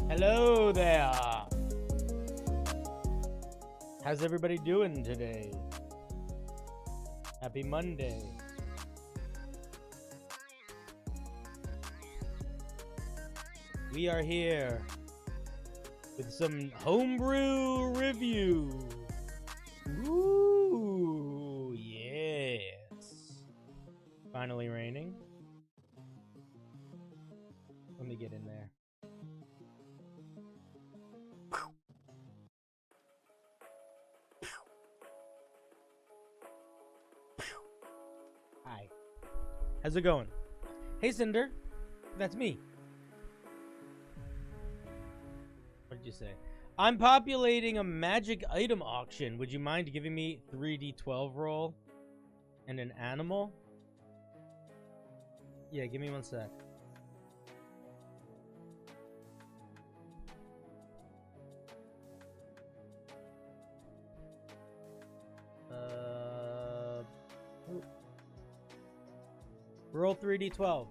Hello there. How's everybody doing today? Happy Monday. We are here with some homebrew review. Ooh, yes. Finally raining. Let me get in there. Hi. How's it going? Hey, Cinder. That's me. What did you say? I'm populating a magic item auction. Would you mind giving me 3d12 roll and an animal? Yeah, give me one sec. Roll 3d12.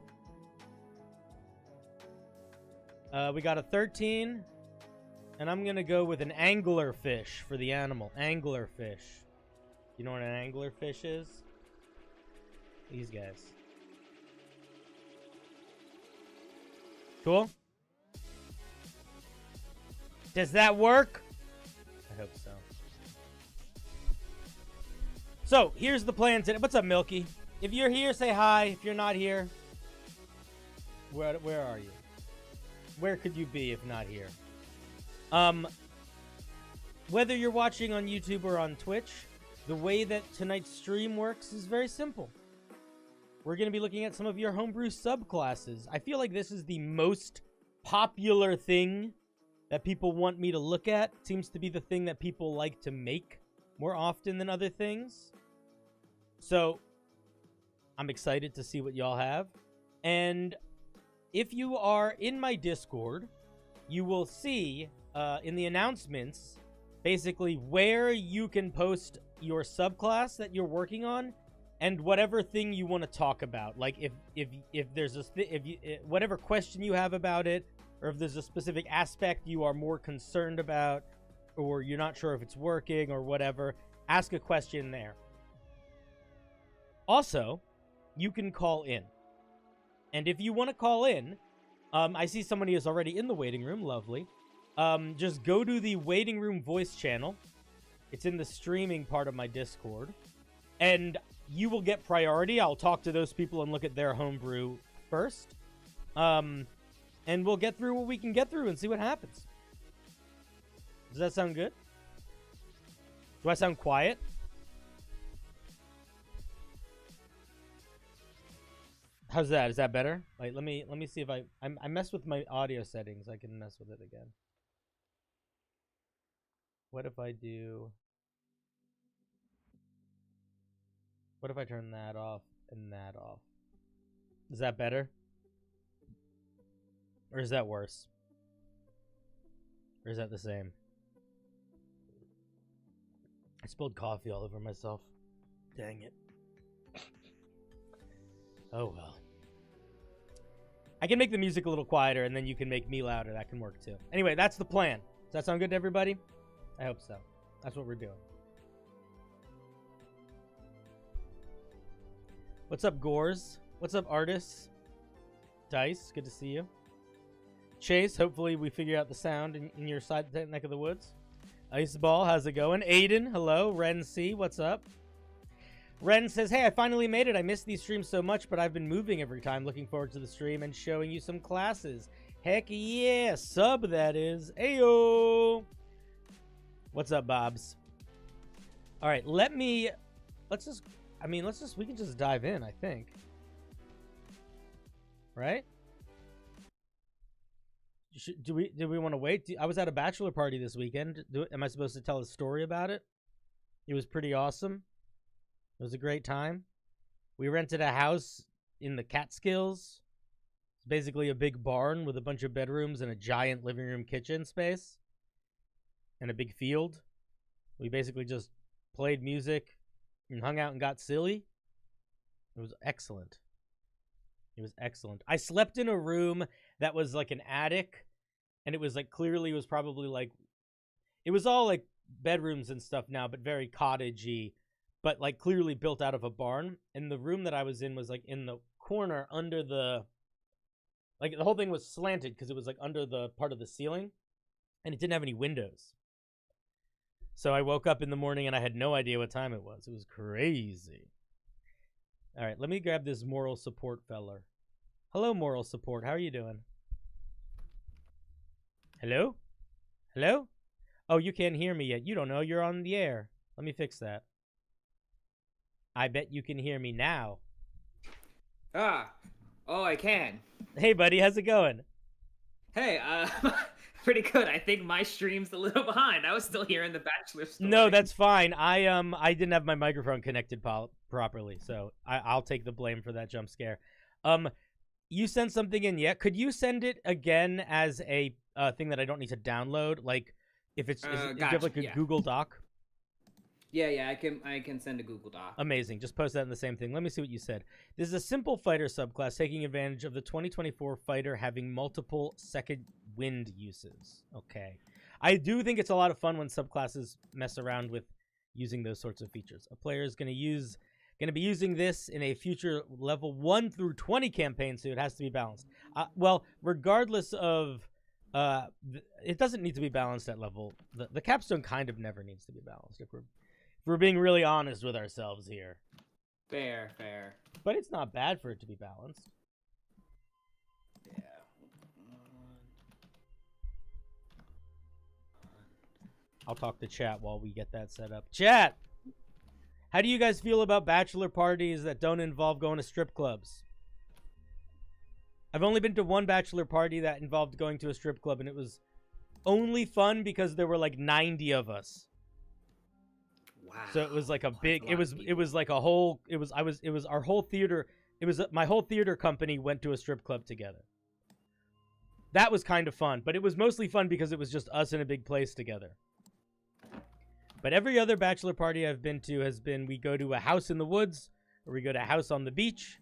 We got a 13. And I'm going to go with an anglerfish for the animal. Anglerfish. You know what an anglerfish is? These guys. Cool? Does that work? I hope so. So, here's the plan today. What's up, Milky? If you're here, say hi. If you're not here, where are you? Where could you be if not here? Whether you're watching on YouTube or on Twitch, the way that tonight's stream works is very simple. We're going to be looking at some of your homebrew subclasses. I feel like this is the most popular thing that people want me to look at. It seems to be the thing that people like to make more often than other things. So, I'm excited to see what y'all have. And if you are in my Discord, you will see in the announcements basically where you can post your subclass that you're working on and whatever thing you want to talk about. Like if there's whatever question you have about it, or if there's a specific aspect you are more concerned about, or you're not sure if it's working or whatever, ask a question there. Also, you can call in. And if you want to call in, I see somebody is already in the waiting room. Lovely. Just go to the waiting room voice channel. It's in the streaming part of my Discord. And you will get priority. I'll talk to those people and look at their homebrew first. And we'll get through what we can get through and see what happens. Does that sound good? Do I sound quiet? How's that? Is that better? Like, let me see if I messed with my audio settings. I can mess with it again. What if I turn that off and that off? Is that better? Or is that worse? Or is that the same? I spilled coffee all over myself. Dang it. Oh well. I can make the music a little quieter, and then you can make me louder. That can work, too. Anyway, that's the plan. Does that sound good to everybody? I hope so. That's what we're doing. What's up, Gores? What's up, artists? Dice, good to see you. Chase, hopefully we figure out the sound in your side neck of the woods. Iceball, how's it going? Aiden, hello. Ren C, what's up? Ren says, hey, I finally made it. I missed these streams so much, but I've been moving every time. Looking forward to the stream and showing you some classes. Heck yeah, sub that is. Ayo. What's up, Bobs? All right, we can just dive in, I think. Right? Do we want to wait? I was at a bachelor party this weekend. Am I supposed to tell a story about it? It was pretty awesome. It was a great time. We rented a house in the Catskills. It's basically a big barn with a bunch of bedrooms and a giant living room kitchen space. And a big field. We basically just played music and hung out and got silly. It was excellent. It was excellent. I slept in a room that was like an attic and it was like clearly was probably like it was all like bedrooms and stuff now, but very cottagey, but like clearly built out of a barn. And the room that I was in was like in the corner under the like the whole thing was slanted because it was like under the part of the ceiling, and it didn't have any windows. So I woke up in the morning and I had no idea what time it was. It was crazy. All right, let me grab this moral support feller. Hello, moral support. How are you doing? Hello? Hello? Oh, you can't hear me yet. You don't know. You're on the air. Let me fix that. I bet you can hear me now. Oh, I can. Hey, buddy. How's it going? Hey, pretty good. I think my stream's a little behind. I was still hearing the Bachelor story. No, that's fine. I didn't have my microphone connected properly, so I'll take the blame for that jump scare. You sent something in yet? Could you send it again as a thing that I don't need to download? Like, if it's gotcha, you have like a Google Doc. Yeah, I can send a Google Doc. Amazing. Just post that in the same thing. Let me see what you said. This is a simple fighter subclass taking advantage of the 2024 fighter having multiple second wind uses. Okay. I do think it's a lot of fun when subclasses mess around with using those sorts of features. A player is going to be using this in a future level 1 through 20 campaign, so it has to be balanced. Well, regardless of it doesn't need to be balanced at level. The capstone kind of never needs to be balanced if we're being really honest with ourselves here. Fair. But it's not bad for it to be balanced. Yeah. I'll talk to chat while we get that set up. Chat! How do you guys feel about bachelor parties that don't involve going to strip clubs? I've only been to one bachelor party that involved going to a strip club, and it was only fun because there were like 90 of us. Wow. So it was like a big, it was like a whole, it was our whole theater, my whole theater company went to a strip club together. That was kind of fun, but it was mostly fun because it was just us in a big place together. But every other bachelor party I've been to has been, we go to a house in the woods, or we go to a house on the beach.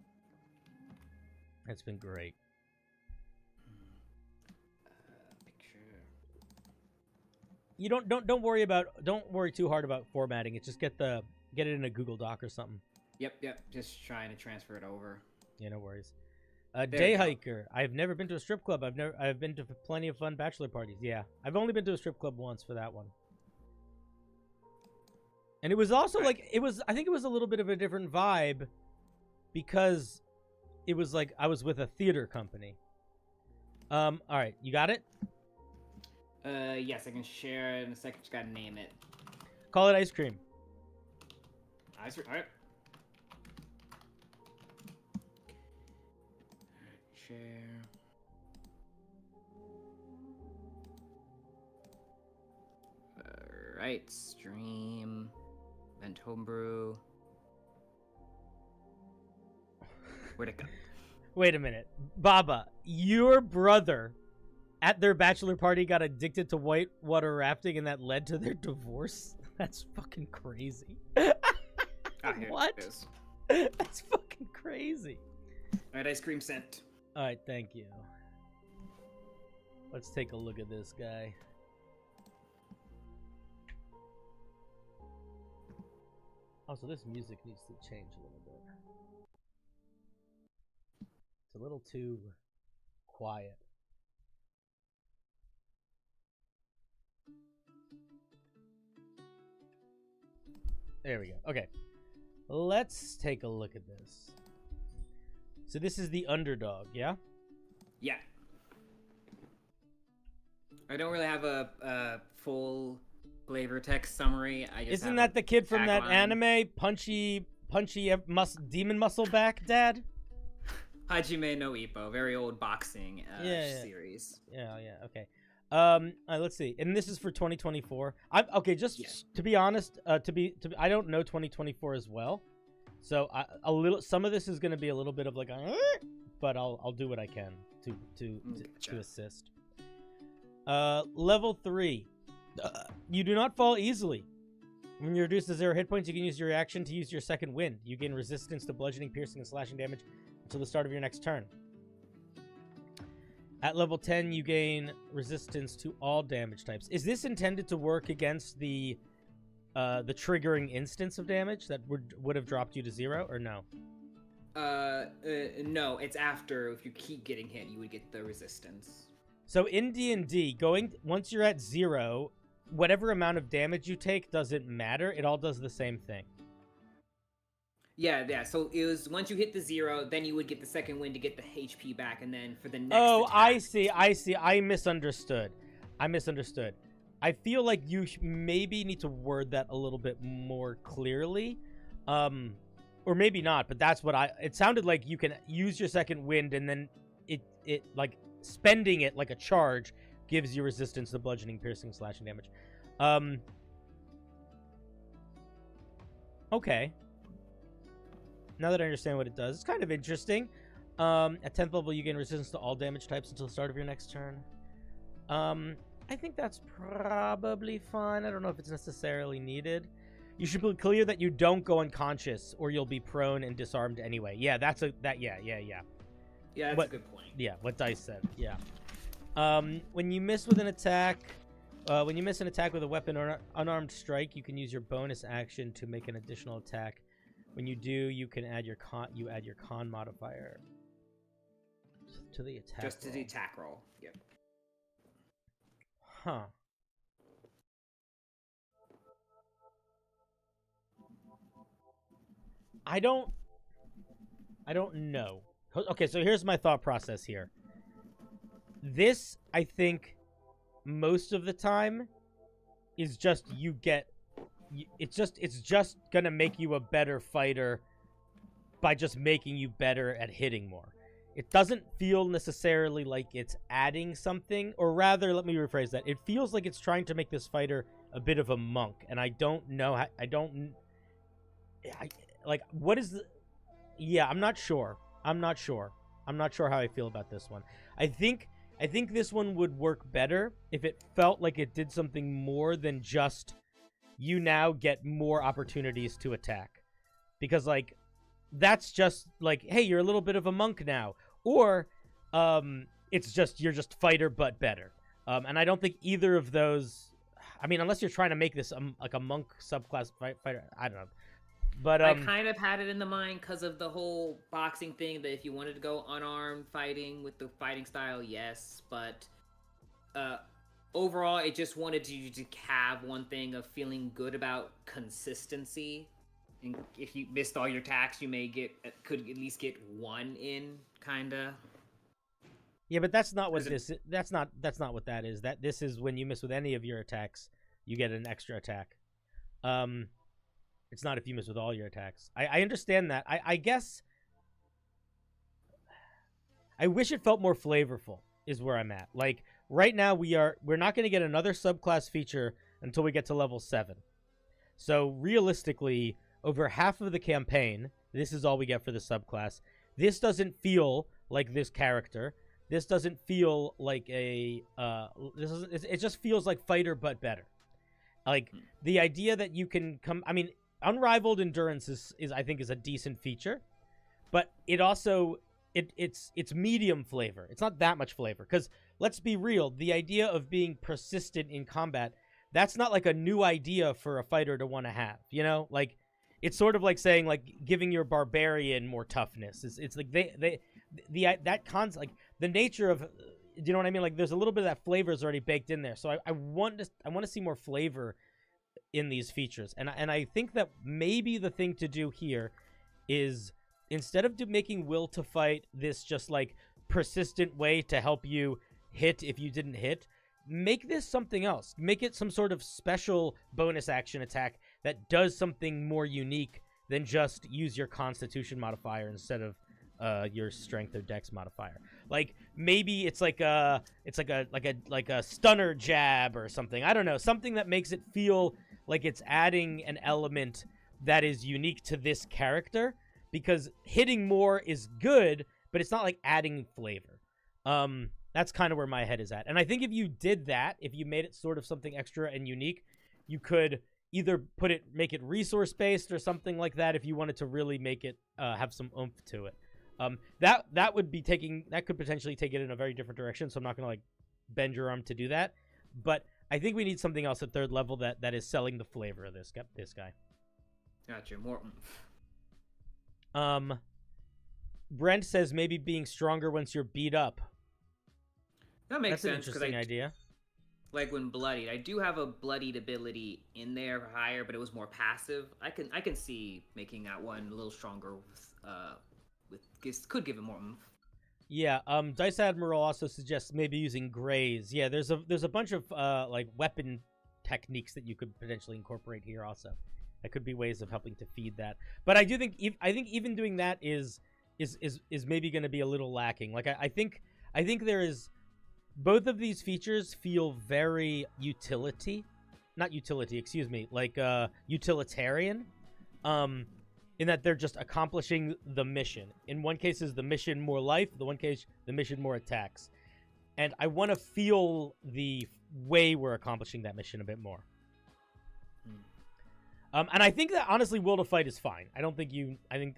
That's been great. You don't worry too hard about formatting it. Just get it in a Google Doc or something. Yep. Just trying to transfer it over. Yeah, no worries. Day hiker. I've never been to a strip club. I've been to plenty of fun bachelor parties. Yeah, I've only been to a strip club once for that one. And it was also like I think it was a little bit of a different vibe because it was like I was with a theater company. All right, you got it? Yes, I can share it in a second. Just gotta name it. Call it ice cream. Ice cream. All right. Share. All right, stream. Vent homebrew. Where'd it go? Wait a minute. Baba, your brother at their bachelor party got addicted to whitewater rafting and that led to their divorce? That's fucking crazy. What? That's fucking crazy. Alright, ice cream sent. Alright, thank you. Let's take a look at this guy. Also, this music needs to change a little bit. It's a little too quiet. There we go. Okay. Let's take a look at this. So this is the underdog, yeah? Yeah. I don't really have a full flavor text summary. I just Isn't that the kid from that anime? Punchy demon muscle back, Dad? Hajime no Ippo, very old boxing series. Yeah, okay. Let's see. And this is for 2024. To be honest, I don't know 2024 as well. So some of this is going to be a little bit of like but I'll do what I can to assist. Level 3. You do not fall easily. When you're reduced to 0 hit points, you can use your reaction to use your second wind. You gain resistance to bludgeoning, piercing, and slashing damage until the start of your next turn. At level 10, you gain resistance to all damage types. Is this intended to work against the triggering instance of damage that would have dropped you to 0, or no? No, it's after. If you keep getting hit, you would get the resistance. So in D&D, once you're at 0, whatever amount of damage you take doesn't matter. It all does the same thing. Yeah. So it was once you hit the 0, then you would get the second wind to get the HP back, and then for the next. Oh, attack, I see. I misunderstood. I feel like you maybe need to word that a little bit more clearly. Or maybe not, but that's what it sounded like. You can use your second wind, and then it like spending it like a charge gives you resistance to bludgeoning, piercing, slashing damage. Okay. Now that I understand what it does, it's kind of interesting. At 10th level, you gain resistance to all damage types until the start of your next turn. I think that's probably fine. I don't know if it's necessarily needed. You should be clear that you don't go unconscious, or you'll be prone and disarmed anyway. Yeah, yeah. Yeah, that's a good point. Yeah, what Dice said. Yeah. When you miss with an attack, when you miss an attack with a weapon or unarmed strike, you can use your bonus action to make an additional attack. When you do, you can add your con modifier to the attack. Just to the attack roll. Yep. Huh. I don't know. Okay, so here's my thought process here. This, I think, most of the time, is just it's just gonna make you a better fighter by just making you better at hitting more. It doesn't feel necessarily like it's adding something, or rather, let me rephrase that. It feels like it's trying to make this fighter a bit of a monk, and I don't know how, like, what is the... Yeah, I'm not sure how I feel about this one. I think this one would work better if it felt like it did something more than just you now get more opportunities to attack. Because, like, that's just like, hey, you're a little bit of a monk now. Or it's just you're just fighter but better. And I don't think either of those... I mean, unless you're trying to make this like a monk subclass fighter, I don't know. But I kind of had it in the mind because of the whole boxing thing, that if you wanted to go unarmed fighting with the fighting style, yes. But overall, it just wanted you to have one thing of feeling good about consistency. And if you missed all your attacks, you could at least get one in, kinda. Yeah, but that's not what that's not what that is. This is when you miss with any of your attacks, you get an extra attack. It's not if you miss with all your attacks. I understand that. I guess I wish it felt more flavorful is where I'm at. Like, right now we're not going to get another subclass feature until we get to level 7. So realistically, over half of the campaign, this is all we get for the subclass. This doesn't feel like this character. This doesn't feel like it just feels like fighter but better. Like, the idea that you can come... I mean, Unrivaled Endurance is I think is a decent feature, but it also it's medium flavor. It's not that much flavor, because let's be real, the idea of being persistent in combat, that's not like a new idea for a fighter to want to have, you know? Like, it's sort of like saying, like, giving your barbarian more toughness. It's like that concept, like the nature of, you know what I mean? Like, there's a little bit of that flavor is already baked in there. So I want to see more flavor in these features, and I think that maybe the thing to do here is, instead of making Will to Fight this just like persistent way to help you hit if you didn't hit, make this something else. Make it some sort of special bonus action attack that does something more unique than just use your Constitution modifier instead of your Strength or Dex modifier. Like, maybe it's like a stunner jab or something. I don't know, something that makes it feel like it's adding an element that is unique to this character, because hitting more is good, but it's not like adding flavor. That's kind of where my head is at. And I think if you did that, if you made it sort of something extra and unique, you could either make it resource based or something like that if you wanted to really make it have some oomph to it. That could potentially take it in a very different direction. So I'm not gonna like bend your arm to do that. But I think we need something else at third level that is selling the flavor of this guy. Gotcha. More. Brent says maybe being stronger once you're beat up. That makes sense. That's an interesting idea. Like when bloodied, I do have a bloodied ability in there higher, but it was more passive. I can see making that one a little stronger could give it more oomph. Yeah, Dice Admiral also suggests maybe using grays. Yeah, there's a bunch of like weapon techniques that you could potentially incorporate here also. That could be ways of helping to feed that. But I do think even doing that is maybe going to be a little lacking. Like I think there is, both of these features feel very utilitarian. In that they're just accomplishing the mission. In one case is the mission more life, the one case the mission more attacks. And I want to feel the way we're accomplishing that mission a bit more. And I think that honestly Will to Fight is fine. I don't think I think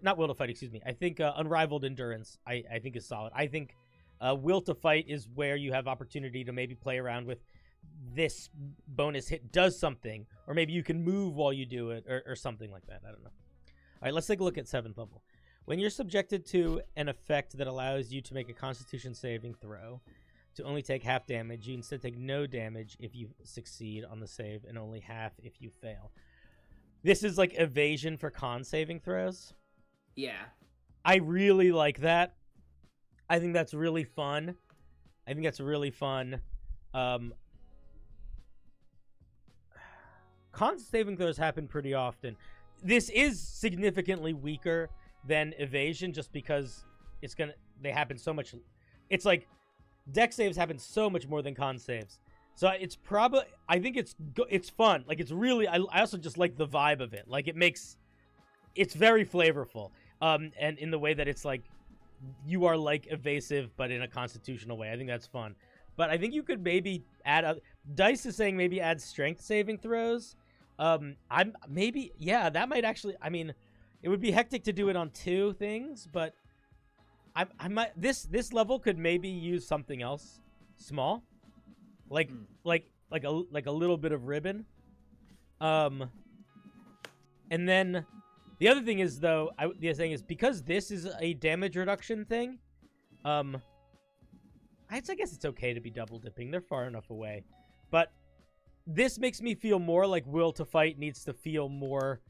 not Will to Fight, excuse me. I think Unrivaled Endurance I think is solid. I think Will to Fight is where you have opportunity to maybe play around with this bonus hit does something, or maybe you can move while you do it, or something like that. I don't know. All right, let's take a look at 7th level. When you're subjected to an effect that allows you to make a Constitution saving throw to only take half damage, you instead take no damage if you succeed on the save and only half if you fail. This is like evasion for con saving throws. Yeah. I really like that. I think that's really fun. Con saving throws happen pretty often. This is significantly weaker than evasion just because they happen so much. It's like dex saves happen so much more than con saves. So it's probably, I think it's fun. Like it's really, I also just like the vibe of it. Like it's very flavorful. And in the way that it's like, you are like evasive, but in a constitutional way. I think that's fun. But I think you could maybe Dice is saying maybe add strength saving throws. That might actually, I mean, it would be hectic to do it on 2 things, but I might, this level could maybe use something else small. Like a little bit of ribbon. And then the other thing is though, the other thing is because this is a damage reduction thing, I guess it's okay to be double dipping. They're far enough away. But this makes me feel more like Will to Fight needs to feel more,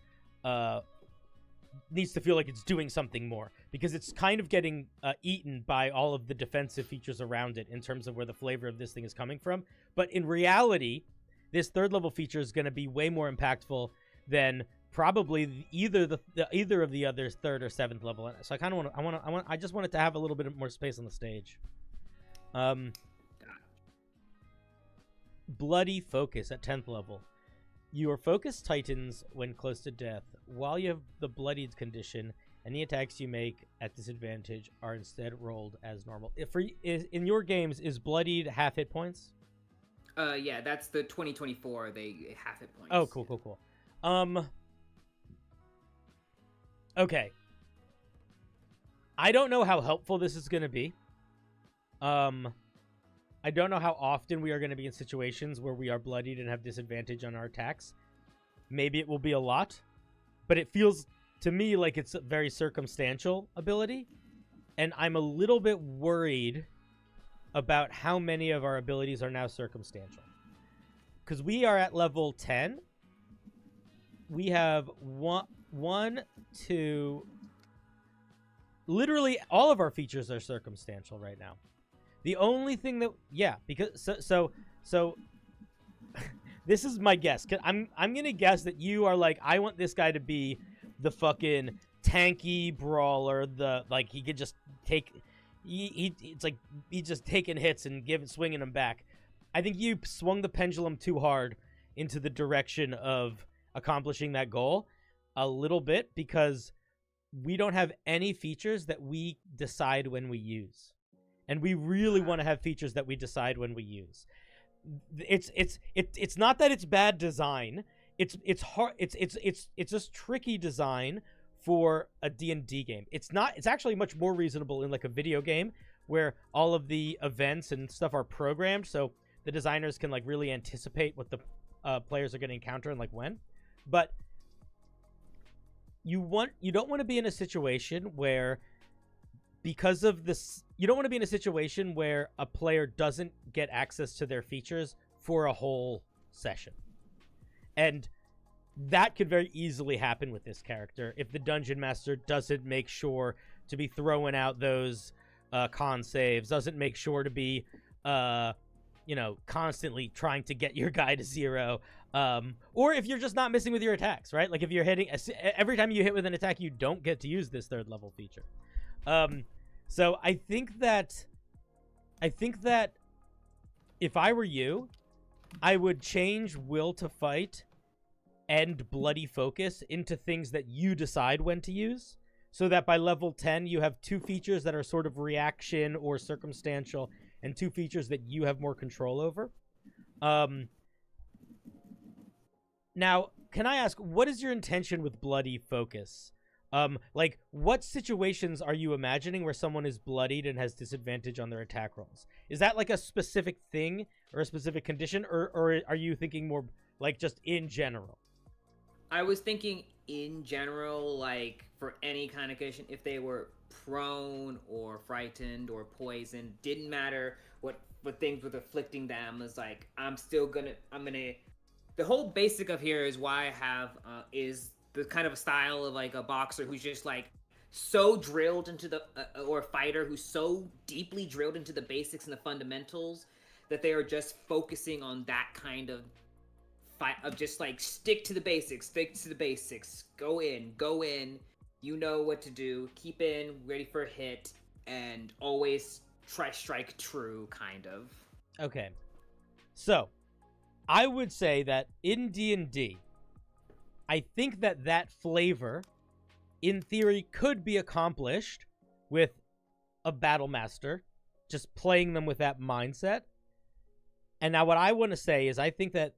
needs to feel like it's doing something more. Because it's kind of getting eaten by all of the defensive features around it in terms of where the flavor of this thing is coming from. But in reality, this 3rd level feature is going to be way more impactful than probably either of the other 3rd or 7th level. So I just want it to have a little bit more space on the stage. Bloody Focus at 10th level. Your focus tightens when close to death. While you have the bloodied condition, any attacks you make at disadvantage are instead rolled as normal. In your games, is bloodied half hit points? Yeah, that's the 2024. They half hit points. Oh, cool. Okay. I don't know how helpful this is going to be. I don't know how often we are going to be in situations where we are bloodied and have disadvantage on our attacks. Maybe it will be a lot, but it feels to me like it's a very circumstantial ability, and I'm a little bit worried about how many of our abilities are now circumstantial. Because we are at level 10. We have one, two... Literally, all of our features are circumstantial right now. The only thing that... Yeah, because... So this is my guess. I'm going to guess that you are like, I want this guy to be the fucking tanky brawler. Like, he could just take... It's like he's just taking hits and swinging them back. I think you swung the pendulum too hard into the direction of accomplishing that goal a little bit, because we don't have any features that we decide when we use. And we really want to have features that we decide when we use. It's not that it's bad design. it's hard. It's just tricky design for a D&D game. It's not. It's actually much more reasonable in like a video game where all of the events and stuff are programmed, so the designers can like really anticipate what the players are going to encounter and like when. But you don't want to be in a situation where, because of this, you don't want to be in a situation where a player doesn't get access to their features for a whole session. And that could very easily happen with this character if the dungeon master doesn't make sure to be throwing out those con saves, doesn't make sure to be constantly trying to get your guy to 0. Or if you're just not missing with your attacks, right? Like if you're hitting, every time you hit with an attack, you don't get to use this 3rd level feature. So I think that if I were you, I would change Will to Fight and Bloody Focus into things that you decide when to use, so that by level 10, you have 2 features that are sort of reaction or circumstantial, and 2 features that you have more control over. Now, can I ask, what is your intention with Bloody Focus? Like, what situations are you imagining where someone is bloodied and has disadvantage on their attack rolls? Is that like a specific thing or a specific condition, or are you thinking more like just in general? I was thinking in general, like for any kind of condition, if they were prone or frightened or poisoned, didn't matter what things were afflicting them. Is like I'm gonna. The whole basic of here is why I have is the kind of a style of like a boxer who's just like so drilled into the or a fighter who's so deeply drilled into the basics and the fundamentals that they are just focusing on that kind of fight of just like stick to the basics, go in, you know what to do, keep in, ready for a hit, and always try strike true, kind of. Okay, so I would say that in D&D, I think that flavor, in theory, could be accomplished with a battle master, just playing them with that mindset. And now what I want to say is I think that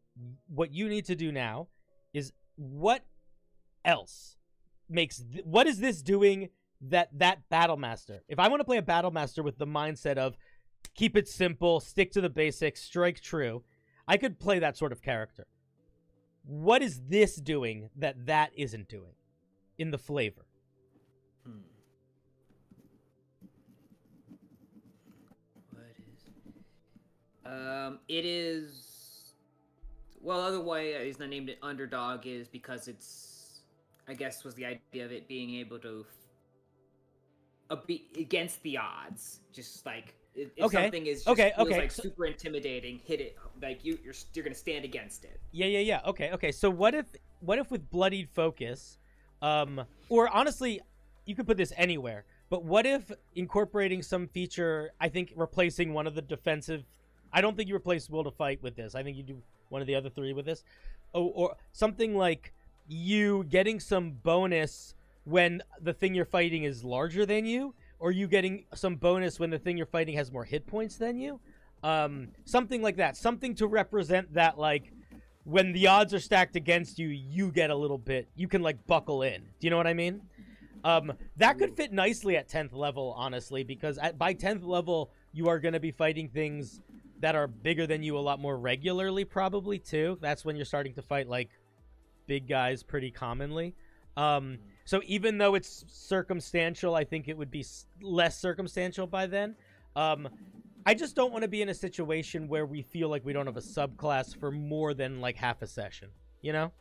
what you need to do now is what else makes... what is this doing that battle master... If I want to play a battle master with the mindset of keep it simple, stick to the basics, strike true, I could play that sort of character. What is this doing that isn't doing in the flavor? What is... it is... Well, other way it's not named it underdog is because it's... I guess was the idea of it being able to... be against the odds. Just like... If something is just feels like super intimidating, hit it like you're gonna stand against it. Yeah. Okay. So what if with Bloodied Focus, or honestly, you could put this anywhere. But what if incorporating some feature? I think replacing one of the defensive. I don't think you replace Will to Fight with this. I think you do one of the other 3 with this, or something like you getting some bonus when the thing you're fighting is larger than you. Or you getting some bonus when the thing you're fighting has more hit points than you. Something like that. Something to represent that, like, when the odds are stacked against you, you get a little bit... You can, like, buckle in. Do you know what I mean? That could fit nicely at 10th level, honestly, because by 10th level, you are going to be fighting things that are bigger than you a lot more regularly, probably, too. That's when you're starting to fight, like, big guys pretty commonly. So even though it's circumstantial, I think it would be less circumstantial by then. I just don't want to be in a situation where we feel like we don't have a subclass for more than like half a session, you know?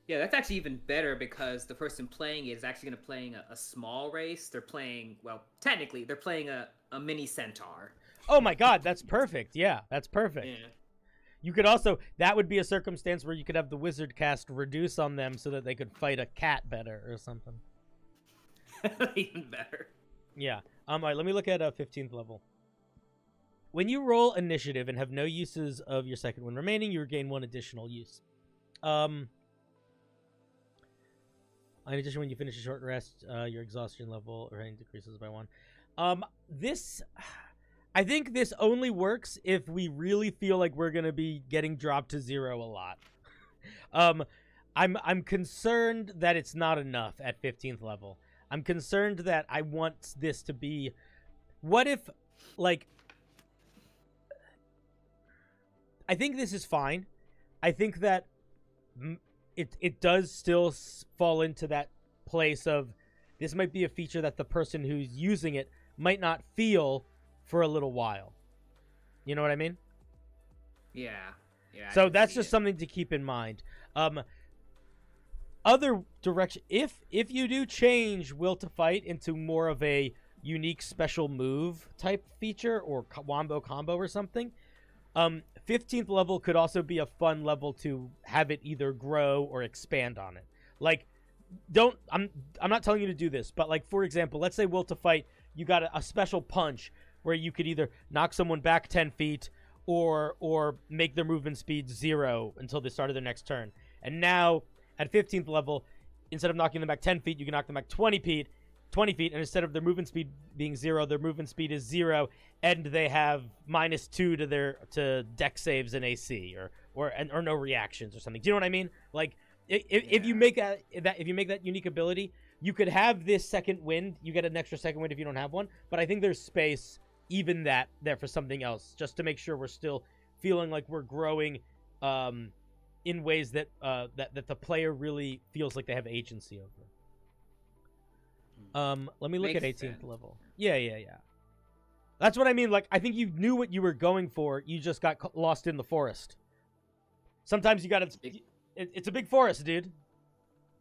Yeah, that's actually even better because the person playing it is actually going to playing a small race. They're playing, well, technically, they're playing a mini centaur. Oh my god, that's perfect. Yeah, that's perfect. Yeah. You could also, that would be a circumstance where you could have the wizard cast reduce on them so that they could fight a cat better or something. Even better. Yeah. All right, let me look at 15th level. When you roll initiative and have no uses of your second one remaining, you regain 1 additional use. In addition, when you finish a short rest, your exhaustion level or anything decreases by 1. I think this only works if we really feel like we're going to be getting dropped to 0 a lot. I'm concerned that it's not enough at 15th level. I'm concerned that I want this to be, what if, like, I think this is fine. I think that it does still fall into that place of, this might be a feature that the person who's using it might not feel for a little while. You know what I mean? Yeah. Yeah. So that's just something to keep in mind. Other direction, if you do change Will to Fight into more of a unique special move type feature or wombo combo or something, 15th level could also be a fun level to have it either grow or expand on it. Like, I'm not telling you to do this, but like, for example, let's say Will to Fight, you got a special punch where you could either knock someone back 10 feet or make their movement speed 0 until the start of their next turn. And now at 15th level, instead of knocking them back 10 feet, you can knock them back 20 feet, and instead of their movement speed being 0, their movement speed is 0, and they have -2 to deck saves and AC or no reactions or something. Do you know what I mean? Like, if you make that unique ability, you could have this second wind. You get an extra second wind if you don't have one. But I think there's space, even that, there for something else, just to make sure we're still feeling like we're growing in ways that that the player really feels like they have agency over. Let me look at 18th level. Yeah. That's what I mean. Like, I think you knew what you were going for. You just got lost in the forest. Sometimes you gotta. It's a big forest, dude.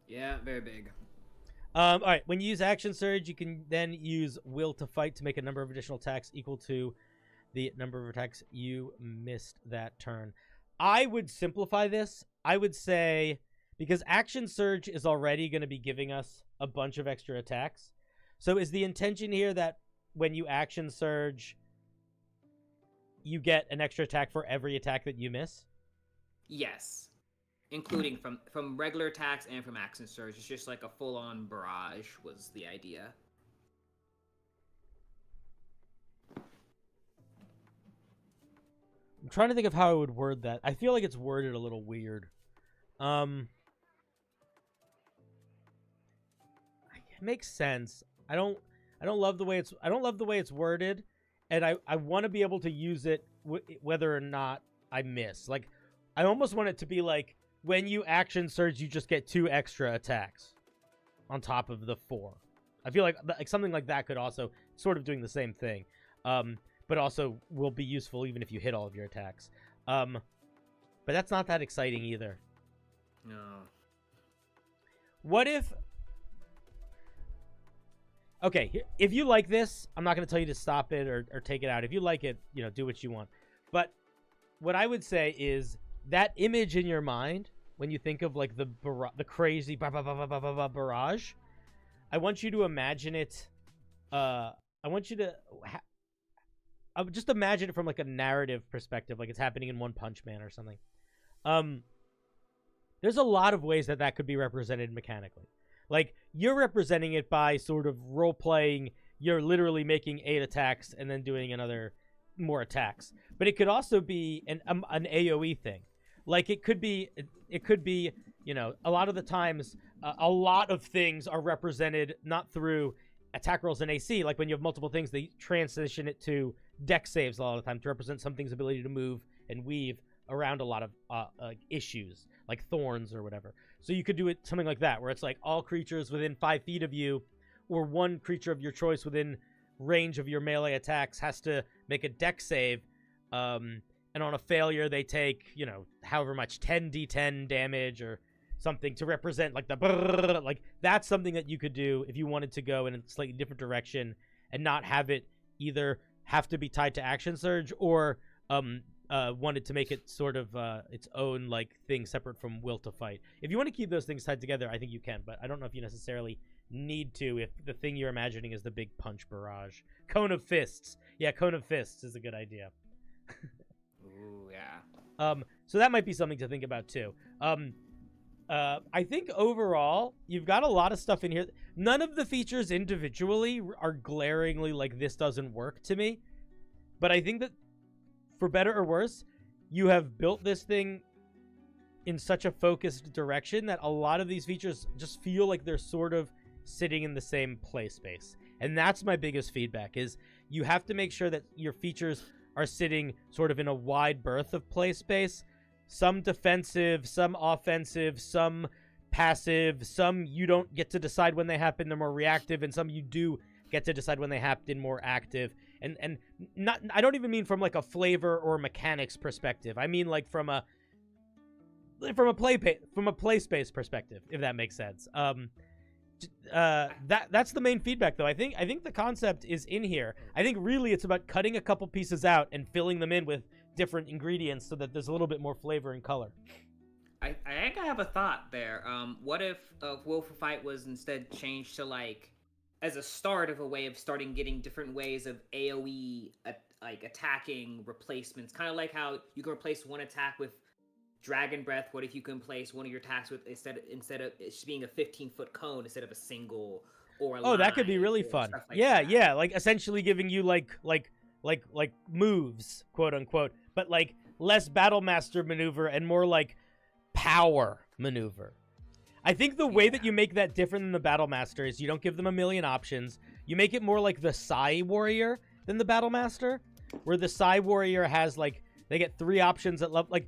Yeah, very big. All right. When you use Action Surge, you can then use Will to Fight to make a number of additional attacks equal to the number of attacks you missed that turn. I would simplify this. I would say, because Action Surge is already going to be giving us a bunch of extra attacks. So is the intention here that when you Action Surge, you get an extra attack for every attack that you miss? Yes. Including from regular attacks and from Action Surge. It's just like a full-on barrage was the idea. I'm trying to think of how I would word that. I feel like it's worded a little weird. It makes sense. I don't love the way it's worded, and I want to be able to use it whether or not I miss. Like, I almost want it to be like, when you Action Surge, you just get 2 extra attacks on top of the 4. I feel like something like that could also sort of doing the same thing, but also will be useful even if you hit all of your attacks. But that's not that exciting either. No. What if... Okay, if you like this, I'm not going to tell you to stop it or take it out. If you like it, do what you want. But what I would say is that image in your mind, when you think of like the crazy barrage, I want you to imagine it. I want you to just imagine it from like a narrative perspective, like it's happening in One Punch Man or something. There's a lot of ways that could be represented mechanically. Like, you're representing it by sort of role-playing. You're literally making 8 attacks and then doing more attacks. But it could also be an AoE thing. Like, it could be, a lot of the times, a lot of things are represented not through attack rolls and AC. Like, when you have multiple things, they transition it to deck saves a lot of the time to represent something's ability to move and weave around a lot of issues, like thorns or whatever. So you could do it something like that, where it's like all creatures within 5 feet of you, or one creature of your choice within range of your melee attacks has to make a deck save, and on a failure they take, however much, 10d10 damage or something to represent like the brrr, like that's something that you could do if you wanted to go in a slightly different direction and not have it either have to be tied to Action Surge or wanted to make it sort of its own like thing separate from Will to Fight. If you want to keep those things tied together, I think you can, but I don't know if you necessarily need to if the thing you're imagining is the big punch barrage. Cone of Fists. Yeah, Cone of Fists is a good idea. Ooh, yeah. So that might be something to think about too. I think overall, you've got a lot of stuff in here. None of the features individually are glaringly like this doesn't work to me, but I think that for better or worse, you have built this thing in such a focused direction that a lot of these features just feel like they're sort of sitting in the same play space. And that's my biggest feedback, is you have to make sure that your features are sitting sort of in a wide berth of play space. Some defensive, some offensive, some passive, some you don't get to decide when they happen, they're more reactive, and some you do get to decide when they happen, more active. And not, I don't even mean from like a flavor or mechanics perspective. I mean like from a play space perspective, if that makes sense. That's the main feedback, though. I think the concept is in here. I think really it's about cutting a couple pieces out and filling them in with different ingredients so that there's a little bit more flavor and color. I think I have a thought there. What if Will for Fight was instead changed to like as a start of a way of starting getting different ways of AoE like attacking replacements, kind of like how you can replace one attack with Dragon Breath. What if you can place one of your attacks with instead of it being a 15-foot cone instead of a single or a line, that could be really fun. Like yeah, that. Yeah, like essentially giving you like moves, quote unquote, but like less Battle Master maneuver and more like power maneuver. I think the way that you make that different than the Battle Master is you don't give them a million options. You make it more like the Psy Warrior than the Battle Master, where the Psy Warrior has like they get 3 options at level. Like,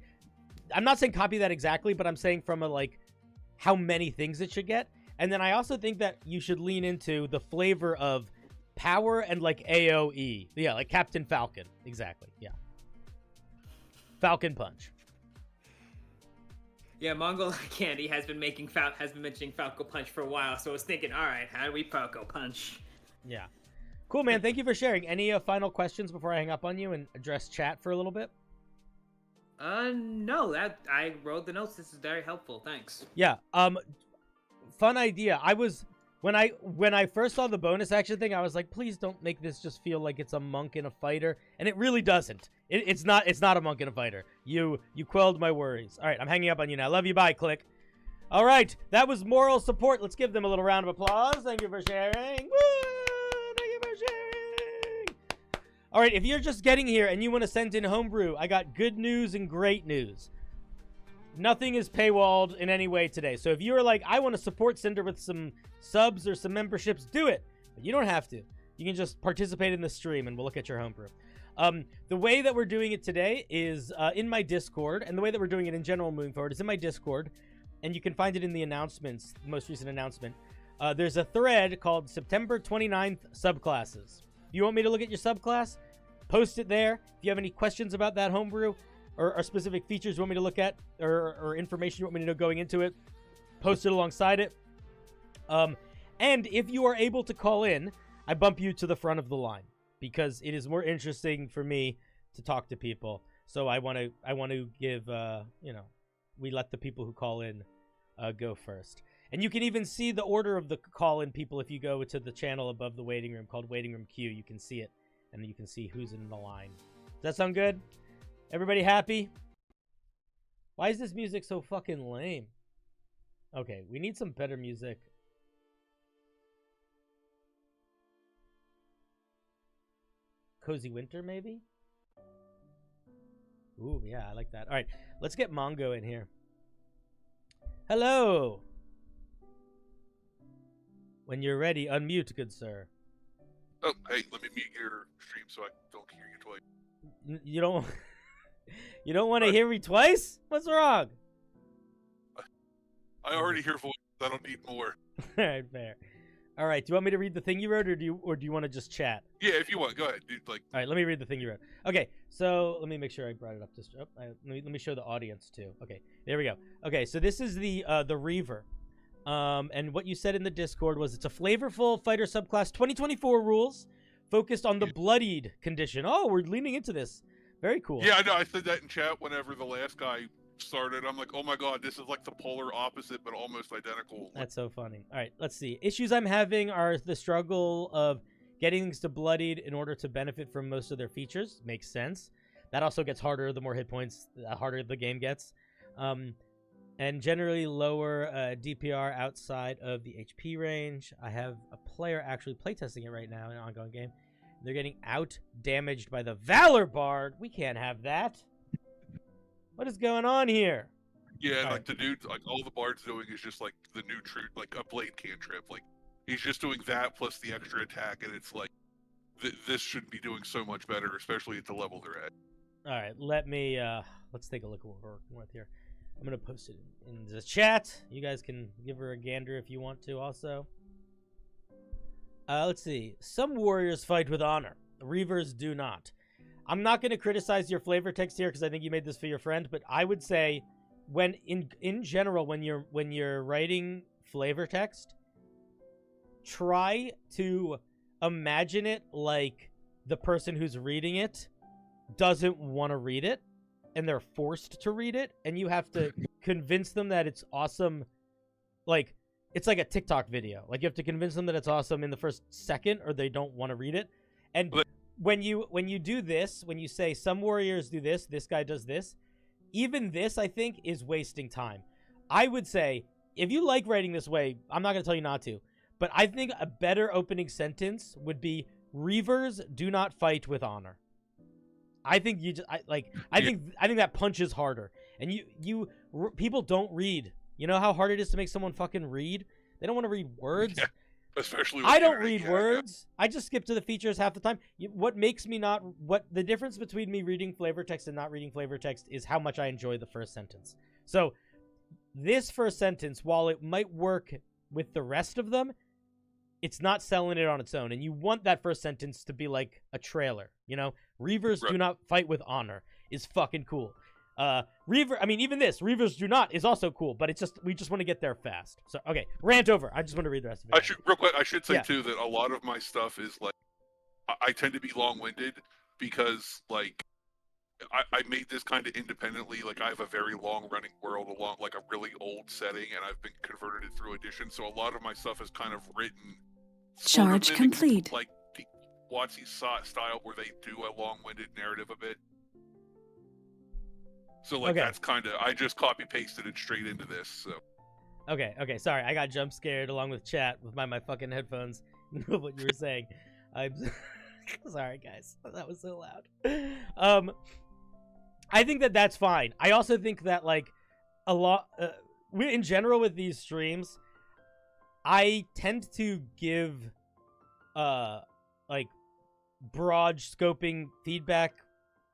I'm not saying copy that exactly, but I'm saying from a like how many things it should get. And then I also think that you should lean into the flavor of power and like AoE. Yeah, like Captain Falcon. Exactly. Yeah. Falcon Punch. Yeah, Mongol Candy has been mentioning Falco Punch for a while, so I was thinking, all right, how do we Falco Punch? Yeah. Cool, man. Thank you for sharing. Any final questions before I hang up on you and address chat for a little bit? No, that I wrote the notes. This is very helpful. Thanks. Yeah. Fun idea. When I first saw the bonus action thing, I was like, please don't make this just feel like it's a monk and a fighter, and it really doesn't. It's not a monk and a fighter. You quelled my worries. All right, I'm hanging up on you now. Love you. Bye. Click. All right, that was moral support. Let's give them a little round of applause. Thank you for sharing. Woo! Thank you for sharing. All right, if you're just getting here and you want to send in homebrew, I got good news and great news. Nothing is paywalled in any way today. So if you're like, I want to support Cinder with some subs or some memberships, do it. But you don't have to. You can just participate in the stream and we'll look at your homebrew. The way that we're doing it today is in my Discord, and the way that we're doing it in general moving forward is in my Discord, and you can find it in the announcements, the most recent announcement. There's a thread called September 29th Subclasses. If you want me to look at your subclass, post it there. If you have any questions about that homebrew, or specific features you want me to look at, or information you want me to know going into it, post it alongside it. And if you are able to call in, I bump you to the front of the line, because it is more interesting for me to talk to people. So I want to give, we let the people who call in go first. And you can even see the order of the call-in people if you go to the channel above the waiting room called Waiting Room Q. You can see it, and you can see who's in the line. Does that sound good? Everybody happy? Why is this music so fucking lame? Okay, we need some better music. Cozy Winter, maybe? Ooh, yeah, I like that. All right, let's get Mongo in here. Hello! When you're ready, unmute, good sir. Oh, hey, let me mute your stream so I don't hear you twice. You don't... You don't want to hear me twice? What's wrong? I already hear voices. I don't need more. All right, fair. All right, do you want me to read the thing you wrote, or do you want to just chat? Yeah, if you want, go ahead, dude. Like, all right, let me read the thing you wrote. Okay, so let me make sure I brought it up. Let me show the audience too. Okay, there we go. Okay, so this is the Reaver, and what you said in the Discord was it's a flavorful fighter subclass, 2024 rules, focused on the bloodied condition. Oh, we're leaning into this. Very cool. Yeah, I know. I said that in chat whenever the last guy started. I'm like, oh my god, this is like the polar opposite, but almost identical. That's so funny. All right, let's see. Issues I'm having are the struggle of getting things to bloodied in order to benefit from most of their features. Makes sense. That also gets harder the more hit points, the harder the game gets. And generally lower DPR outside of the HP range. I have a player actually playtesting it right now in an ongoing game. They're getting out-damaged by the Valor Bard. We can't have that. What is going on here? Yeah, and All like the dude, like all the bard's doing is just like the new true, like a blade cantrip. Like he's just doing that plus the extra attack, and it's like this should be doing so much better, especially at the level they're at. All right, let's take a look at what we're working with here. I'm gonna post it in the chat. You guys can give her a gander if you want to. Also, let's see. Some warriors fight with honor. Reavers do not. I'm not gonna criticize your flavor text here because I think you made this for your friend, but I would say, when in general, when you're writing flavor text, try to imagine it like the person who's reading it doesn't want to read it and they're forced to read it, and you have to convince them that it's awesome. Like, it's like a TikTok video. Like, you have to convince them that it's awesome in the first second or they don't want to read it. And when you do this, when you say some warriors do this, this guy does this, even this, I think, is wasting time. I would say, if you like writing this way, I'm not going to tell you not to, but I think a better opening sentence would be, Reavers do not fight with honor. I think I think that punches harder. And people don't read. You know how hard it is to make someone fucking read? They don't want to read words. Yeah, especially I don't read words. I just skip to the features half the time. What the difference between me reading flavor text and not reading flavor text is how much I enjoy the first sentence. So this first sentence, while it might work with the rest of them, it's not selling it on its own. And you want that first sentence to be like a trailer, you know? Reavers do not fight with honor is fucking cool. Even this, Reavers do not, is also cool, but it's just, we just want to get there fast. So, okay, rant over. I just want to read the rest of it. I should say, too, that a lot of my stuff is, like, I tend to be long-winded because, like, I made this kind of independently. Like, I have a very long-running world along, like, a really old setting, and I've been converted it through addition, so a lot of my stuff is kind of written Charge complete. Like WotC's style, where they do a long-winded narrative a bit. So, like, that's kind of, I just copy-pasted it straight into this, so. Okay, sorry, I got jump scared along with chat with my fucking headphones. What you were saying. I'm sorry, guys. That was so loud. I think that's fine. I also think that, like, a lot, in general with these streams, I tend to give, like, broad scoping feedback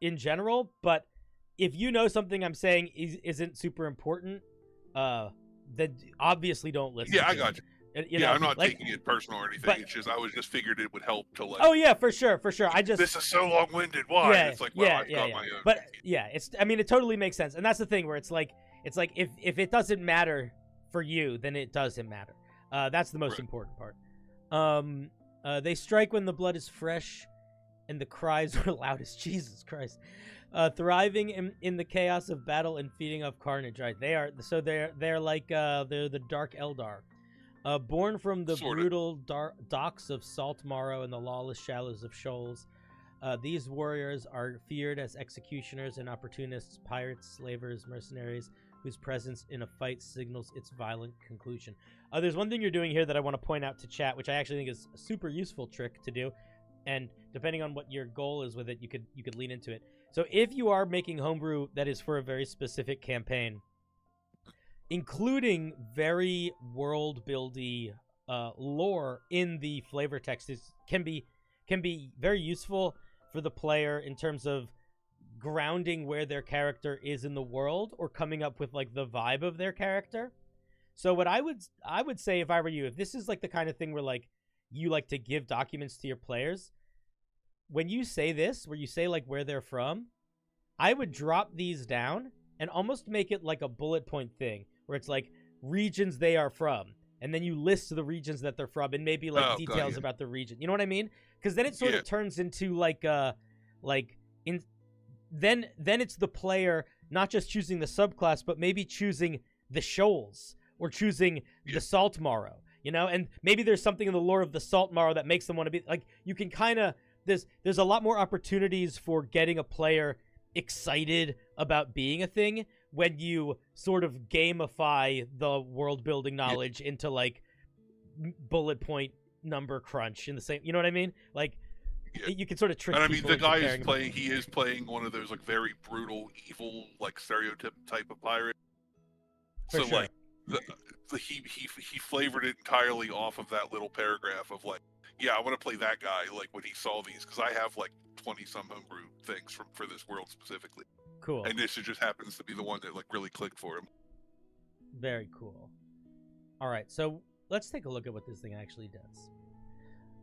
in general, but if you know something I'm saying isn't super important, then obviously don't listen. Yeah, I got you. You know, I'm not taking it personal or anything. It's just I just figured it would help to, like. Oh yeah, for sure. This is so long-winded. Why? Yeah, it's like, well, I've got my own. But yeah, it totally makes sense, and that's the thing where it's like if it doesn't matter for you, then it doesn't matter. That's the most important part. They strike when the blood is fresh, and the cries are loudest. Jesus Christ. Thriving in the chaos of battle and feeding off carnage. Right? They're like they're the Dark Eldar, born from the brutal docks of Salt Morrow and the lawless shallows of Shoals. These warriors are feared as executioners and opportunists, pirates, slavers, mercenaries, whose presence in a fight signals its violent conclusion. There's one thing you're doing here that I want to point out to chat, which I actually think is a super useful trick to do, and depending on what your goal is with it, you could lean into it. So if you are making homebrew that is for a very specific campaign, including very world-buildy lore in the flavor text can be very useful for the player in terms of grounding where their character is in the world or coming up with, like, the vibe of their character. So what I would say if I were you, if this is like the kind of thing where, like, you like to give documents to your players, when you say this, where you say, like, where they're from, I would drop these down and almost make it like a bullet point thing where it's like regions they are from, and then you list the regions that they're from and maybe like details about the region. You know what I mean? Because then it sort of turns into then it's the player not just choosing the subclass, but maybe choosing the shoals or choosing the Salt Morrow, you know? And maybe there's something in the lore of the Salt Morrow that makes them want to be, like, you can kind of, there's a lot more opportunities for getting a player excited about being a thing when you sort of gamify the world building knowledge into, like, bullet point number crunch in the same, you know what I mean? Like, you can sort of trick. And I mean, people the guy into he is playing one of those, like, very brutal, evil, like, stereotype type of pirate. For So sure. like he flavored it entirely off of that little paragraph of like, yeah, I want to play that guy like when he saw these because I have like 20 some homebrew things for this world specifically. Cool. And this just happens to be the one that like really clicked for him. Very cool. All right, so let's take a look at what this thing actually does.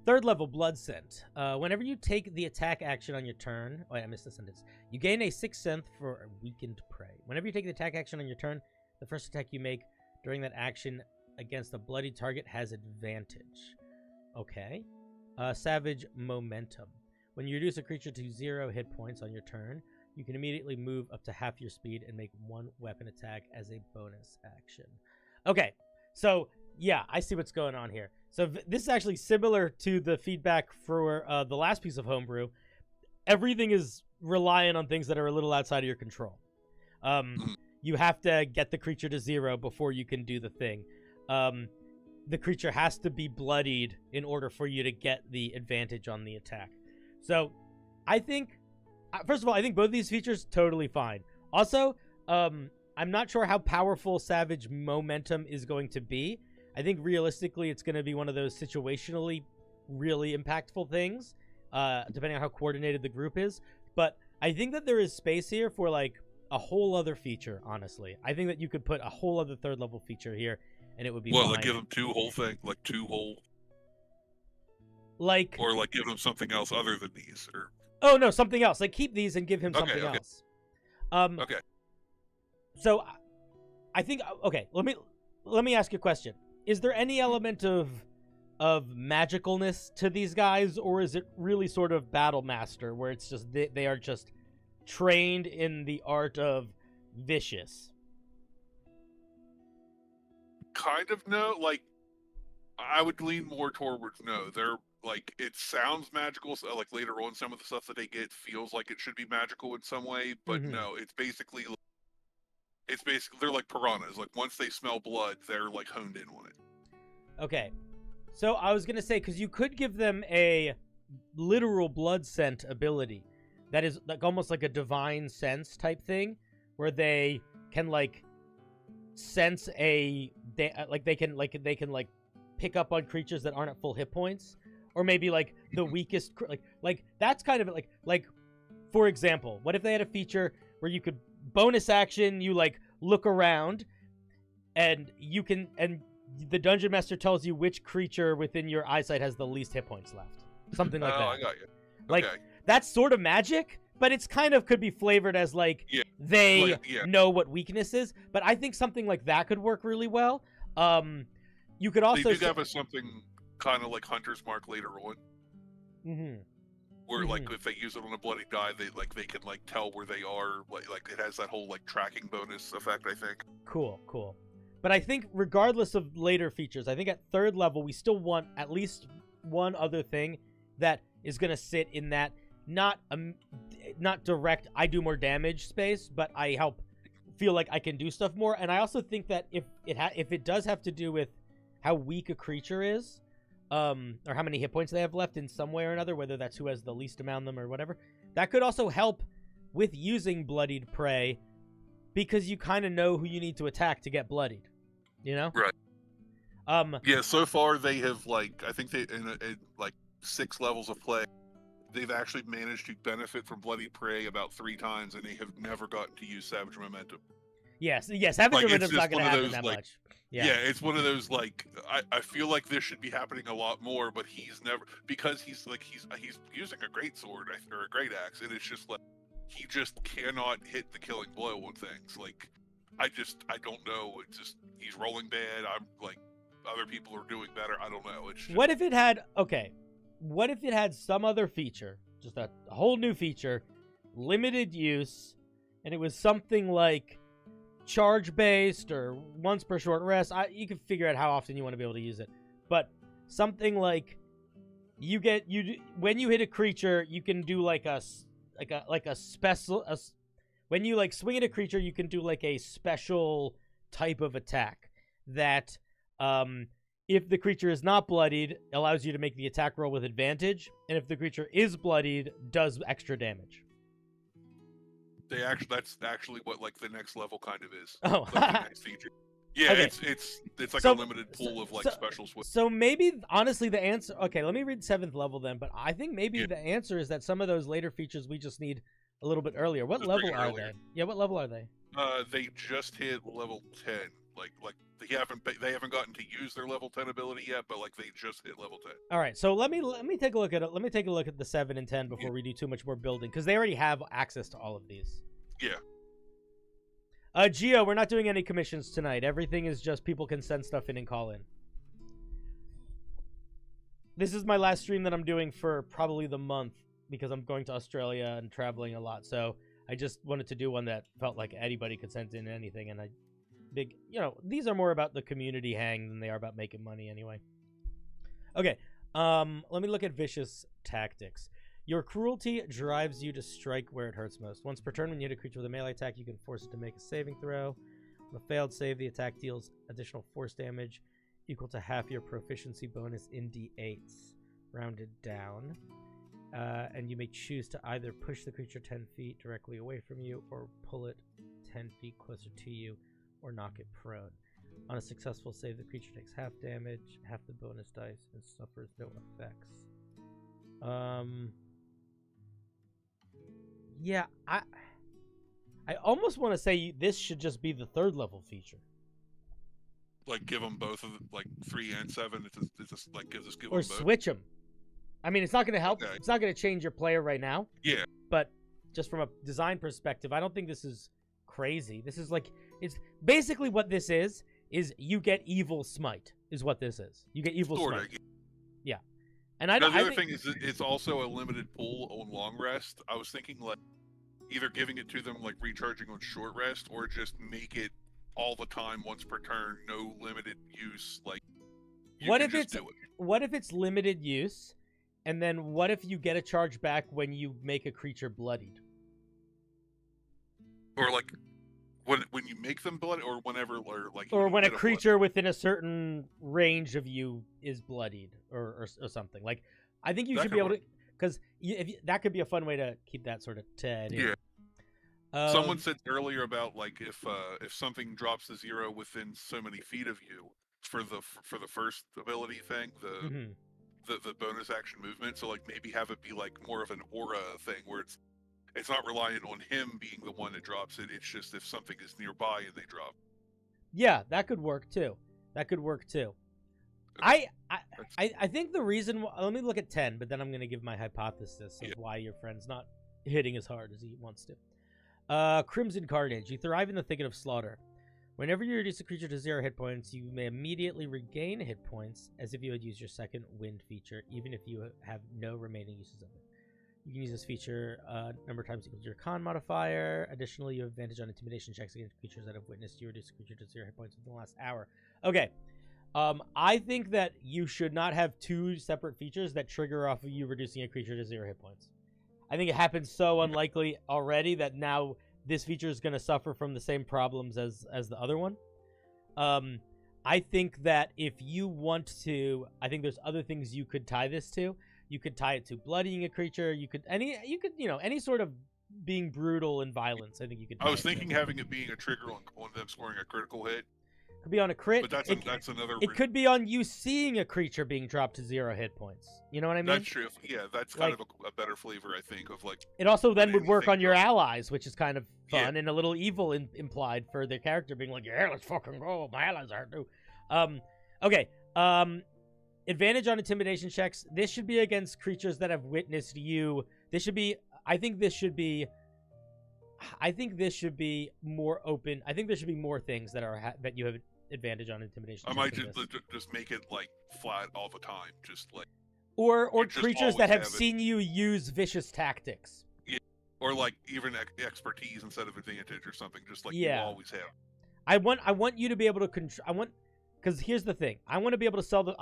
Third level, Blood Scent. Whenever you take the attack action on your turn... Oh, wait, I missed the sentence. You gain a 6th Sense for a weakened prey. Whenever you take the attack action on your turn, the first attack you make during that action against a bloody target has advantage. Okay. Savage Momentum. When you reduce a creature to 0 hit points on your turn, you can immediately move up to half your speed and make one weapon attack as a bonus action. Okay, so yeah, I see what's going on here. So this is actually similar to the feedback for the last piece of homebrew. Everything is relying on things that are a little outside of your control. You have to get the creature to 0 before you can do the thing. The creature has to be bloodied in order for you to get the advantage on the attack. So I think, first of all, I think both of these features totally fine. Also, I'm not sure how powerful Savage Momentum is going to be. I think realistically it's going to be one of those situationally really impactful things, depending on how coordinated the group is. But I think that there is space here for like a whole other feature, honestly. I think that you could put a whole other third level feature here and it would be fine. Like give them two whole... Like... Or like give them something else other than these, or... Oh, no, something else. Like keep these and give him something else. Okay. So I think... Okay, let me ask you a question. Is there any element of magicalness to these guys, or is it really sort of Battle Master, where it's just they are just trained in the art of vicious? Kind of no. Like, I would lean more towards no. They're like, it sounds magical. So like later on, some of the stuff that they get feels like it should be magical in some way, but no, it's basically they're like piranhas. Like once they smell blood, they're like honed in on it. Okay, so I was gonna say, because you could give them a literal blood scent ability that is like almost like a divine sense type thing, where they can like sense they can pick up on creatures that aren't at full hit points, or maybe like the weakest like that's kind of like for example, what if they had a feature where you could bonus action, you like look around and you can, and the dungeon master tells you which creature within your eyesight has the least hit points left, something like that. I got you. Like okay. That's sort of magic, but it's kind of could be flavored as like they know what weakness is. But I think something like that could work really well. You could also they do have something kind of like Hunter's Mark later on, where like if they use it on a bloody die, they can like tell where they are. Like it has that whole like tracking bonus effect, I think. Cool. But I think regardless of later features, I think at third level we still want at least one other thing that is going to sit in that not direct I do more damage space, but I feel like I can do stuff more. And I also think that if it does have to do with how weak a creature is, or how many hit points they have left in some way or another, whether that's who has the least amount of them or whatever, that could also help with using bloodied prey, because you kind of know who you need to attack to get bloodied, you know? Right. Yeah, so far they have, like, I think they, in like 6 levels of play, they've actually managed to benefit from bloody prey about 3 times, and they have never gotten to use Savage Momentum. Yes, Savage Momentum's not going to happen that much. Yeah, it's one of those, like, I feel like this should be happening a lot more, but he's never, because he's using a great sword, or a great axe, and it's just like, he just cannot hit the killing blow on things. Like, I don't know. It's just, he's rolling bad. I'm like, other people are doing better. I don't know. It's just... What if it had some other feature, just a whole new feature, limited use, and it was something like charge based or once per short rest? You can figure out how often you want to be able to use it, but something like when you hit a creature, you can do like a special, when you like swing at a creature, you can do like a special type of attack that, if the creature is not bloodied, allows you to make the attack roll with advantage, and if the creature is bloodied, does extra damage. That's actually what like the next level kind of is. Oh, like the next feature. Yeah, Okay. it's like So- a limited pool of like special switch. So maybe, honestly, the answer... Okay, let me read 7th level then, but I think maybe Yeah. the answer is that some of those later features we just need a little bit earlier. What Just level bring it are earlier. they? Yeah, what level are they? They just hit level 10. Like they haven't gotten to use their level 10 ability yet, but like they just hit level 10. All right, so let me take a look at it. Let me take a look at the 7 and 10 before we do too much more building, because they already have access to all of these. Yeah. Gio, we're not doing any commissions tonight. Everything is just people can send stuff in and call in. This is my last stream that I'm doing for probably the month because I'm going to Australia and traveling a lot. So I just wanted to do one that felt like anybody could send in anything. And these are more about the community hang than they are about making money anyway. Okay. Let me look at vicious tactics. Your cruelty drives you to strike where it hurts most. Once per turn, when you hit a creature with a melee attack, you can force it to make a saving throw. On a failed save, the attack deals additional force damage equal to half your proficiency bonus in d8s, rounded down. And you may choose to either push the creature 10 feet directly away from you, or pull it 10 feet closer to you, or knock it prone. On a successful save, the creature takes half damage, half the bonus dice, and suffers no effects. Yeah, I almost want to say this should just be the 3rd level feature. Like give them both of like 3 and 7. It's just like give them Or both. switch them. I mean, it's not going to help. Okay. It's not going to change your player right now. Yeah. But just from a design perspective, I don't think this is crazy. This is like, it's basically what this is you get evil smite is what this is. You get evil Sorta, smite. yeah. Yeah. And I Now, don't. the other thing is it's also a limited pool on long rest. I was thinking like either giving it to them like recharging on short rest, or just make it all the time once per turn, no limited use. Like What if it's limited use, and then what if you get a charge back when you make a creature bloodied? Or like when you make them bloody, or whenever, or when a creature within a certain range of you is bloodied, or something. Like, I think you should be able to, because that could be a fun way to keep that sort of tied in. Yeah. Someone said earlier about like if something drops to 0 within so many feet of you for the first ability thing, the bonus action movement. So like maybe have it be like more of an aura thing where it's not reliant on him being the one that drops it. It's just if something is nearby and they drop. Yeah, that could work too. Okay. I think the reason... Let me look at 10, but then I'm going to give my hypothesis of why your friend's not hitting as hard as he wants to. Crimson Carnage. You thrive in the thicket of slaughter. Whenever you reduce a creature to 0 hit points, you may immediately regain hit points as if you had used your second wind feature, even if you have no remaining uses of it. You can use this feature number of times equal to your con modifier. Additionally, you have advantage on intimidation checks against creatures that have witnessed you reduce a creature to 0 hit points within the last hour. Okay. I think that you should not have 2 separate features that trigger off of you reducing a creature to 0 hit points. I think it happens so unlikely already that now this feature is going to suffer from the same problems as the other one. I think that if you want to, I think there's other things you could tie this to. You could tie it to bloodying a creature. You could any sort of being brutal and violence. I think you could. I was thinking having it being a trigger on them scoring a critical hit. Could be on a crit. But that's another. It could be on you seeing a creature being dropped to 0 hit points. You know what I mean? That's true. Yeah, that's kind of a better flavor, I think, of like. It also then would work on your allies, which is kind of fun, Yeah. and a little evil implied for their character being like, "Yeah, let's fucking go. My allies are too." Okay. Advantage on intimidation checks. This should be against creatures that have witnessed you. This should be. I think this should be more open. I think there should be more things that are that you have advantage on intimidation. I might just make it like flat all the time, just like. Or creatures that have seen you use vicious tactics. Yeah. Or like even expertise instead of advantage or something, just like Yeah. you always have. I want you to be able to control. Because here's the thing. I want to be able to sell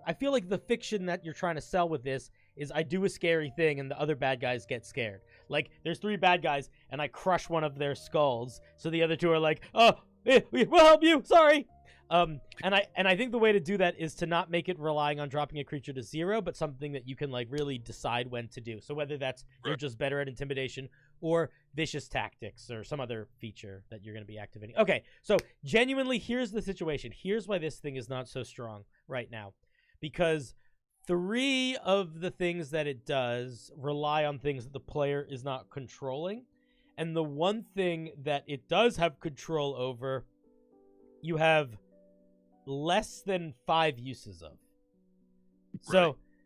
I feel like the fiction that you're trying to sell with this is I do a scary thing and the other bad guys get scared. Like, there's 3 bad guys and I crush one of their skulls, so the other 2 are like, "Oh, we'll help you. Sorry." And I think the way to do that is to not make it relying on dropping a creature to 0, but something that you can like really decide when to do. So whether that's you're just better at intimidation or vicious tactics or some other feature that you're going to be activating. Okay, so genuinely, here's the situation. Here's why this thing is not so strong right now. Because 3 of the things that it does rely on things that the player is not controlling. And the one thing that it does have control over, you have less than 5 uses of.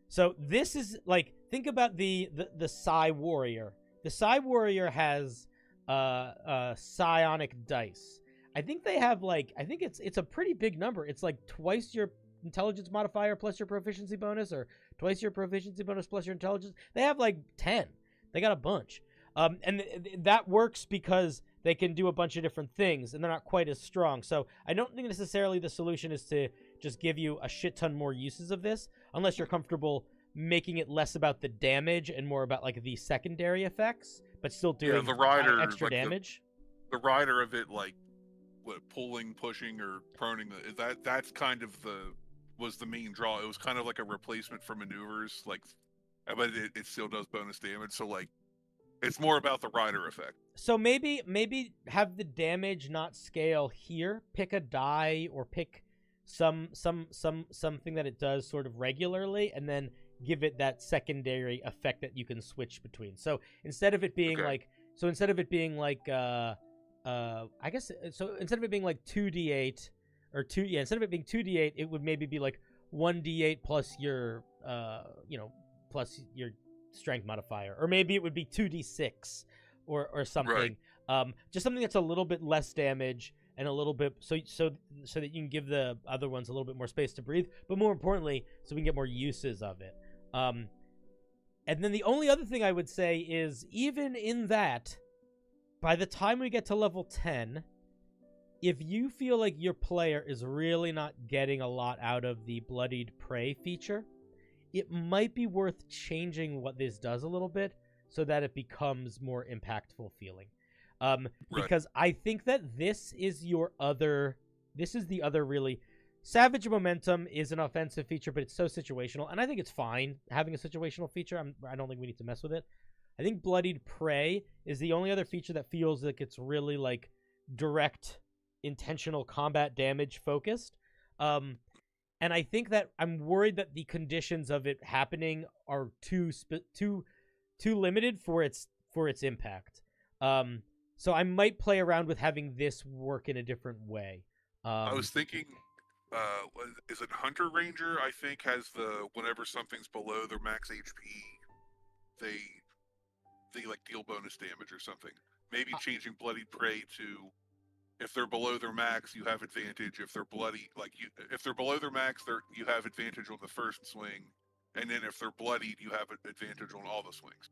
So this is like, think about the Psi Warrior. The Psi Warrior has psionic dice. I think they have like, I think it's a pretty big number. It's like twice your intelligence modifier plus your proficiency bonus, or twice your proficiency bonus plus your intelligence. They have like 10. They got a bunch. And that works because they can do a bunch of different things, and they're not quite as strong. So I don't think necessarily the solution is to just give you a shit ton more uses of this, unless you're comfortable making it less about the damage and more about like the secondary effects, but still doing the rider, extra like damage. The rider of it, like what, pulling, pushing, or proning, that's kind of was the main draw. It was kind of like a replacement for maneuvers, like, but it still does bonus damage. So like, it's more about the rider effect. So maybe have the damage not scale here. Pick a die or pick something that it does sort of regularly, and then give it that secondary effect that you can switch between. So instead of it being like, instead of it being like 2d8 or instead of it being 2d8, it would maybe be like 1d8 plus your plus your strength modifier, or maybe it would be 2d6 or something. Right. Just something that's a little bit less damage and a little bit so that you can give the other ones a little bit more space to breathe, but more importantly, so we can get more uses of it. And then the only other thing I would say is, even in that, by the time we get to level 10, if you feel like your player is really not getting a lot out of the Bloodied Prey feature, it might be worth changing what this does a little bit so that it becomes more impactful feeling. Because I think that this is the other really... Savage Momentum is an offensive feature, but it's so situational, and I think it's fine having a situational feature. I don't think we need to mess with it. I think Bloodied Prey is the only other feature that feels like it's really like direct, intentional combat damage focused. And I think that I'm worried that the conditions of it happening are too limited for its impact. So I might play around with having this work in a different way. I was thinking, is it Hunter Ranger? I think has whenever something's below their max HP, they like deal bonus damage or something. Maybe changing Bloodied Prey to, if they're below their max, you have advantage. If they're if they're below their max, you have advantage on the first swing, and then if they're bloodied, you have advantage on all the swings.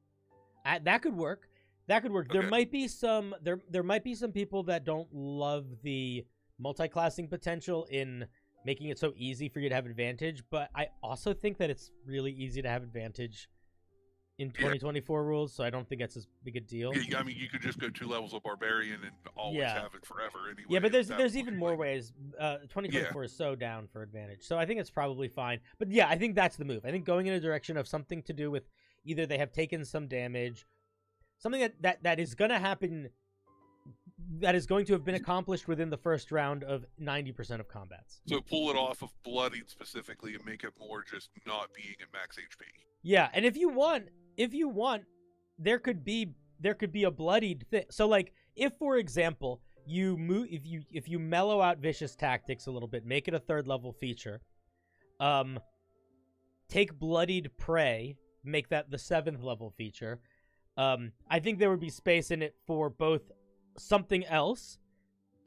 That could work. Okay. There might be some people that don't love the multi-classing potential in making it so easy for you to have advantage, but I also think that it's really easy to have advantage in 2024 rules, so I don't think that's as big a deal. Yeah, I mean, you could just go 2 levels of Barbarian and always have it forever anyway. Yeah, but there's even more ways. 2024 is so down for advantage, so I think it's probably fine. But yeah, I think that's the move. I think going in a direction of something to do with either they have taken some damage, something that is going to happen, that is going to have been accomplished within the first round of 90% of combats. So pull it off of Bloodied specifically and make it more just not being at max HP. Yeah, and if you want, there could be a bloodied thing. So like, if for example if you mellow out Vicious Tactics a little bit, make it a 3rd level feature, take Bloodied Prey, make that the 7th level feature. I think there would be space in it for both something else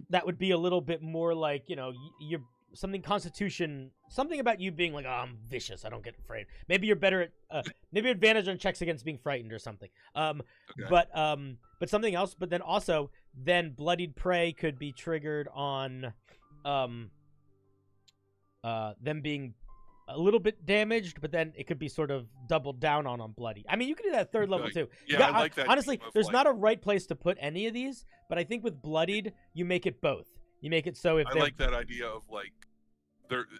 that would be a little bit more like, you're something Constitution, something about you being like, oh, I'm vicious, I don't get afraid. Maybe you're better at maybe advantage on checks against being frightened or something. But something else. But then also, Bloodied Prey could be triggered on them being a little bit damaged, but then it could be sort of doubled down on bloody. I mean, you could do that at 3rd level too. Yeah, I like that. Honestly, there's not a right place to put any of these, but I think with bloodied, you make it both. You make it so if I like that idea of like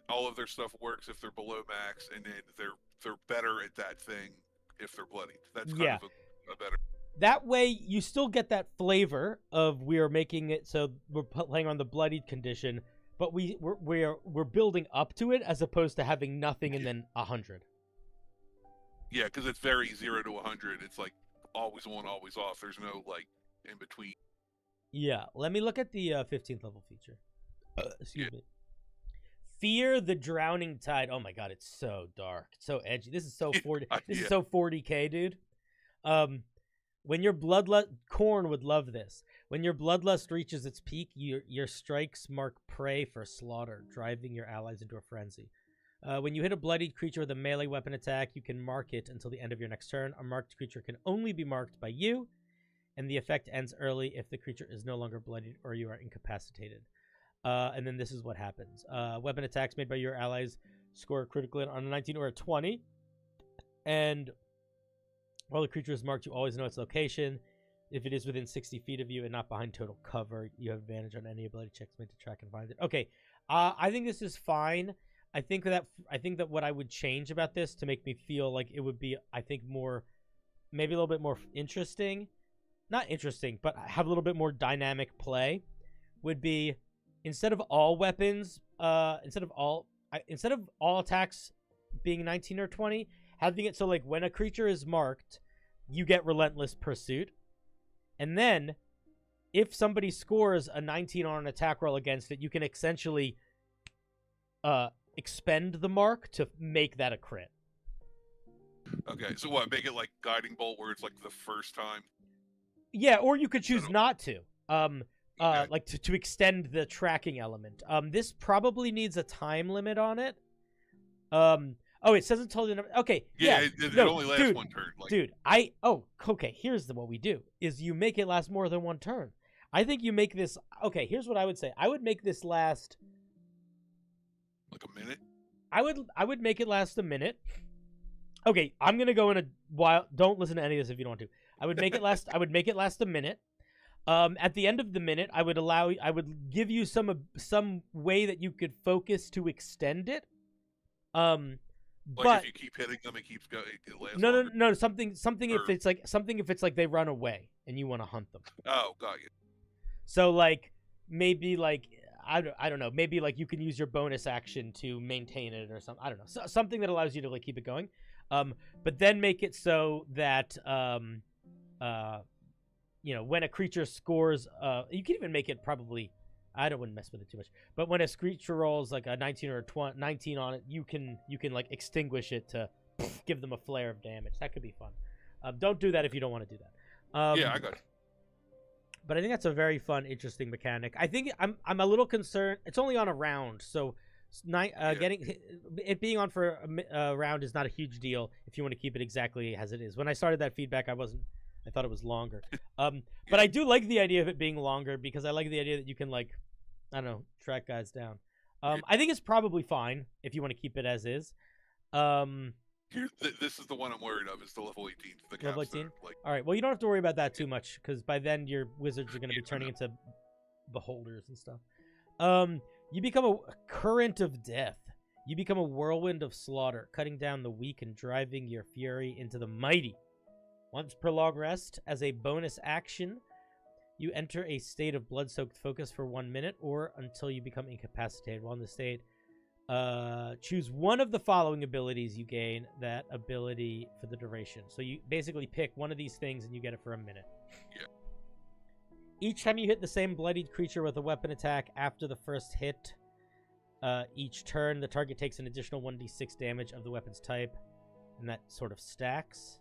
all of their stuff works if they're below max, and then they're better at that thing if they're bloodied. That's kind of a better. That way, you still get that flavor of we are making it so we're playing on the bloodied condition, but we're building up to it as opposed to having nothing and then 100. Yeah, because it's very 0 to 100. It's like always on, always off. There's no like in between. Yeah, let me look at the 15th level feature. Excuse me. Fear the Drowning Tide. Oh my god, it's so dark. It's so edgy. This is so 40. This is so 40k, dude. When your bloodlust, Korn would love this. When your bloodlust reaches its peak, your strikes mark prey for slaughter, driving your allies into a frenzy. When you hit a bloodied creature with a melee weapon attack, you can mark it until the end of your next turn. A marked creature can only be marked by you, and the effect ends early if the creature is no longer bloodied or you are incapacitated. And then this is what happens. Weapon attacks made by your allies score a critical hit on a 19 or a 20. And while the creature is marked, you always know its location. If it is within 60 feet of you and not behind total cover, you have advantage on any ability checks made to track and find it. Okay, I think this is fine. I think that what I would change about this to make me feel like it would be, I think, more, maybe a little bit more interesting. Not interesting, but have a little bit more dynamic play. Would be instead of all weapons, instead of all attacks being 19 or 20. Having it so, like, when a creature is marked, you get Relentless Pursuit. And then, if somebody scores a 19 on an attack roll against it, you can essentially expend the mark to make that a crit. Okay, so what? Make it like Guiding Bolt, where it's like the first time? Yeah, or you could choose not to. Like, to extend the tracking element. This probably needs a time limit on it. Oh, it says until the number. Okay, yeah. It only lasts one turn. Dude, okay. Here's what we do: is you make it last more than one turn. I think you make this. Okay, here's what I would say. I would make this last like a minute. I would make it last a minute. Okay, I'm gonna go in a while. Don't listen to any of this if you don't want to. I would make it last. I would make it last a minute. At the end of the minute, I would give you some way that you could focus to extend it. Like but if you keep hitting them, it keeps going. It lasts no, longer. no. Something. If it's like they run away and you want to hunt them. Oh, got you. So like maybe like I don't know. Maybe like you can use your bonus action to maintain it or something. I don't know. So, something that allows you to like keep it going. But then make it so that when a creature scores, you can even make it probably. I wouldn't mess with it too much. But when a creature rolls like a 19 or a 19 on it, you can like extinguish it to give them a flare of damage. That could be fun. Don't do that if you don't want to do that. Yeah, I got it. But I think that's a very fun, interesting mechanic. I think I'm a little concerned. It's only on a round, so getting it being on for a round is not a huge deal if you want to keep it exactly as it is. When I started that feedback, I thought it was longer. But I do like the idea of it being longer because I like the idea that you can, like, I don't know, track guys down. I think it's probably fine if you want to keep it as is. This is the one I'm worried of. Is the level 18. The level 18? All right. Well, you don't have to worry about that too much because by then your wizards are going to be turning into beholders and stuff. You become a current of death. You become a whirlwind of slaughter, cutting down the weak and driving your fury into the mighty. Once per long rest, as a bonus action, you enter a state of blood-soaked focus for 1 minute or until you become incapacitated. While in the state, choose one of the following abilities you gain that ability for the duration. So you basically pick one of these things and you get it for a minute. Yeah. Each time you hit the same bloodied creature with a weapon attack after the first hit, each turn, the target takes an additional 1d6 damage of the weapon's type, and that sort of stacks.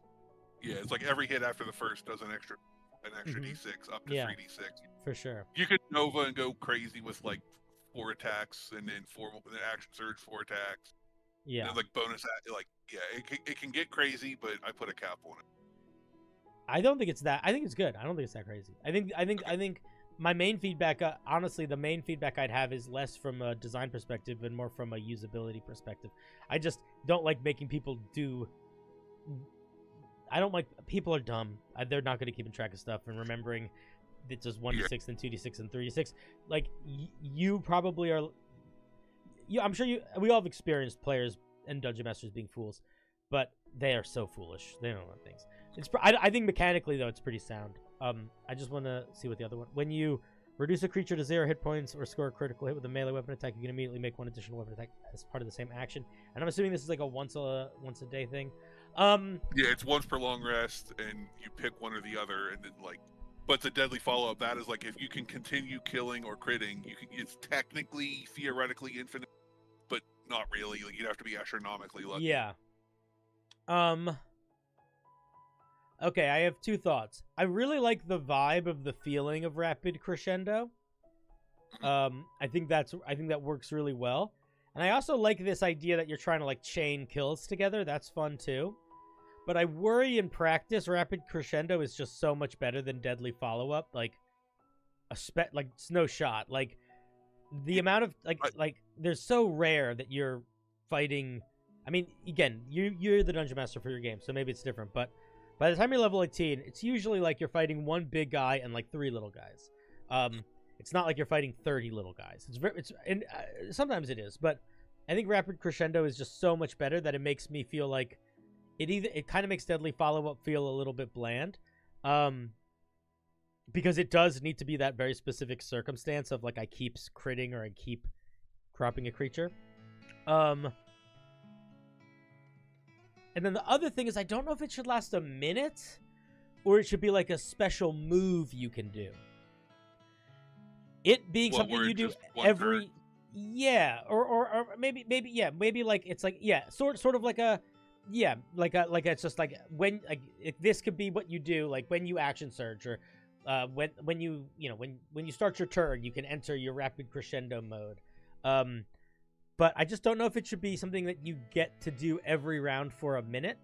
Yeah, it's like every hit after the first does an extra d6 up to 3d6. For sure. You could Nova and go crazy with like 4 attacks and then 4 with an action surge, 4 attacks. Yeah. And like bonus, it can get crazy, but I put a cap on it. I don't think it's that. I think it's good. I don't think it's that crazy. I think my main feedback, honestly, the main feedback I'd have is less from a design perspective and more from a usability perspective. I just don't like making people do. I don't like people are dumb. They're not good at keeping track of stuff and remembering it's just 1d6 and 2d6 and 3d6. Like you probably are. I'm sure we all have experienced players and dungeon masters being fools, but they are so foolish. They don't know things. I think mechanically though it's pretty sound. I just want to see what the other one. When you reduce a creature to 0 hit points or score a critical hit with a melee weapon attack, you can immediately make one additional weapon attack as part of the same action. And I'm assuming this is like a once a day thing. Yeah, it's once per long rest, and you pick one or the other, and then like. But the deadly follow-up, that is like if you can continue killing or critting, it's technically theoretically infinite, but not really. Like you'd have to be astronomically lucky. Yeah. Okay, I have two thoughts. I really like the vibe of the feeling of rapid crescendo. I think that works really well. And I also like this idea that you're trying to like chain kills together. That's fun too. But I worry in practice rapid crescendo is just so much better than deadly follow-up. Like it's no shot. Like the amount of like they're so rare that you're fighting. I mean, again, you're the dungeon master for your game, so maybe it's different, but by the time you're level 18, it's usually like you're fighting one big guy and like 3 little guys. It's not like you're fighting 30 little guys. Sometimes it is, but I think rapid crescendo is just so much better that it makes me feel like it kind of makes deadly follow-up feel a little bit bland. Because it does need to be that very specific circumstance of like I keep critting or I keep cropping a creature. And then the other thing is I don't know if it should last a minute or it should be like a special move you can do. It being something you do every turn. Yeah, or maybe like it's like sort of like a like it's just like when like this could be what you do like when you action surge or when you start your turn you can enter your rapid crescendo mode. But I just don't know if it should be something that you get to do every round for a minute.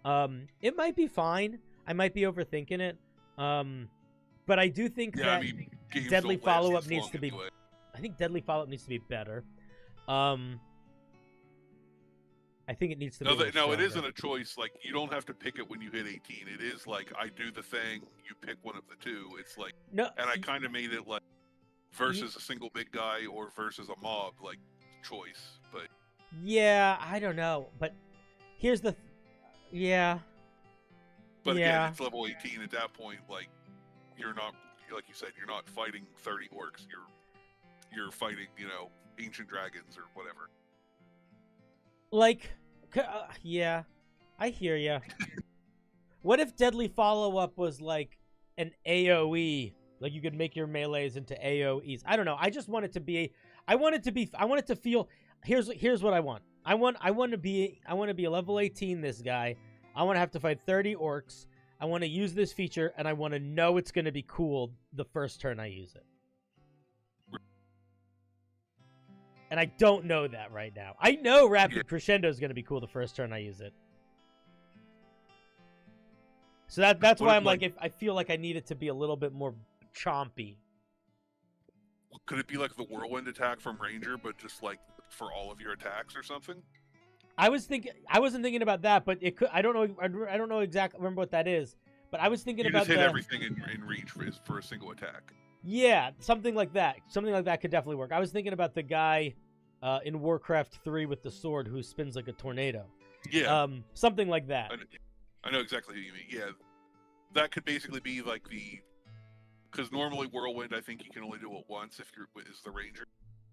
It might be fine. I might be overthinking it. But I do think that deadly follow-up needs to be... I think deadly follow-up needs to be better. I think it needs to be... No, it isn't a choice. Like, you don't have to pick it when you hit 18. It is like, I do the thing, you pick one of the two. It's like... No. And I kind of made it like versus a single big guy or versus a mob, like... choice, but yeah, I don't know, but here's the but again, it's level 18 at that point. Like you're not, like you said, you're not fighting 30 orcs. You're fighting, ancient dragons or whatever. Like, yeah, I hear ya. What if deadly follow-up was like an AoE? Like you could make your melees into AoEs. I don't know. I just want it to be. I want it to feel. Here's what I want. I want to be a level 18 this guy. I want to have to fight 30 orcs. I want to use this feature, and I want to know it's going to be cool the first turn I use it. And I don't know that right now. I know rapid crescendo is going to be cool the first turn I use it. So that's why I'm like, I feel like I need it to be a little bit more chompy. Could it be like the whirlwind attack from Ranger, but just like for all of your attacks or something? I wasn't thinking about that, but it could. I don't know exactly. Remember what that is? But I was thinking about just hit everything in reach for a single attack. Yeah, something like that. Something like that could definitely work. I was thinking about the guy in Warcraft 3 with the sword who spins like a tornado. Yeah. Something like that. I know exactly who you mean. Yeah, that could basically be like the. Because normally Whirlwind, I think you can only do it once if is the Ranger.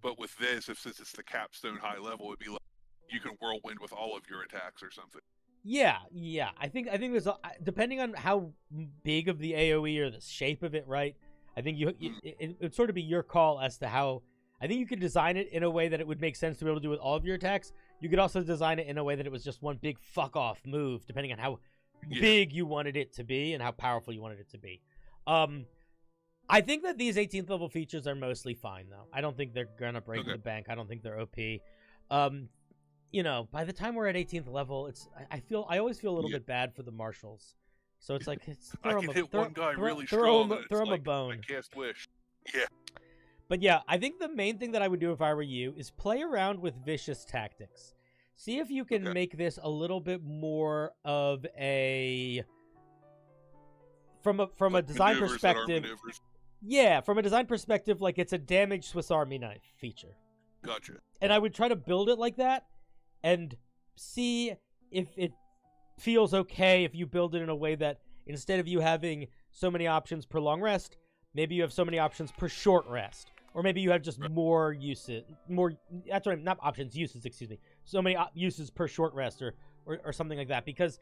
But with this, since it's the capstone high level, it'd be like you can Whirlwind with all of your attacks or something. Yeah. I think there's depending on how big of the AOE or the shape of it, right? I think it would sort of be your call as to how. I think you could design it in a way that it would make sense to be able to do with all of your attacks. You could also design it in a way that it was just one big fuck off move, depending on how big you wanted it to be and how powerful you wanted it to be. I think that these 18th level features are mostly fine, though. I don't think they're gonna break the bank. I don't think they're OP. By the time we're at 18th level, I always feel a little bit bad for the marshals. So it's like I can hit one guy really strong. Throw him a bone. I cast Wish. Yeah. But yeah, I think the main thing that I would do if I were you is play around with vicious tactics. See if you can make this a little bit more of a from a design maneuvers that are perspective, maneuvers. yeah, from a design perspective, like it's a damaged Swiss Army knife feature. Gotcha. And I would try to build it like that and see if it feels okay if you build it in a way that instead of you having so many options per long rest, maybe you have so many options per short rest. Or maybe you have just more uses, that's what not options, uses, excuse me. So many uses per short rest or something like that. Because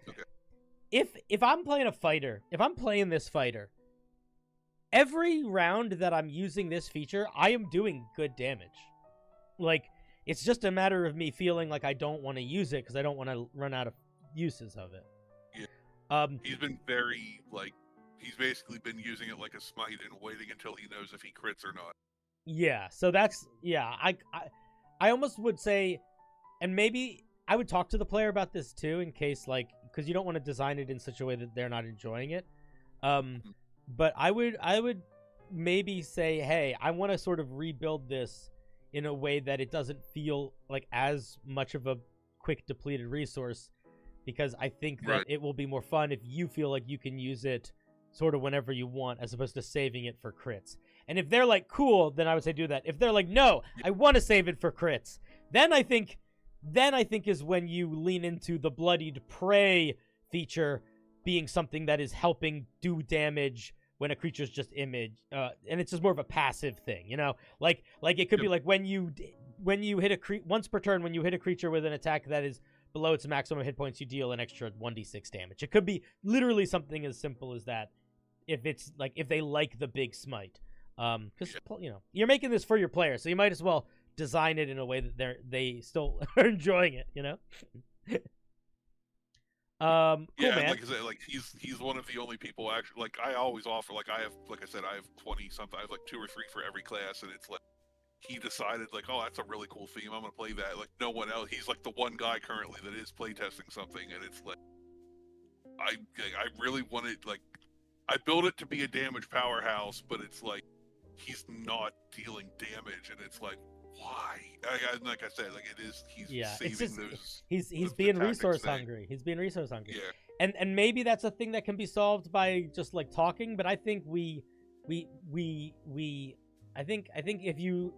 if I'm playing a fighter, if I'm playing this fighter, every round that I'm using this feature, I am doing good damage. Like, it's just a matter of me feeling like I don't want to use it because I don't want to run out of uses of it. Yeah. He's been very, like, he's basically been using it like a smite and waiting until he knows if he crits or not. Yeah, so that's, yeah, I almost would say, and maybe I would talk to the player about this too in case, like, because you don't want to design it in such a way that they're not enjoying it. But I would maybe say, hey, I want to sort of rebuild this in a way that it doesn't feel like as much of a quick depleted resource, because I think that it will be more fun if you feel like you can use it sort of whenever you want as opposed to saving it for crits. And if they're like, cool, then I would say do that. If they're like, no, I want to save it for crits, then I think is when you lean into the Bloodied Prey feature being something that is helping do damage when a creature's just image, and it's just more of a passive thing, you know? Like it could be like when you hit once per turn, when you hit a creature with an attack that is below its maximum hit points, you deal an extra 1d6 damage. It could be literally something as simple as that. If it's like, if they like the big smite, because you know you're making this for your players, so you might as well design it in a way that they still are enjoying it, you know. Cool, yeah, man. like I said, like he's one of the only people actually. Like I always offer, like I have, like I said, I have 20 something. I have like 2 or 3 for every class, and it's like he decided like, oh, that's a really cool theme. I'm gonna play that. Like no one else. He's like the one guy currently that is playtesting something, and it's like I really wanted, like, I built it to be a damage powerhouse, but it's like he's not dealing damage, and it's like, why? Like I said, like it is. He's saving it's just, those. He's being resource hungry. He's being resource hungry. Yeah. And maybe that's a thing that can be solved by just like talking. But I think I think if you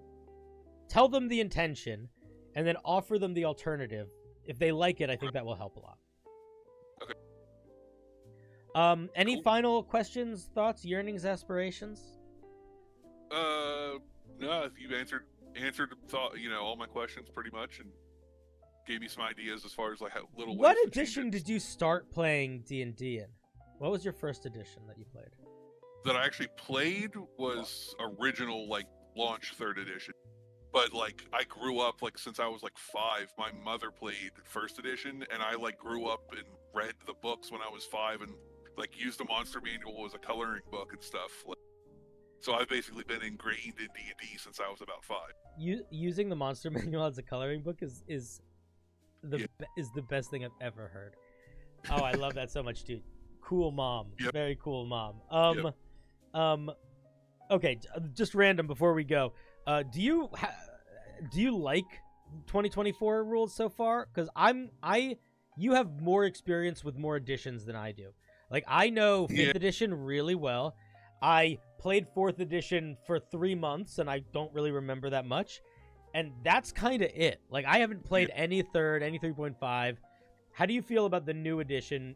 tell them the intention and then offer them the alternative, if they like it, I think that will help a lot. Okay. Any Cool. final questions, thoughts, yearnings, aspirations? No. If you answered all my questions pretty much, and gave me some ideas as far as like how little. What ways to edition change it. did you start playing D&D in? What was your first edition that you played? That I actually played was original, like launch 3rd edition. But like I grew up, like since I was like 5, my mother played 1st edition, and I like grew up and read the books when I was 5, and like used the monster manual as a coloring book and stuff. Like, so I've basically been ingrained in D&D since I was about 5. Using the monster manual as a coloring book is the best thing I've ever heard. Oh, I love that so much, dude. Cool mom. Yep. Very cool mom. Okay, just random before we go. Do you like 2024 rules so far? Because you have more experience with more editions than I do. Like I know 5th edition really well. I played 4th edition for 3 months, and I don't really remember that much. And that's kind of it. Like, I haven't played any 3rd, any 3.5. How do you feel about the new edition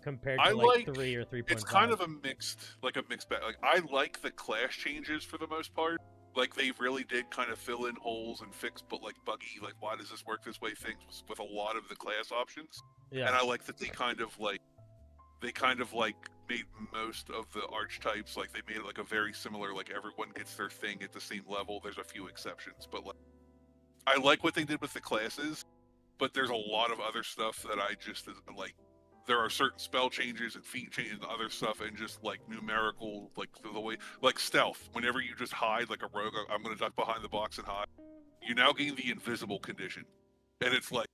compared to, like 3 or 3.5? It's kind of a mixed bag. Like, I like the class changes for the most part. Like, they really did kind of fill in holes and fix, but, like, buggy, like, why does this work this way things with a lot of the class options. Yeah. And I like that they kind of made most of the archetypes, like they made it like a very similar, like everyone gets their thing at the same level. There's a few exceptions, but like I like what they did with the classes, but there's a lot of other stuff that I just like. There are certain spell changes and feat changes and other stuff, and just like numerical, like the way, like stealth. Whenever you just hide like a rogue, I'm going to duck behind the box and hide. You now gain the invisible condition, and it's like.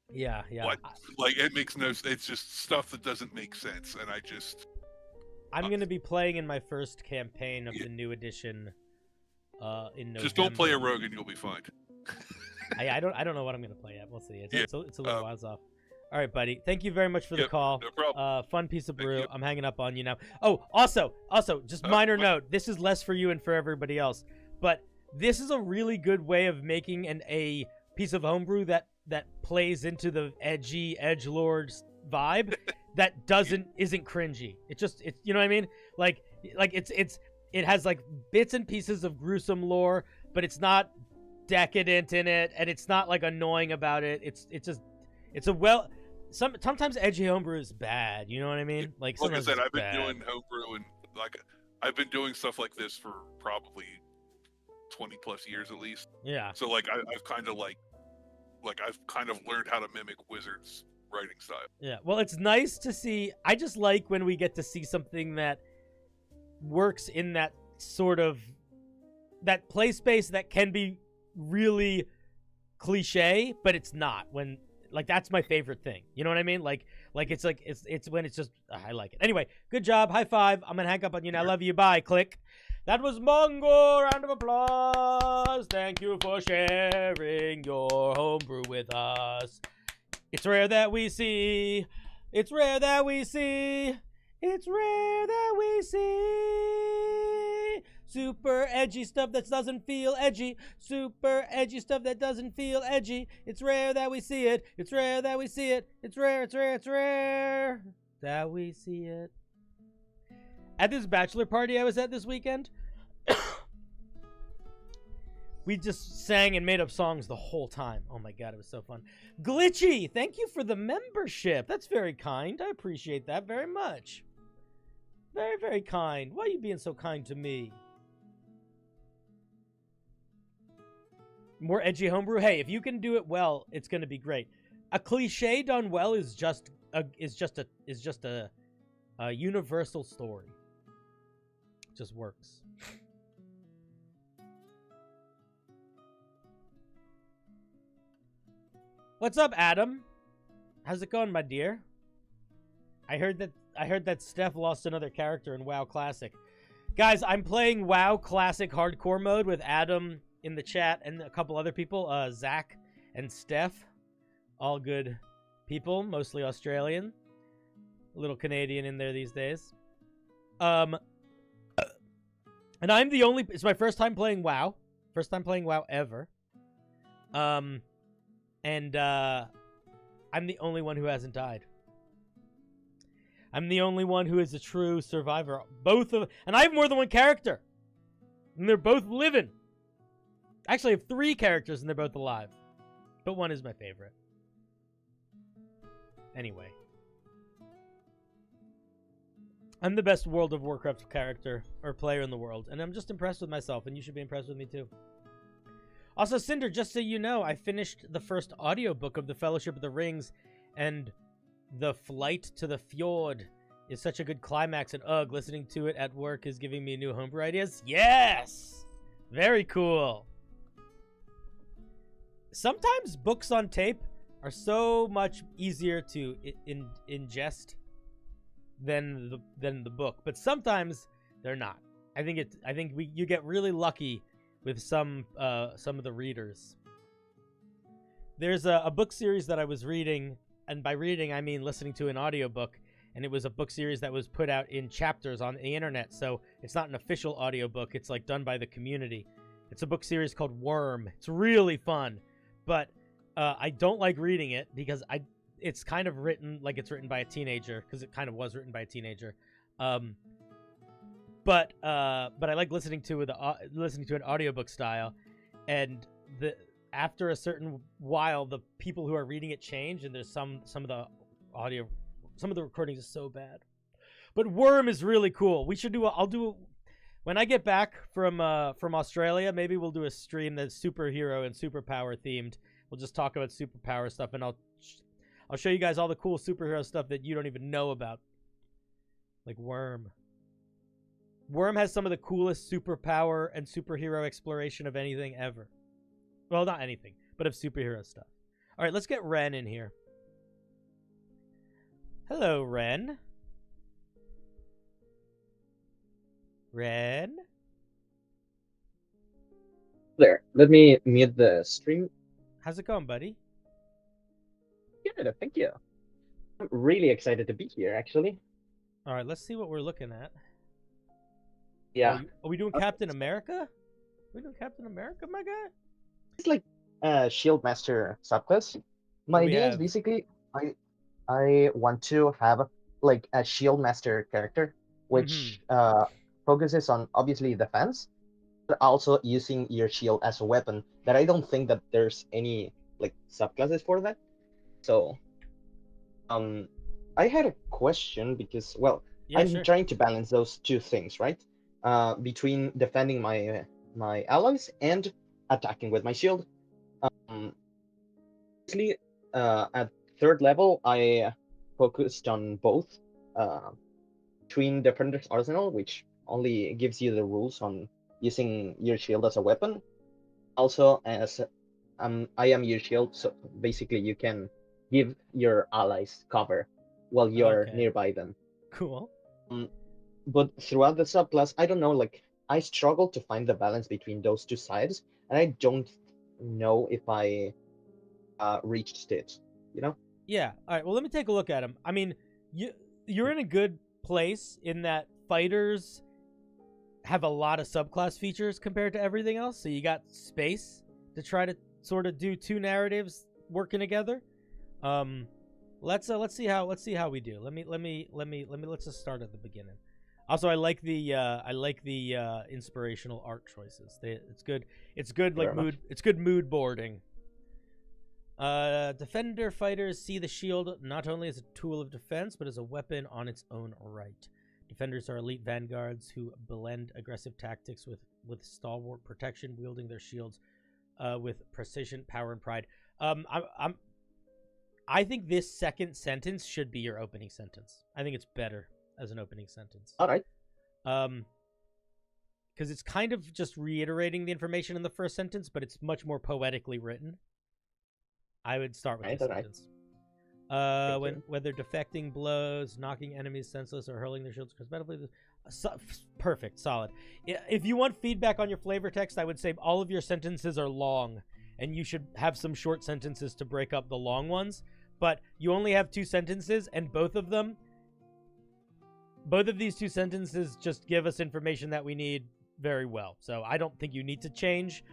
Yeah. What? Like, it makes no. It's just stuff that doesn't make sense, and I'm going to be playing in my first campaign of the new edition. In November. Just don't play a rogue, and you'll be fine. I don't know what I'm going to play yet. We'll see. It's a little while off. All right, buddy. Thank you very much for the Yep, call. no problem. Fun piece of Thank brew. you. I'm hanging up on you now. Oh, also, just minor what? note. This is less for you and for everybody else, but this is a really good way of making a piece of homebrew that plays into the edgy edgelord vibe that isn't cringy. It's you know what I mean? Like it has like bits and pieces of gruesome lore, but it's not decadent in it, and it's not like annoying about it. Sometimes edgy homebrew is bad. You know what I mean? Like I sometimes said, it's I've been bad. doing homebrew and like I've been doing stuff like this for probably 20 plus years at least. Yeah. So like I've kind of learned how to mimic Wizards' writing style. Yeah. Well, it's nice to see. I just like when we get to see something that works in that sort of that play space that can be really cliche, but it's not. When like that's my favorite thing. You know what I mean? Like it's when it's just I like it. Anyway, good job. High five. I'm gonna hang up on you now. Love you. Bye. Click. That was Mongo. Round of applause. Thank you for sharing your homebrew with us. It's rare that we see. It's rare that we see. It's rare that we see. Super edgy stuff that doesn't feel edgy. Super edgy stuff that doesn't feel edgy. It's rare that we see it. It's rare that we see it. It's rare, it's rare, it's rare that we see it. At this bachelor party I was at this weekend, we just sang and made up songs the whole time. Oh my god, it was so fun. Glitchy, thank you for the membership. That's very kind. I appreciate that very much. Very, very kind. Why are you being so kind to me? More edgy homebrew. Hey, if you can do it well, it's going to be great. A cliche done well is just a universal story. It just works. What's up, Adam? How's it going, my dear? I heard that Steph lost another character in WoW Classic. Guys, I'm playing WoW Classic Hardcore mode with Adam in the chat and a couple other people, Zach and Steph. All good people, mostly Australian. A little Canadian in there these days. And I'm the only... It's my first time playing WoW. First time playing WoW ever. And I'm the only one who hasn't died. I'm the only one who is a true survivor. And I have more than one character. And they're both living. Actually, I have 3 characters and they're both alive. But one is my favorite. Anyway. I'm the best World of Warcraft character or player in the world. And I'm just impressed with myself. And you should be impressed with me too. Also, Cinder, just so you know, I finished the first audiobook of The Fellowship of the Rings. And the flight to the fjord is such a good climax. And listening to it at work is giving me new homebrew ideas. Yes! Very cool. Sometimes books on tape are so much easier to ingest than the book, but sometimes they're not. I think you get really lucky with some of the readers. There's a book series that I was reading, and by reading I mean listening to an audiobook, and it was a book series that was put out in chapters on the internet, so it's not an official audiobook. It's like done by the community. It's a book series called Worm. It's really fun. But I don't like reading it because it's kind of written like it's written by a teenager, because it kind of was written by a teenager. But I like listening to an audiobook style, and after a certain while, the people who are reading it change, and there's some of the recordings is so bad. But Worm is really cool. When I get back from Australia, maybe we'll do a stream that's superhero and superpower themed. We'll just talk about superpower stuff, and I'll show you guys all the cool superhero stuff that you don't even know about. Like Worm. Worm has some of the coolest superpower and superhero exploration of anything ever. Well, not anything, but of superhero stuff. All right, let's get Ren in here. Hello, Ren. Ren? There, let me mute the stream. How's it going, buddy? Good, thank you. I'm really excited to be here, actually. All right, let's see what we're looking at. Yeah. Are we doing Captain America? Are we doing Captain America, my guy? It's like Shield Master subclass. What My do we idea is have? basically I want to have like a Shield Master character, Mm-hmm. which focuses on obviously defense, but also using your shield as a weapon. That I don't think that there's any like subclasses for that. So I had a question because well, Yeah, I'm sure. trying to balance those two things, right? Between defending my allies and attacking with my shield. Um, Actually, at third level, I focused on both. Uh, Between Defender's Arsenal, which only gives you the rules on using your shield as a weapon. Also, as I am your shield, so basically you can give your allies cover while you're Okay. nearby them. Cool. Um, but throughout the subclass, I don't know, like I struggle to find the balance between those two sides, and I don't know if I reached it. You know? Yeah. All right. Well, let me take a look at him. I mean, you're in a good place in that fighters have a lot of subclass features compared to everything else. So you got space to try to sort of do two narratives working together. Let's see how we do. Let's just start at the beginning. Also, I like the inspirational art choices. It's good. It's good like mood. It's good mood boarding. Defender fighters see the shield not only as a tool of defense, but as a weapon on its own right. Defenders are elite vanguards who blend aggressive tactics with stalwart protection, wielding their shields with precision, power, and pride. I think this second sentence should be your opening sentence. I think it's better as an opening sentence. All right. Because it's kind of just reiterating the information in the first sentence, but it's much more poetically written. I would start with this sentence. Whether defecting blows, knocking enemies senseless, or hurling their shields cosmetically. Perfect, solid. If you want feedback on your flavor text, I would say all of your sentences are long, and you should have some short sentences to break up the long ones. But you only have 2 sentences, and both of these 2 sentences just give us information that we need very well. So I don't think you need to change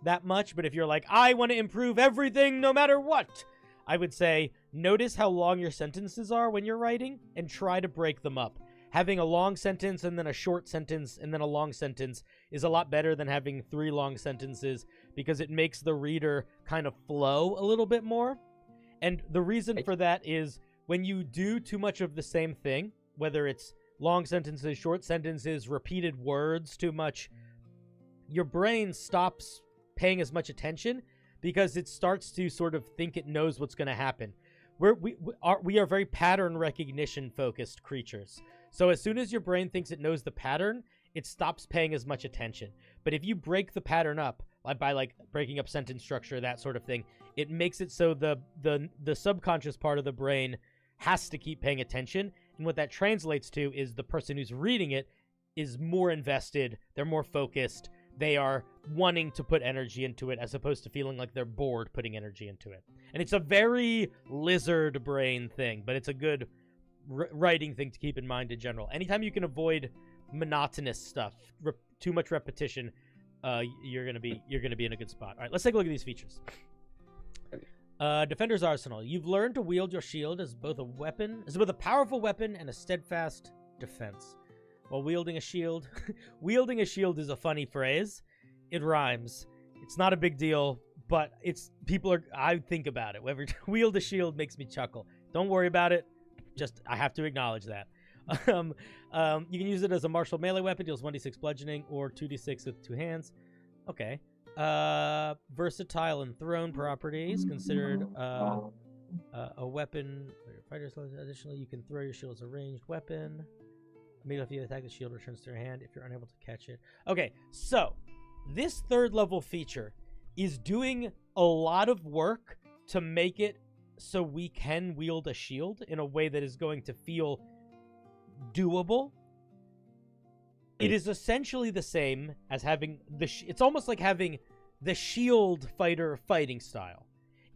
that much, but if you're like, I want to improve everything no matter what, I would say notice how long your sentences are when you're writing and try to break them up. Having a long sentence and then a short sentence and then a long sentence is a lot better than having 3 long sentences because it makes the reader kind of flow a little bit more. And the reason for that is when you do too much of the same thing, whether it's long sentences, short sentences, repeated words too much, your brain stops paying as much attention because it starts to sort of think it knows what's going to happen. We are very pattern recognition focused creatures. So as soon as your brain thinks it knows the pattern, it stops paying as much attention. But if you break the pattern up by like breaking up sentence structure, that sort of thing, it makes it so the subconscious part of the brain has to keep paying attention. And what that translates to is the person who's reading it is more invested, they're more focused, they are wanting to put energy into it as opposed to feeling like they're bored putting energy into it. And it's a very lizard brain thing, but it's a good writing thing to keep in mind in general. Anytime you can avoid monotonous stuff, too much repetition, you're gonna be in a good spot. All right, let's take a look at these features. Defender's Arsenal. You've learned to wield your shield as both a powerful weapon and a steadfast defense. While wielding a shield, wielding a shield is a funny phrase. It rhymes. It's not a big deal, but I think about it. Whoever wield a shield makes me chuckle. Don't worry about it. Just, I have to acknowledge that. You can use it as a martial melee weapon, deals 1d6 bludgeoning or 2d6 with 2 hands. Okay. Versatile and thrown properties, considered a weapon. Additionally, you can throw your shield as a ranged weapon. Immediately if you attack, the shield returns to your hand if you're unable to catch it. Okay, so this 3rd level feature is doing a lot of work to make it so we can wield a shield in a way that is going to feel doable. It is essentially the same as having it's almost like having the shield fighter fighting style.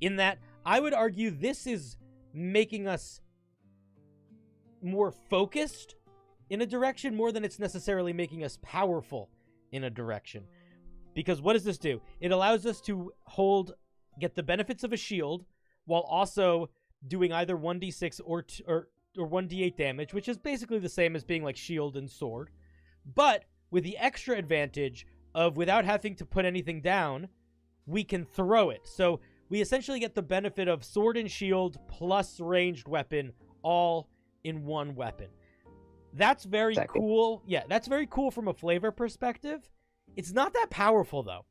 In that, I would argue this is making us more focused in a direction more than it's necessarily making us powerful in a direction. Because what does this do? It allows us to get the benefits of a shield while also doing either 1d6 or 1d8 damage, which is basically the same as being like shield and sword, but with the extra advantage of, without having to put anything down, we can throw it. So we essentially get the benefit of sword and shield plus ranged weapon all in one weapon. That's very cool. Yeah, that's very cool from a flavor perspective. It's not that powerful though.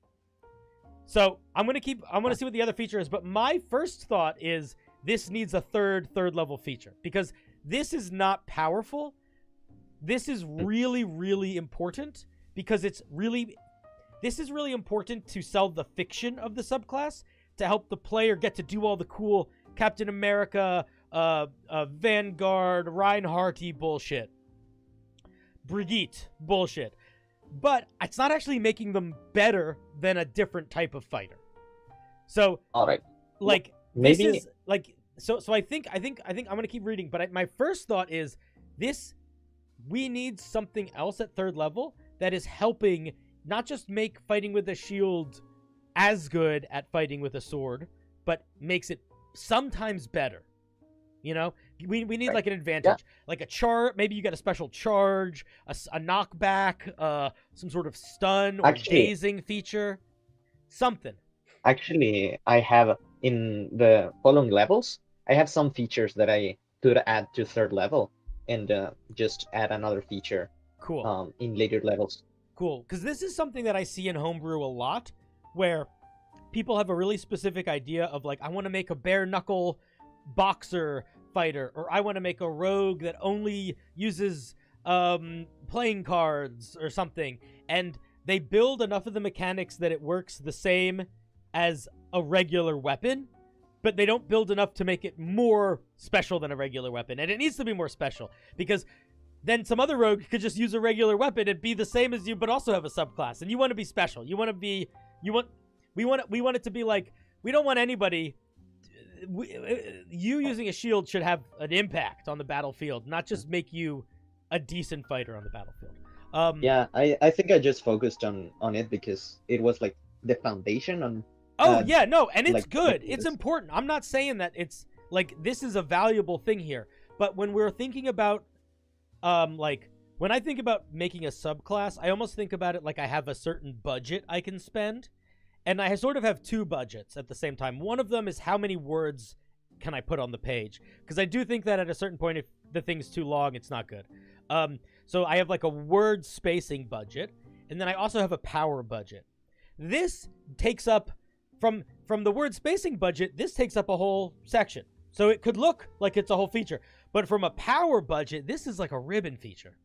So I'm gonna see what the other feature is, but my first thought is this needs a third level feature, because this is not powerful. This is really, really important, because this is really important to sell the fiction of the subclass, to help the player get to do all the cool Captain America, Vanguard, Reinhardt-y bullshit. Brigitte bullshit. But it's not actually making them better than a different type of fighter. So, all right, like, maybe this is like, so I think I'm gonna keep reading, but my first thought is we need something else at third level that is helping not just make fighting with a shield as good at fighting with a sword, but makes it sometimes better. You know, we need like an advantage, like a charge. Maybe you got a special charge, a knockback, some sort of stun or dazing feature, something. Actually, I have in the following levels, I have some features that I could add to third level and just add another feature. Cool. In later levels. Cool, because this is something that I see in homebrew a lot, where people have a really specific idea of like, I want to make a bare knuckle boxer fighter, or I want to make a rogue that only uses playing cards or something, and they build enough of the mechanics that it works the same as a regular weapon, but they don't build enough to make it more special than a regular weapon. And it needs to be more special, because then some other rogue could just use a regular weapon and be the same as you, but also have a subclass. And you want to be special. We want it to be like, we don't want anybody. You using a shield should have an impact on the battlefield, not just make you a decent fighter on the battlefield. Yeah, I think I just focused on it because it was like the foundation on. Yeah, no, and it's like, good. It's important. I'm not saying that it's like this is a valuable thing here, but when we're thinking about, like when I think about making a subclass, I almost think about it like I have a certain budget I can spend. And I sort of have two budgets at the same time. One of them is how many words can I put on the page? Because I do think that at a certain point, if the thing's too long, it's not good. So I have like a word spacing budget. And then I also have a power budget. This takes up, from the word spacing budget, this takes up a whole section. So it could look like it's a whole feature. But from a power budget, this is like a ribbon feature.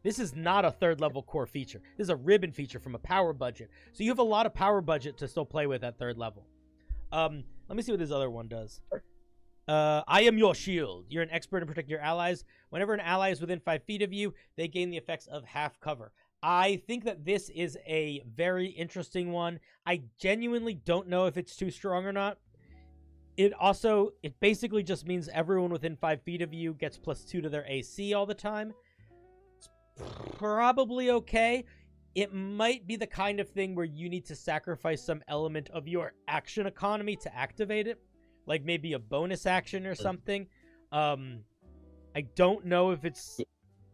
This is not a third level core feature. This is a ribbon feature from a power budget. So you have a lot of power budget to still play with at third level. Let me see what this other one does. I am your shield. You're an expert in protecting your allies. Whenever an ally is within 5 feet of you, they gain the effects of half cover. I think that this is a very interesting one. I genuinely don't know if it's too strong or not. It basically just means everyone within 5 feet of you gets +2 to their AC all the time. Probably okay. It might be the kind of thing where you need to sacrifice some element of your action economy to activate it, like maybe a bonus action or something. I don't know if it's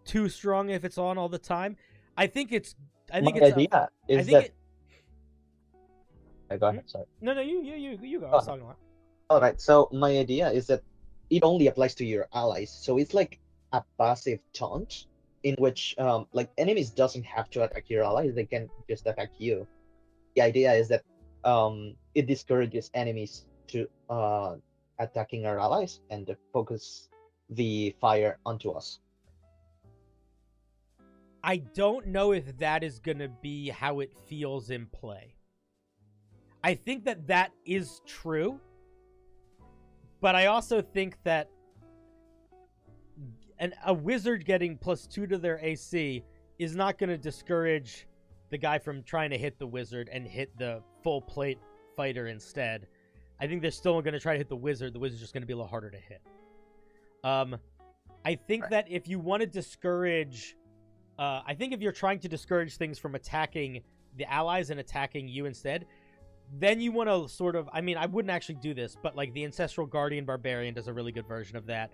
too strong if it's on all the time. I think it's My idea is that. Go ahead. Sorry. No, you go. I was talking a lot. All right. So my idea is that it only applies to your allies. So it's like a passive taunt, in which like enemies doesn't have to attack your allies, they can just attack you. The idea is that it discourages enemies to attacking our allies and focus the fire onto us. I don't know if that is going to be how it feels in play. I think that is true, but I also think that a wizard getting +2 to their AC is not going to discourage the guy from trying to hit the wizard and hit the full plate fighter instead. I think they're still going to try to hit the wizard. The wizard's just going to be a little harder to hit. I think that if you want to discourage, I think if you're trying to discourage things from attacking the allies and attacking you instead, then you want to sort of, I mean, I wouldn't actually do this, but like the Ancestral Guardian Barbarian does a really good version of that.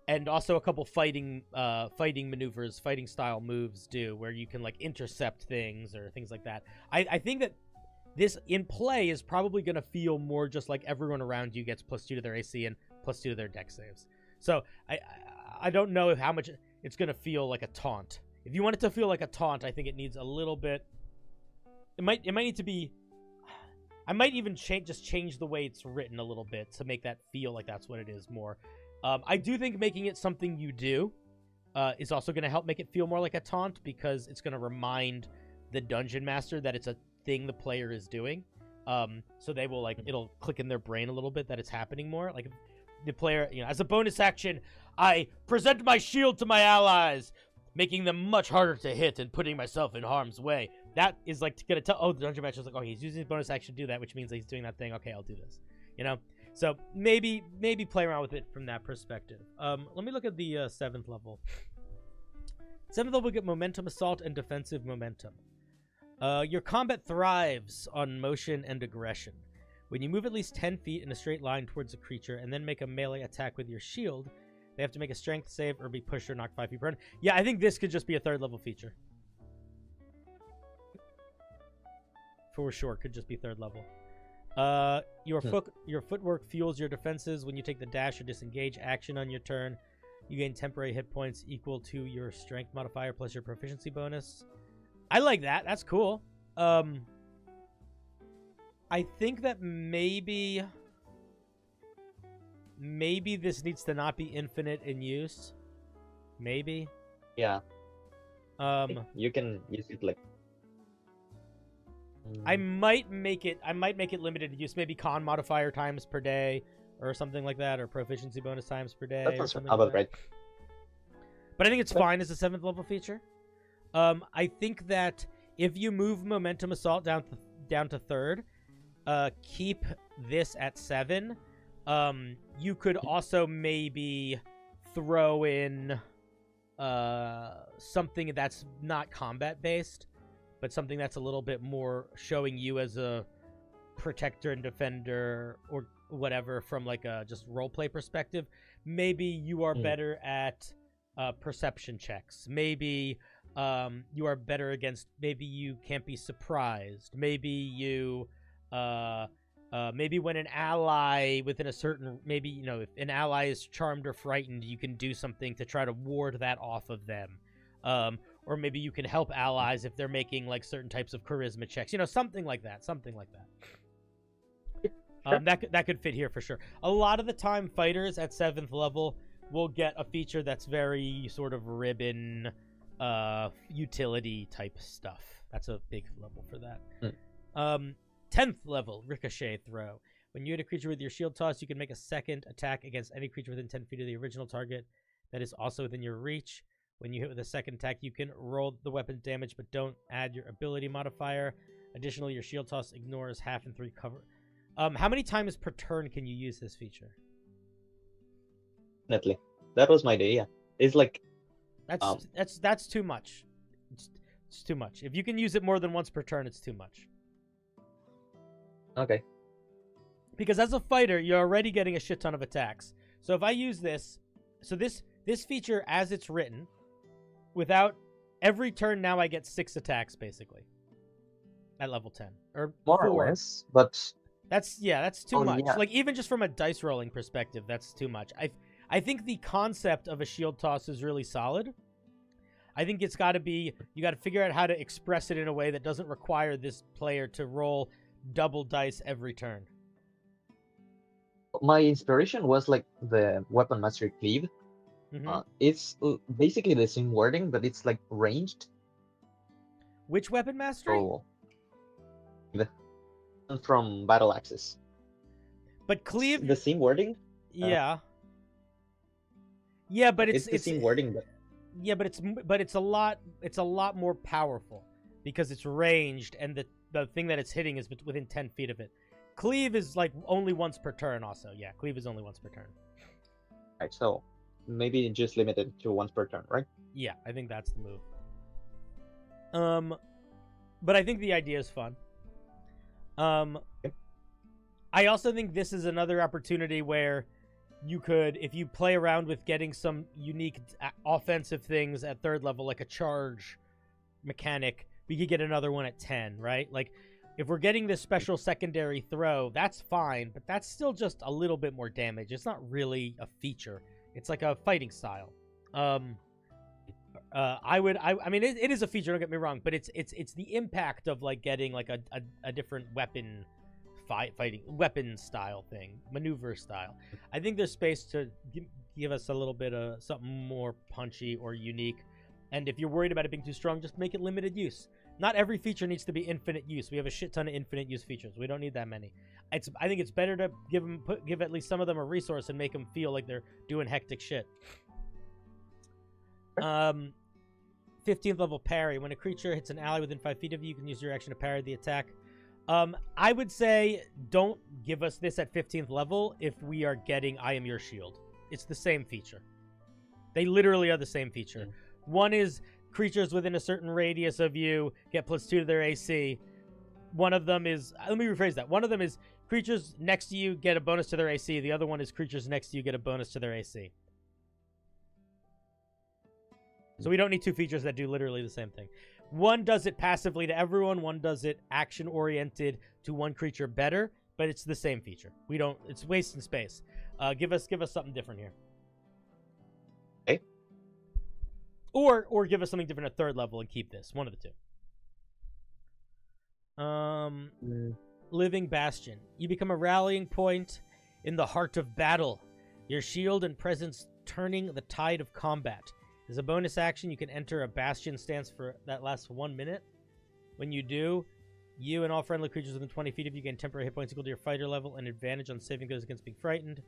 And also a couple fighting maneuvers, fighting style moves do, where you can like intercept things or things like that. I think that this in play is probably going to feel more just like everyone around you gets +2 to their AC and +2 to their dex saves. So I don't know how much it's going to feel like a taunt. If you want it to feel like a taunt, I think it needs a little bit. It might need to be. I might even change the way it's written a little bit to make that feel like that's what it is more. I do think making it something you do is also going to help make it feel more like a taunt, because it's going to remind the dungeon master that it's a thing the player is doing. So they will it'll click in their brain a little bit that it's happening more. Like the player, as a bonus action, I present my shield to my allies, making them much harder to hit and putting myself in harm's way. That is like going to tell, the dungeon master is like, oh, he's using his bonus action to do that, which means he's doing that thing. Okay, I'll do this. So maybe play around with it from that perspective. Let me look at the 7th level. 7th level, get momentum assault and defensive momentum. Your combat thrives on motion and aggression. When you move at least 10 feet in a straight line towards a creature and then make a melee attack with your shield, they have to make a strength save or be pushed or knocked 5 feet per turn. Yeah, I think this could just be a 3rd level feature. For sure, could just be 3rd level. Your footwork fuels your defenses. When you take the dash or disengage action on your turn, you gain temporary hit points equal to your strength modifier plus your proficiency bonus. I like that. That's cool. I think that maybe this needs to not be infinite in use. Maybe. Yeah. You can use it like. I might make it limited to use. Maybe con modifier times per day, or something like that, or proficiency bonus times per day. That sounds about right. But I think it's fine as a 7th level feature. I think that if you move momentum assault down to 3rd, keep this at 7. You could also maybe throw in something that's not combat based, but something that's a little bit more showing you as a protector and defender or whatever from like a just roleplay perspective. Maybe you are better at perception checks. Maybe you are better against, maybe you can't be surprised. Maybe you, maybe when an ally within a certain, maybe, if an ally is charmed or frightened, you can do something to try to ward that off of them. Or maybe you can help allies if they're making like certain types of charisma checks, something like that. Sure. That could fit here for sure. A lot of the time, fighters at 7th level will get a feature that's very sort of ribbon, utility type stuff. That's a big level for that. 10th level, ricochet throw. When you hit a creature with your shield toss, you can make a second attack against any creature within 10 feet of the original target that is also within your reach. When you hit with a second attack, you can roll the weapon damage, but don't add your ability modifier. Additionally, your shield toss ignores 1/2 and 3 cover. How many times per turn can you use this feature? Definitely. That was my idea. It's like that's too much. It's too much. If you can use it more than once per turn, it's too much. Okay. Because as a fighter, you're already getting a shit ton of attacks. So if I use this, this feature as it's written, without every turn now I get 6 attacks basically at level 10 or more 4. or less, but that's too much. Yeah. Like even just from a dice rolling perspective, that's too much. I think the concept of a shield toss is really solid. I think it's got to be, you got to figure out how to express it in a way that doesn't require this player to roll double dice every turn. My inspiration was like the Weapon Mastery Cleave. Mm-hmm. It's basically the same wording, but it's like ranged. Which Weapon Mastery? So, from Battle Axis. But Cleave... The same wording? Yeah. Yeah, but it's the same wording, but... Yeah, but it's a lot more powerful because it's ranged, and the thing that it's hitting is within 10 feet of it. Cleave is like only once per turn also. Yeah, Cleave is only once per turn. Right, so maybe just limited to once per turn, right? Yeah, I think that's the move. But I think the idea is fun. Yep. I also think this is another opportunity where you could, if you play around with getting some unique offensive things at third level, like a charge mechanic, we could get another one at 10, right? Like, if we're getting this special secondary throw, that's fine, but that's still just a little bit more damage. It's not really a feature. It's like a fighting style. I mean, it is a feature, don't get me wrong, but it's the impact of, like, getting, like, a different weapon fighting weapon style thing, maneuver style. I think there's space to give us a little bit of something more punchy or unique. And if you're worried about it being too strong, just make it limited use. Not every feature needs to be infinite use. We have a shit ton of infinite use features. We don't need that many. I think it's better to give at least some of them a resource and make them feel like they're doing hectic shit. 15th level parry. When a creature hits an ally within 5 feet of you, you can use your action to parry the attack. I would say don't give us this at 15th level if we are getting I Am Your Shield. It's the same feature. They literally are the same feature. One is creatures within a certain radius of you get +2 to their AC. One of them is, let me rephrase that. One of them is creatures next to you get a bonus to their AC. The other one is creatures next to you get a bonus to their AC. So we don't need two features that do literally the same thing. One does it passively to everyone. One does it action-oriented to one creature better, but it's the same feature. We don't, it's wasting space. Give us something different here. Okay. Or give us something different at third level and keep this. One of the two. Living Bastion. You become a rallying point in the heart of battle. Your shield and presence turning the tide of combat. As a bonus action, you can enter a Bastion stance that lasts 1 minute. When you do, you and all friendly creatures within 20 feet of you gain temporary hit points equal to your fighter level and advantage on saving throws against being frightened.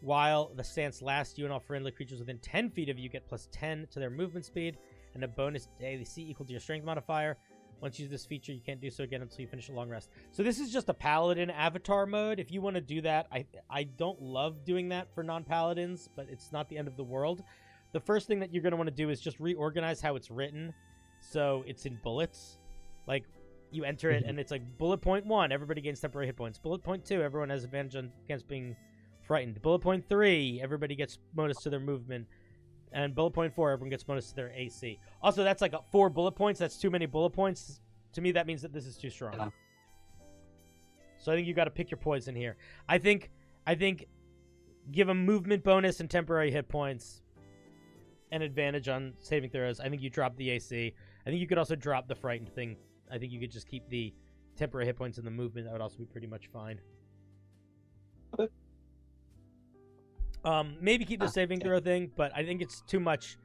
While the stance lasts, you and all friendly creatures within 10 feet of you get +10 to their movement speed and a bonus AC equal to your strength modifier. Once you use this feature, you can't do so again until you finish a long rest. So this is just a Paladin avatar mode. If you want to do that, I don't love doing that for non-Paladins, but it's not the end of the world. The first thing that you're going to want to do is just reorganize how it's written so it's in bullets. Like, you enter it, and it's like, bullet point 1, everybody gains temporary hit points. Bullet point 2, everyone has advantage against being frightened. Bullet point 3, everybody gets bonus to their movement. And bullet point 4, everyone gets bonus to their AC. Also, that's like 4 bullet points. That's too many bullet points. To me, that means that this is too strong. Yeah. So I think you got to pick your poison here. I think give them movement bonus and temporary hit points and advantage on saving throws. I think you drop the AC. I think you could also drop the frightened thing. I think you could just keep the temporary hit points and the movement. That would also be pretty much fine. Okay. Maybe keep the saving throw thing, but I think it's too much.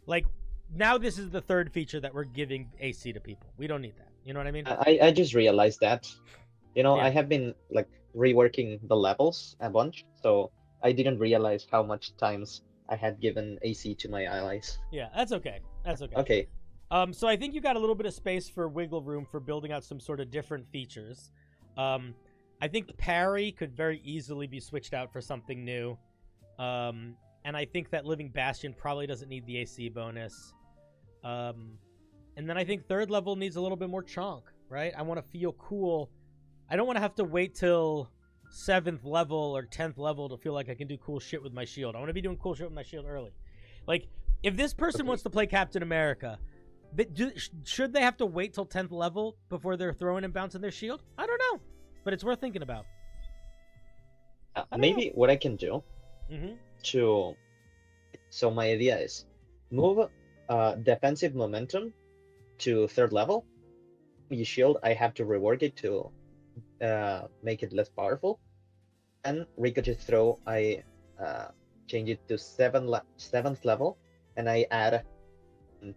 Like, now this is the third feature that we're giving AC to people. We don't need that. You know what I mean? I just realized that. You know, Yeah. I have been like reworking the levels a bunch, so I didn't realize how much times I had given AC to my allies. Yeah, that's okay. That's okay. Okay. So I think you got a little bit of space for wiggle room for building out some sort of different features. I think parry could very easily be switched out for something new. And I think that Living Bastion probably doesn't need the AC bonus. And then I think third level needs a little bit more chonk, right? I want to feel cool. I don't want to have to wait till 7th level or 10th level to feel like I can do cool shit with my shield. I want to be doing cool shit with my shield early. Like, if this person wants to play Captain America, should they have to wait till 10th level before they're throwing and bouncing their shield? I don't know, but it's worth thinking about. Maybe what I can do Mm-hmm. so my idea is move defensive momentum to 3rd level. Your shield, I have to rework it to make it less powerful. And ricochet throw, I change it to 7th level, and I add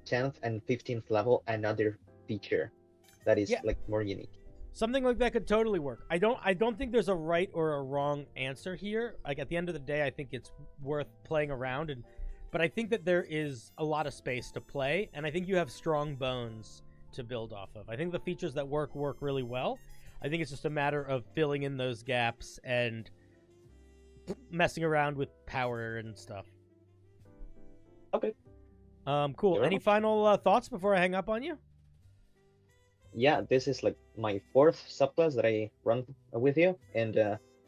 10th and 15th level another feature that is like more unique. Something like that could totally work. I don't think there's a right or a wrong answer here. Like, at the end of the day, I think it's worth playing around, but I think that there is a lot of space to play, and I think you have strong bones to build off of. I think the features that work really well. I think it's just a matter of filling in those gaps and messing around with power and stuff. Okay. Cool. Very Any much. final thoughts before I hang up on you? Yeah, this is like my 4th subclass that I run with you, and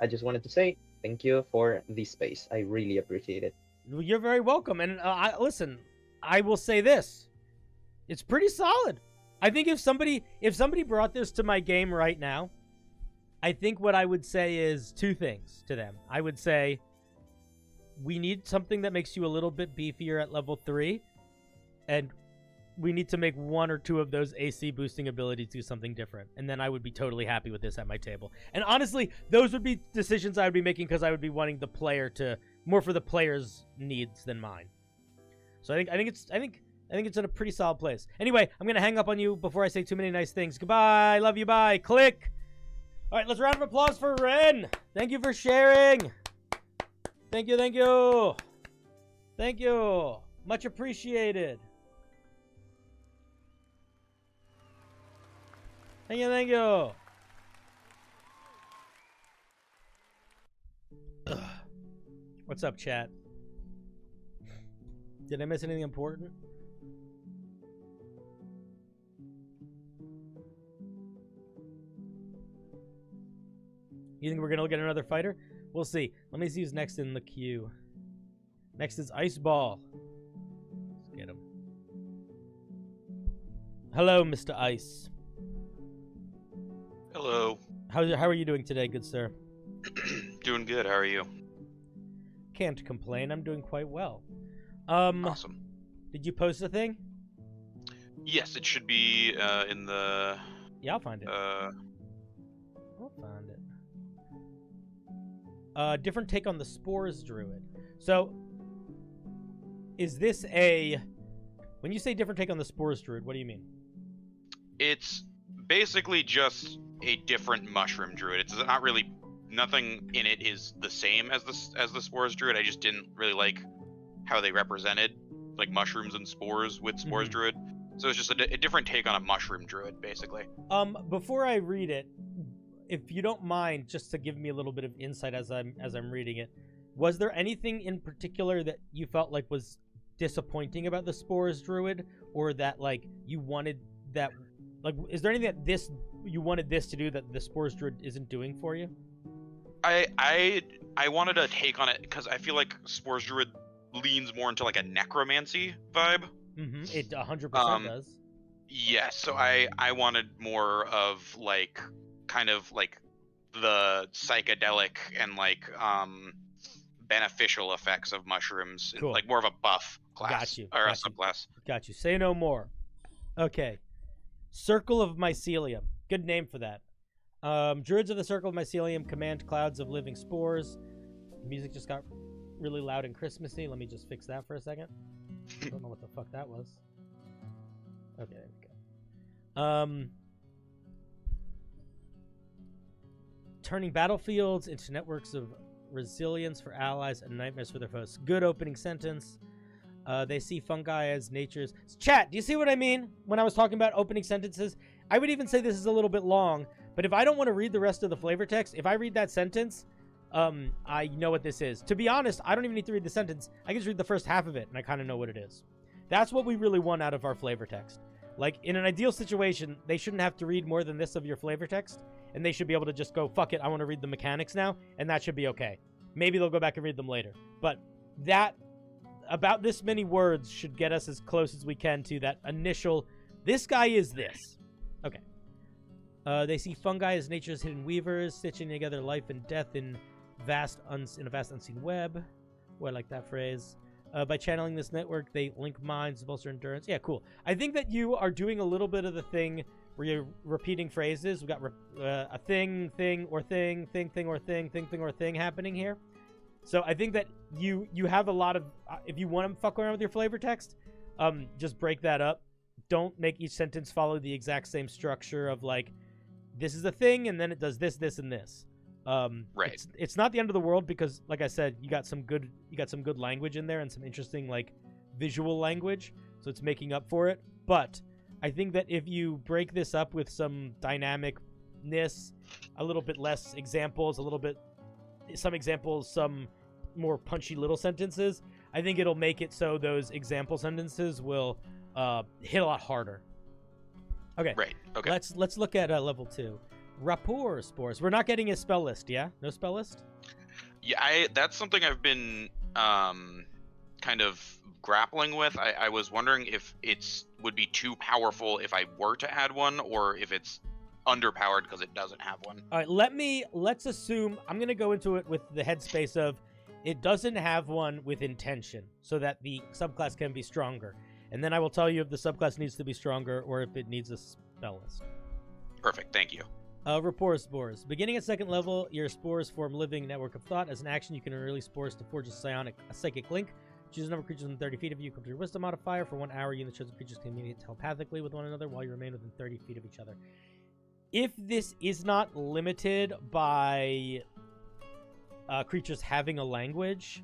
I just wanted to say thank you for this space. I really appreciate it. You're very welcome. And listen, I will say this: it's pretty solid. I think if somebody brought this to my game right now, I think what I would say is 2 things to them. I would say, we need something that makes you a little bit beefier at level 3, and we need to make 1 or 2 of those AC boosting abilities do something different. And then I would be totally happy with this at my table. And honestly, those would be decisions I would be making because I would be wanting the player to, more for the player's needs than mine. So I think it's in a pretty solid place. Anyway, I'm going to hang up on you before I say too many nice things. Goodbye. Love you. Bye. Click. All right, let's round of applause for Ren. Thank you for sharing. Thank you. Thank you. Thank you. Much appreciated. Thank you. Thank you. Ugh. What's up, chat? Did I miss anything important? You think we're going to get another fighter? We'll see. Let me see who's next in the queue. Next is Ice Ball. Let's get him. Hello, Mr. Ice. Hello. How are you doing today, good sir? Doing good. How are you? Can't complain. I'm doing quite well. Awesome. Did you post a thing? Yes, it should be in the... Yeah, I'll find it. I'll find it. Different take on the Spores Druid. So, is this a... When you say different take on the Spores Druid, what do you mean? It's basically just a different mushroom druid. It's not really... Nothing in it is the same as the Spores Druid. I just didn't really like how they represented like mushrooms and spores with Spores Druid. So it's just a different take on a mushroom druid, basically. Before I read it, if you don't mind, just to give me a little bit of insight as I'm reading it, was there anything in particular that you felt like was disappointing about the Spores Druid, or that like you wanted that, like, is there anything that you wanted this to do that the Spores Druid isn't doing for you? I wanted a take on it because I feel like Spores Druid leans more into like a necromancy vibe. It 100% does. Yeah, so I wanted more of like kind of like the psychedelic and like beneficial effects of mushrooms, Cool. like more of a buff class. Got you. Or a subclass. Got you. Say no more. Okay. Circle of Mycelium. Good name for that. Druids of the Circle of Mycelium command clouds of living spores. The music just got really loud and Christmassy. Let me just fix that for a second. I don't know what the fuck that was. Okay, there we go. Turning battlefields into networks of resilience for allies and nightmares for their foes. Good opening sentence. They see fungi as nature's... Chat, do you see what I mean when I was talking about opening sentences? I would even say this is a little bit long, but if I don't want to read the rest of the flavor text, if I read that sentence, I know what this is. To be honest, I don't even need to read the sentence. I can just read the first half of it, and I kind of know what it is. That's what we really want out of our flavor text. Like, in an ideal situation, they shouldn't have to read more than this of your flavor text, and they should be able to just go, fuck it, I want to read the mechanics now, and that should be okay. Maybe they'll go back and read them later. But that, about this many words, should get us as close as we can to that initial, this guy is this. Okay. They see fungi as nature's hidden weavers, stitching together life and death in a vast unseen web. Oh, I like that phrase. By channeling this network, they link minds, bolster endurance. Yeah, cool. I think that you are doing a little bit of the thing where you're repeating phrases. We've got a thing, or thing, or thing, or thing happening here. So I think that you have a lot of... if you want to fuck around with your flavor text, just break that up. Don't make each sentence follow the exact same structure of, like, this is a thing, and then it does this, this, and this. Right. It's not the end of the world because, like I said, you got some good language in there and some interesting like visual language, so it's making up for it. But I think that if you break this up with some dynamicness, a little bit less examples, some more punchy little sentences, I think it'll make it so those example sentences will hit a lot harder. Okay. Right. Okay. Let's look at level 2. Rapport spores. We're not getting a spell list, yeah? No spell list? Yeah, that's something I've been kind of grappling with. I was wondering if it's would be too powerful if I were to add one, or if it's underpowered because it doesn't have one. All right, let's assume I'm going to go into it with the headspace of it doesn't have one with intention, so that the subclass can be stronger. And then I will tell you if the subclass needs to be stronger or if it needs a spell list. Perfect, thank you. Rapport spores. Beginning at 2nd level, your spores form living network of thought. As an action, you can release spores to forge a psychic link. Choose a number of creatures within 30 feet of you. Equip to your wisdom modifier. For 1 hour, you and the chosen creatures can communicate telepathically with one another while you remain within 30 feet of each other. If this is not limited by creatures having a language,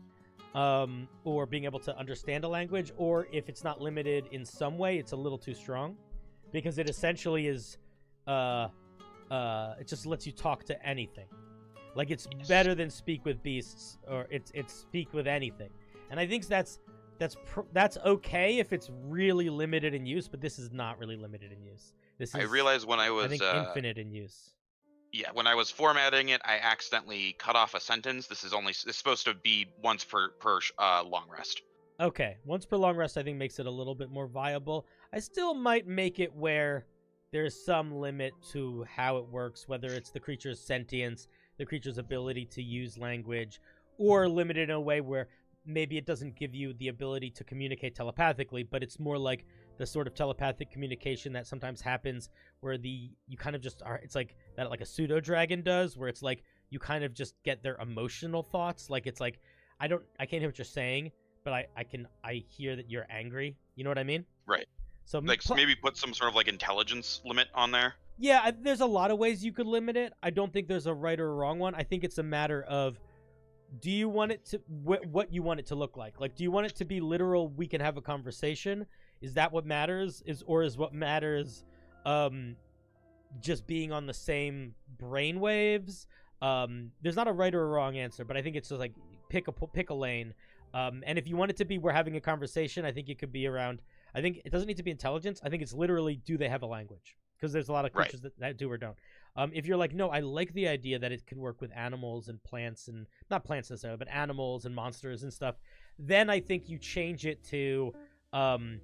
or being able to understand a language, or if it's not limited in some way, it's a little too strong, because it essentially is, it just lets you talk to anything. Like, it's better than speak with beasts, or it's speak with anything. And I think that's okay if it's really limited in use, but this is not really limited in use. This is, I realized when I was I think, infinite in use. Yeah, when I was formatting it, I accidentally cut off a sentence. This is supposed to be once per long rest. Okay, once per long rest I think makes it a little bit more viable. I still might make it where there's some limit to how it works, whether it's the creature's sentience, the creature's ability to use language, or limited in a way where maybe it doesn't give you the ability to communicate telepathically, but it's more like the sort of telepathic communication that sometimes happens where you kind of just are, it's like that, like a pseudo dragon does, where it's like you kind of just get their emotional thoughts. Like, it's like, I can't hear what you're saying, but I hear that you're angry. You know what I mean? Right. So like maybe put some sort of like intelligence limit on there. Yeah, there's a lot of ways you could limit it. I don't think there's a right or wrong one. I think it's a matter of, do you want it to, what you want it to look like? Like, do you want it to be literal, we can have a conversation? Is that what matters? Is what matters just being on the same brain waves? There's not a right or a wrong answer, but I think it's just like pick a lane. And if you want it to be we're having a conversation, I think it could be around, I think it doesn't need to be intelligence. I think it's literally, do they have a language? Because there's a lot of creatures that do or don't. If you're like, no, I like the idea that it could work with animals and plants, and not plants necessarily, but animals and monsters and stuff, then I think you change it to that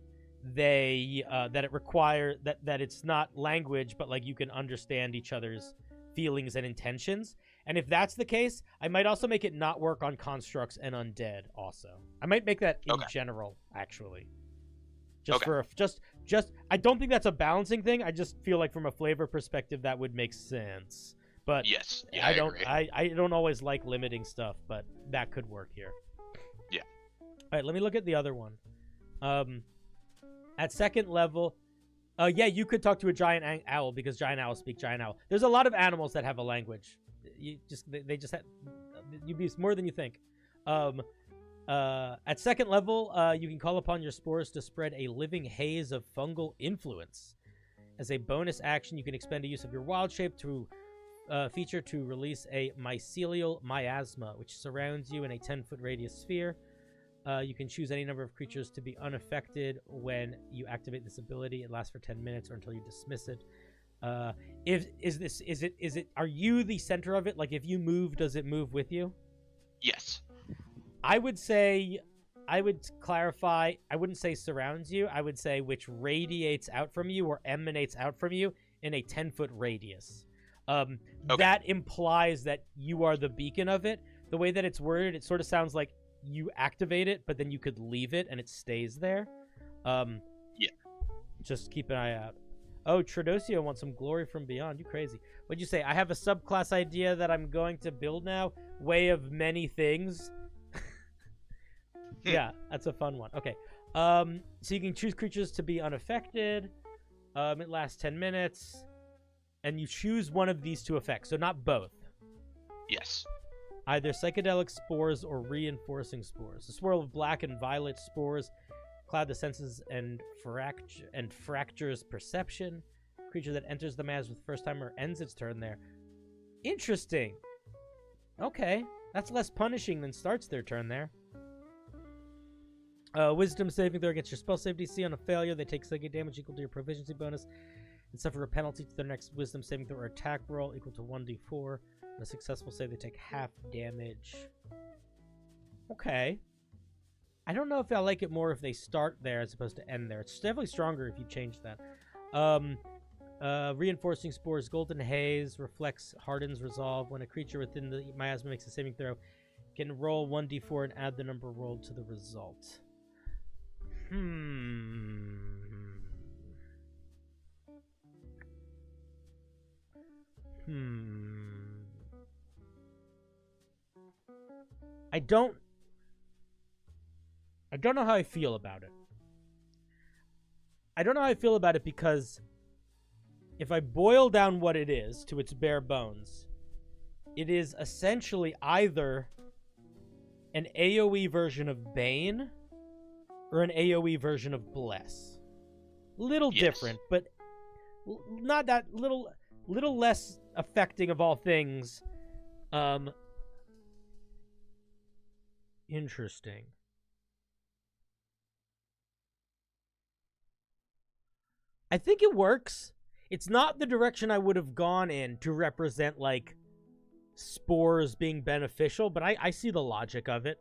it require that it's not language, but like you can understand each other's feelings and intentions. And if that's the case, I might also make it not work on constructs and undead also. I might make that in general, actually. Just I don't think that's a balancing thing. I just feel like from a flavor perspective that would make sense. But yes, yeah, I don't always like limiting stuff, but that could work here. Yeah. All right, let me look at the other one. At 2nd level, yeah, you could talk to a giant owl because giant owls speak giant owl. There's a lot of animals that have a language. They just have, you'd be more than you think. At 2nd level, you can call upon your spores to spread a living haze of fungal influence. As a bonus action, you can expend a use of your wild shape to feature to release a mycelial miasma, which surrounds you in a 10-foot radius sphere. You can choose any number of creatures to be unaffected when you activate this ability. It lasts for 10 minutes or until you dismiss it. Are you the center of it? Like, if you move, does it move with you? Yes. I would clarify, I wouldn't say surrounds you. I would say which radiates out from you or emanates out from you in a 10-foot radius. That implies that you are the beacon of it. The way that it's worded, it sort of sounds like you activate it, but then you could leave it and it stays there. Yeah. Just keep an eye out. Oh, Tradosio wants some glory from beyond. You crazy. What'd you say? I have a subclass idea that I'm going to build now. Way of many things. Yeah, that's a fun one. Okay. So you can choose creatures to be unaffected. It lasts 10 minutes. And you choose one of these two effects. So not both. Yes. Either psychedelic spores or reinforcing spores. A swirl of black and violet spores cloud the senses and fractures perception. Creature that enters the maze with first time or ends its turn there. Interesting. Okay. That's less punishing than starts their turn there. Wisdom saving throw against your spell save DC. On a failure, they take psychic damage equal to your proficiency bonus and suffer a penalty to their next wisdom saving throw or attack roll equal to 1d4. On a successful save, they take half damage. Okay. I don't know if I like it more if they start there as opposed to end there. It's definitely stronger if you change that. Reinforcing Spores, Golden Haze, reflects, hardens, resolve. When a creature within the miasma makes a saving throw, can roll 1d4 and add the number rolled to the result. I don't know how I feel about it. I don't know how I feel about it because if I boil down what it is to its bare bones, it is essentially either an AoE version of Bane or an AoE version of Bless. Little different, but not that little less affecting of all things. Interesting. I think it works. It's not the direction I would have gone in to represent, like, spores being beneficial, but I see the logic of it.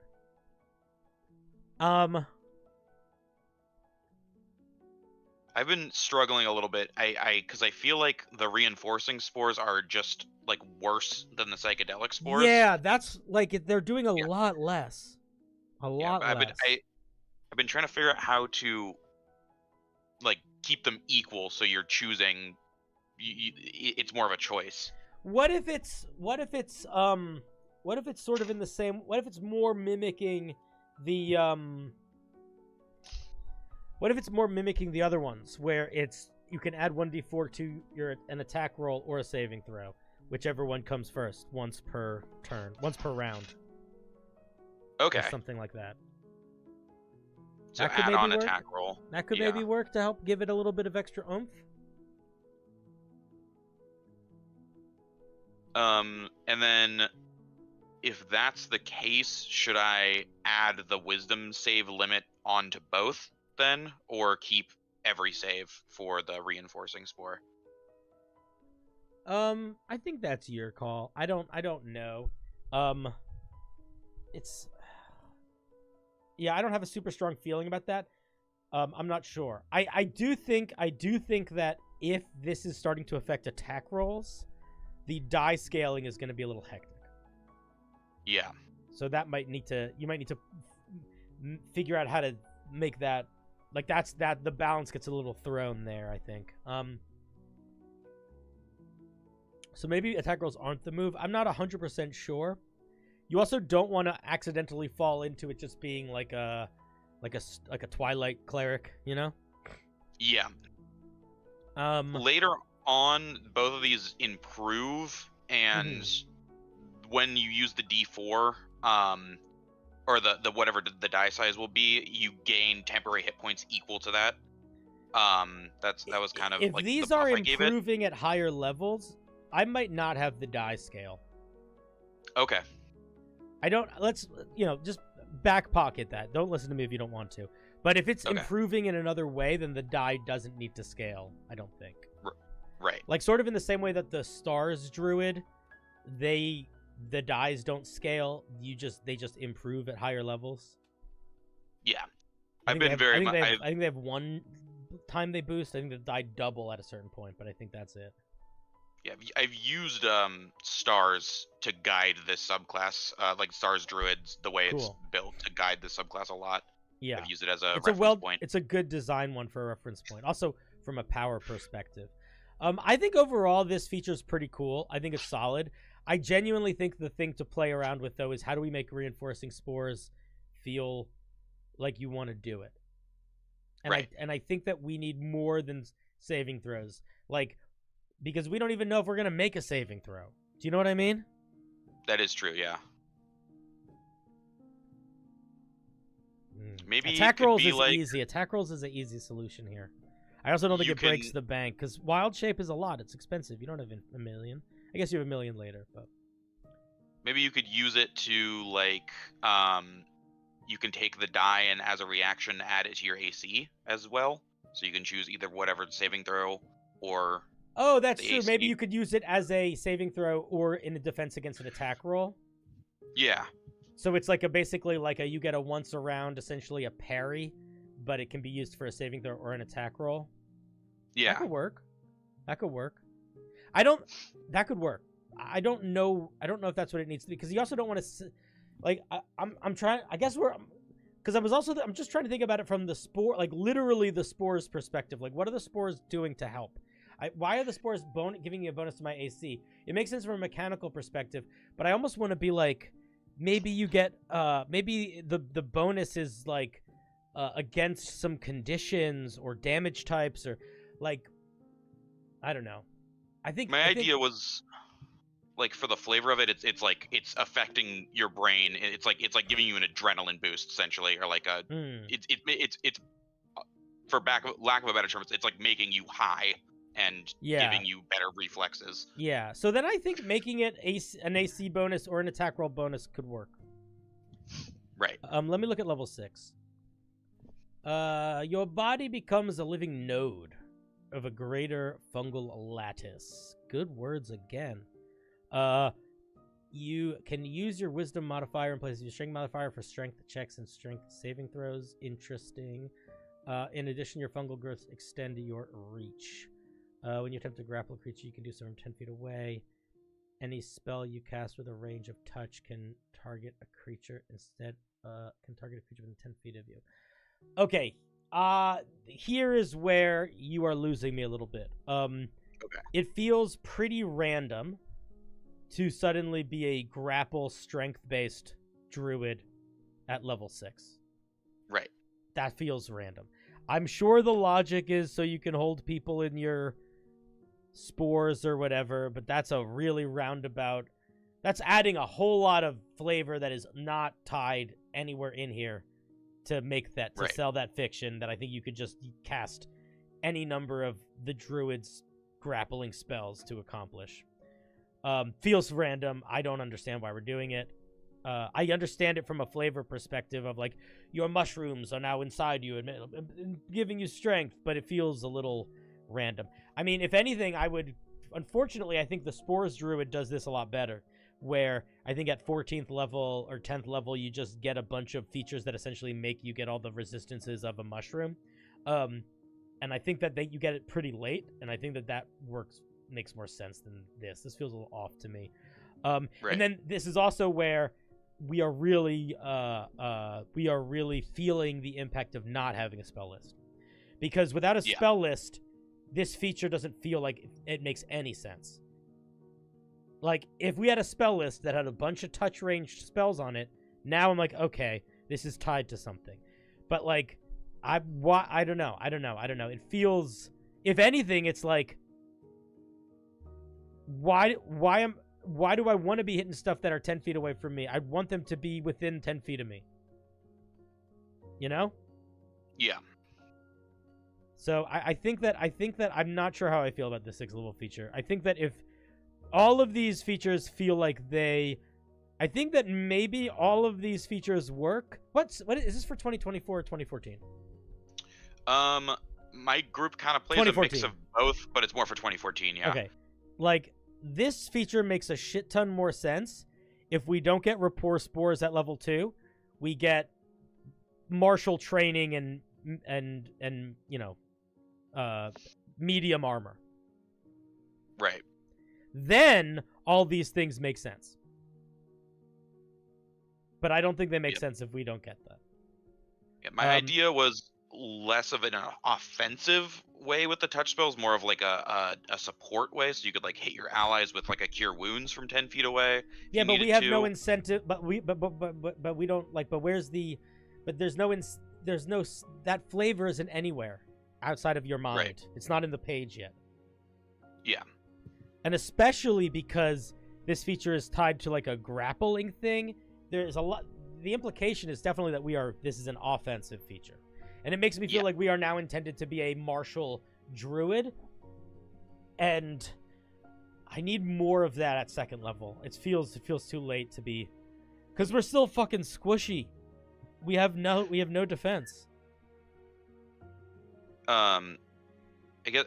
I've been struggling a little bit. Because I feel like the reinforcing spores are just like worse than the psychedelic spores. Yeah, that's like they're doing a lot less. Lot less. I've been trying to figure out how to like keep them equal, so you're choosing. It's more of a choice. What if it's sort of in the same? What if it's more mimicking the What if it's more mimicking the other ones, where it's you can add 1d4 to an attack roll or a saving throw, whichever one comes first, once per round. Okay. Or something like that. So add on attack roll. That could maybe work to help give it a little bit of extra oomph. And then if that's the case, should I add the wisdom save limit onto both then, or keep every save for the reinforcing spore? I think that's your call. I don't know. It's I don't have a super strong feeling about that. I'm not sure. I do think that if this is starting to affect attack rolls, the die scaling is going to be a little hectic. Yeah. So you might need to figure out how to make that, like, the balance gets a little thrown there, I think. So maybe attack rolls aren't the move. I'm not 100% sure. You also don't want to accidentally fall into it just being like a Twilight cleric, you know? Yeah. Later on, both of these improve, and when you use the D4, or the whatever the die size will be, you gain temporary hit points equal to that. That was kind of if like these the buff are I gave it. improving at higher levels, I might not have the die scale. Okay. I don't. Let's just back pocket that. Don't listen to me if you don't want to. But if it's improving in another way, then the die doesn't need to scale. I don't think. Right. Like sort of in the same way that the Stars Druid, the dies don't scale. They just improve at higher levels. Yeah. I think they have one time they boost. I think the die double at a certain point, but I think that's it. Yeah, I've used stars to guide this subclass, like Stars Druids, the way it's built to guide this subclass a lot. Yeah, I've used it as a reference point. It's a good design one for a reference point. Also, from a power perspective, I think overall this feature is pretty cool. I think it's solid. I genuinely think the thing to play around with though is how do we make reinforcing spores feel like you want to do it. And I think that we need more than saving throws, because we don't even know if we're going to make a saving throw. Do you know what I mean? That is true, yeah. Maybe attack rolls is easy. Attack rolls is an easy solution here. I also don't think it breaks the bank, because wild shape is a lot. It's expensive. You don't have a million. I guess you have a million later, but... Maybe you could use it to, you can take the die and as a reaction add it to your AC as well. So you can choose either whatever saving throw or Oh, that's the true. AC. Maybe you could use it as a saving throw or in a defense against an attack roll. Yeah. So it's like basically like you get a once around, essentially a parry, but it can be used for a saving throw or an attack roll. Yeah. That could work. That could work. That could work. I don't know if that's what it needs to be, because you also don't want to, like, I'm trying. I guess because I'm just trying to think about it from the spore, like literally the spores perspective. Like, what are the spores doing to help? Why are the spores giving you a bonus to my AC? It makes sense from a mechanical perspective, but I almost want to be like, maybe you get, maybe the bonus is like against some conditions or damage types, or like, I don't know. I think my idea was, like, for the flavor of it, it's like it's affecting your brain. It's like giving you an adrenaline boost essentially, or like a it's for lack of a better term, it's like making you high and giving you better reflexes. Yeah. So then I think making it an AC bonus or an attack roll bonus could work. Right. Let me look at level 6. Your body becomes a living node of a greater fungal lattice. Good words again. You can use your wisdom modifier in place of your strength modifier for strength checks and strength saving throws. Interesting. In addition, your fungal growths extend your reach. When you attempt to grapple a creature, you can do so from 10 feet away. Any spell you cast with a range of touch can target a creature within 10 feet of you. Okay. Here is where you are losing me a little bit. Okay. It feels pretty random to suddenly be a grapple strength-based druid at level 6. Right. That feels random. I'm sure the logic is so you can hold people in your spores or whatever, but that's a really roundabout. That's adding a whole lot of flavor that is not tied anywhere in here to make that, to sell that fiction, that I think you could just cast any number of the druid's grappling spells to accomplish. Feels random. I don't understand why we're doing it. I understand it from a flavor perspective of like, your mushrooms are now inside you and giving you strength, but it feels a little random. I mean, if anything, unfortunately, I think the Spores Druid does this a lot better, where I think at 14th level or 10th level, you just get a bunch of features that essentially make you get all the resistances of a mushroom. And I think that you get it pretty late, and I think that makes more sense than this. This feels a little off to me. And then this is also where we are really feeling the impact of not having a spell list, because without a spell list, this feature doesn't feel like it makes any sense. Like, if we had a spell list that had a bunch of touch ranged spells on it, now I'm like, okay, this is tied to something. But like, I don't know. It feels, if anything, it's like, why do I want to be hitting stuff that are 10 feet away from me? I want them to be within 10 feet of me. You know? Yeah. So I think that I'm not sure how I feel about the 6th level feature. I think that if all of these features feel like I think that maybe all of these features work. What is this for 2024 or 2014? My group kind of plays a mix of both, but it's more for 2014, yeah. Okay. Like, this feature makes a shit ton more sense if we don't get rapport spores at level 2. We get martial training and you know, medium armor. Right. Then all these things make sense. But I don't think they make sense if we don't get that. Yeah, my idea was less of an offensive way with the touch spells, more of like a support way, so you could like hit your allies with like a cure wounds from 10 feet away. Yeah, but we have no incentive. But we don't like. But there's no that flavor isn't anywhere outside of your mind. Right. It's not in the page yet. Yeah. And especially because this feature is tied to like a grappling thing, there's a lot. The implication is definitely that this is an offensive feature. And it makes me feel like we are now intended to be a martial druid. And I need more of that at 2nd level. It feels too late to be, because we're still fucking squishy. We have no defense. I guess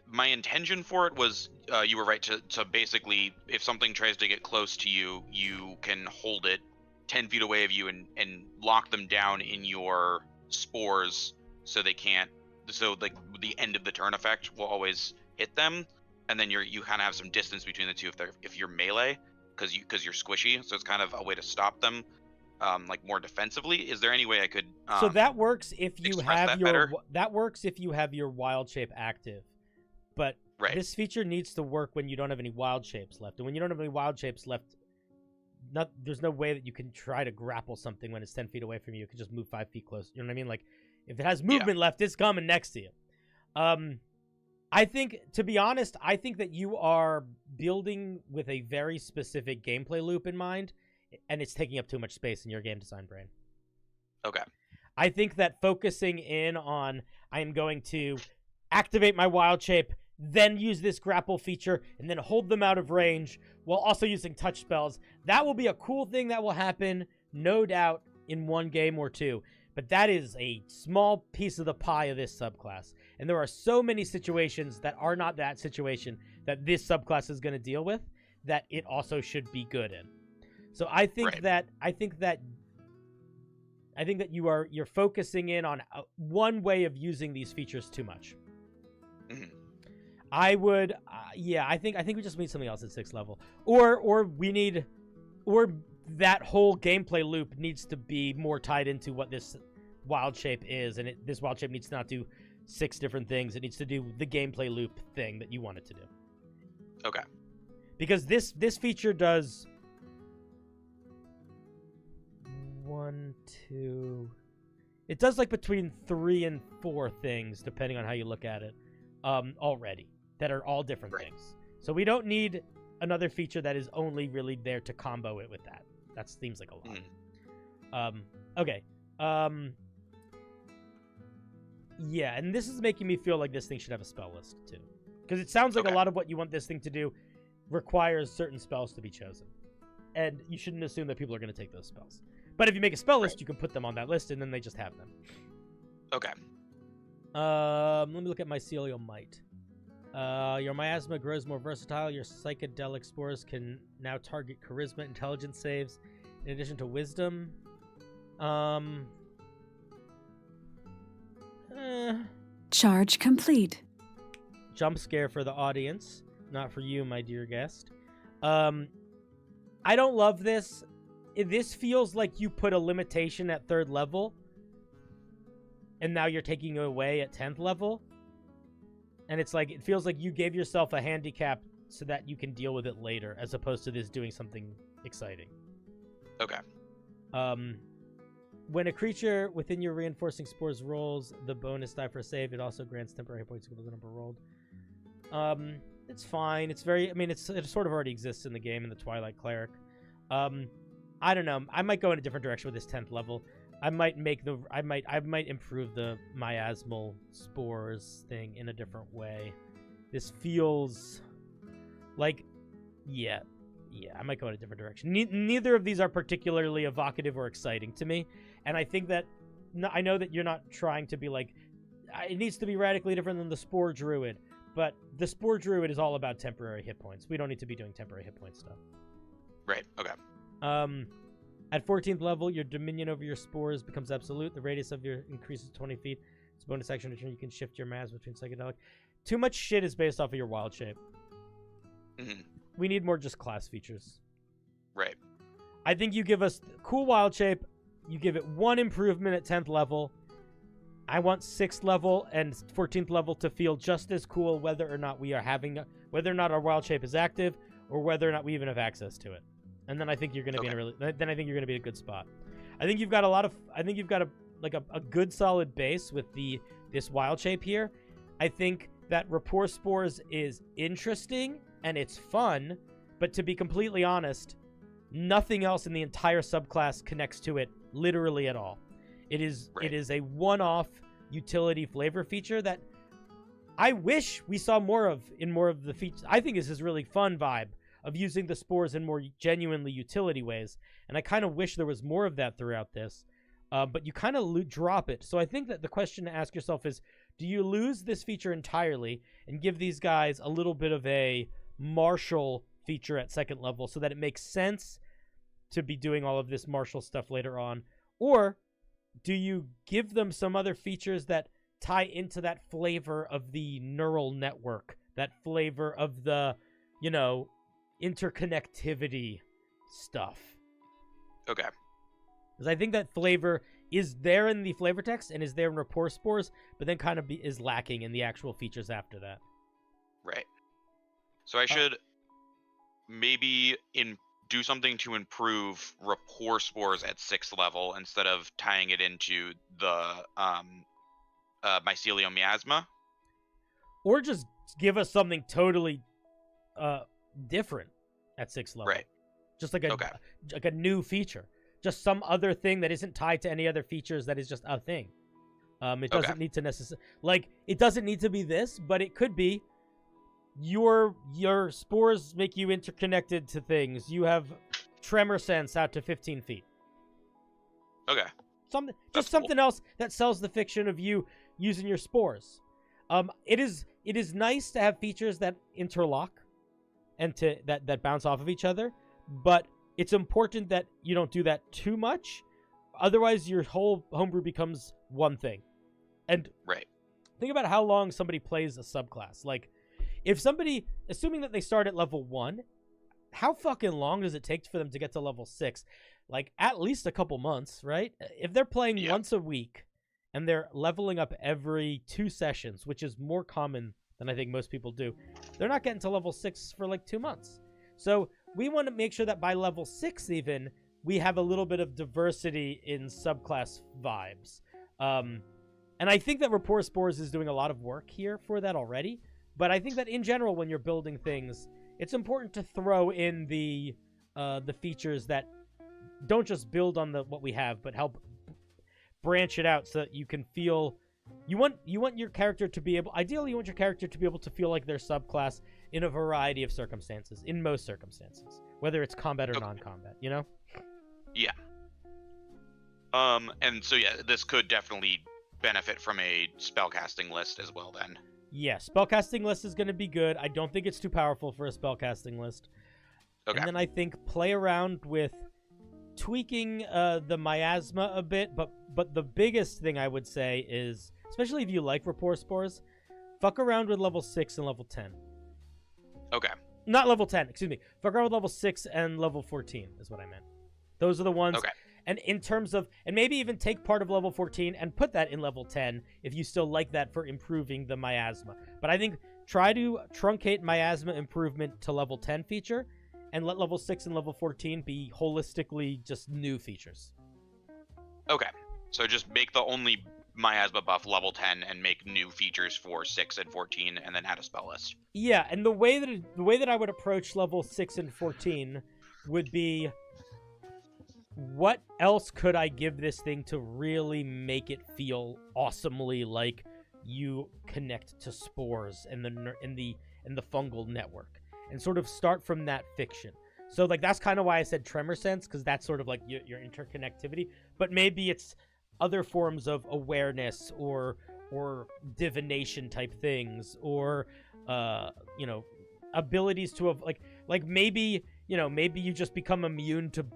my intention for it was you were right to basically, if something tries to get close to you, you can hold it 10 feet away of you and lock them down in your spores so they can't. So like the end of the turn effect will always hit them, and then you kind of have some distance between the two if you're melee because you're squishy. So it's kind of a way to stop them. Like more defensively. Is there any way I could So that works if you have that your better? that works if you have your wild shape active. But Right. this feature needs to work when you don't have any wild shapes left. And when you don't have any wild shapes left, there's no way that you can try to grapple something when it's 10 feet away from you. It can just move 5 feet close. You know what I mean? Like, if it has movement left, it's coming next to you. I think, to be honest, I think that you are building with a very specific gameplay loop in mind, and it's taking up too much space in your game design brain. Okay. I think that focusing in on, I am going to activate my wild shape, then use this grapple feature, and then hold them out of range while also using touch spells, that will be a cool thing that will happen, no doubt, in one game or two. But that is a small piece of the pie of this subclass. And there are so many situations that are not that situation that this subclass is going to deal with that it also should be good in. So I think that you're focusing in on one way of using these features too much. Mm-hmm. I would, I think we just need something else at 6th level, or that whole gameplay loop needs to be more tied into what this wild shape is, and this wild shape needs to not do 6 different things. It needs to do the gameplay loop thing that you want it to do. Okay. Because this feature does 1, 2. It does like between 3 and 4 things, depending on how you look at it, already, that are all different things. So we don't need another feature that is only really there to combo it with that. That seems like a lot. Okay. Yeah, and this is making me feel like this thing should have a spell list, too. Because it sounds like a lot of what you want this thing to do requires certain spells to be chosen. And you shouldn't assume that people are going to take those spells. But if you make a spell list, you can put them on that list, and then they just have them. Okay. Let me look at mycelial might. Your miasma grows more versatile. Your psychedelic spores can now target charisma, intelligence saves, in addition to wisdom. Charge complete. Jump scare for the audience, not for you, my dear guest. I don't love this. This feels like you put a limitation at 3rd level, and now you're taking it away at 10th level. And it's like, it feels like you gave yourself a handicap so that you can deal with it later, as opposed to this doing something exciting. Okay. When a creature within your reinforcing spores rolls the bonus die for a save, it also grants temporary hit points equal to the number rolled. It's fine. It's very, it sort of already exists in the game in the Twilight Cleric. I don't know. I might go in a different direction with this 10th level. I might improve the miasmal spores thing in a different way. This feels like, I might go in a different direction. Neither of these are particularly evocative or exciting to me, and I think that I know that you're not trying to be like, it needs to be radically different than the Spore Druid, but the Spore Druid is all about temporary hit points. We don't need to be doing temporary hit point stuff. Right. Okay. At 14th level, your dominion over your spores becomes absolute. The radius of your increases 20 feet. It's a bonus action return. You can shift your mass between psychedelic. Too much shit is based off of your wild shape. Mm-hmm. We need more just class features. Right. I think you give us cool wild shape. You give it 1 improvement at 10th level. I want 6th level and 14th level to feel just as cool, whether or not whether or not our wild shape is active, or whether or not we even have access to it. And then I think you're going to be in a good spot. I think you've got a good solid base with this wild shape here. I think that Rapport Spores is interesting and it's fun, but to be completely honest, nothing else in the entire subclass connects to it literally at all. It is a one-off utility flavor feature that I wish we saw more of in more of the features. I think this is really fun vibe of using the spores in more genuinely utility ways, and I kind of wish there was more of that throughout this. but you kind of drop it. So I think that the question to ask yourself is, do you lose this feature entirely and give these guys a little bit of a martial feature at second level so that it makes sense to be doing all of this martial stuff later on? Or do you give them some other features that tie into that flavor of the neural network, that flavor of the, interconnectivity stuff? Okay. Because I think that flavor is there in the flavor text and is there in rapport spores, but then kind of is lacking in the actual features after that. Right. So I should maybe do something to improve rapport spores at 6th level instead of tying it into the mycelium miasma. Or just give us something totally different at 6th level. Right. Just like a new feature. Just some other thing that isn't tied to any other features that is just a thing. It doesn't need to necessarily... it doesn't need to be this, but it could be your spores make you interconnected to things. You have tremor sense out to 15 feet. Okay. Something else that sells the fiction of you using your spores. It is nice to have features that interlock and that bounce off of each other, but it's important that you don't do that too much. Otherwise, your whole homebrew becomes one thing. And think about how long somebody plays a subclass. If somebody, assuming that they start at level 1, how fucking long does it take for them to get to level 6? At least a couple months, right? If they're playing once a week and they're leveling up every 2 sessions, which is more common than I think most people do, they're not getting to level 6 for 2 months. So we want to make sure that by level 6 even, we have a little bit of diversity in subclass vibes. And I think that Rapport Spores is doing a lot of work here for that already. But I think that in general, when you're building things, it's important to throw in the features that don't just build on what we have, but help branch it out so that you can feel... You want your character to be able... Ideally, you want your character to be able to feel like their subclass in a variety of circumstances, in most circumstances, whether it's combat or non-combat, Yeah. And so, this could definitely benefit from a spellcasting list as well, then. Yeah, spellcasting list is going to be good. I don't think it's too powerful for a spellcasting list. Okay. And then I think play around with tweaking the miasma a bit, but the biggest thing I would say is, especially if you like Rapport Spores, fuck around with level 6 and level 10. Okay. Not level 10, excuse me. Fuck around with level 6 and level 14 is what I meant. Those are the ones. Okay. And in terms of, and maybe even take part of level 14 and put that in level 10 if you still like that for improving the miasma. But I think try to truncate miasma improvement to level 10 feature and let level 6 and level 14 be holistically just new features. Okay. So just make the only miasma buff level 10 and make new features for 6 and 14 and then add a spell list. Yeah, and the way that I would approach level 6 and 14 would be, what else could I give this thing to really make it feel awesomely like you connect to spores and the fungal network, and sort of start from that fiction. So that's kind of why I said tremor sense, because that's sort of like your interconnectivity. But maybe it's other forms of awareness or divination type things, or abilities to have maybe you just become immune to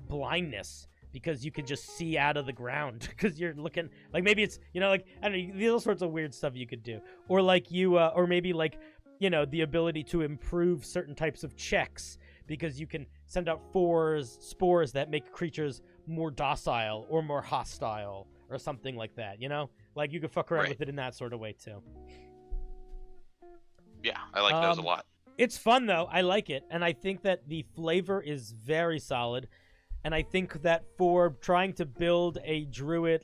blindness because you can just see out of the ground because you're looking, maybe it's I don't know, these all sorts of weird stuff you could do, or or maybe the ability to improve certain types of checks because you can send out spores that make creatures more docile or more hostile or something like that, you could fuck around with it in that sort of way too. Yeah, I like those a lot. It's fun, though. I like it. And I think that the flavor is very solid. And I think that for trying to build a druid,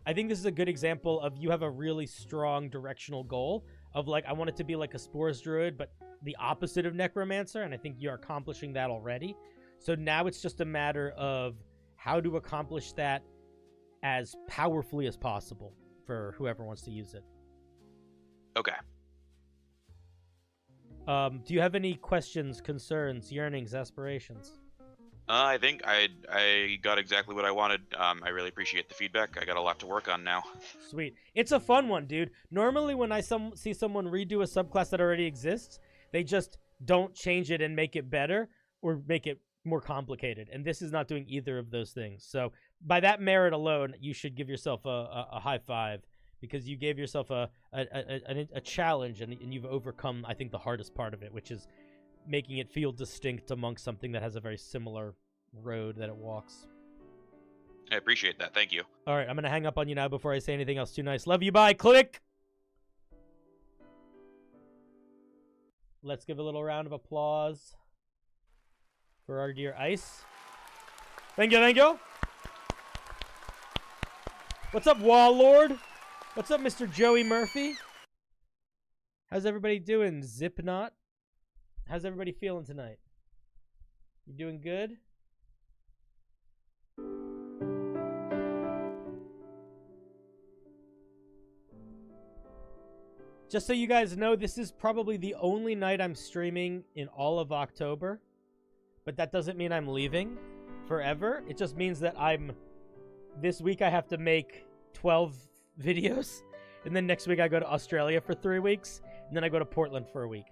I think this is a good example of you have a really strong directional goal of, I want it to be like a spores druid, but the opposite of necromancer. And I think you're accomplishing that already. So now it's just a matter of how to accomplish that as powerfully as possible for whoever wants to use it. Okay. Do you have any questions, concerns, yearnings, aspirations? I think I got exactly what I wanted. I really appreciate the feedback. I got a lot to work on now. Sweet. It's a fun one, dude. Normally, when I see someone redo a subclass that already exists, they just don't change it and make it better or make it more complicated. And this is not doing either of those things. So by that merit alone, you should give yourself a high five because you gave yourself a challenge and you've overcome, I think, the hardest part of it, which is making it feel distinct amongst something that has a very similar road that it walks. I appreciate that. Thank you. All right, I'm going to hang up on you now before I say anything else too nice. Love you, bye. Click. Let's give a little round of applause for our dear Ice. Thank you, thank you. What's up, Wall Lord? What's up, Mr. Joey Murphy? How's everybody doing, Zipknot? How's everybody feeling tonight? You doing good? Just so you guys know, this is probably the only night I'm streaming in all of October. But that doesn't mean I'm leaving forever. It just means that this week I have to make 12 videos. And then next week I go to Australia for 3 weeks. And then I go to Portland for a week.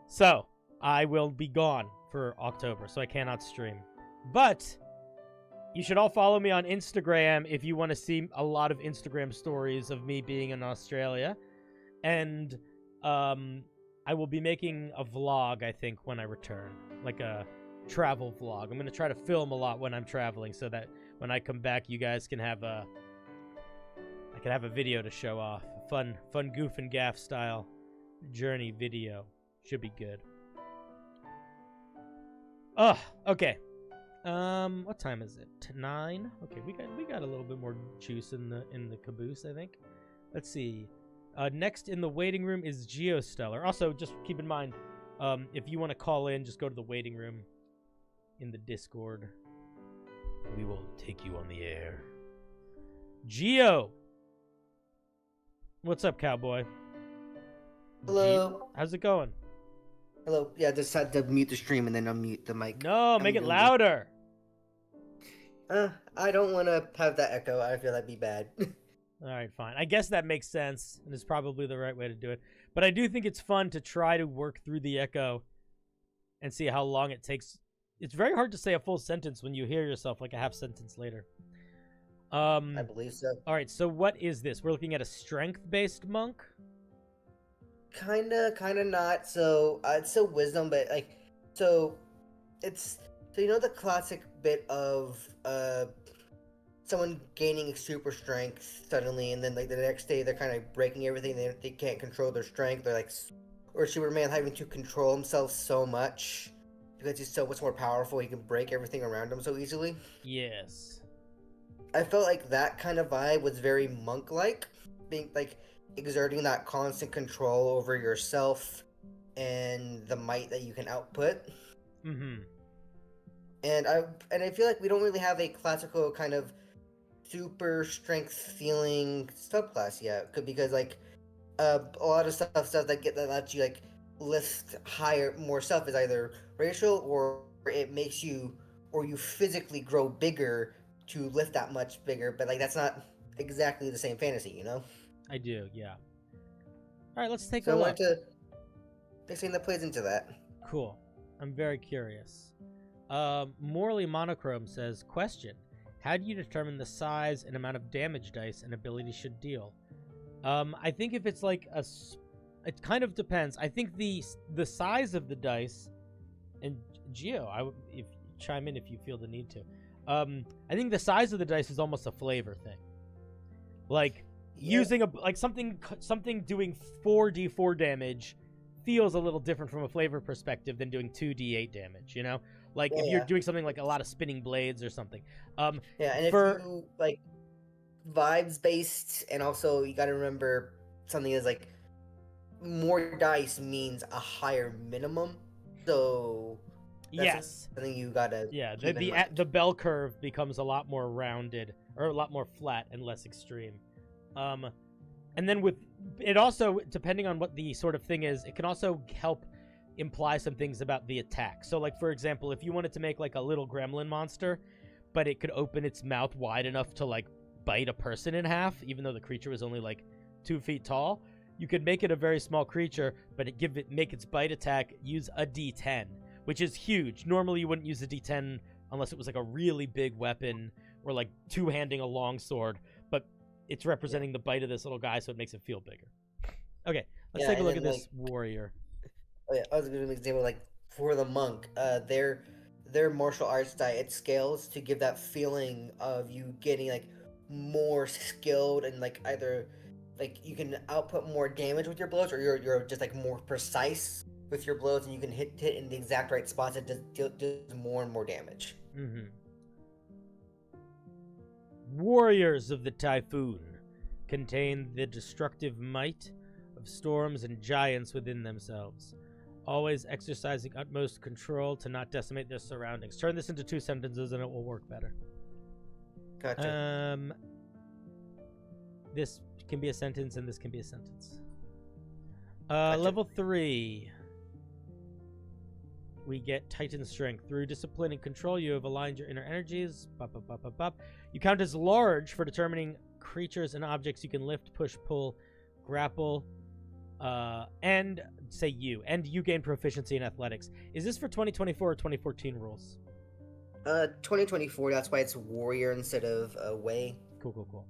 So I will be gone for October, so I cannot stream. But you should all follow me on Instagram if you want to see a lot of Instagram stories of me being in Australia. And I will be making a vlog, I think, when I return. Like a travel vlog. I'm going to try to film a lot when I'm traveling so that when I come back, you guys can have a video to show off. A fun goof and gaff style journey video. Should be good. Oh, okay. What time is it? 9? Okay, we got a little bit more juice in the caboose, I think. Let's see. Next in the waiting room is Geostellar. Also, just keep in mind, if you want to call in, just go to the waiting room in the Discord. We will take you on the air. Geo! What's up, cowboy? Hello. How's it going? Hello. Yeah, just had to mute the stream and then unmute the mic. No, make it louder. I don't want to have that echo. I feel that'd be bad. All right, fine. I guess that makes sense, and is probably the right way to do it. But I do think it's fun to try to work through the echo and see how long it takes. It's very hard to say a full sentence when you hear yourself like a half sentence later. I believe so. All right, so what is this? We're looking at a strength-based monk? Kinda not. So it's still wisdom, but so you know the classic bit of someone gaining super strength suddenly, and then like the next day they're kind of breaking everything. They can't control their strength. They're like, or Superman having to control himself so much because he's so much more powerful. He can break everything around him so easily. Yes. I felt like that kind of vibe was very monk-like, being like exerting that constant control over yourself and the might that you can output. Mm-hmm. And I feel like we don't really have a classical kind of super strength feeling subclass yet, because like a lot of stuff that lets you like lift higher more stuff is either racial or it makes you or you physically grow bigger to lift that much bigger, but like that's not exactly the same fantasy, you know? I do, yeah. All right, let's take So a I look. wanted to pick something that plays into that. Cool. I'm very curious. Morally Monochrome says, question. How do you determine the size and amount of damage dice an ability should deal? I think if it's like it kind of depends. I think the size of the dice, and Geo, if chime in if you feel the need to. I think the size of the dice is almost a flavor thing. Like using something doing 4d4 damage feels a little different from a flavor perspective than doing 2d8 damage, you know? Like if you're doing something like a lot of spinning blades or something. And if you like vibes based, and also you got to remember something is like more dice means a higher minimum. So yes, I think you gotta the bell curve becomes a lot more rounded or a lot more flat and less extreme. And then with it also, depending on what the sort of thing is, it can also help imply some things about the attack. So, like, for example, if you wanted to make, like, a little gremlin monster, but it could open its mouth wide enough to, like, bite a person in half, even though the creature was only, like, 2 feet tall, you could make it a very small creature, but make its bite attack use a D10, which is huge. Normally, you wouldn't use a D10 unless it was, like, a really big weapon or, like, two-handing a longsword, but it's representing the bite of this little guy, so it makes it feel bigger. Okay, let's take a look at this warrior. Oh yeah, I was gonna example like for the monk, their martial arts die, it scales to give that feeling of you getting like more skilled and like either like you can output more damage with your blows, or you're just like more precise with your blows, and you can hit in the exact right spots that does more and more damage. Mm-hmm. Warriors of the Typhoon contain the destructive might of storms and giants within themselves, always exercising utmost control to not decimate their surroundings. Turn this into 2 sentences and it will work better. Gotcha. This can be a sentence and this can be a sentence. Gotcha. Level 3. We get Titan Strength. Through discipline and control, you have aligned your inner energies. You count as large for determining creatures and objects you can lift, push, pull, grapple, and you gain proficiency in athletics. Is this for 2024 or 2014 rules? 2024. That's why it's warrior instead of way. Cool.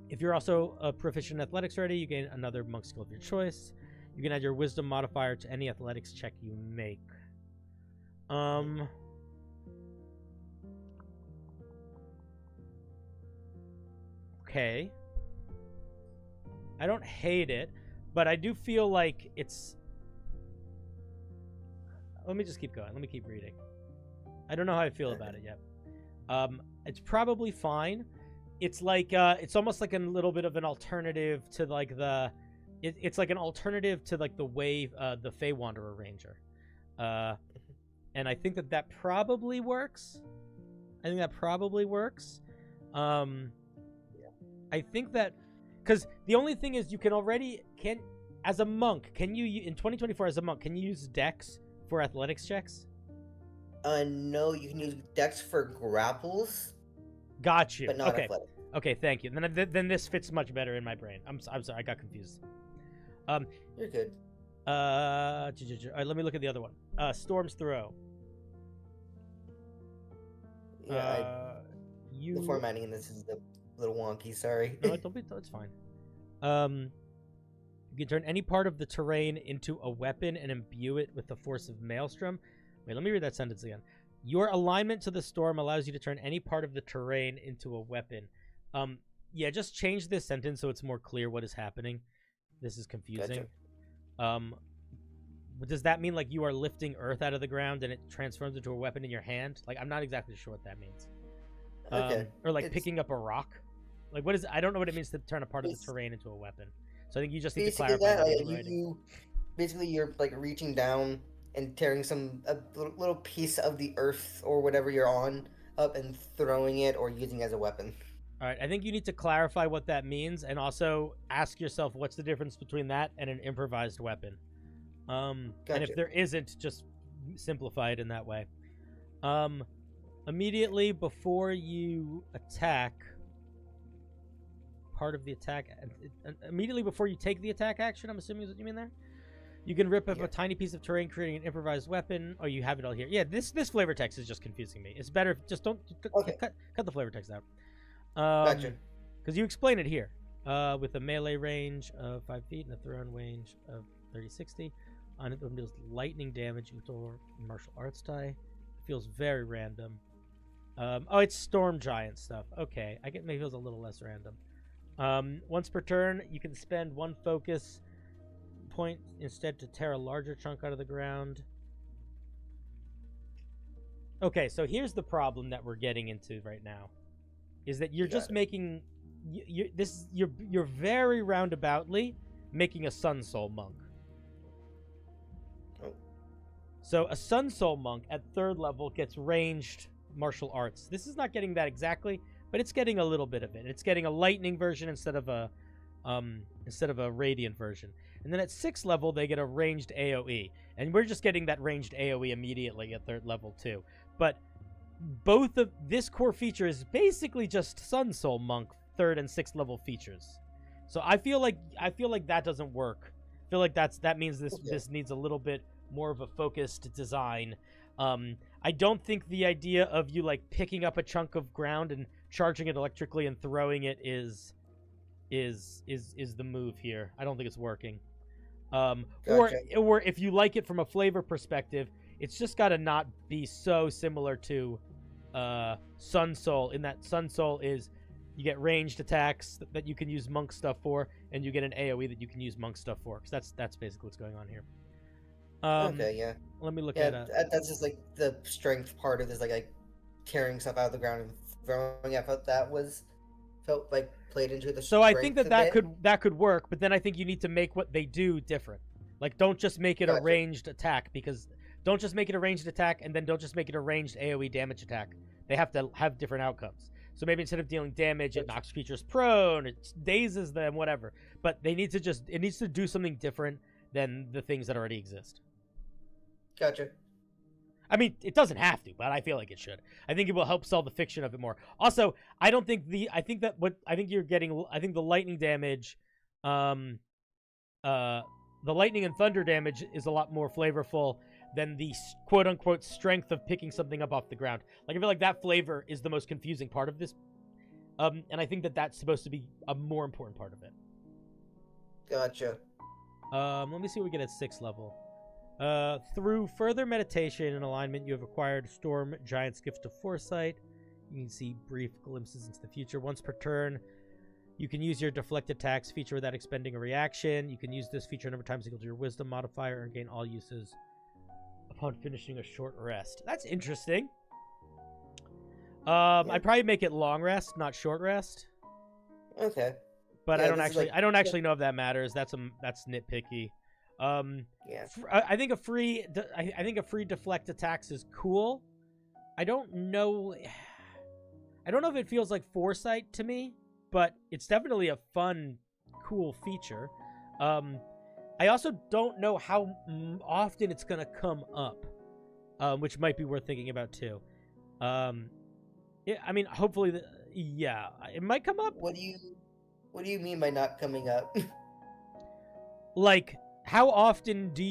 If you're also a proficient in athletics already, you gain another monk skill of your choice. You can add your wisdom modifier to any athletics check you make. Okay. I don't hate it, but I do feel like it's... Let me just keep going. Let me keep reading. I don't know how I feel about it yet. It's probably fine. It's like, it's almost like a little bit of an alternative to like the... It's like an alternative to like the way the Fey Wanderer Ranger. And I think that probably works. I think that... Because the only thing is you can as a monk, in 2024 as a monk, can you use Dex for athletics checks? No, you can use Dex for grapples. Got you. But not athletic. Okay, thank you. Then this fits much better in my brain. I'm sorry, I got confused. You're good. All right, let me look at the other one. Storm's Throw. Yeah, the formatting in this is a little wonky. Sorry. No, it's fine. You can turn any part of the terrain into a weapon and imbue it with the force of Maelstrom. Wait, let me read that sentence again. Your alignment to the storm allows you to turn any part of the terrain into a weapon. Yeah, just change this sentence so it's more clear what is happening. This is confusing. Gotcha. Does that mean like you are lifting earth out of the ground and it transforms into a weapon in your hand? Like, I'm not exactly sure what that means. Okay. Or like picking up a rock. Like, what is? I don't know what it means to turn a part of the terrain into a weapon. So I think you just need to clarify. Basically, you're like reaching down and tearing a little piece of the earth or whatever you're on up and throwing it or using it as a weapon. All right, I think you need to clarify what that means, and also ask yourself what's the difference between that and an improvised weapon. Gotcha. And if there isn't, just simplify it in that way. Immediately before you attack, part of the attack, immediately before you take the attack action, I'm assuming is what you mean there? You can rip up a tiny piece of terrain, creating an improvised weapon. Oh, you have it all here. Yeah, this flavor text is just confusing me. It's better if just don't cut the flavor text out. Gotcha. Because you explain it here. With a melee range of 5 feet and a thrown range of 30-60. On it deals lightning damage into martial arts die. Feels very random. Oh, it's storm giant stuff. Okay, I get maybe it feels a little less random. Once per turn, you can spend 1 focus point instead to tear a larger chunk out of the ground. Okay, so here's the problem that we're getting into right now, is that you're just making you're very roundaboutly making a Sun Soul monk. Oh. So a Sun Soul monk at 3rd level gets ranged martial arts. This is not getting that exactly, but it's getting a little bit of it. It's getting a lightning version instead of a radiant version. And then at 6th level, they get a ranged AoE. And we're just getting that ranged AoE immediately at 3rd level, too. But both of this core feature is basically just Sun Soul Monk 3rd and 6th level features. So I feel like that doesn't work. I feel like that means this needs a little bit more of a focused design. I don't think the idea of you like picking up a chunk of ground and charging it electrically and throwing it is the move here. I don't think it's working. Gotcha. Or if you like it from a flavor perspective, it's just got to not be so similar to Sun Soul. In that Sun Soul is you get ranged attacks that you can use monk stuff for, and you get an AoE that you can use monk stuff for. Because that's basically what's going on here. Okay, yeah. Let me look Yeah, at that's just like the strength part of this, like carrying stuff out of the ground and throwing. I felt that felt like played into the. So I think strength that a bit. that could work, but then I think you need to make what they do different. Like, don't just make it a Gotcha. ranged attack, because don't just make it a ranged attack, and then don't just make it a ranged AoE damage attack. They have to have different outcomes. So maybe instead of dealing damage, it knocks creatures prone, it dazes them, whatever. But it needs to do something different than the things that already exist. Gotcha. I mean, it doesn't have to, but I feel like it should. I think it will help sell the fiction of it more. Also, I think you're getting, I think the lightning damage, the lightning and thunder damage is a lot more flavorful than the quote unquote strength of picking something up off the ground. Like, I feel like that flavor is the most confusing part of this. And I think that's supposed to be a more important part of it. Gotcha. Let me see what we get at 6th level. Through further meditation and alignment, you have acquired Storm Giant's Gift of Foresight. You can see brief glimpses into the future. Once per turn, you can use your Deflect Attacks feature without expending a reaction. You can use this feature a number of times equal to your Wisdom modifier and gain all uses upon finishing a short rest. That's interesting. I'd probably make it long rest, not short rest. Okay. But Yeah, I don't actually know if that matters. That's nitpicky. Yeah. I think a free deflect attacks is cool. I don't know if it feels like foresight to me, but it's definitely a fun, cool feature. I also don't know how often it's gonna come up, which might be worth thinking about too. Yeah, I mean, hopefully, it might come up. What do you mean by not coming up? Like, how often are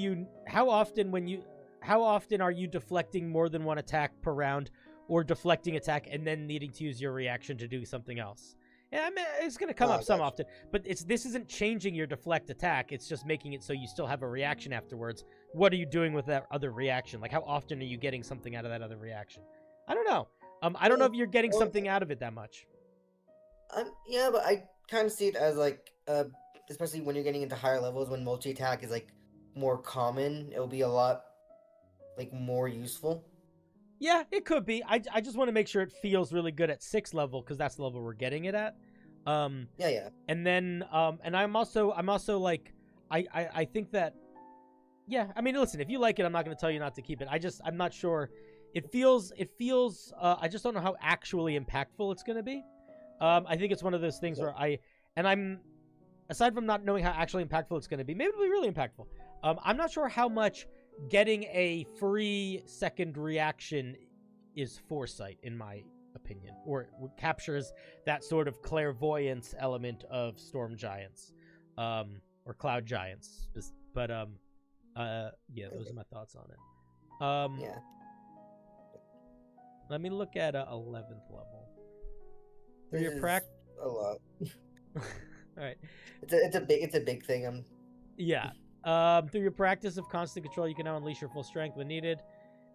you deflecting more than one attack per round, or deflecting attack and then needing to use your reaction to do something else? Yeah, I mean, it's going to come up some often, but this isn't changing your deflect attack. It's just making it so you still have a reaction afterwards. What are you doing with that other reaction? Like, how often are you getting something out of that other reaction? I don't know. I don't know if you're getting something out of it that much. Yeah, but I kind of see it as like, especially when you're getting into higher levels, when multi-attack is like more common, it'll be a lot like more useful. Yeah, it could be. I just want to make sure it feels really good at 6th level, because that's the level we're getting it at. Yeah. And then and I'm also like, I think that, yeah, I mean, listen, if you like it, I'm not going to tell you not to keep it. I'm not sure. It feels I just don't know how actually impactful it's going to be. I think it's one of those things where I'm aside from not knowing how actually impactful it's going to be, maybe it'll be really impactful. I'm not sure how much getting a free second reaction is foresight, in my opinion, or captures that sort of clairvoyance element of storm giants, or cloud giants. But yeah, those are my thoughts on it. Yeah. Let me look at 11th level. Through This your is a lot. All right. It's a big thing. Yeah. Through your practice of constant control, you can now unleash your full strength when needed,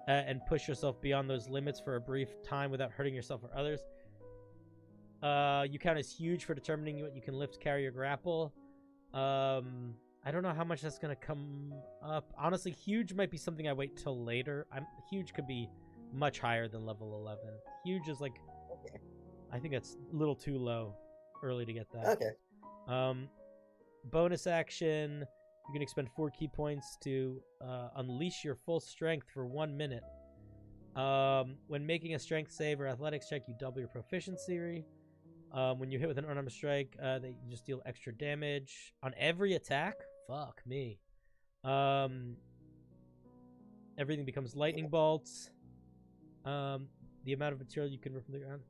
and push yourself beyond those limits for a brief time without hurting yourself or others. You count as huge for determining what you can lift, carry, or grapple. I don't know how much that's gonna come up. Honestly, huge might be something I wait till later. Huge could be much higher than level 11. Huge is like, Okay. I think that's a little too low, early to get that. Okay. Bonus action. You can expend 4 key points to unleash your full strength for 1 minute. When making a strength save or athletics check, you double your proficiency. When you hit with an unarmed strike, you just deal extra damage on every attack. Fuck me. Everything becomes lightning bolts. The amount of material you can rip from the ground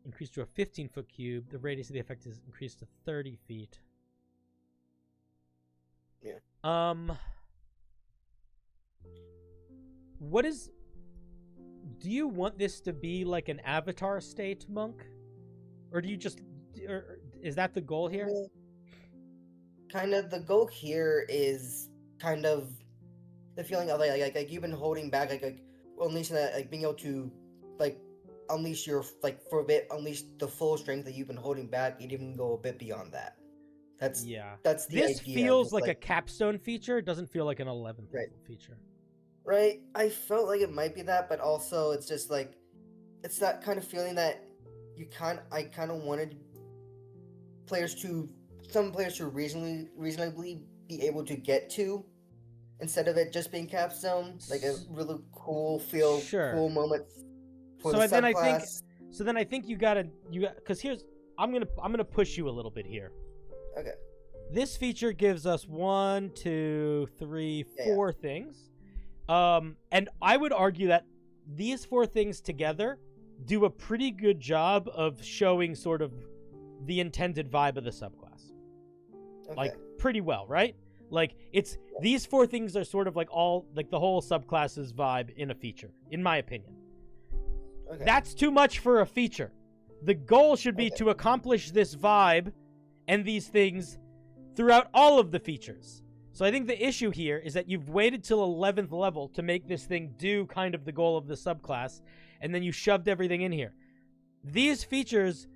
increased to a 15-foot cube. The radius of the effect is increased to 30 feet. Yeah. What is... Do you want this to be like an avatar state, Monk? Or do you just... Or is that the goal here? Kind of, the goal here is kind of the feeling of like you've been holding back, like unleashing that, like being able to like unleash your, like for a bit, unleash the full strength that you've been holding back. You'd even go a bit beyond that. That's the This idea. feels just like a capstone feature. It doesn't feel like an 11th Right. level feature. Right. I felt like it might be that, but also it's just like it's that kind of feeling that I kind of wanted some players to reasonably be able to get to, instead of it just being capstone, like a really cool cool moment for the subclass. Then I think you got because here's I'm gonna push you a little bit here. Okay. This feature gives us 1, 2, 3, 4 things. And I would argue that these 4 things together do a pretty good job of showing sort of the intended vibe of the subclass. Okay. Like, pretty well, right? Like, it's these 4 things are sort of like all, like the whole subclass's vibe in a feature, in my opinion. Okay. That's too much for a feature. The goal should be to accomplish this vibe and these things throughout all of the features. So I think the issue here is that you've waited till 11th level to make this thing do kind of the goal of the subclass, and then you shoved everything in here. These features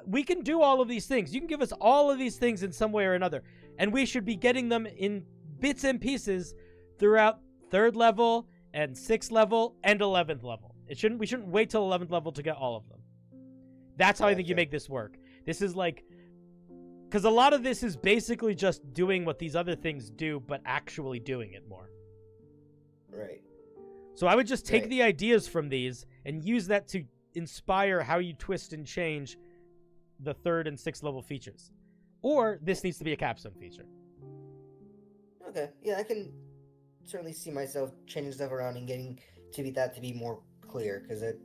we can do all of these things. You can give us all of these things in some way or another, and we should be getting them in bits and pieces throughout 3rd level and 6th level and 11th level. We shouldn't wait till 11th level to get all of them. That's how I think you make this work. This is like, because a lot of this is basically just doing what these other things do, but actually doing it more. Right. So I would just take the ideas from these and use that to inspire how you twist and change the 3rd and 6th level features. Or this needs to be a capstone feature. Okay. Yeah, I can certainly see myself changing stuff around and getting to be more clear, because it...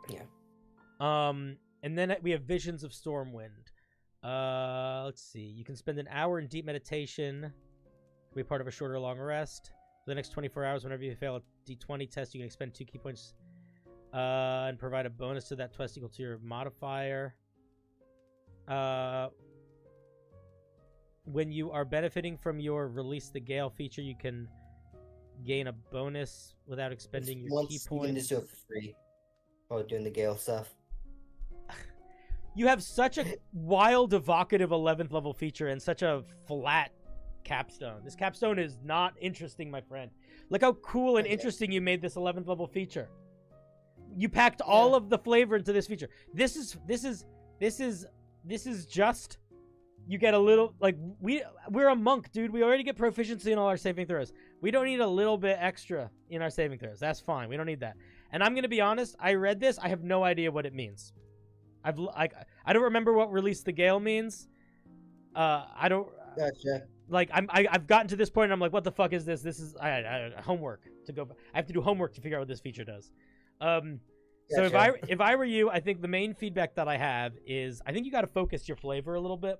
Yeah. And then we have Visions of Stormwind. Let's see. You can spend an hour in deep meditation to be part of a short or long rest. For the next 24 hours, whenever you fail a D20 test, you can expend 2 key points and provide a bonus to that test equal to your modifier. When you are benefiting from your Release the Gale feature, you can gain a bonus without expending your key points. You can just do it for free while doing the Gale stuff. You have such a wild, evocative 11th level feature and such a flat capstone. This capstone is not interesting, my friend. Look how cool and interesting you made this 11th level feature. You packed all of the flavor into this feature. This is just, you get a little, like, we're a monk, dude. We already get proficiency in all our saving throws. We don't need a little bit extra in our saving throws. That's fine. We don't need that. And I'm going to be honest, I read this. I have no idea what it means. I don't remember what Release the Gale means. I don't... Gotcha. Like, I've gotten to this point and I'm like, what the fuck is this? This is homework to go... I have to do homework to figure out what this feature does. So if I were you, I think the main feedback that I have is I think you got to focus your flavor a little bit.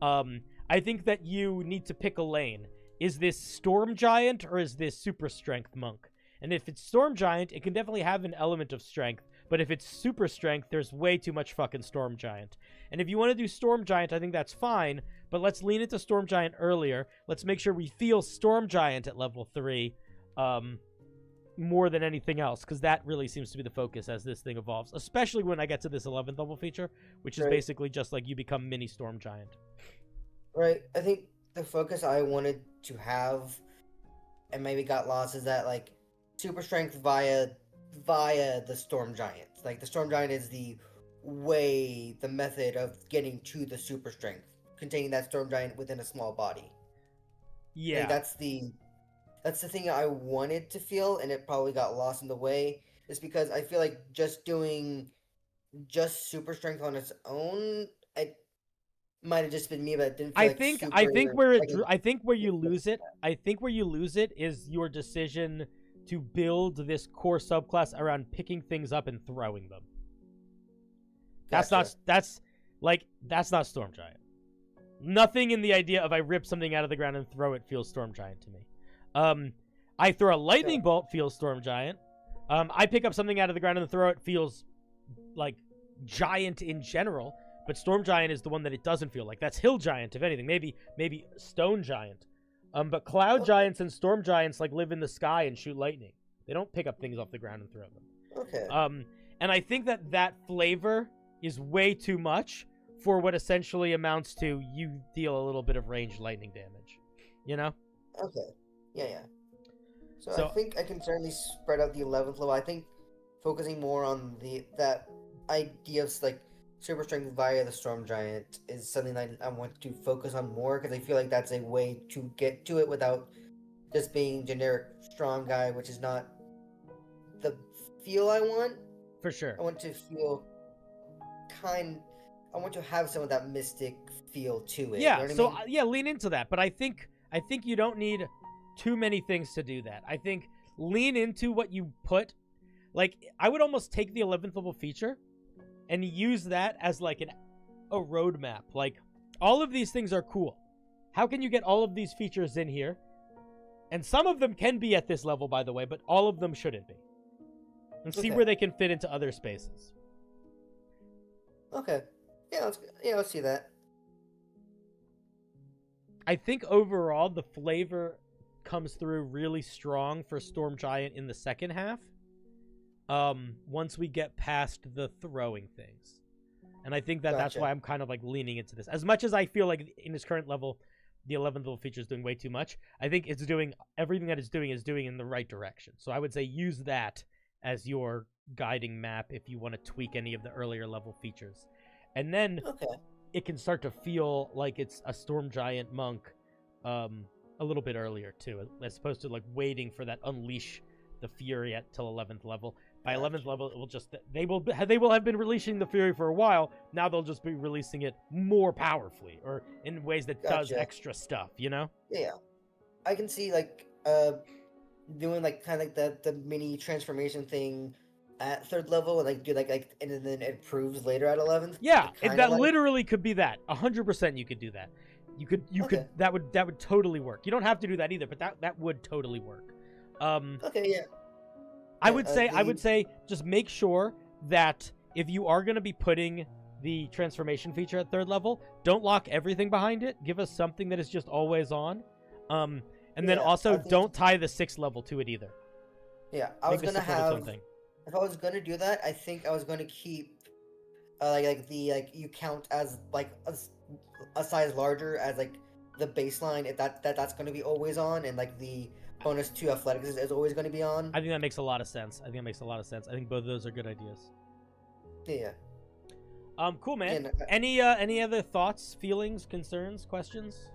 I think that you need to pick a lane. Is this Storm Giant or is this Super Strength Monk? And if it's Storm Giant, it can definitely have an element of strength. But if it's Super Strength, there's way too much fucking Storm Giant. And if you want to do Storm Giant, I think that's fine. But let's lean into Storm Giant earlier. Let's make sure we feel Storm Giant at level 3 more than anything else. Because that really seems to be the focus as this thing evolves. Especially when I get to this 11th level feature. Which is basically just like you become mini Storm Giant. Right. I think the focus I wanted to have, and maybe got lost, is that, like, Super Strength via the Storm Giant. Like, the Storm Giant is the method of getting to the Super Strength, containing that Storm Giant within a small body. Yeah. Like, that's the thing I wanted to feel, and it probably got lost in the way, is because I feel like just doing Super Strength on its own, might have just been me, but it didn't feel I like think super, I think where like, I think where you lose it. I think where you lose it is your decision to build this core subclass around picking things up and throwing them. That's Gotcha. that's not Storm Giant. Nothing in the idea of I rip something out of the ground and throw it feels Storm Giant to me. I throw a lightning bolt feels Storm Giant. I pick up something out of the ground and throw it feels like giant in general. But Storm Giant is the one that it doesn't feel like. That's Hill Giant, if anything. Maybe Stone Giant. But Cloud Giants and Storm Giants like live in the sky and shoot lightning. They don't pick up things off the ground and throw them. Okay. And I think that flavor is way too much for what essentially amounts to you deal a little bit of ranged lightning damage. You know? Okay. Yeah. So So- I think I can certainly spread out the 11th level. I think focusing more on that idea of like super strength via the Storm Giant is something that I want to focus on more because I feel like that's a way to get to it without just being generic strong guy, which is not the feel I want. For sure. I want to feel I want to have some of that mystic feel to it. Yeah, you know so what I mean? yeah, lean into that. But I think you don't need too many things to do that. I think lean into what you put. Like, I would almost take the 11th level feature and use that as like a roadmap. Like, all of these things are cool. How can you get all of these features in here? And some of them can be at this level, by the way, but all of them shouldn't be. And see Okay. where they can fit into other spaces. Okay. Let's see that. I think overall the flavor comes through really strong for Storm Giant in the second half. Once we get past the throwing things. And I think that's Gotcha. why I'm kind of like leaning into this. As much as I feel like in its current level, the 11th level feature is doing way too much, I think it's doing everything that it's doing is doing in the right direction. So I would say use that as your guiding map if you want to tweak any of the earlier level features. And then Okay. it can start to feel like it's a Storm Giant monk a little bit earlier too, as opposed to like waiting for that unleash the fury at till 11th level. By 11th level, it will just they will have been releasing the fury for a while. Now they'll just be releasing it more powerfully or in ways that does Gotcha. extra stuff. You know? Yeah. I can see like doing like kind of like the mini transformation thing at 3rd level and like do like and then it improves later at 11th. Yeah, Kinda that like- literally could be that. 100% you could do that. You could Okay. that would totally work. You don't have to do that either, but that would totally work. Okay, yeah. I Yeah, would say just make sure that if you are going to be putting the transformation feature at 3rd level, don't lock everything behind it. Give us something that is just always on. And then Yeah, also I think- don't tie the 6th level to it either. Yeah, I Make was a gonna separate its own have. thing. If I was gonna do that, I think I was gonna keep, you count as like a size larger as like the baseline. If that's gonna be always on, and like the bonus to athletics is always gonna be on. I think that makes a lot of sense. I think both of those are good ideas. Yeah. Cool, man. And, Any other thoughts, feelings, concerns, questions?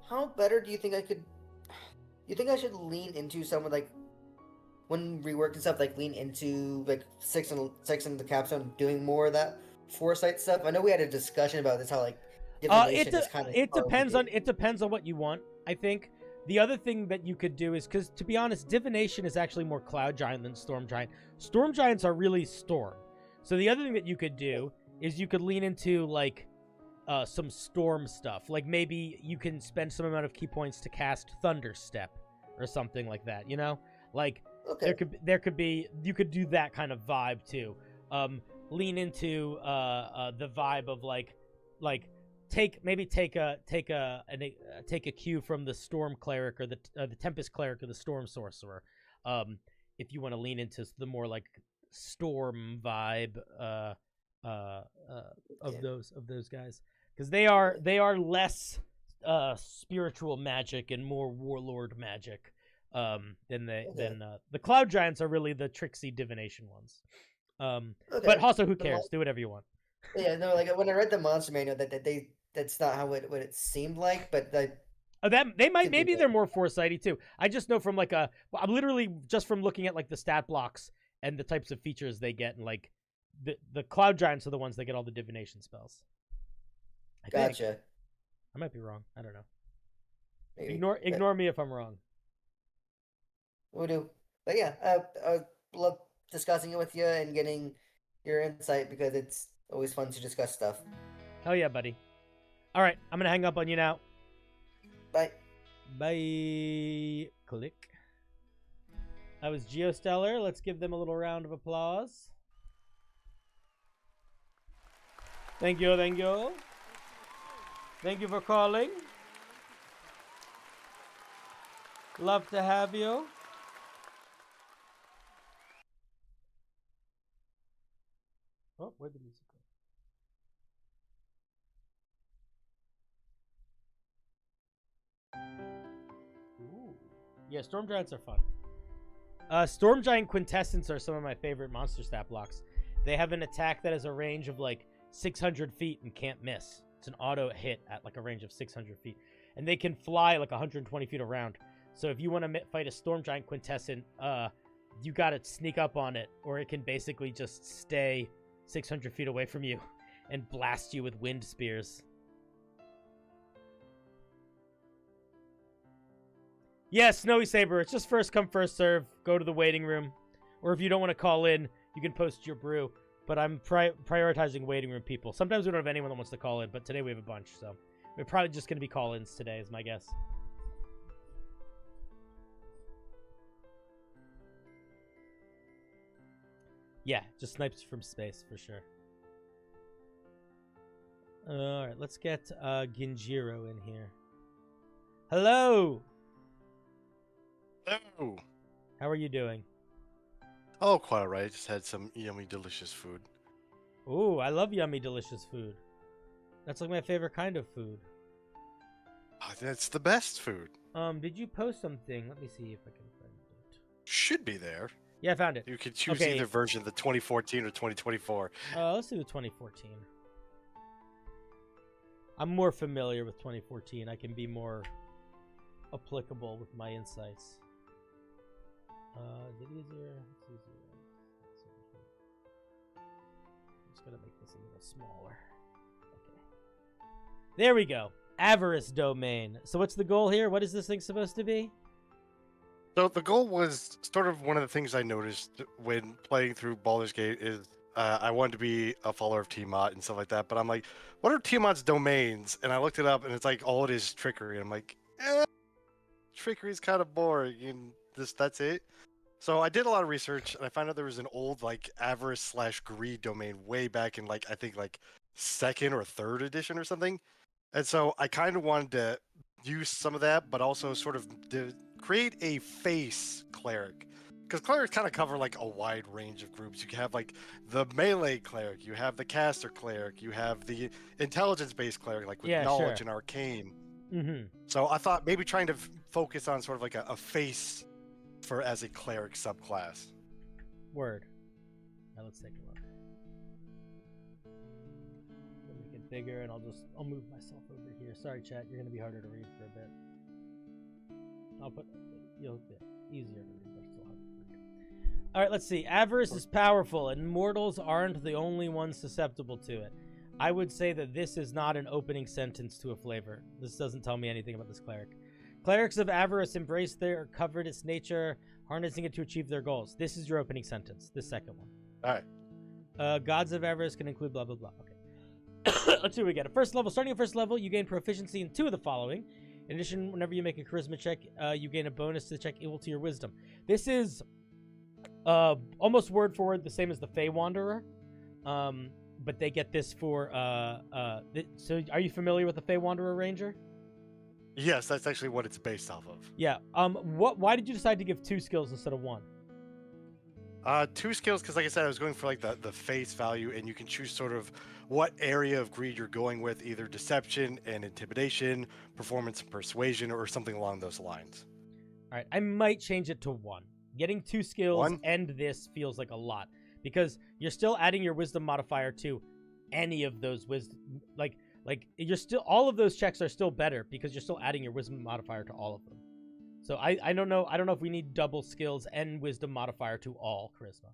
how better do you think I could? You think I should lean into some of like when reworking stuff, like lean into like six and the capstone, doing more of that foresight stuff? I know we had a discussion about this, how like divination is kind of it depends on what you want. I think the other thing that you could do is, because to be honest, divination is actually more cloud giant than storm giant. Storm giants are really storm. So the other thing that you could do is you could lean into like some storm stuff. Like maybe you can spend some amount of key points to cast Thunder Step or something like that. You know, like okay. there could be you could do that kind of vibe too. Lean into the vibe of like take a cue from the Storm Cleric or the Tempest Cleric or the Storm Sorcerer. If you want to lean into the more like storm vibe of those guys, because they are less spiritual magic and more warlord magic than the Cloud Giants are really the tricksy divination ones. Okay. But also, who cares? Do whatever you want. Yeah, no, like when I read the monster manual, that's not how what it seemed like, but Maybe they're more foresighty too. I just know from I'm literally just from looking at like the stat blocks and the types of features they get, and like the Cloud Giants are the ones that get all the divination spells. I think. Gotcha. I might be wrong. I don't know. Maybe. Ignore me if I'm wrong. We'll do. But yeah, I love discussing it with you and getting your insight because it's always fun to discuss stuff. Hell yeah, buddy. All right, I'm gonna hang up on you now. Bye. Bye. Click. That was Geostellar. Let's give them a little round of applause. Thank you, thank you. Thank you for calling. Love to have you. Oh, where'd the music go? Ooh. Yeah, Storm Giants are fun. Storm Giant Quintessence are some of my favorite monster stat blocks. They have an attack that has a range of like 600 feet and can't miss. It's an auto hit at like a range of 600 feet. And they can fly like 120 feet around. So if you want to fight a Storm Giant Quintessent, you gotta sneak up on it, or it can basically just stay 600 feet away from you and blast you with wind spears. Yeah, Snowy Saber, it's just first come, first serve. Go to the waiting room. Or if you don't want to call in, you can post your brew. But I'm prioritizing waiting room people. Sometimes we don't have anyone that wants to call in, but today we have a bunch, so we're probably just going to be call-ins today is my guess. Yeah, just snipes from space for sure. Alright, let's get Ginjiro in here. Hello! Hello. How are you doing? Oh, quite alright. Just had some yummy, delicious food. Ooh, I love yummy, delicious food. That's like my favorite kind of food. Oh, that's the best food. Did you post something? Let me see if I can find it. Should be there. Yeah, I found it. You can choose Okay. either version, the 2014 or 2024. Let's do the 2014. I'm more familiar with 2014. I can be more applicable with my insights. Is it easier? It's easier. I'm just gonna make this a little smaller. Okay. There we go. Avarice domain. So what's the goal here? What is this thing supposed to be? So the goal was sort of one of the things I noticed when playing through Baldur's Gate is I wanted to be a follower of Tiamat and stuff like that, but I'm like, what are Tiamat's domains? And I looked it up, and it's like all it is trickery. And I'm like, trickery is kind of boring, and that's it. So I did a lot of research, and I found out there was an old like avarice/greed domain way back in like I think like 2nd or 3rd edition or something. And so I kind of wanted to use some of that, but also sort of create a face cleric. Because clerics kind of cover like a wide range of groups. You have like the melee cleric, you have the caster cleric, you have the intelligence-based cleric, like with knowledge sure. and arcane. Mm-hmm. So I thought maybe trying to focus on sort of like a face for as a cleric subclass. Word. Now let's take a look. I'll make it bigger, and I'll move myself over here. Sorry, chat. You're gonna be harder to read for a bit. You'll get easier to read, but still harder to read. All right, let's see. Avarice is powerful, and mortals aren't the only ones susceptible to it. I would say that this is not an opening sentence to a flavor. This doesn't tell me anything about this cleric. Clerics of avarice embrace their covetous nature, harnessing it to achieve their goals. This is your opening sentence, this second one. All right. Gods of avarice can include blah, blah, blah. Okay. Let's see what we get. Starting at first level, you gain proficiency in 2 of the following. In addition, whenever you make a charisma check, you gain a bonus to the check equal to your wisdom. This is almost word for word the same as the Fey Wanderer. But they get this for so are you familiar with the Fey Wanderer Ranger? Yes, that's actually what it's based off of. Yeah. Why did you decide to give 2 skills instead of 1? 2 skills because, like I said, I was going for like the face value, and you can choose sort of what area of greed you're going with, either deception and intimidation, performance and persuasion, or something along those lines. All right, I might change it to 1. Getting 2 skills 1? and this feels like a lot because you're still adding your wisdom modifier to any of those wisdom, like you're still, all of those checks are still better because you're still adding your wisdom modifier to all of them. So I don't know if we need double skills and wisdom modifier to all charisma.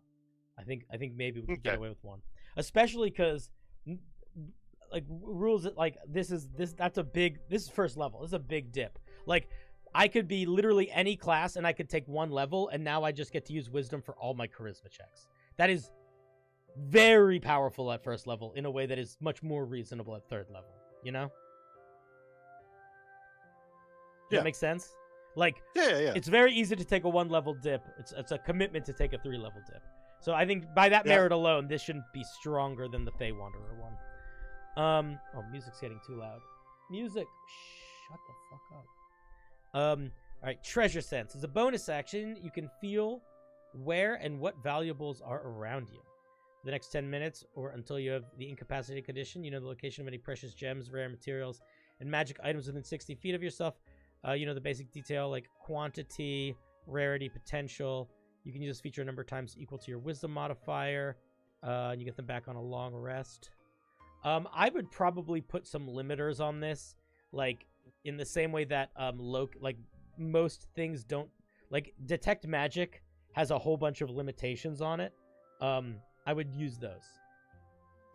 I think maybe we can get away with 1, especially because rules that like this is first level. This is a big dip. Like I could be literally any class and I could take 1 level and now I just get to use wisdom for all my charisma checks. That is very powerful at first level in a way that is much more reasonable at third level, you know? Does that make sense? Like, yeah. It's very easy to take a 1 level dip. It's a commitment to take a 3 level dip. So I think by that merit alone, this shouldn't be stronger than the Fey Wanderer one. Oh, music's getting too loud. Music, shut the fuck up. All right, Treasure Sense. As a bonus action, you can feel where and what valuables are around you. For the next 10 minutes, or until you have the incapacity condition, you know the location of any precious gems, rare materials, and magic items within 60 feet of yourself. You know the basic detail like quantity, rarity, potential. You can use this feature a number of times equal to your wisdom modifier. And you get them back on a long rest. I would probably put some limiters on this, like in the same way that like most things don't, like detect magic has a whole bunch of limitations on it. I would use those.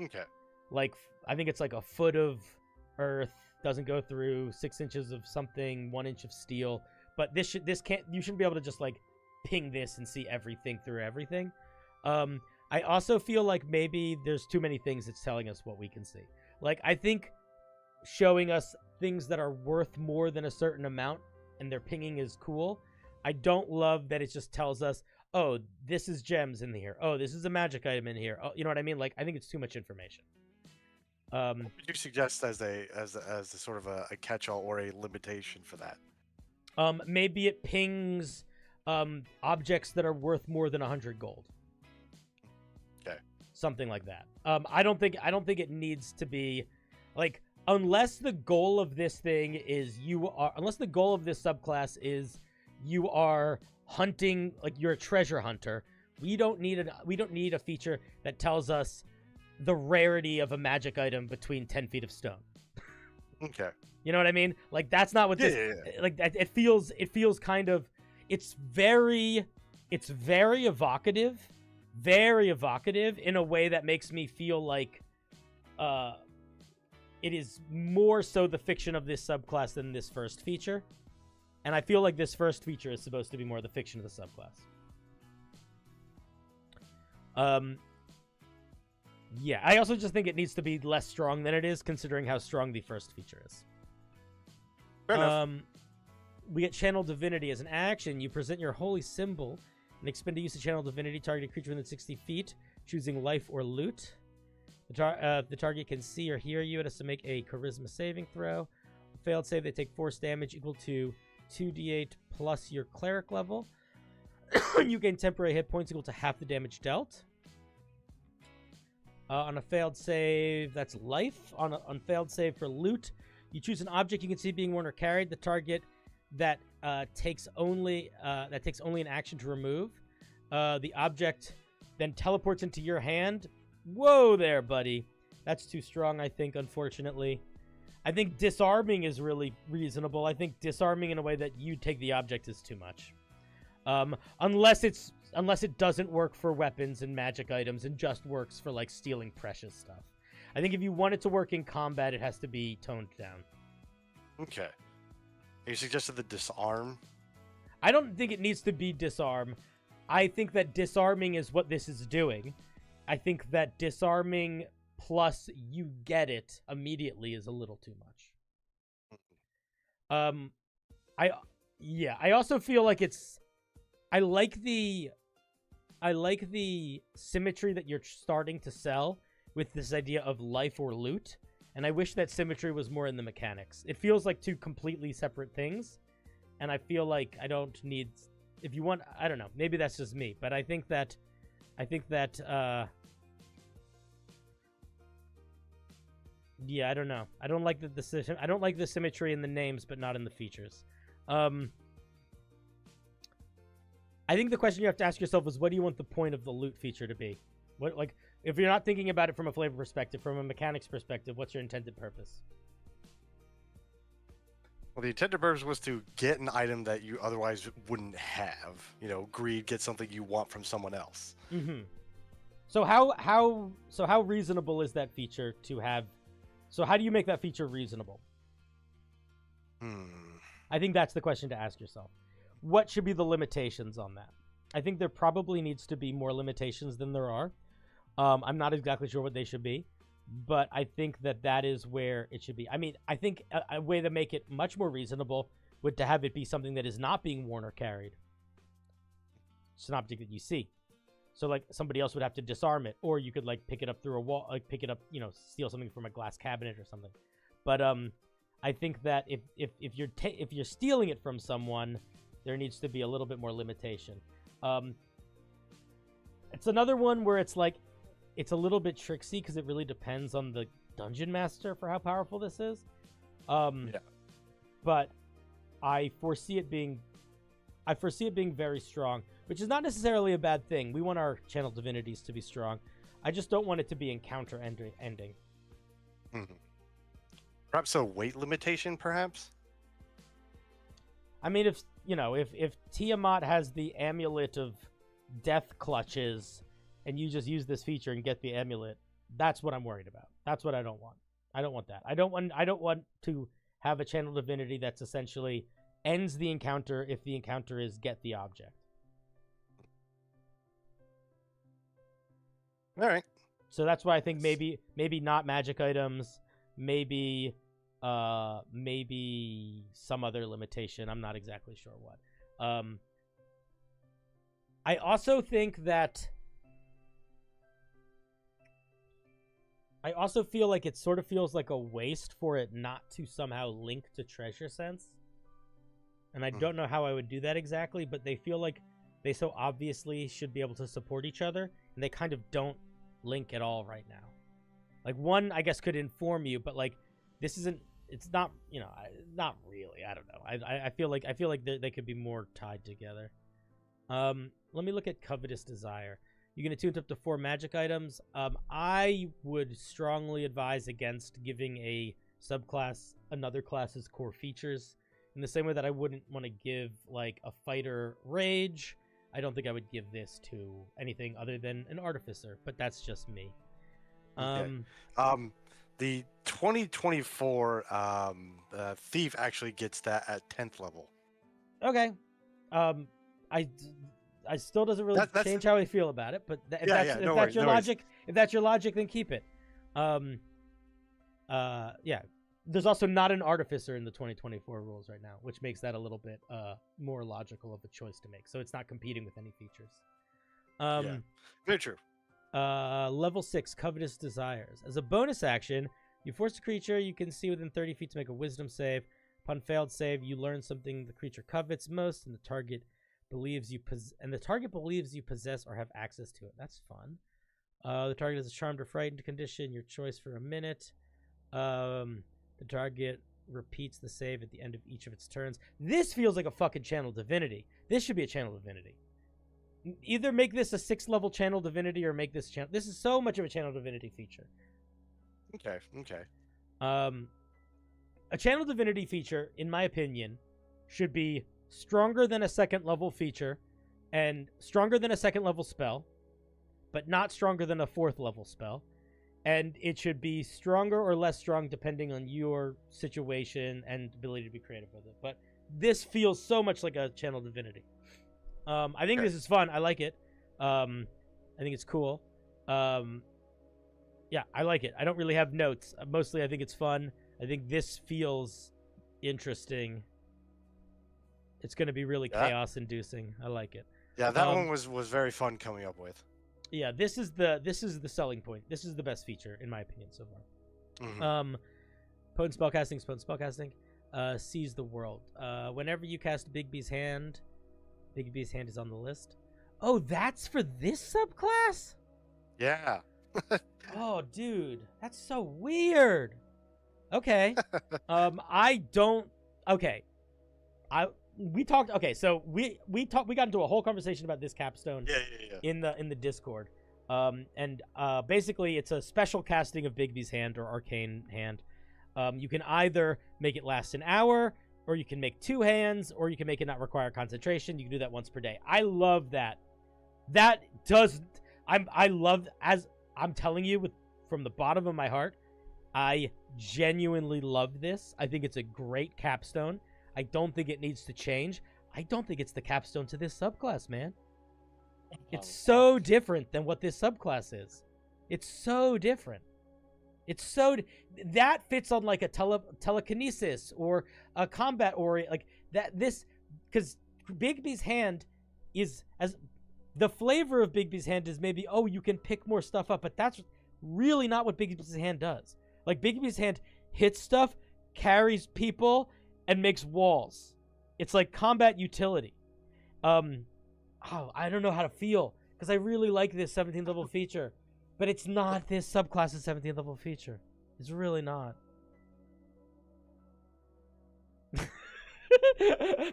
Okay. Like I think it's like a foot of earth doesn't go through 6 inches of something, 1 inch of steel. But you shouldn't be able to just like ping this and see everything through everything. I also feel like maybe there's too many things it's telling us what we can see. Like, I think showing us things that are worth more than a certain amount and their pinging is cool. I don't love that it just tells us, oh, this is gems in here. Oh, this is a magic item in here. Oh, you know what I mean? Like, I think it's too much information. What would you suggest as a sort of a catch-all or a limitation for that? Maybe it pings objects that are worth more than 100 gold. Okay. Something like that. I don't think it needs to be like, unless the goal of this thing is unless the goal of this subclass is you are hunting, like you're a treasure hunter. We don't need a feature that tells us the rarity of a magic item between 10 feet of stone. Okay. You know what I mean? Like that's not what this like. It feels kind of. It's very evocative, in a way that makes me feel like it is more so the fiction of this subclass than this first feature. And I feel like this first feature is supposed to be more the fiction of the subclass. Yeah, I also just think it needs to be less strong than it is, considering how strong the first feature is. Fair enough. We get Channel Divinity as an action. You present your holy symbol and expend a use of Channel Divinity, target a creature within 60 feet, choosing life or loot. The target can see or hear you. It has to make a charisma saving throw. Failed save, they take force damage equal to 2d8 plus your cleric level. You gain temporary hit points equal to half the damage dealt. On a failed save, that's life. On failed save for loot, you choose an object you can see being worn or carried. The target that takes only an action to remove. The object then teleports into your hand. Whoa there, buddy. That's too strong, I think, unfortunately. I think disarming is really reasonable. I think disarming in a way that you take the object is too much. Unless it doesn't work for weapons and magic items and just works for, like, stealing precious stuff. I think if you want it to work in combat, it has to be toned down. Okay. You suggested the disarm? I don't think it needs to be disarm. I think that disarming is what this is doing. I think that disarming plus you get it immediately is a little too much. I also feel like I like the symmetry that you're starting to sell with this idea of life or loot, and I wish that symmetry was more in the mechanics. It feels like two completely separate things, and I feel like I don't need. If you want, I don't know. Maybe that's just me, but I think that. Yeah, I don't know. I don't like I don't like the symmetry in the names, but not in the features. I think the question you have to ask yourself is, what do you want the point of the loot feature to be? What, like, if you're not thinking about it from a flavor perspective, from a mechanics perspective, what's your intended purpose? Well, the intended purpose was to get an item that you otherwise wouldn't have. You know, greed, get something you want from someone else. Mm-hmm. So how reasonable is that feature to have So how do you make that feature reasonable? I think that's the question to ask yourself. What should be the limitations on that? I think there probably needs to be more limitations than there are. I'm not exactly sure what they should be, but I think that is where it should be. I mean, I think a way to make it much more reasonable would to have it be something that is not being worn or carried. It's an object that you see. So, like, somebody else would have to disarm it, or you could, like, pick it up through a wall, like, pick it up, you know, steal something from a glass cabinet or something. But I think that if you're stealing it from someone, there needs to be a little bit more limitation. It's another one where it's like, it's a little bit tricksy because it really depends on the dungeon master for how powerful this is. But I foresee it being very strong, which is not necessarily a bad thing. We want our channel divinities to be strong. I just don't want it to be encounter ending. Mm-hmm. Perhaps a weight limitation, perhaps? I mean, if Tiamat has the amulet of death clutches and you just use this feature and get the amulet, that's what I'm worried about. That's what I don't want. I don't want that. I don't want to have a channel divinity that's essentially ends the encounter if the encounter is get the object. All right. So that's why I think maybe not magic items, maybe some other limitation. I'm not exactly sure what. I also think that I also feel like it sort of feels like a waste for it not to somehow link to Treasure Sense. And I don't know how I would do that exactly, but they feel like they so obviously should be able to support each other, and they kind of don't link at all right now. Like, one, I guess, could inform you, but, like, this isn't, it's not, you know, not really. I don't know. I feel like they could be more tied together. Let me look at Covetous Desire. You're going to tune it up to 4 magic items. I would strongly advise against giving a subclass another class's core features. In the same way that I wouldn't want to give, like, a fighter rage, I don't think I would give this to anything other than an artificer, but that's just me. Okay. The 2024 thief actually gets that at 10th level. Okay. I still doesn't really change how I feel about it, but if that's your logic, then keep it. Yeah. There's also not an artificer in the 2024 rules right now, which makes that a little bit more logical of a choice to make. So it's not competing with any features. Very true. Level 6, Covetous Desires. As a bonus action, you force a creature you can see within 30 feet to make a wisdom save. Upon failed save, you learn something the creature covets most, and the target believes you possess or have access to it. That's fun. The target is a charmed or frightened condition, your choice for a minute. The target repeats the save at the end of each of its turns. This feels like a fucking channel divinity. This should be a channel divinity. Either make this a 6th level channel divinity or make this channel. This is so much of a channel divinity feature. Okay. A channel divinity feature, in my opinion, should be stronger than a 2nd level feature and stronger than a 2nd level spell, but not stronger than a 4th level spell. And it should be stronger or less strong depending on your situation and ability to be creative with it. But this feels so much like a channel divinity. I think this is fun. I like it. I think it's cool. Yeah, I like it. I don't really have notes. Mostly I think it's fun. I think this feels interesting. It's going to be really chaos-inducing. I like it. Yeah, that one was very fun coming up with. Yeah, this is the selling point. This is the best feature, in my opinion, so far. Mm-hmm. Potent spellcasting. Seize the world. Whenever you cast Bigby's hand is on the list. Oh, that's for this subclass? Yeah. Oh, dude, that's so weird. Okay. We talked. Okay, so we got into a whole conversation about this capstone. Yeah. In the Discord, and basically it's a special casting of Bigby's hand or arcane hand. You can either make it last an hour, or you can make 2 hands, or you can make it not require concentration. You can do that once per day. I love that. That does. I'm telling you from the bottom of my heart, I genuinely love this. I think it's a great capstone. I don't think it needs to change. I don't think it's the capstone to this subclass, man. It's so different than what this subclass is. It's so different. It's so... That fits on like a telekinesis or a combat like that. This... Because Bigby's hand is... as the flavor of Bigby's hand is maybe, oh, you can pick more stuff up, but that's really not what Bigby's hand does. Like, Bigby's hand hits stuff, carries people, and makes walls. It's like combat utility. I don't know how to feel, because I really like this 17th level feature, but it's not this subclass's 17th level feature. It's really not.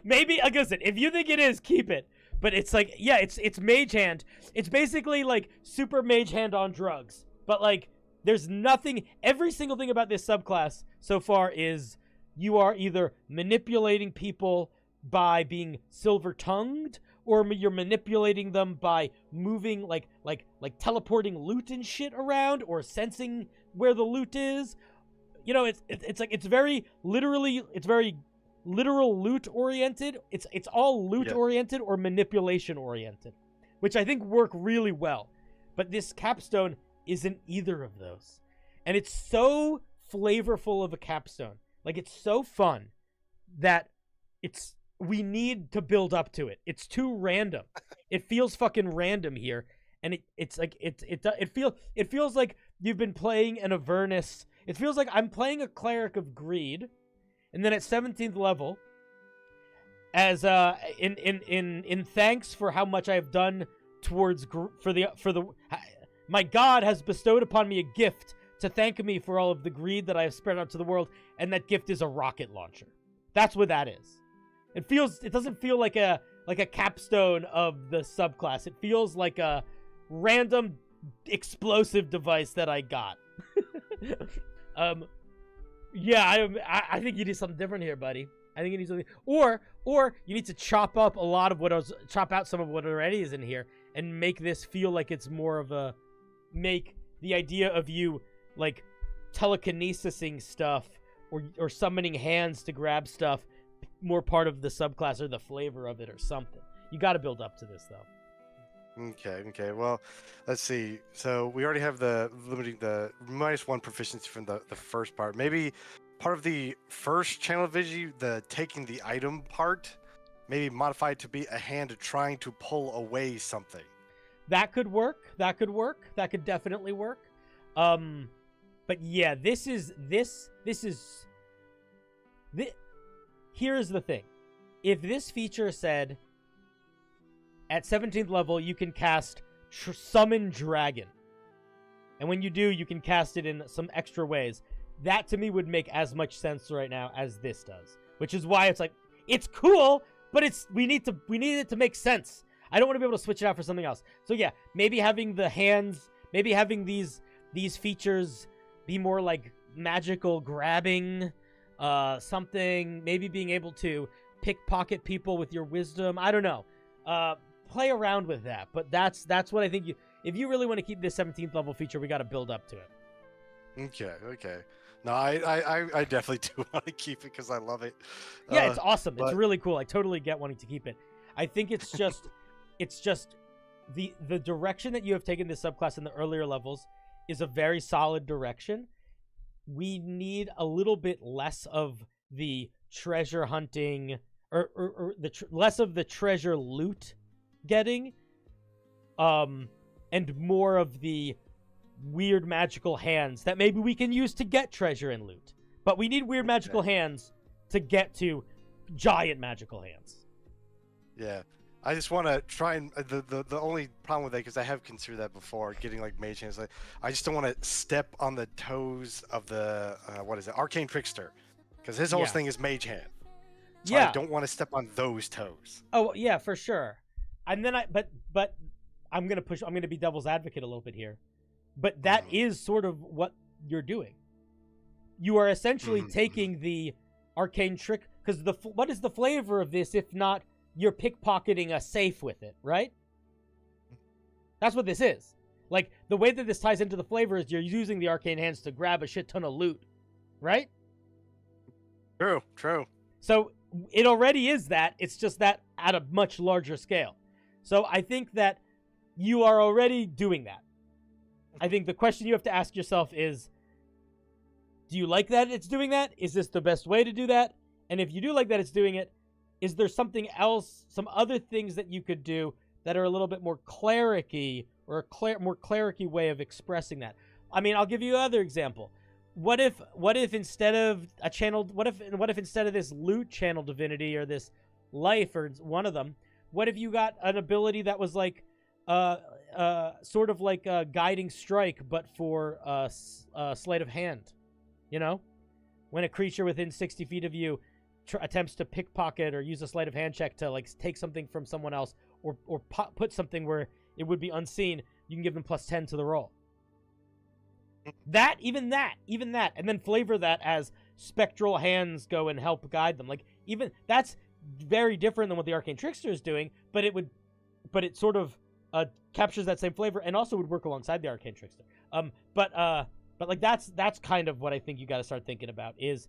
Maybe, like I said, if you think it is, keep it. But it's like, yeah, it's Mage Hand. It's basically like Super Mage Hand on drugs. But like, there's nothing, every single thing about this subclass so far is you are either manipulating people by being silver-tongued, or you're manipulating them by moving, like teleporting loot and shit around, or sensing where the loot is. You know, it's like, it's very literal loot oriented. It's all loot oriented or manipulation oriented, which I think work really well. But this capstone isn't either of those. And it's so flavorful of a capstone. Like, it's so fun that we need to build up to it. It's too random. It feels fucking random here. And it feels like you've been playing an Avernus. It feels like I'm playing a Cleric of Greed, and then at 17th level, as in thanks for how much I've done towards my God has bestowed upon me a gift to thank me for all of the greed that I have spread out to the world, and that gift is a rocket launcher. That's what that is. It doesn't feel like a capstone of the subclass. It feels like a random explosive device that I got. Yeah, I think you need something different here, buddy. I think you need something, or you need to chop out some of what already is in here and make this feel like it's more of a, make the idea of you like telekinesising stuff or summoning hands to grab stuff more part of the subclass or the flavor of it or something. You got to build up to this though. Okay. Well, let's see. So we already have the limiting the -1 proficiency from the first part. Maybe part of the first channel of Vigi, the taking the item part, maybe modify it to be a hand trying to pull away something. That could work. That could definitely work. But yeah, here's the thing. If this feature said, at 17th level, you can cast Summon Dragon. And when you do, you can cast it in some extra ways. That, to me, would make as much sense right now as this does. Which is why it's like, it's cool, but we need it to make sense. I don't want to be able to switch it out for something else. So yeah, maybe having the hands, maybe having these features be more like magical grabbing, something, maybe being able to pickpocket people with your wisdom. I don't know. Play around with that, but that's what I think if you really want to keep this 17th level feature, we got to build up to it. Okay. No, I definitely do want to keep it because I love it. Yeah, it's awesome. It's really cool. I totally get wanting to keep it. I think it's just the direction that you have taken this subclass in the earlier levels is a very solid direction. We need a little bit less of the treasure hunting or less of the treasure loot getting, and more of the weird magical hands that maybe we can use to get treasure and loot. But we need weird magical hands to get to giant magical hands. Yeah. I just want to try and the only problem with that, because I have considered that before, getting like mage hands. Like, I just don't want to step on the toes of the Arcane Trickster, because his whole thing is mage hand. So I don't want to step on those toes. Oh yeah, for sure. And then but I'm gonna be devil's advocate a little bit here, but that is sort of what you're doing. You are essentially taking the arcane trick, because what is the flavor of this if not you're pickpocketing a safe with it, right? That's what this is. Like, the way that this ties into the flavor is you're using the arcane hands to grab a shit ton of loot, right? True. So it already is that. It's just that at a much larger scale. So I think that you are already doing that. I think the question you have to ask yourself is, do you like that it's doing that? Is this the best way to do that? And if you do like that it's doing it, is there something else, some other things that you could do that are a little bit more cleric-y or a more cleric-y way of expressing that? I mean, I'll give you another example. What if instead of a channeled, what if instead of this loot channel divinity or this life or one of them, what if you got an ability that was like sort of like a guiding strike, but for sleight of hand? You know, when a creature within 60 feet of you attempts to pickpocket or use a sleight of hand check to like take something from someone else or put something where it would be unseen, you can give them +10 to the roll. Even that, and then flavor that as spectral hands go and help guide them. Like, even that's very different than what the Arcane Trickster is doing, but it sort of captures that same flavor and also would work alongside the Arcane Trickster. But like that's kind of what I think you got to start thinking about is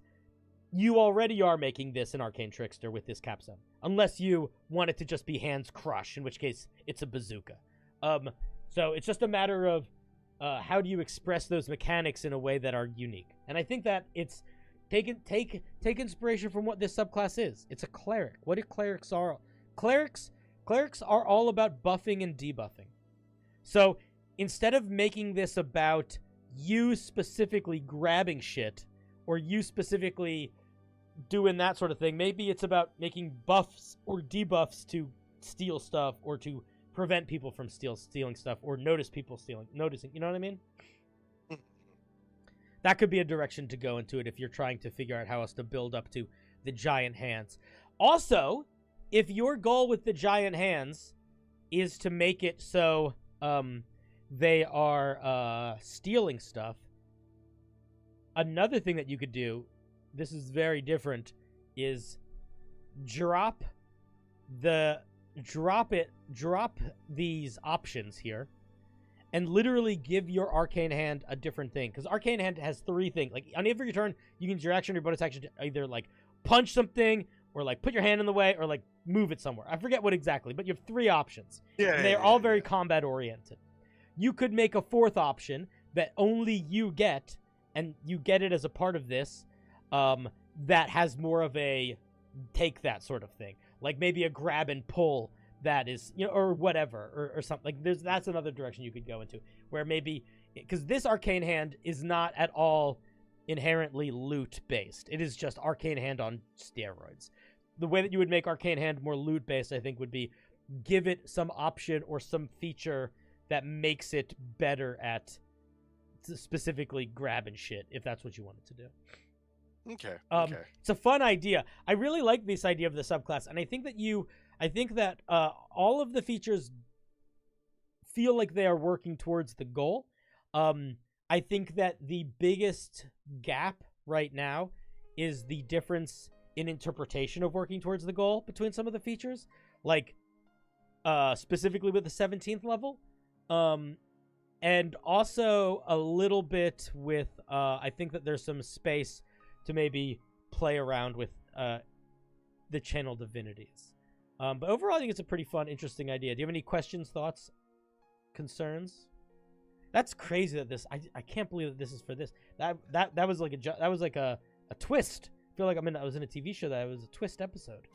you already are making this an Arcane Trickster with this capstone, unless you want it to just be hands crush, in which case it's a bazooka. So it's just a matter of how do you express those mechanics in a way that are unique. And I think that it's take inspiration from what this subclass is. It's a cleric. What do clerics are? Clerics are all about buffing and debuffing. So instead of making this about you specifically grabbing shit or you specifically doing that sort of thing, maybe it's about making buffs or debuffs to steal stuff or to prevent people from stealing stuff or noticing, you know what I mean? That could be a direction to go into it if you're trying to figure out how else to build up to the giant hands. Also, if your goal with the giant hands is to make it so they are stealing stuff, another thing that you could do, this is very different, is drop these options here and literally give your arcane hand a different thing, because arcane hand has 3 things. Like, on every turn you can use your action or your bonus action to either like punch something or like put your hand in the way or like move it somewhere. I forget what exactly, but you have 3 options. They're all very combat oriented. You could make a 4th option that only you get, and you get it as a part of this, that has more of a take that sort of thing. Like maybe a grab and pull that is, you know, or whatever, or something. Like that's another direction you could go into, where maybe, because this arcane hand is not at all inherently loot based. It is just arcane hand on steroids. The way that you would make arcane hand more loot based, I think, would be give it some option or some feature that makes it better at specifically grabbing shit, if that's what you wanted to do. Okay. It's a fun idea. I really like this idea of the subclass, and I think that all of the features feel like they are working towards the goal. I think that the biggest gap right now is the difference in interpretation of working towards the goal between some of the features, like specifically with the 17th level. And also a little bit with, I think that there's some space to maybe play around with the channel divinities. But overall, I think it's a pretty fun, interesting idea. Do you have any questions, thoughts, concerns? That's crazy that this, I can't believe that this is for this. That was like a twist. I feel like I was in a TV show that it was a twist episode.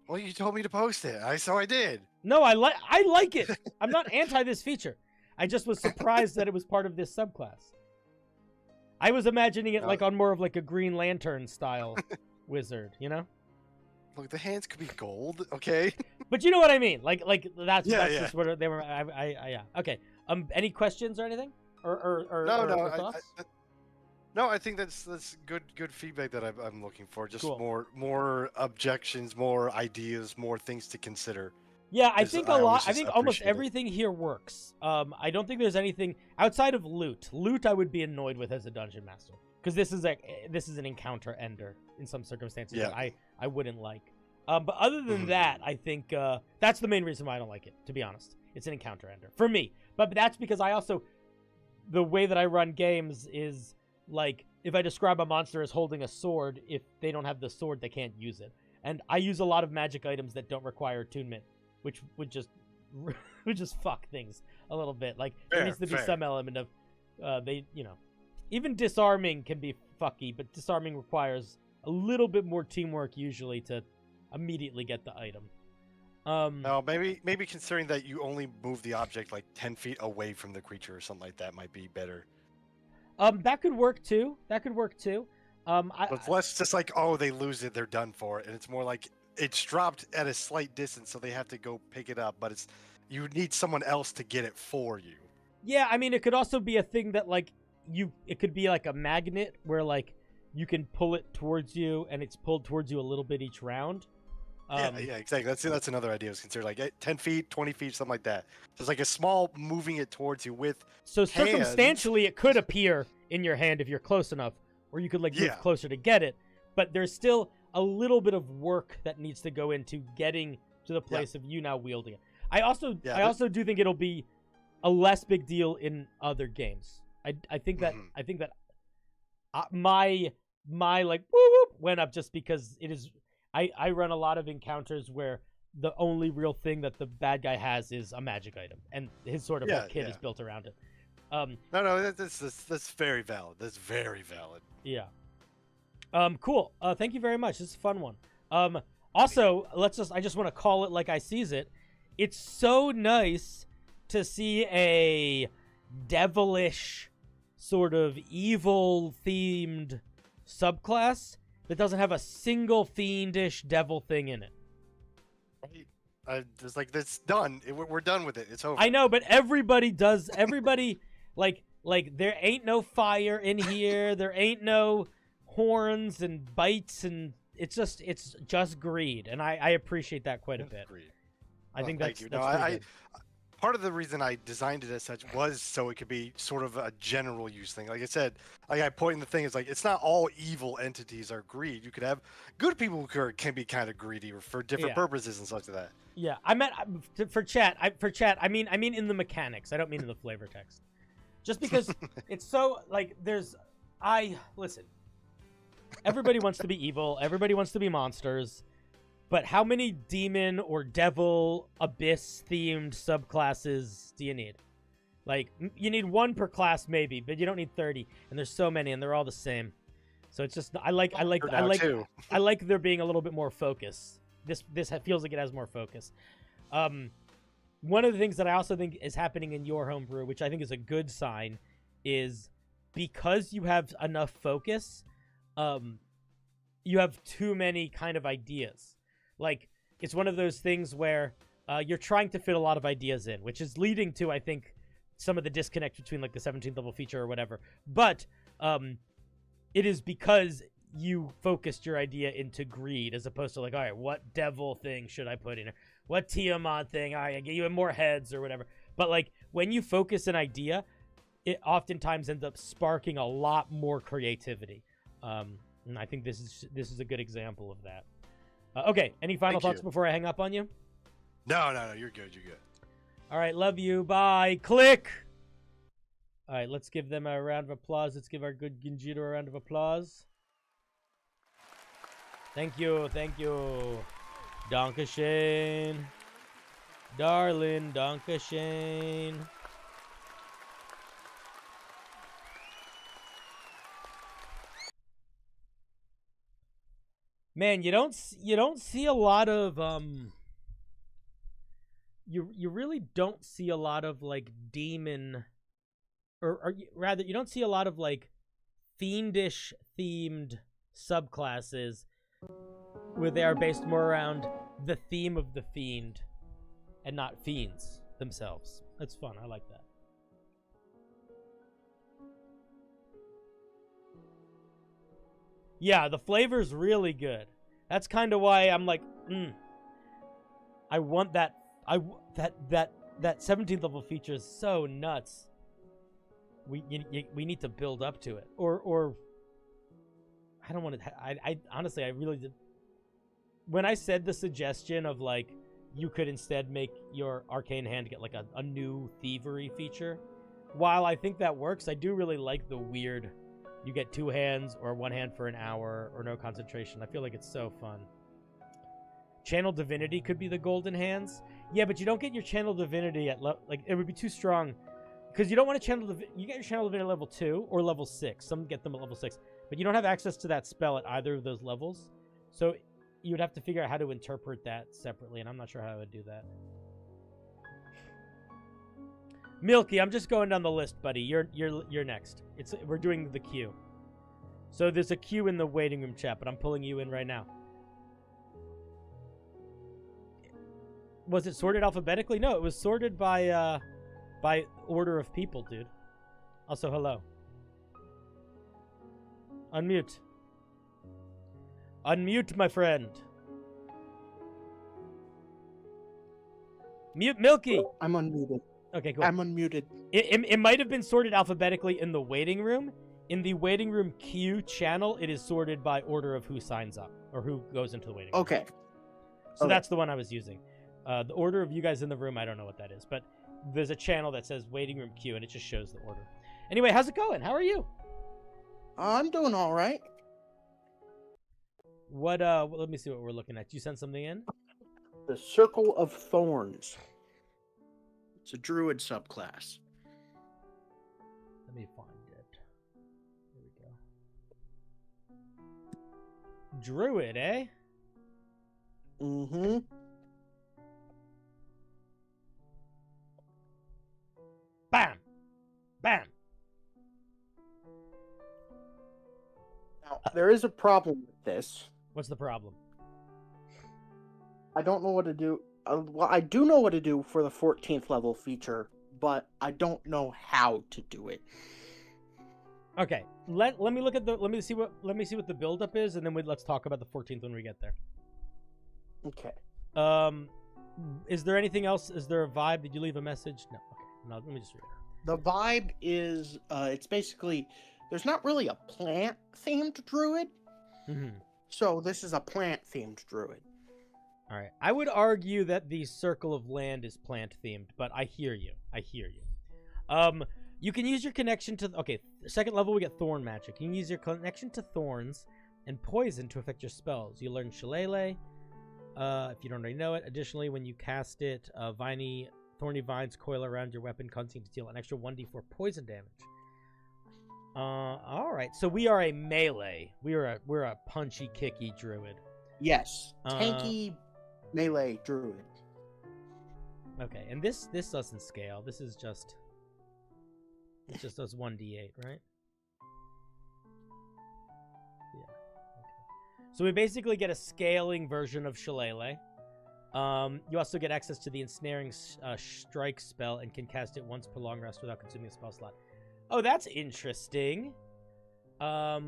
Well, you told me to post it, so I did. No, I like it. I'm not anti this feature. I just was surprised that it was part of this subclass. I was imagining it like on more of like a Green Lantern style wizard, you know? Look, the hands could be gold, okay? But you know what I mean? Like that's just what they were. Yeah. Okay. Any questions or anything? Or thoughts? No, I think that's good feedback that I'm looking for. Just cool. more objections, more ideas, more things to consider. Yeah, I think almost everything here works. I don't think there's anything outside of loot. Loot I would be annoyed with as a dungeon master, because this is an encounter ender in some circumstances that I wouldn't like. But other than that, I think that's the main reason why I don't like it, to be honest. It's an encounter ender for me. But that's because the way that I run games is like, if I describe a monster as holding a sword, if they don't have the sword, they can't use it. And I use a lot of magic items that don't require attunement, which would just fuck things a little bit. Like, there needs to be some element of even disarming can be fucky, but disarming requires a little bit more teamwork usually to immediately get the item. No, maybe considering that you only move the object like 10 feet away from the creature or something like that might be better. That could work too. It's less just like, oh, they lose it, they're done for, and it's more like it's dropped at a slight distance, so they have to go pick it up. But you need someone else to get it for you. Yeah, I mean, it could also be a thing that like it could be like a magnet where like you can pull it towards you, and it's pulled towards you a little bit each round. Yeah, exactly. That's another idea. Was considered like 10 feet, 20 feet, something like that. So it's like a small moving it towards you with. So circumstantially, it could appear in your hand if you're close enough, or you could like move closer to get it. But there's still a little bit of work that needs to go into getting to the place of you now wielding it. I also do think it'll be a less big deal in other games. I think that my like whoop whoop went up just because it is. I run a lot of encounters where the only real thing that the bad guy has is a magic item, and his sort of kit is built around it. No, that's very valid. That's very valid. Yeah. Cool. Thank you very much. This is a fun one. Also, I just want to call it like I sees it. It's so nice to see a devilish sort of evil themed subclass that doesn't have a single fiendish devil thing in it. Right. It's like, that's done. We're done with it. It's over. I know, but everybody does. Everybody like there ain't no fire in here. There ain't no horns and bites, and it's just greed, and I appreciate that quite a bit. Greed. I think that's no, good. Part of the reason I designed it as such was so it could be sort of a general use thing. Like I said, like I point in the thing, it's like it's not all evil entities are greed. You could have good people who can be kind of greedy for different purposes and such like that. Yeah, I meant for chat. I mean in the mechanics. I don't mean in the flavor text. Just because it's so like listen. Everybody wants to be evil. Everybody wants to be monsters. But how many demon or devil abyss themed subclasses do you need? Like, you need one per class maybe, but you don't need 30. And there's so many, and they're all the same. So it's just I like there being a little bit more focus. This feels like it has more focus. One of the things that I also think is happening in your homebrew, which I think is a good sign, is because you have enough focus, you have too many kind of ideas. Like, it's one of those things where you're trying to fit a lot of ideas in, which is leading to, I think, some of the disconnect between, like, the 17th level feature or whatever. But it is because you focused your idea into greed, as opposed to, like, all right, what devil thing should I put in here? What Tiamat thing? All right, I get you in more heads or whatever. But, like, when you focus an idea, it oftentimes ends up sparking a lot more creativity. And I think this is a good example of that. Okay, any final thoughts before I hang up on you? No, you're good. All right, love you. Bye. Click. All right, let's give them a round of applause. Let's give our good Ginjiro a round of applause. Thank you. Dankeschön. Darling, Dankeschön. Man, you don't see a lot of you really don't see a lot of like demon or rather you don't see a lot of like fiendish themed subclasses where they are based more around the theme of the fiend and not fiends themselves. That's fun. I like that. Yeah, the flavor's really good. That's kind of why I'm like, I want that. That 17th level feature is so nuts. We need to build up to it, or I don't want to. I honestly, I really did. When I said the suggestion of like you could instead make your arcane hand get like a new thievery feature. While I think that works, I do really like the weird, you get 2 hands or 1 hand for an hour or no concentration. I feel like it's so fun. Channel Divinity could be the golden hands. Yeah, but you don't get your Channel Divinity at like it would be too strong because you don't want to you get your Channel Divinity at level 2 or level 6. Some get them at level 6, but you don't have access to that spell at either of those levels. So you would have to figure out how to interpret that separately, and I'm not sure how I would do that. Milky, I'm just going down the list, buddy. You're next. We're doing the queue. So there's a queue in the waiting room chat, but I'm pulling you in right now. Was it sorted alphabetically? No, it was sorted by order of people, dude. Also, hello. Unmute. Unmute, my friend. Mute Milky. I'm unmuted. Okay, cool. I'm unmuted. It might have been sorted alphabetically in the waiting room. In the waiting room queue channel, it is sorted by order of who signs up or who goes into the waiting room. Okay. So that's the one I was using. The order of you guys in the room, I don't know what that is, but there's a channel that says waiting room queue, and it just shows the order. Anyway, how's it going? How are you? I'm doing all right. What? Let me see what we're looking at. You sent something in? The Circle of Thorns. It's a druid subclass. Let me find it. Here we go. Druid, eh? Mm-hmm. Bam! Bam! Now, there is a problem with this. What's the problem? I don't know what to do. Well, I do know what to do for the 14th level feature, but I don't know how to do it. Okay, let me look at the let me see what the buildup is, and then let's talk about the 14th when we get there. Okay. Is there anything else? Is there a vibe? Did you leave a message? No. Okay. No. Let me just read it. The vibe is, it's basically, there's not really a plant-themed druid. Mm-hmm. So this is a plant-themed druid. All right. I would argue that the Circle of Land is plant-themed, but I hear you. I hear you. You can use your connection to... Okay, second level, we get Thorn Magic. You can use your connection to Thorns and Poison to affect your spells. You learn Shillelagh, if you don't already know it. Additionally, when you cast it, thorny vines coil around your weapon, causing to deal an extra 1d4 poison damage. All right. So we are a melee. We're a punchy, kicky druid. Yes. Tanky melee druid. Okay, and this doesn't scale. This is just... It just does 1d8, right? Yeah. Okay. So we basically get a scaling version of Shillelagh. You also get access to the Ensnaring Strike spell and can cast it once per long rest without consuming a spell slot. Oh, that's interesting. I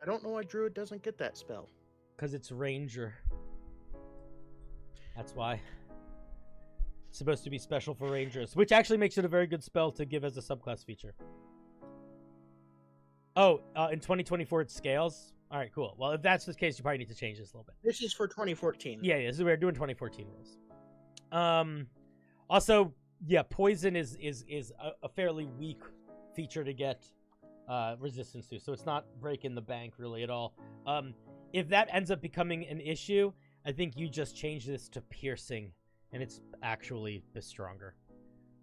don't know why druid doesn't get that spell. Because it's ranger. That's why. It's supposed to be special for rangers, which actually makes it a very good spell to give as a subclass feature. Oh, in 2024 it scales? Alright, cool. Well, if that's the case, you probably need to change this a little bit. This is for 2014. Yeah, so we're doing 2014 rules. Also, yeah, poison is a fairly weak feature to get resistance to, so it's not breaking the bank really at all. If that ends up becoming an issue, I think you just change this to piercing, and it's actually the stronger.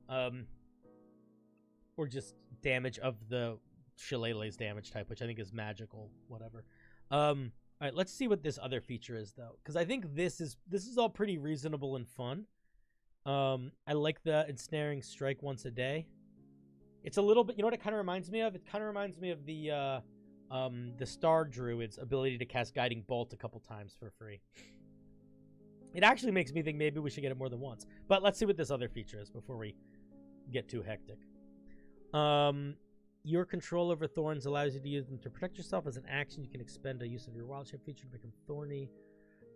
Or just damage of the Shillelagh's damage type, which I think is magical, whatever. Alright, let's see what this other feature is, though. Because I think this is all pretty reasonable and fun. I like the Ensnaring Strike once a day. It's a little bit... You know what it kind of reminds me of? It kind of reminds me of the Star Druid's ability to cast Guiding Bolt a couple times for free. It actually makes me think maybe we should get it more than once. But let's see what this other feature is before we get too hectic. Your control over thorns allows you to use them to protect yourself. As an action, you can expend a use of your wild shape feature to become thorny.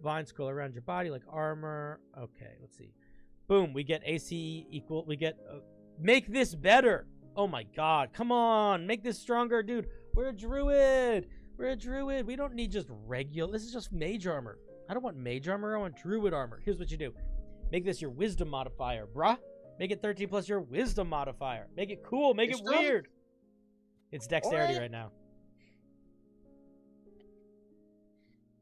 Vines curl around your body like armor. Okay, let's see. Boom, we get AC equal. We get... make this better! Oh my god, come on! Make this stronger, dude! We're a druid! We're a druid! We don't need just regular... This is just mage armor. I don't want mage armor. I want druid armor. Here's what you do. Make this your wisdom modifier, bruh. Make it 13 plus your wisdom modifier. Make it cool. Make it weird. It's dexterity right now.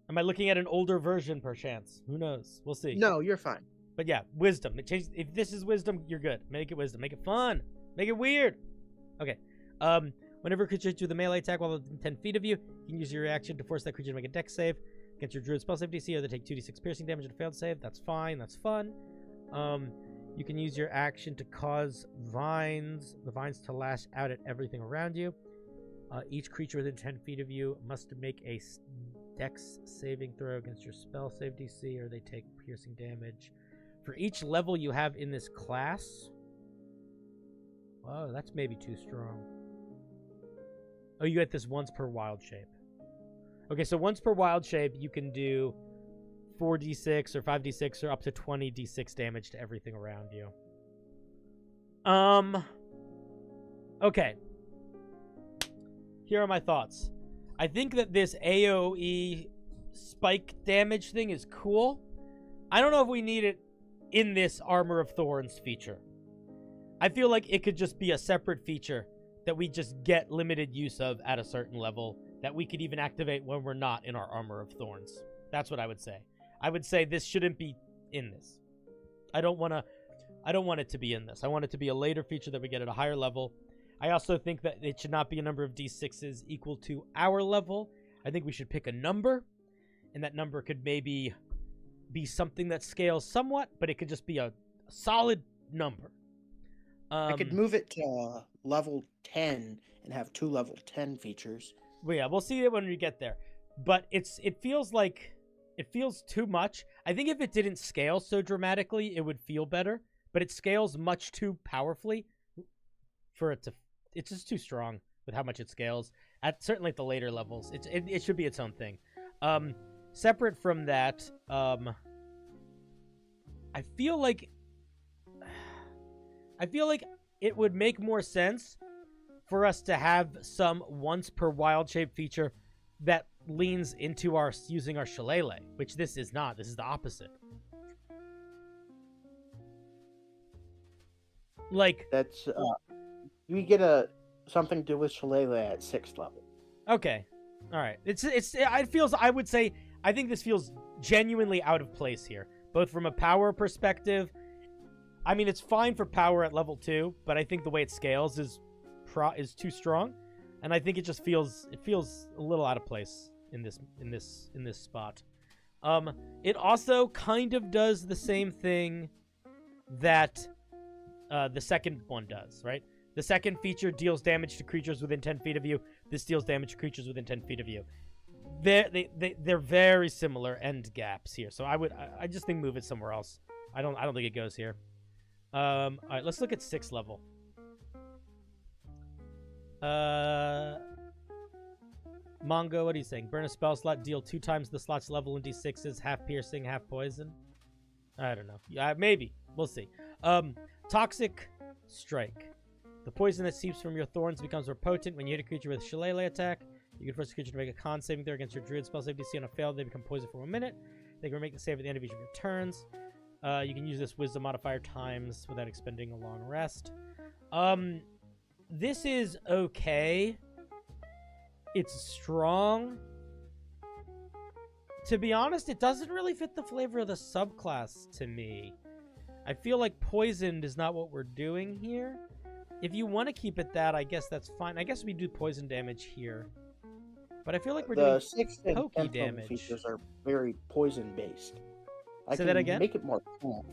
Am I looking at an older version, perchance? Who knows? We'll see. No, you're fine. But yeah, wisdom. If this is wisdom, you're good. Make it wisdom. Make it fun. Make it weird. Okay. Whenever a creature hits you with a melee attack while within 10 feet of you, you can use your reaction to force that creature to make a dex save against your druid spell save DC, or they take 2d6 piercing damage on a failed save. That's fine. That's fun. You can use your action to cause the vines to lash out at everything around you. Each creature within 10 feet of you must make a dex saving throw against your spell save DC, or they take piercing damage. For each level you have in this class... Whoa, that's maybe too strong. Oh, you get this once per wild shape. Okay, so once per wild shape, you can do 4d6 or 5d6 or up to 20d6 damage to everything around you. Okay. Here are my thoughts. I think that this AoE spike damage thing is cool. I don't know if we need it in this Armor of Thorns feature. I feel like it could just be a separate feature that we just get limited use of at a certain level that we could even activate when we're not in our Armor of Thorns. That's what I would say. I would say this shouldn't be in this. I don't want it to be in this. I want it to be a later feature that we get at a higher level. I also think that it should not be a number of d6s equal to our level. I think we should pick a number, and that number could maybe be something that scales somewhat, but it could just be a solid number. I could move it to level 10 and have 2 level 10 features. Well, yeah, we'll see it when we get there. But it feels too much. I think if it didn't scale so dramatically, it would feel better. But it scales much too powerfully for it to... It's just too strong with how much it scales. Certainly at the later levels. It should be its own thing. Separate from that, I feel like it would make more sense for us to have some once per wild shape feature that leans into our using our shillelagh, which this is not. This is the opposite. Like that's you get something to do with shillelagh at 6th level. Okay, all right. I think this feels genuinely out of place here, both from a power perspective. I mean, it's fine for power at level 2, but I think the way it scales is too strong, and I think it just feels a little out of place in this spot. It also kind of does the same thing that the second one does, right? The second feature deals damage to creatures within 10 feet of you. This deals damage to creatures within 10 feet of you. They're very similar end gaps here, so I just think move it somewhere else. I don't think it goes here. All right, let's look at 6th level. Mongo, what are you saying? Burn a spell slot, deal 2 times the slot's level in d6s, half piercing, half poison. I don't know. Maybe. We'll see. Toxic Strike. The poison that seeps from your thorns becomes more potent when you hit a creature with a shillelagh attack. You can force a creature to make a con saving throw against your druid spell save DC. On a fail, they become poisoned for 1 minute. They can make the save at the end of each of your turns. You can use this wisdom modifier times without expending a long rest. This is okay. It's strong. To be honest, it doesn't really fit the flavor of the subclass to me. I feel like poisoned is not what we're doing here. If you want to keep it that, I guess that's fine. I guess we do poison damage here. But I feel like we're doing 6th and pokey 10th damage. features are very poison based. Say that again? Make it more cool.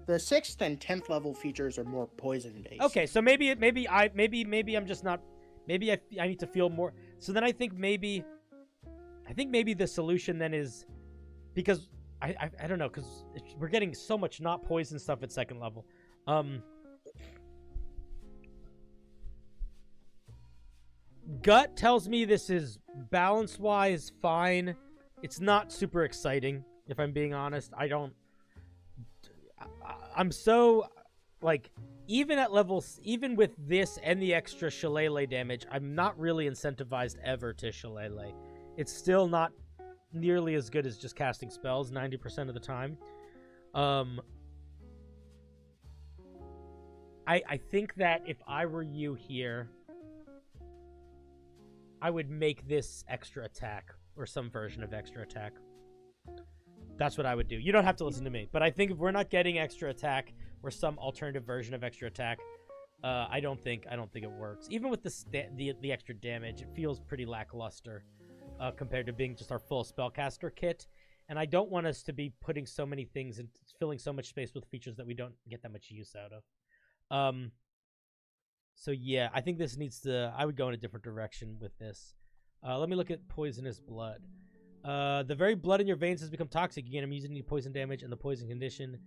The 6th and 10th level features are more poison based. Okay, so maybe I'm just not. Maybe I need to feel more. So then I think maybe the solution then is because I don't know, because we're getting so much not poison stuff at 2nd level. Gut tells me this is balance-wise fine. It's not super exciting, if I'm being honest. I'm so, like, even at levels, even with this and the extra shillelagh damage, I'm not really incentivized ever to shillelagh. It's still not nearly as good as just casting spells 90% of the time. I think that if I were you here, I would make this extra attack or some version of extra attack. That's what I would do. You don't have to listen to me, but I think if we're not getting extra attack or some alternative version of extra attack, I don't think it works. Even with the extra damage, it feels pretty lackluster compared to being just our full spellcaster kit. And I don't want us to be putting so many things and filling so much space with features that we don't get that much use out of. So yeah, I think this needs to. I would go in a different direction with this. Let me look at poisonous blood. The very blood in your veins has become toxic. You gain immunity to poison damage and the poison condition.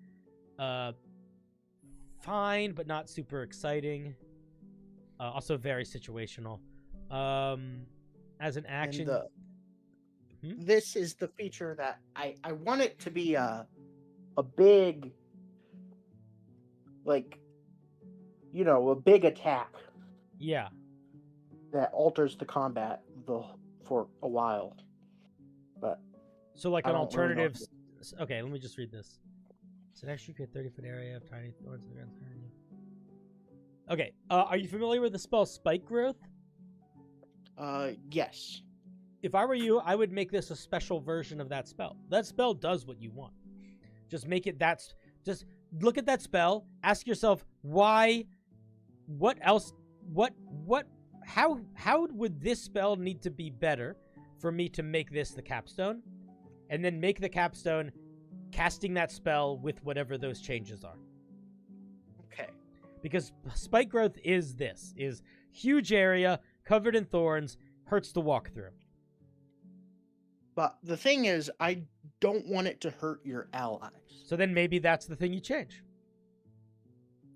Fine, but not super exciting. Also very situational. As an action. This is the feature that I want it to be a big, like, a big attack. Yeah. That alters the combat for a while. But so like an alternative. Really okay, let me just read this. So next you get 30-foot area of tiny thorns. Okay, are you familiar with the spell Spike Growth? Yes. If I were you, I would make this a special version of that spell. That spell does what you want. Just make it just look at that spell, ask yourself why, what else, how would this spell need to be better for me to make this the capstone? And then make the capstone casting that spell with whatever those changes are. Okay. Because Spike Growth is huge area, covered in thorns, hurts to walk through. But the thing is, I don't want it to hurt your allies. So then maybe that's the thing you change.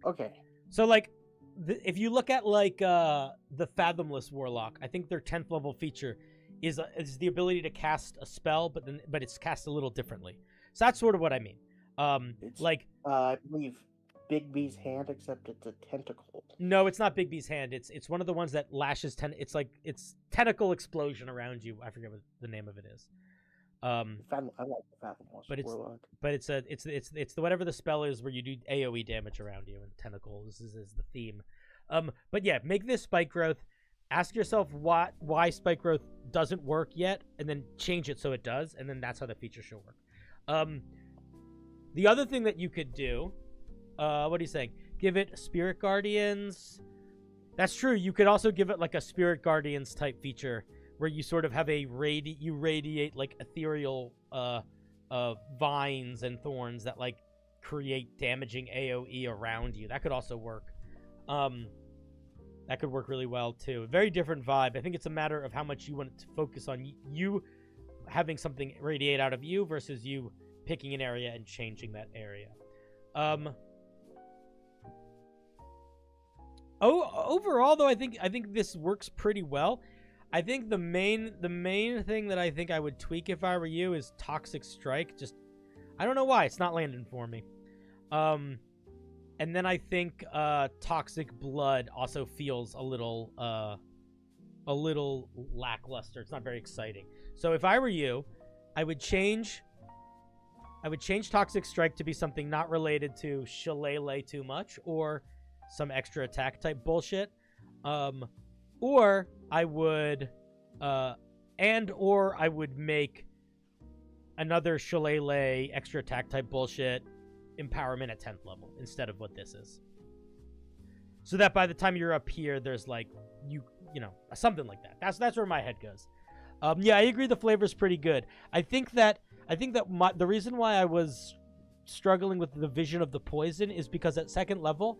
Okay. So, like, if you look at, like, the Fathomless Warlock, I think their 10th level feature is the ability to cast a spell, but it's cast a little differently. So that's sort of what I mean. I believe Big B's hand, except it's a tentacle. No, it's not Big B's hand. It's one of the ones that lashes. It's tentacle explosion around you. I forget what the name of it is. I like the Fathomless Warlock. But it's the whatever the spell is where you do AOE damage around you, and tentacles is the theme. But yeah, make this Spike Growth. Ask yourself why Spike Growth doesn't work yet, and then change it so it does, and then that's how the feature should work. The other thing that you could do, what are you saying? Give it Spirit Guardians. That's true. You could also give it like a Spirit Guardians type feature where you sort of have you radiate like ethereal vines and thorns that like create damaging AOE around you. That could also work. That could work really well too. Very different vibe. I think it's a matter of how much you want to focus on you having something radiate out of you versus you picking an area and changing that area. Overall though, I think this works pretty well. I think the main thing that I think I would tweak if I were you is Toxic Strike. Just I don't know why it's not landing for me. And then I think Toxic Blood also feels a little lackluster. It's not very exciting. So if I were you, I would change Toxic Strike to be something not related to Shillelagh too much or some extra attack type bullshit. Or I would make another Shillelagh extra attack type bullshit empowerment at 10th level instead of what this is. So that by the time you're up here, there's like you know, something like that. That's where my head goes. Yeah, I agree the flavor's pretty good. I think that the reason why I was struggling with the vision of the poison is because at 2nd level,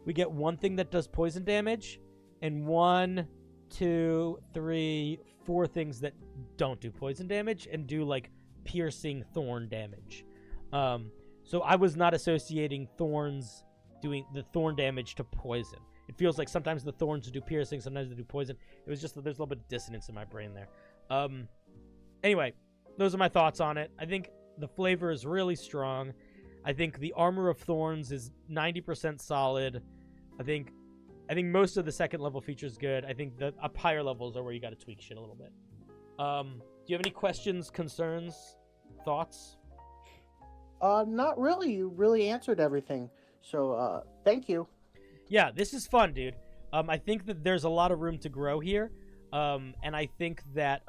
we get one thing that does poison damage and 1, 2, 3, 4 things that don't do poison damage and do like piercing thorn damage. So I was not associating thorns doing the thorn damage to poison. It feels like sometimes the thorns do piercing, sometimes they do poison. It was just that there's a little bit of dissonance in my brain there. Anyway, those are my thoughts on it. I think the flavor is really strong. I think the Armor of Thorns is 90% solid. I think most of the 2nd level features good. I think the up higher levels are where you got to tweak shit a little bit. you have any questions, concerns, thoughts? Not really. You really answered everything. So, thank you. Yeah, this is fun, dude. I think that there's a lot of room to grow here. And I think that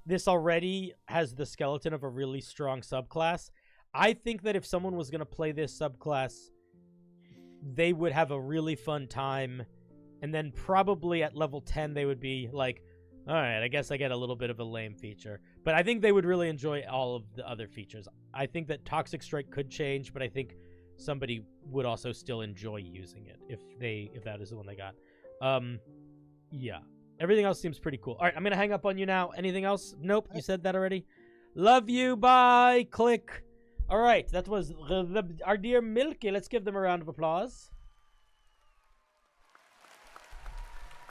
this already has the skeleton of a really strong subclass. I think that if someone was going to play this subclass, they would have a really fun time. And then probably at level 10, they would be like, all right, I guess I get a little bit of a lame feature. But I think they would really enjoy all of the other features. I think that Toxic Strike could change, but I think somebody would also still enjoy using it if that is the one they got. Yeah. Everything else seems pretty cool. All right, I'm going to hang up on you now. Anything else? Nope, you said that already. Love you, bye, click. All right, that was our dear Milky. Let's give them a round of applause.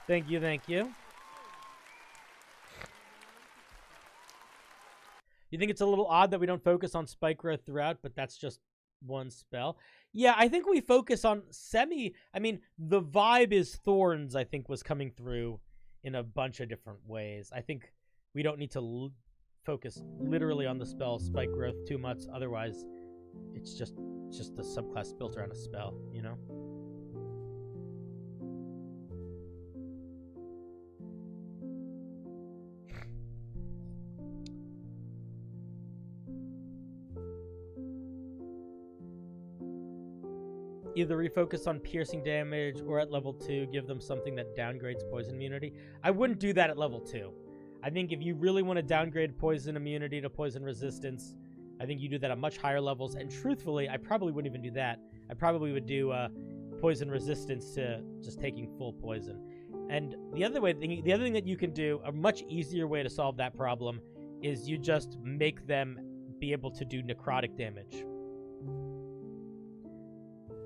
Thank you, thank you. You think it's a little odd that we don't focus on spike growth throughout, but that's just one spell? Yeah, I think we focus on I mean, the vibe is Thorns, I think, was coming through in a bunch of different ways. I think we don't need to focus literally on the spell spike growth too much. Otherwise, it's just the subclass built around a spell, you know? Either refocus on piercing damage or at level 2, give them something that downgrades poison immunity. I wouldn't do that at level 2. I think if you really want to downgrade poison immunity to poison resistance, I think you do that at much higher levels. And truthfully, I probably wouldn't even do that. I probably would do poison resistance to just taking full poison. And the other thing that you can do, a much easier way to solve that problem, is you just make them be able to do necrotic damage.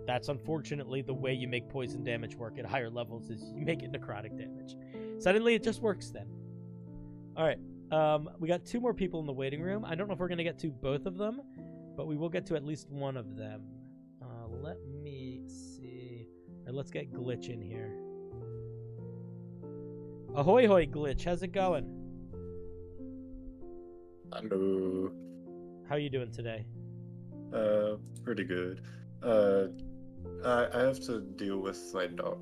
That's unfortunately the way you make poison damage work at higher levels, is you make it necrotic damage. Suddenly it just works then. Alright, we got 2 more people in the waiting room. I don't know if we're going to get to both of them, but we will get to at least one of them. Let me see. All right, let's get Glitch in here. Ahoy hoy, Glitch. How's it going? Hello. How you doing today? Pretty good. I have to deal with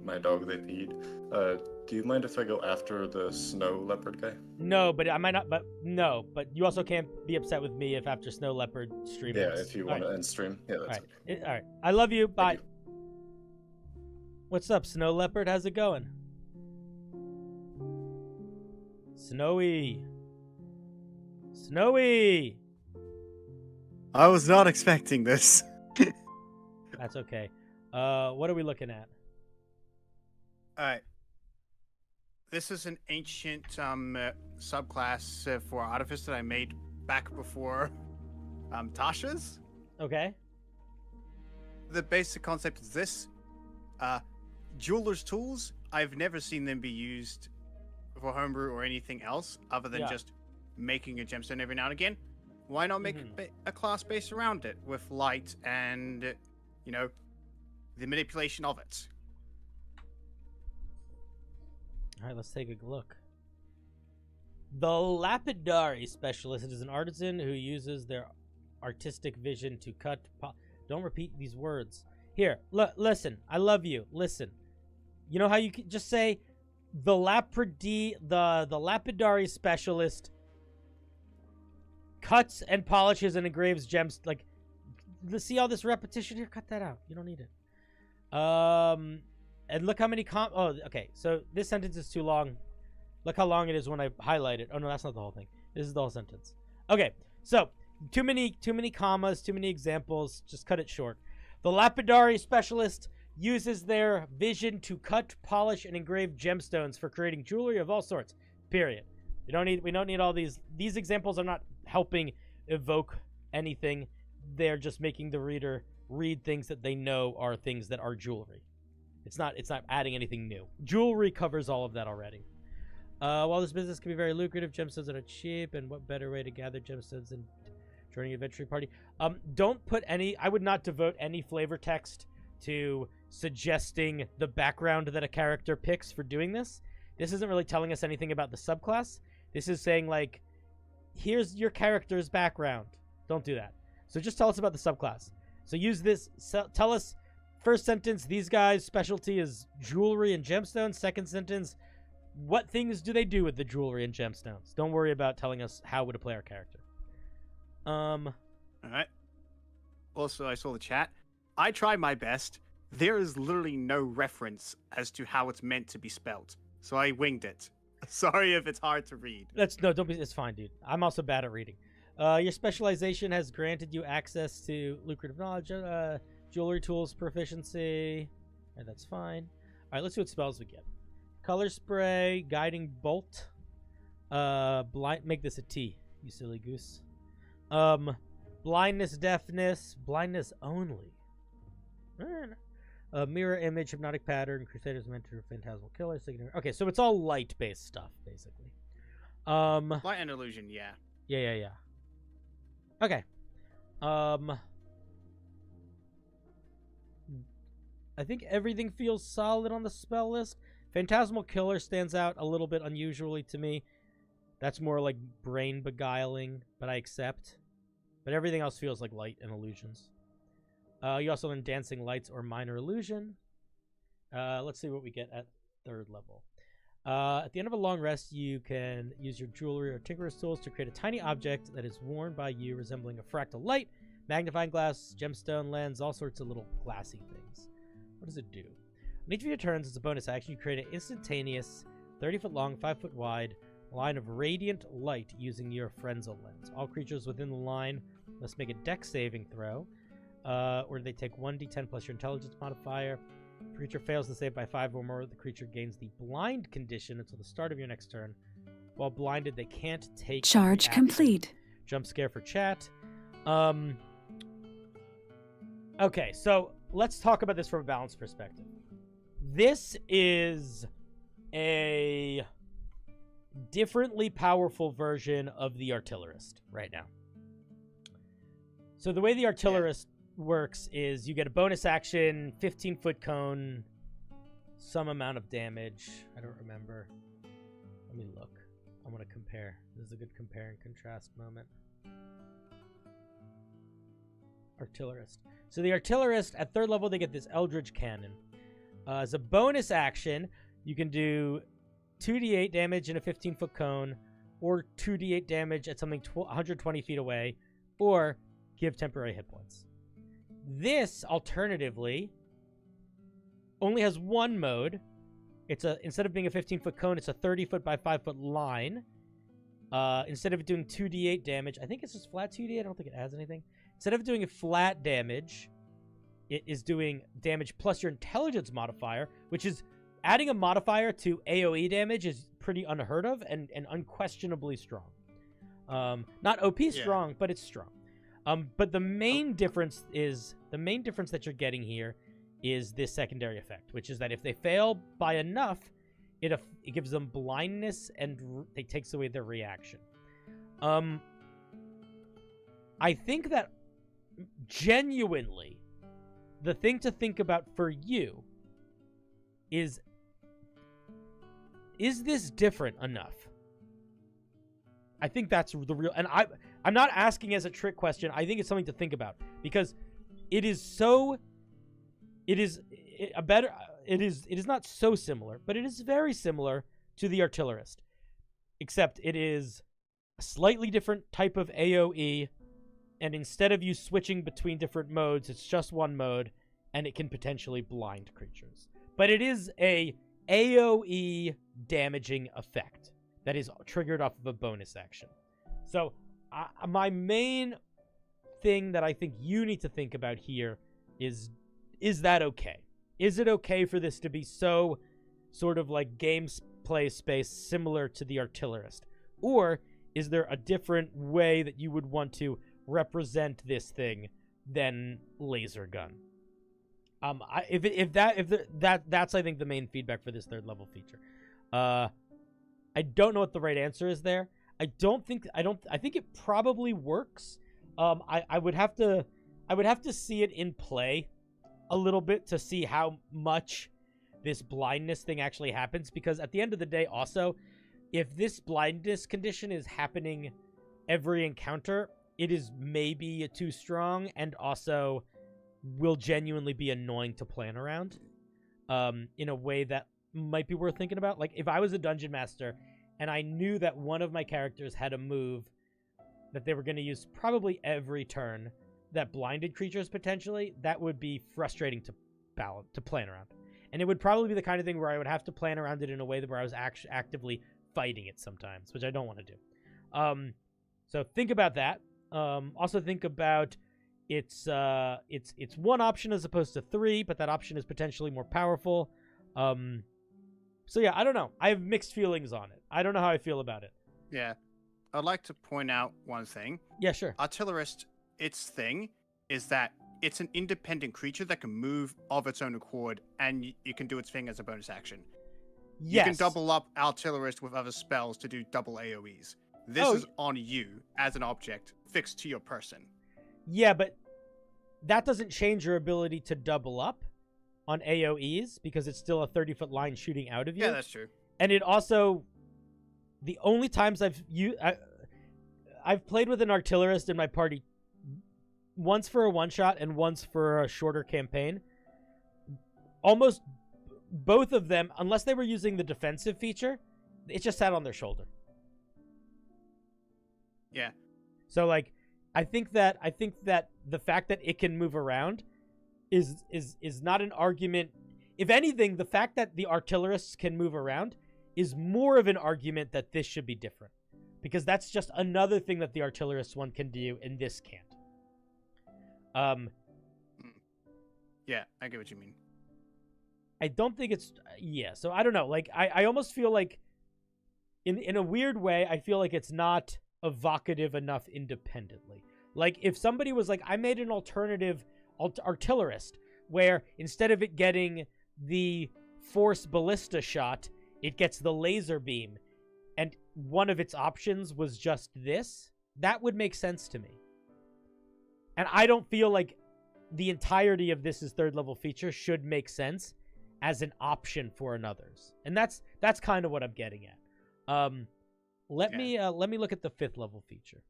my dog they peed. Do you mind if I go after the snow leopard guy? No, but I might not. But no, but you also can't be upset with me if after snow leopard stream. Yeah, if you want to end stream. Yeah, that's okay. All right. I love you. Bye. You. What's up, snow leopard? How's it going? Snowy. Snowy. I was not expecting this. That's okay. What are we looking at? Alright. This is an ancient subclass for Artifice that I made back before Tasha's. Okay. The basic concept is this. Jeweler's tools, I've never seen them be used for homebrew or anything else other than just making a gemstone every now and again. Why not make a class based around it with light and, you know, the manipulation of it? All right, let's take a look. The Lapidary Specialist is an artisan who uses their artistic vision to cut... Don't repeat these words. Here, listen. I love you. Listen. You know how you can just say the Lapidary Specialist cuts and polishes and engraves gems. Like, see all this repetition here? Cut that out. You don't need it. And look how many oh, okay. So this sentence is too long. Look how long it is when I highlight it. Oh no, that's not the whole thing. This is the whole sentence. Okay. So too many commas, too many examples. Just cut it short. The Lapidary Specialist uses their vision to cut, polish, and engrave gemstones for creating jewelry of all sorts. Period. We don't need all these. These examples are not helping evoke anything. They're just making the reader read things that they know are things that are jewelry. It's not adding anything new. Jewelry covers all of that already. While this business can be very lucrative, gemstones that are cheap, and what better way to gather gemstones than joining an adventure party? Don't put any... I would not devote any flavor text to suggesting the background that a character picks for doing this. This isn't really telling us anything about the subclass. This is saying, like, here's your character's background. Don't do that. So just tell us about the subclass. So use this. Tell us, first sentence, these guys' specialty is jewelry and gemstones. Second sentence, what things do they do with the jewelry and gemstones? Don't worry about telling us how to play our character. All right. Also, I saw the chat. I tried my best. There is literally no reference as to how it's meant to be spelled, so I winged it. Sorry if it's hard to read. Don't be. It's fine, dude. I'm also bad at reading. Your specialization has granted you access to lucrative knowledge, jewelry tools proficiency, and that's fine. All right, let's see what spells we get. Color spray, guiding bolt, blind. Make this a T, you silly goose. Blindness, deafness, blindness only. Mirror image, hypnotic pattern, Crusader's mentor, phantasmal killer, signal. Okay, so it's all light-based stuff, basically. Light and illusion, yeah. Yeah. Okay. I think everything feels solid on the spell list. Phantasmal killer stands out a little bit unusually to me. That's more like brain beguiling, but I accept. But everything else feels like light and illusions. You also learn dancing lights or minor illusion. Let's see what we get at 3rd level. At the end of a long rest, you can use your jewelry or tinkerer's tools to create a tiny object that is worn by you, resembling a fractal light, magnifying glass, gemstone lens, all sorts of little glassy things. What does it do? On each of your turns, as a bonus action, you create an instantaneous, 30-foot long, 5-foot wide line of radiant light using your Frenzel lens. All creatures within the line must make a dex saving throw, or they take 1d10 plus your intelligence modifier. If the creature fails to save by 5 or more, the creature gains the blind condition until the start of your next turn. While blinded, they can't take Charge complete. Jump scare for chat. Okay, so let's talk about this from a balanced perspective. This is a differently powerful version of the Artillerist right now. So the way the Artillerist works is you get a bonus action, 15-foot cone, some amount of damage. I don't remember. Let me look. I want to compare. This is a good compare and contrast moment. Artillerist. So the Artillerist, at 3rd level, they get this Eldritch Cannon. As a bonus action, you can do 2d8 damage in a 15-foot cone, or 2d8 damage at something 120 feet away, or give temporary hit points. This, alternatively, only has one mode. It's instead of being a 15-foot cone, it's a 30-foot by 5-foot line. Instead of doing 2d8 damage, I think it's just flat 2d8. I don't think it adds anything. Instead of doing a flat damage, it is doing damage plus your intelligence modifier, which is adding a modifier to AoE damage is pretty unheard of and unquestionably strong. Not OP strong, but it's strong. But the main difference that you're getting here is this secondary effect, which is that if they fail by enough, it gives them blindness and it takes away their reaction. I think that genuinely, the thing to think about for you is this different enough? I think that's the real, and I'm not asking as a trick question. I think it's something to think about because it is not so similar, but it is very similar to the Artillerist, except it is a slightly different type of AoE, and instead of you switching between different modes, it's just one mode, and it can potentially blind creatures. But it is a AoE damaging effect that is triggered off of a bonus action. So my main thing that I think you need to think about here is that okay? Is it okay for this to be so sort of like gameplay space similar to the Artillerist? Or is there a different way that you would want to represent this thing than laser gun? That's I think the main feedback for this 3rd level feature. I don't know what the right answer is there. I think it probably works. I would have to see it in play a little bit to see how much this blindness thing actually happens, because at the end of the day also, if this blindness condition is happening every encounter, it is maybe too strong and also will genuinely be annoying to plan around in a way that might be worth thinking about. Like, if I was a dungeon master and I knew that one of my characters had a move that they were going to use probably every turn that blinded creatures potentially, that would be frustrating to plan around. And it would probably be the kind of thing where I would have to plan around it in a way that where I was actively fighting it sometimes, which I don't want to do. So think about that. Also think about it's one option as opposed to 3, but that option is potentially more powerful. So yeah, I don't know. I have mixed feelings on it. I don't know how I feel about it. Yeah. I'd like to point out one thing. Yeah, sure. Artillerist, its thing is that it's an independent creature that can move of its own accord, and you can do its thing as a bonus action. Yes. You can double up Artillerist with other spells to do double AoEs. This is on you as an object fixed to your person. Yeah, but that doesn't change your ability to double up on AoEs because it's still a 30-foot line shooting out of you. Yeah, that's true. And it also, the only times I've played with an artillerist in my party, once for a one-shot and once for a shorter campaign. Almost both of them, unless they were using the defensive feature, it just sat on their shoulder. Yeah. So, like, I think that the fact that it can move around is not an argument. If anything, the fact that the artillerists can move around is more of an argument that this should be different. Because that's just another thing that the artillerist one can do and this can't. Yeah, I get what you mean. I don't think it's... Yeah, so I don't know. Like, I almost feel like, in a weird way, I feel like it's not evocative enough independently. Like, if somebody was like, I made an alternative artillerist, where instead of it getting the force ballista shot, it gets the laser beam, and one of its options was just this, that would make sense to me. And I don't feel like the entirety of this is third level feature should make sense as an option for another's. And that's kind of what I'm getting at. Let me look at the 5th level feature.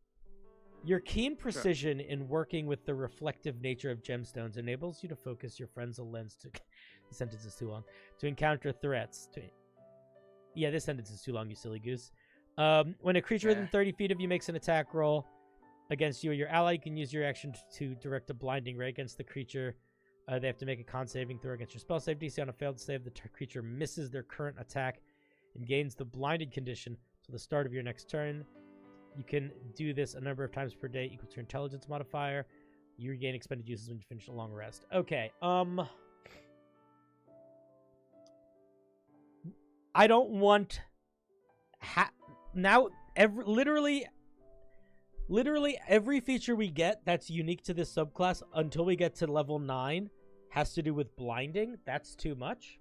Your keen precision in working with the reflective nature of gemstones enables you to focus your friend's lens to... The sentence is too long. To encounter threats. Yeah, this sentence is too long, you silly goose. When a creature within 30 feet of you makes an attack roll against you or your ally, you can use your action to direct a blinding ray against the creature. They have to make a con saving throw against your spell save DC. On a failed save, the creature misses their current attack and gains the blinded condition till the start of your next turn. You can do this a number of times per day equal to your intelligence modifier. You regain expended uses when you finish a long rest. Okay, I don't want... Now, literally every feature we get that's unique to this subclass until we get to level 9 has to do with blinding. That's too much.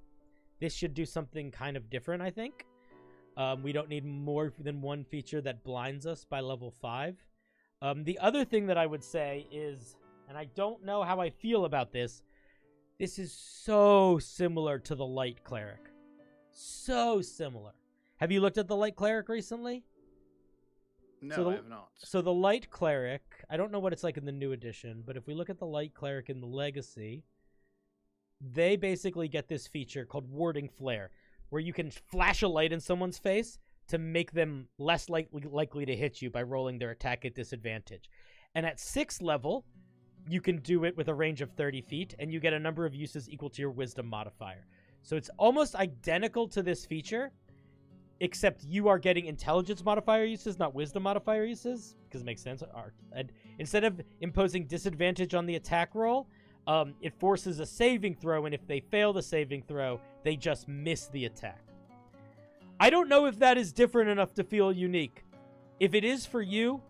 This should do something kind of different, I think. We don't need more than one feature that blinds us by level 5. The other thing that I would say is, and I don't know how I feel about this, this is so similar to the Light Cleric. So similar. Have you looked at the Light Cleric recently? No, I have not. So the Light Cleric, I don't know what it's like in the new edition, but if we look at the Light Cleric in the Legacy, they basically get this feature called Warding Flare, where you can flash a light in someone's face to make them less likely to hit you by rolling their attack at disadvantage. And at 6th level, you can do it with a range of 30 feet, and you get a number of uses equal to your Wisdom modifier. So it's almost identical to this feature, except you are getting intelligence modifier uses, not wisdom modifier uses, because it makes sense. And instead of imposing disadvantage on the attack roll, it forces a saving throw, and if they fail the saving throw, they just miss the attack. I don't know if that is different enough to feel unique. If it is for you,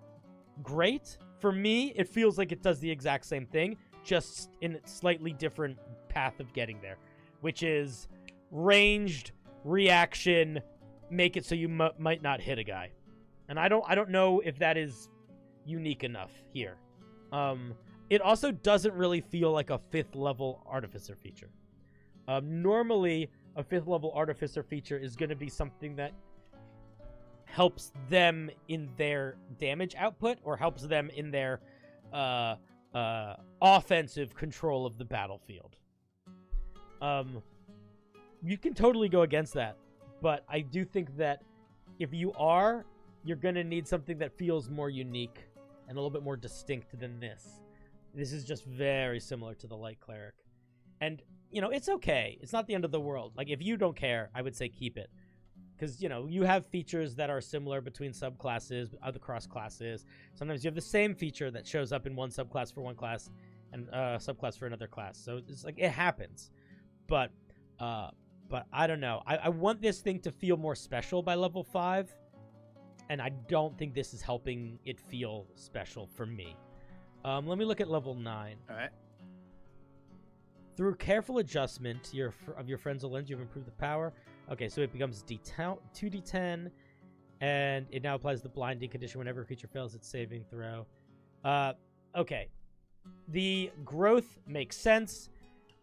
great. For me, it feels like it does the exact same thing, just in a slightly different path of getting there, which is ranged reaction, make it so you might not hit a guy. And I don't know if that is unique enough here. It also doesn't really feel like a 5th level Artificer feature. Normally, a 5th level Artificer feature is going to be something that helps them in their damage output or helps them in their offensive control of the battlefield. You can totally go against that, but I do think that if you are, you're going to need something that feels more unique and a little bit more distinct than this. This is just very similar to the Light Cleric. And, you know, it's okay. It's not the end of the world. Like, if you don't care, I would say keep it. Because, you know, you have features that are similar between subclasses, other cross-classes. Sometimes you have the same feature that shows up in one subclass for one class and subclass for another class. So it's like, it happens. But I don't know. I want this thing to feel more special by level 5. And I don't think this is helping it feel special for me. Let me look at level 9. All right. Through careful adjustment of your frenzel lens, you've improved the power. Okay, so it becomes 2d10, and it now applies the blinding condition whenever a creature fails its saving throw. Okay. The growth makes sense.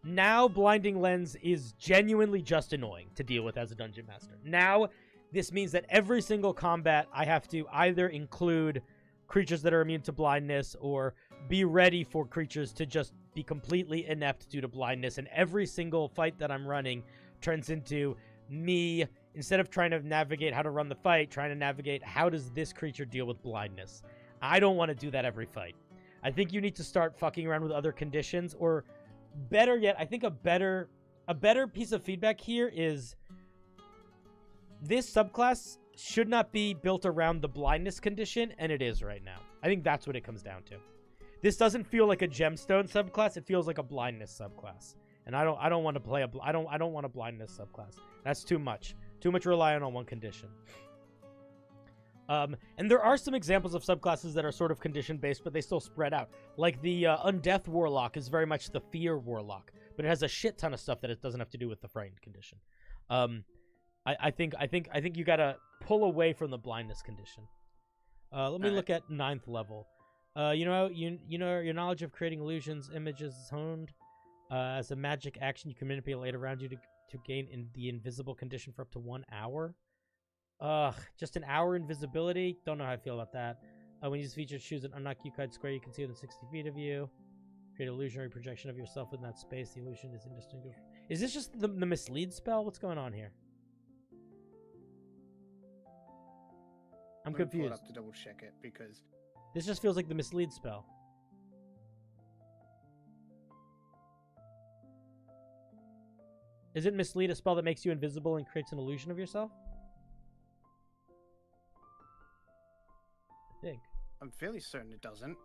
Now blinding lens is genuinely just annoying to deal with as a dungeon master. Now, this means that every single combat I have to either include creatures that are immune to blindness or be ready for creatures to just be completely inept due to blindness. And every single fight that I'm running turns into me, instead of trying to navigate how to run the fight, trying to navigate how does this creature deal with blindness. I don't want to do that every fight. I think you need to start fucking around with other conditions, or better yet, I think a better piece of feedback here is this subclass should not be built around the blindness condition, and it is right now. I think that's what it comes down to. This doesn't feel like a gemstone subclass. It feels like a blindness subclass, and I don't want to play I don't want a blindness subclass. That's too much. Too much relying on one condition. And there are some examples of subclasses that are sort of condition based, but they still spread out. Like the Undeath Warlock is very much the Fear Warlock, but it has a shit ton of stuff that it doesn't have to do with the Frightened condition. I think you gotta pull away from the blindness condition. Let me look at 9th level. You know your knowledge of creating illusions, images is honed. As a magic action, you can manipulate around you to gain the invisible condition for up to 1 hour. Just an hour invisibility. Don't know how I feel about that. When you use feature, choose an unoccupied square you can see within 60 feet of you. Create an illusionary projection of yourself within that space. The illusion is indistinguishable. Is this just the mislead spell? What's going on here? I'm confused. Pull it up to double check it because this just feels like the mislead spell. Isn't mislead a spell that makes you invisible and creates an illusion of yourself? I think. I'm fairly certain it doesn't.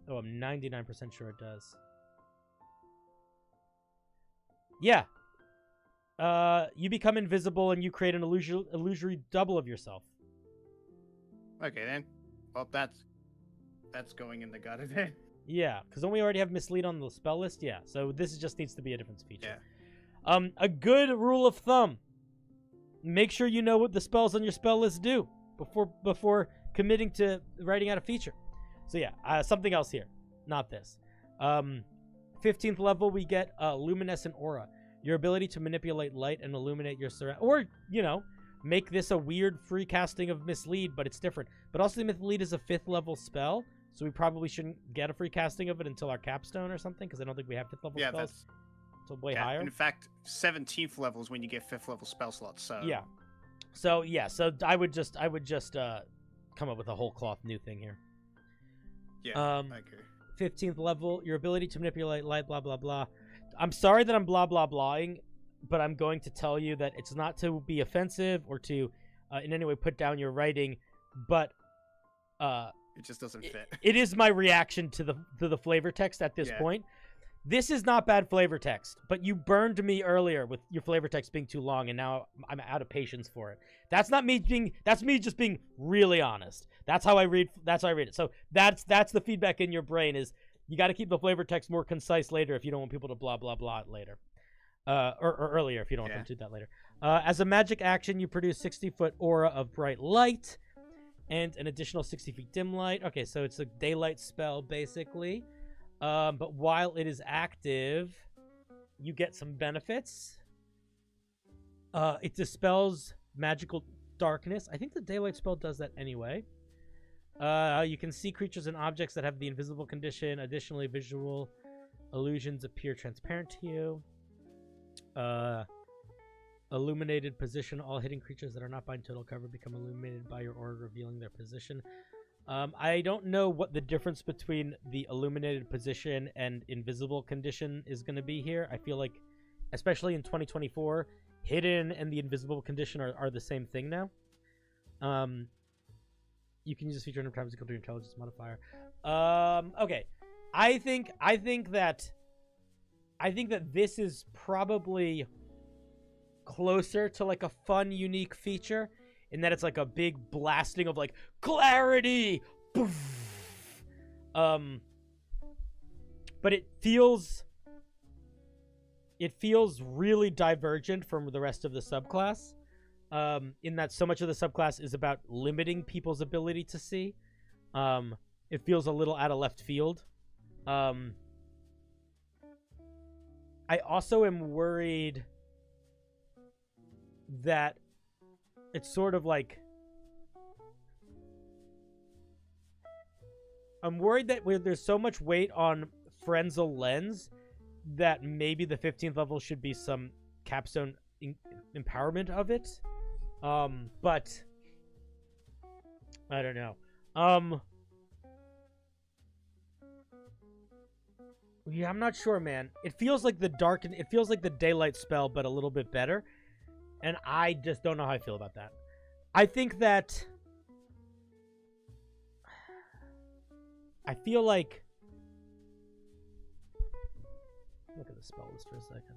Oh, I'm 99% sure it does. Yeah. You become invisible and you create an illusory double of yourself. Okay, then. Well, that's going in the gutter then. Yeah, because don't we already have mislead on the spell list? Yeah, so this just needs to be a different feature. Yeah. A good rule of thumb. Make sure you know what the spells on your spell list do before committing to writing out a feature. So yeah, something else here. Not this. 15th level, we get Luminescent Aura. Your ability to manipulate light and illuminate your surround, or, you know, make this a weird free casting of Mislead, but it's different. But also the Mislead is a 5th level spell, so we probably shouldn't get a free casting of it until our capstone or something, because I don't think we have 5th level spells. That's so way higher. In fact, 17th level is when you get 5th level spell slots. So yeah, so I would just come up with a whole cloth new thing here. Yeah, I agree. 15th level, your ability to manipulate light, blah blah blah. I'm sorry that I'm blah blah blahing, but I'm going to tell you that it's not to be offensive or to in any way put down your writing, but it just doesn't fit. It is my reaction to the flavor text at this point. This is not bad flavor text, but you burned me earlier with your flavor text being too long, and now I'm out of patience for it. That's me just being really honest. That's how I read it. So that's the feedback in your brain is you got to keep the flavor text more concise later if you don't want people to blah blah blah it later. Or earlier if you don't want them to do that later. As a magic action, you produce 60-foot aura of bright light and an additional 60 feet dim light. Okay, so it's a daylight spell basically. But while it is active, you get some benefits. It dispels magical darkness. I think the daylight spell does that anyway. You can see creatures and objects that have the invisible condition. Additionally, visual illusions appear transparent to you. Illuminated position. All hidden creatures that are not by total cover become illuminated by your aura, revealing their position. I don't know what the difference between the illuminated position and invisible condition is going to be here. I feel like, especially in 2024, hidden and the invisible condition are the same thing now. You can use this feature in times equal to your intelligence modifier. Okay. I think that this is probably closer to like a fun, unique feature in that it's like a big blasting of like clarity. Poof. But it feels really divergent from the rest of the subclass. In that so much of the subclass is about limiting people's ability to see. It feels a little out of left field. I also am worried that it's sort of like... I'm worried that there's so much weight on Frenzel Lens that maybe the 15th level should be some capstone empowerment of it. But I don't know. Yeah, I'm not sure, man. It feels like it feels like the daylight spell, but a little bit better. And I just don't know how I feel about that. I think that I feel like, look at the spell list for a second.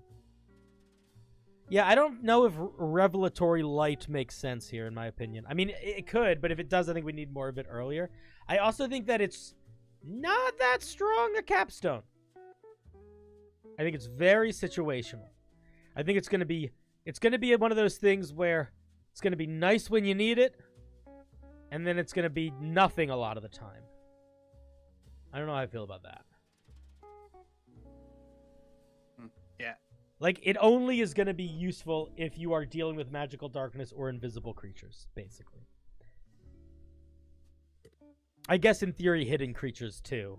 Yeah, I don't know if Revelatory Light makes sense here, in my opinion. I mean, it could, but if it does, I think we need more of it earlier. I also think that it's not that strong a capstone. I think it's very situational. I think it's going to be one of those things where it's going to be nice when you need it, and then it's going to be nothing a lot of the time. I don't know how I feel about that. Yeah. Like, it only is going to be useful if you are dealing with magical darkness or invisible creatures, basically. I guess in theory, hidden creatures too.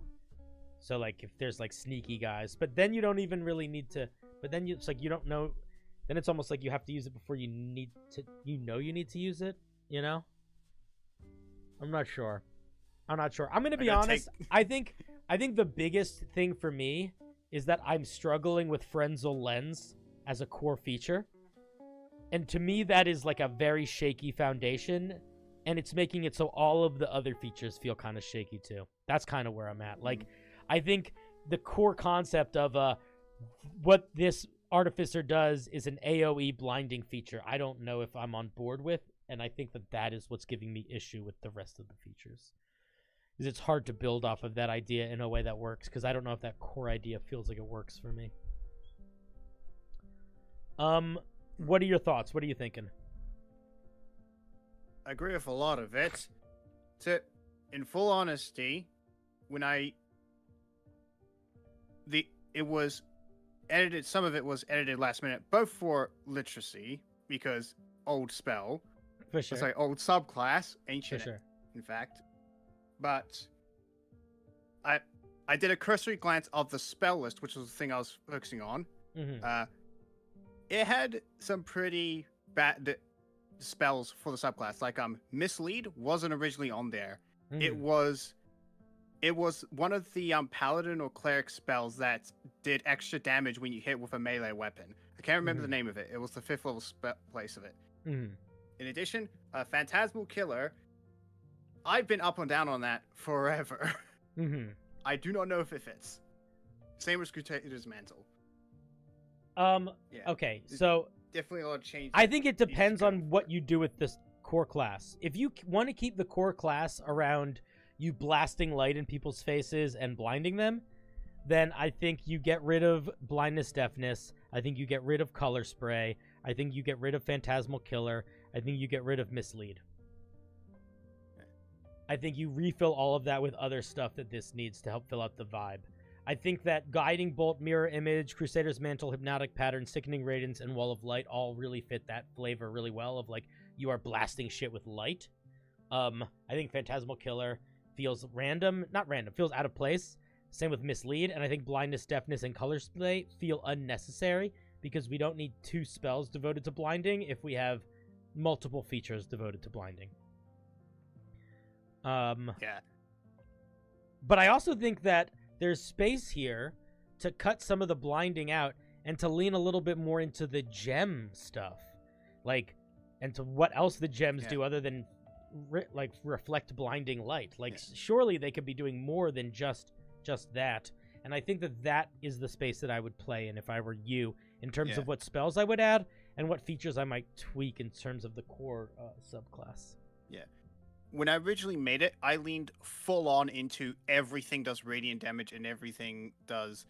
So, like, if there's, like, sneaky guys. But then you don't even really need to... But then it's like you don't know... Then it's almost like you have to use it before you need to... You need to use it, you know? I'm not sure. I'm going to be honest. I think the biggest thing for me is that I'm struggling with Frenzel Lens as a core feature. And to me, that is like a very shaky foundation. And it's making it so all of the other features feel kind of shaky too. That's kind of where I'm at. Like, I think the core concept of what this Artificer does is an AoE blinding feature. I don't know if I'm on board with. And I think that is what's giving me issue with the rest of the features. Because it's hard to build off of that idea in a way that works, because I don't know if that core idea feels like it works for me. What are your thoughts? What are you thinking? I agree with a lot of it. In full honesty, when it was edited, some of it was edited last minute, both for literacy, because old spell. For sure. Sorry, old subclass, ancient, for sure. In fact. But I did a cursory glance of the spell list, which was the thing I was focusing on. Mm-hmm. It had some pretty bad spells for the subclass. Like Mislead wasn't originally on there. Mm-hmm. It was one of the paladin or cleric spells that did extra damage when you hit with a melee weapon. I can't remember the name of it. It was the 5th level place of it. Mm-hmm. In addition, a Phantasmal Killer. I've been up and down on that forever. Mm-hmm. I do not know if it fits. Same with Crusader's Mantle. Yeah. Okay, so definitely a lot of change. I think it depends on what you do with this core class. If you want to keep the core class around you blasting light in people's faces and blinding them, then I think you get rid of blindness, deafness. I think you get rid of color spray. I think you get rid of Phantasmal Killer. I think you get rid of Mislead. I think you refill all of that with other stuff that this needs to help fill out the vibe. I think that Guiding Bolt, Mirror Image, Crusader's Mantle, Hypnotic Pattern, Sickening Radiance, and Wall of Light all really fit that flavor really well of, like, you are blasting shit with light. I think Phantasmal Killer feels feels out of place. Same with Mislead, and I think Blindness, Deafness, and Color Splay feel unnecessary because we don't need 2 spells devoted to blinding if we have multiple features devoted to blinding. Yeah. But I also think that there's space here to cut some of the blinding out and to lean a little bit more into the gem stuff. Like, and to what else the gems do other than reflect blinding light. Like, surely they could be doing more than just that. And I think that is the space that I would play in if I were you, in terms of what spells I would add and what features I might tweak in terms of the core subclass. Yeah. When I originally made it, I leaned full on into everything does radiant damage and everything does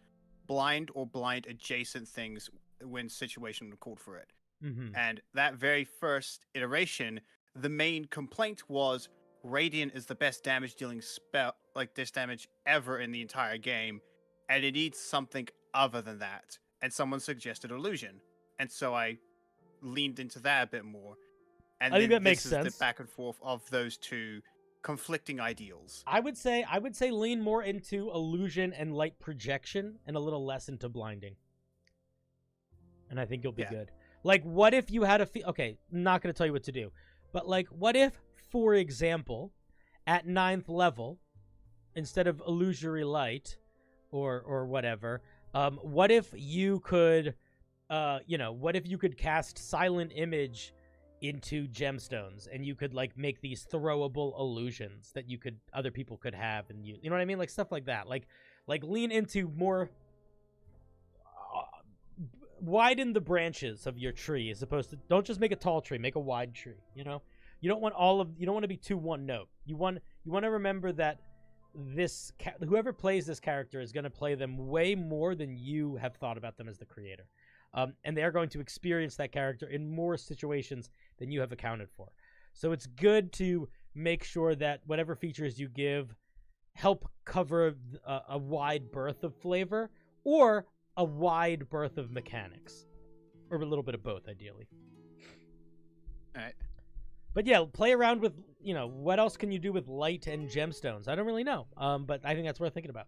blind or blind adjacent things when situation called for it. Mm-hmm. And that very first iteration, the main complaint was Radiant is the best damage dealing spell, like this damage ever in the entire game, and it needs something other than that. And someone suggested Illusion, and so I leaned into that a bit more. And I think that makes this sense. is the back and forth of those two conflicting ideals. I would say lean more into illusion and light projection and a little less into blinding. And I think you'll be good. Like, what if you had okay, I'm not going to tell you what to do. But, like, what if, for example, at 9th level, instead of illusory light or whatever, what if you could, what if you could cast Silent Image into gemstones and you could, like, make these throwable illusions that other people could have, and you know what I mean? Like, stuff like that. Like lean into more, widen the branches of your tree as opposed to, don't just make a tall tree, make a wide tree, you know? You don't want to be too one note. You want to remember that whoever plays this character is going to play them way more than you have thought about them as the creator. And they are going to experience that character in more situations than you have accounted for. So it's good to make sure that whatever features you give help cover a wide berth of flavor or a wide berth of mechanics. Or a little bit of both, ideally. All right. But yeah, play around with, what else can you do with light and gemstones? I don't really know, but I think that's worth thinking about.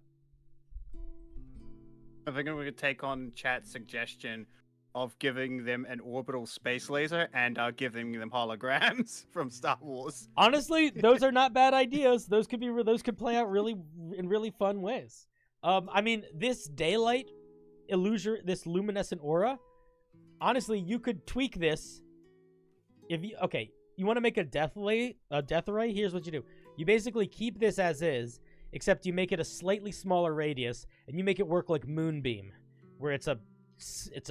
I think we could take on chat's suggestion of giving them an orbital space laser and giving them holograms from Star Wars. Honestly, those are not bad ideas. Those could play out in really fun ways. I mean, this daylight illusion, this luminescent aura, honestly, you could tweak this. You want to make a death ray? Here's what you do. You basically keep this as is, except you make it a slightly smaller radius, and you make it work like Moonbeam, where it's a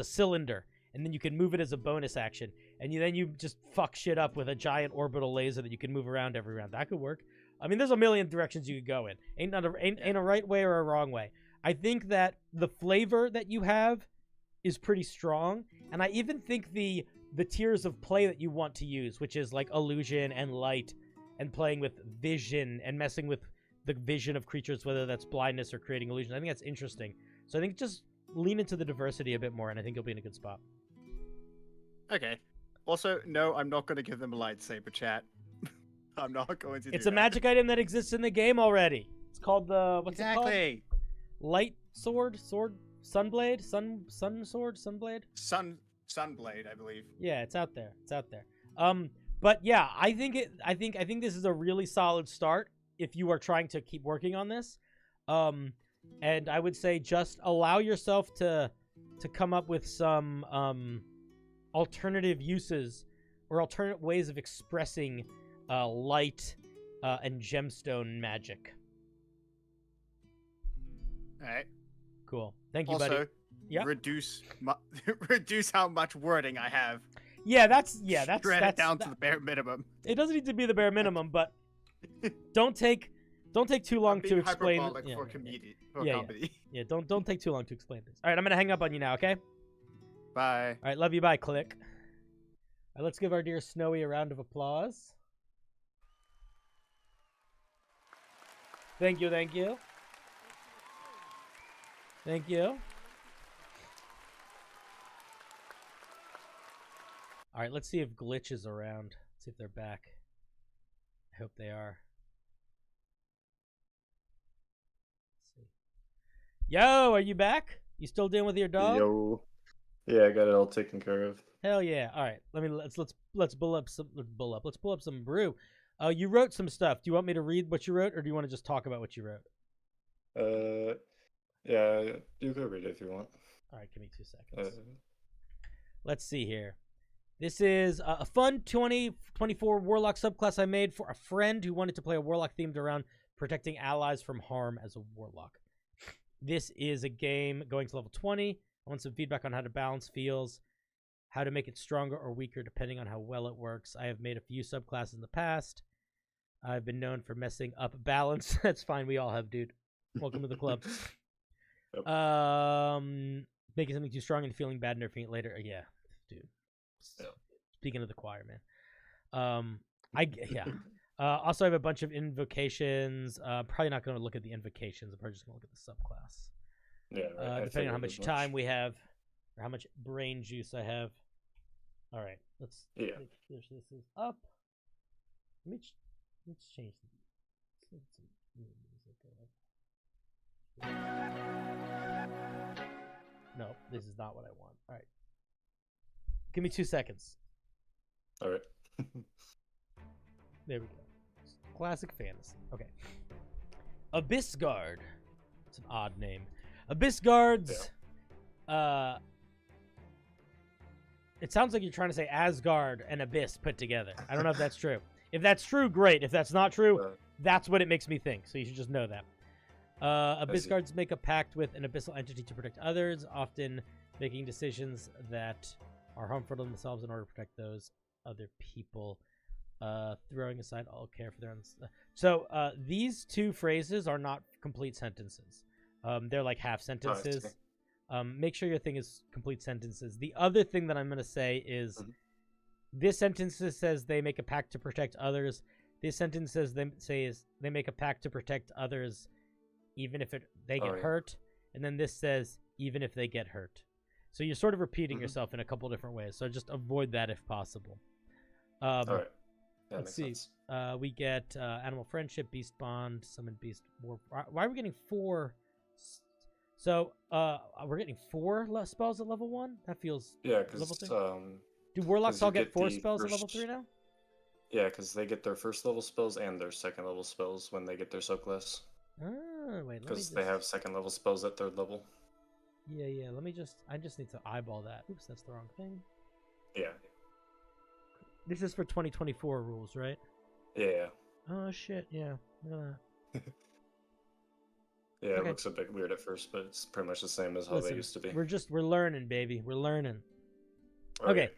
cylinder, and then you can move it as a bonus action, and then you just fuck shit up with a giant orbital laser that you can move around every round. That could work. I mean, there's a million directions you could go in. Ain't a right way or a wrong way. I think that the flavor that you have is pretty strong, and I even think the tiers of play that you want to use, which is like illusion and light and playing with vision and messing with the vision of creatures, whether that's blindness or creating illusion. I think that's interesting. So I think just lean into the diversity a bit more, and I think you'll be in a good spot. Okay. Also, no, I'm not going to give them a lightsaber, chat. I'm not going to do It's a magic item that exists in the game already. It's called what's it called? Light sword? Sunblade? Sun sword? Sunblade? Sunblade, I believe. Yeah, it's out there. But yeah, I think this is a really solid start if you are trying to keep working on this. And I would say just allow yourself to come up with some alternative uses or alternate ways of expressing light and gemstone magic. All right. Cool. Thank you, also, buddy. Yeah. Reduce how much wording I have. That's shred it down to the bare minimum. It doesn't need to be the bare minimum, but don't take too long to explain. For comedy. Yeah, don't take too long to explain this. All right, I'm gonna hang up on you now. Okay. Bye. All right, love you. Bye. Click. All right, let's give our dear Snowy a round of applause. Thank you. Thank you. Thank you. All right, let's see if Glitch is around. See if they're back. I hope they are. Let's see. Yo, are you back? You still dealing with your dog? Yo. Yeah, I got it all taken care of. Hell yeah! All right, let's pull up some brew. You wrote some stuff. Do you want me to read what you wrote, or do you want to just talk about what you wrote? Yeah, you can read it if you want. All right, give me 2 seconds. Let's see here. This is a fun 2024 Warlock subclass I made for a friend who wanted to play a Warlock themed around protecting allies from harm as a Warlock. This is a game going to level 20. I want some feedback on how to balance feels, how to make it stronger or weaker depending on how well it works. I have made a few subclasses in the past. I've been known for messing up balance. That's fine. We all have, dude. Welcome to the club. Yep. Making something too strong and feeling bad nerfing it later. Yeah, dude. Yep. Speaking of the choir, man. Also, I have a bunch of invocations. Probably not going to look at the invocations. I'm probably just going to look at the subclass. Yeah. Depending on how much time we have, or how much brain juice I have. All right, let's. Yeah. This is up. Let's change. No, this is not what I want. All right. Give me 2 seconds. All right. There we go. Classic fantasy. Okay. Abyss Guard. It's an odd name. Abyss Guards. Yeah. It sounds like you're trying to say Asgard and Abyss put together. I don't know if that's true. If that's true, great. If that's not true, that's what it makes me think. So you should just know that. Abyss Guards make a pact with an abyssal entity to protect others, often making decisions that are harmful to themselves in order to protect those other people, throwing aside all care for their own. So these two phrases are not complete sentences. They're like half sentences. Make sure your thing is complete sentences. The other thing that I'm going to say is this sentence says they make a pact to protect others. This sentence says they make a pact to protect others even if they get hurt. And then this says even if they get hurt. So you're sort of repeating yourself in a couple different ways. So just avoid that if possible. All right. Let's see. We get Animal Friendship, Beast Bond, Summon Beast War. Why are we getting 4? So we're getting 4 spells at level 1? That feels level 3. Do Warlocks all get 4 spells at level 3 now? Yeah, because they get their first level spells and their second level spells when they get their subclass. Wait. Because they have second level spells at 3rd level. Yeah. I just need to eyeball that. Oops, that's the wrong thing. Yeah. This is for 2024 rules, right? Yeah. Oh shit! Yeah. Yeah, it looks a bit weird at first, but it's pretty much the same as how they used to be. We're learning, baby. We're learning. Okay.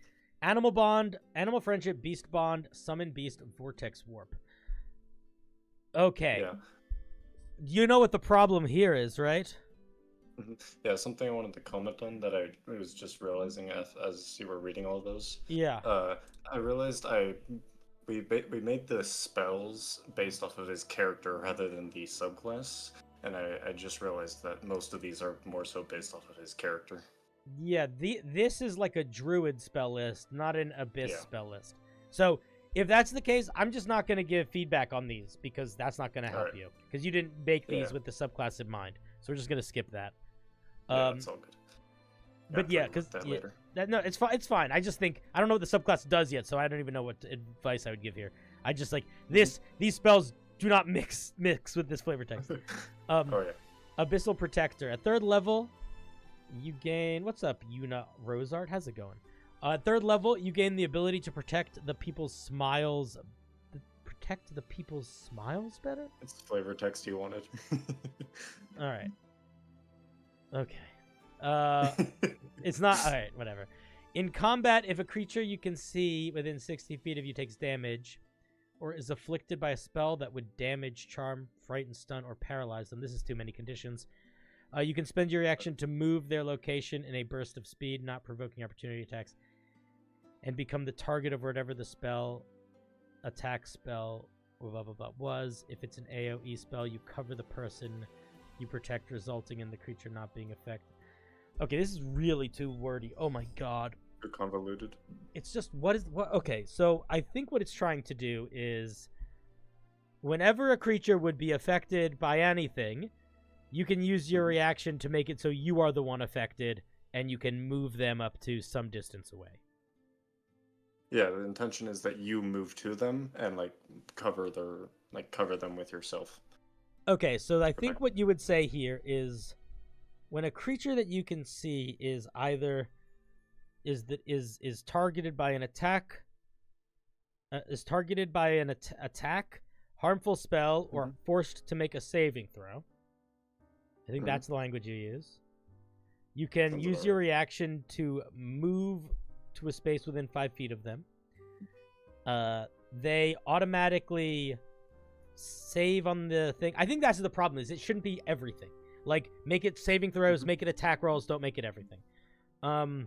Animal Bond, Animal Friendship, Beast Bond, Summon Beast, Vortex Warp. Okay. Yeah. You know what the problem here is, right? Yeah, something I wanted to comment on that I was just realizing as you were reading all those. Yeah. I realized we made the spells based off of his character rather than the subclass, and I just realized that most of these are more so based off of his character. Yeah, this is like a druid spell list, not an abyss spell list. So if that's the case, I'm just not going to give feedback on these because that's not going to help you because you didn't make these with the subclass in mind. So we're just going to skip that. That's all good. But yeah, because it's fine. It's fine. I just think I don't know what the subclass does yet, so I don't even know what advice I would give here. I just like these spells do not mix with this flavor text. Abyssal Protector at 3rd level. You gain... What's up, Yuna Rosart? How's it going? At 3rd level, you gain the ability to protect the people's smiles. Protect the people's smiles better? It's the flavor text you wanted. Alright. Okay. It's not... Alright, whatever. In combat, if a creature you can see within 60 feet of you takes damage, or is afflicted by a spell that would damage, charm, frighten, stun, or paralyze them... This is too many conditions... you can spend your reaction to move their location in a burst of speed, not provoking opportunity attacks, and become the target of whatever the attack spell, blah, blah, blah, was. If it's an AoE spell, you cover the person you protect, resulting in the creature not being affected. Okay, this is really too wordy. Oh my god. Too convoluted. It's just what. Okay, so I think what it's trying to do is, whenever a creature would be affected by anything, you can use your reaction to make it so you are the one affected, and you can move them up to some distance away. Yeah, the intention is that you move to them and like cover them with yourself. Okay, so I think what you would say here is, when a creature that you can see is either is targeted by an attack, attack, harmful spell, or forced to make a saving throw. I think that's the language you use. You can use your reaction to move to a space within 5 feet of them. They automatically save on the thing. I think that's the problem, is it shouldn't be everything. Like, make it saving throws, make it attack rolls, don't make it everything. Alright.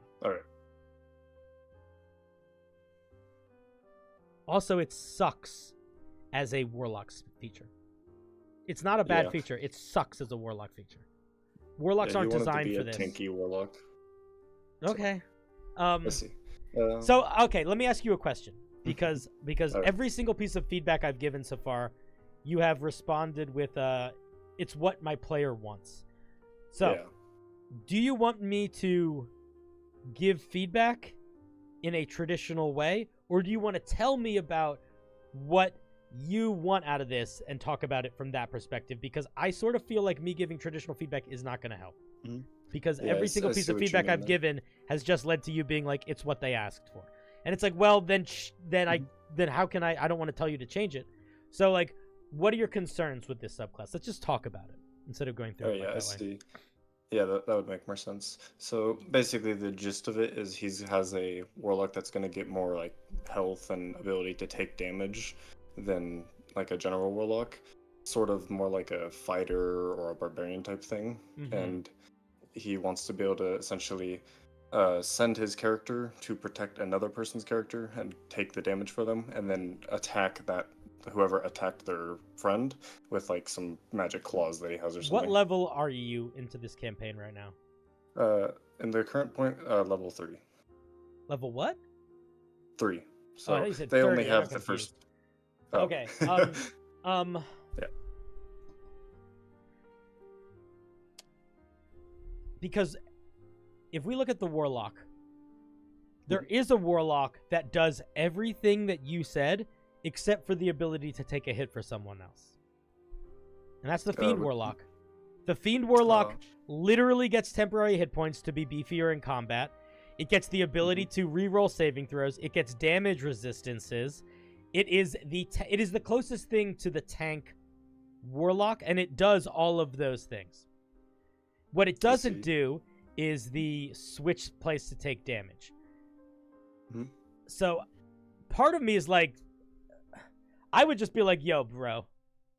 Also, it sucks as a Warlock's feature. It's not a bad feature. It sucks as a Warlock feature. Warlocks aren't designed for this. Tanky Warlock. Okay. Let's see. So, okay, let me ask you a question. Because every single piece of feedback I've given so far, you have responded with, it's what my player wants. So, do you want me to give feedback in a traditional way, or do you want to tell me about what you want out of this and talk about it from that perspective? Because I sort of feel like me giving traditional feedback is not going to help. Because every single piece of feedback I've given has just led to you being like, it's what they asked for. And it's like, well, then how can I don't want to tell you to change it. So, like, what are your concerns with this subclass? Let's just talk about it instead of going through it like that way. Yeah, that would make more sense. So basically the gist of it is he has a Warlock that's going to get more like health and ability to take damage than like a general Warlock. Sort of more like a fighter or a barbarian type thing. And he wants to be able to essentially send his character to protect another person's character and take the damage for them, and then attack whoever attacked their friend with like some magic claws that he has or something. What level are you into this campaign right now? In the current point, level 3. Level what? 3. So I thought you said they 30. only have the first. Oh. Okay. Yeah. Because if we look at the Warlock, there is a Warlock that does everything that you said, except for the ability to take a hit for someone else. And that's the Fiend Warlock. The Fiend Warlock literally gets temporary hit points to be beefier in combat. It gets the ability to reroll saving throws. It gets damage resistances. It is the closest thing to the tank Warlock, and it does all of those things. What it doesn't do is the switch place to take damage. So part of me is like, I would just be like, yo, bro,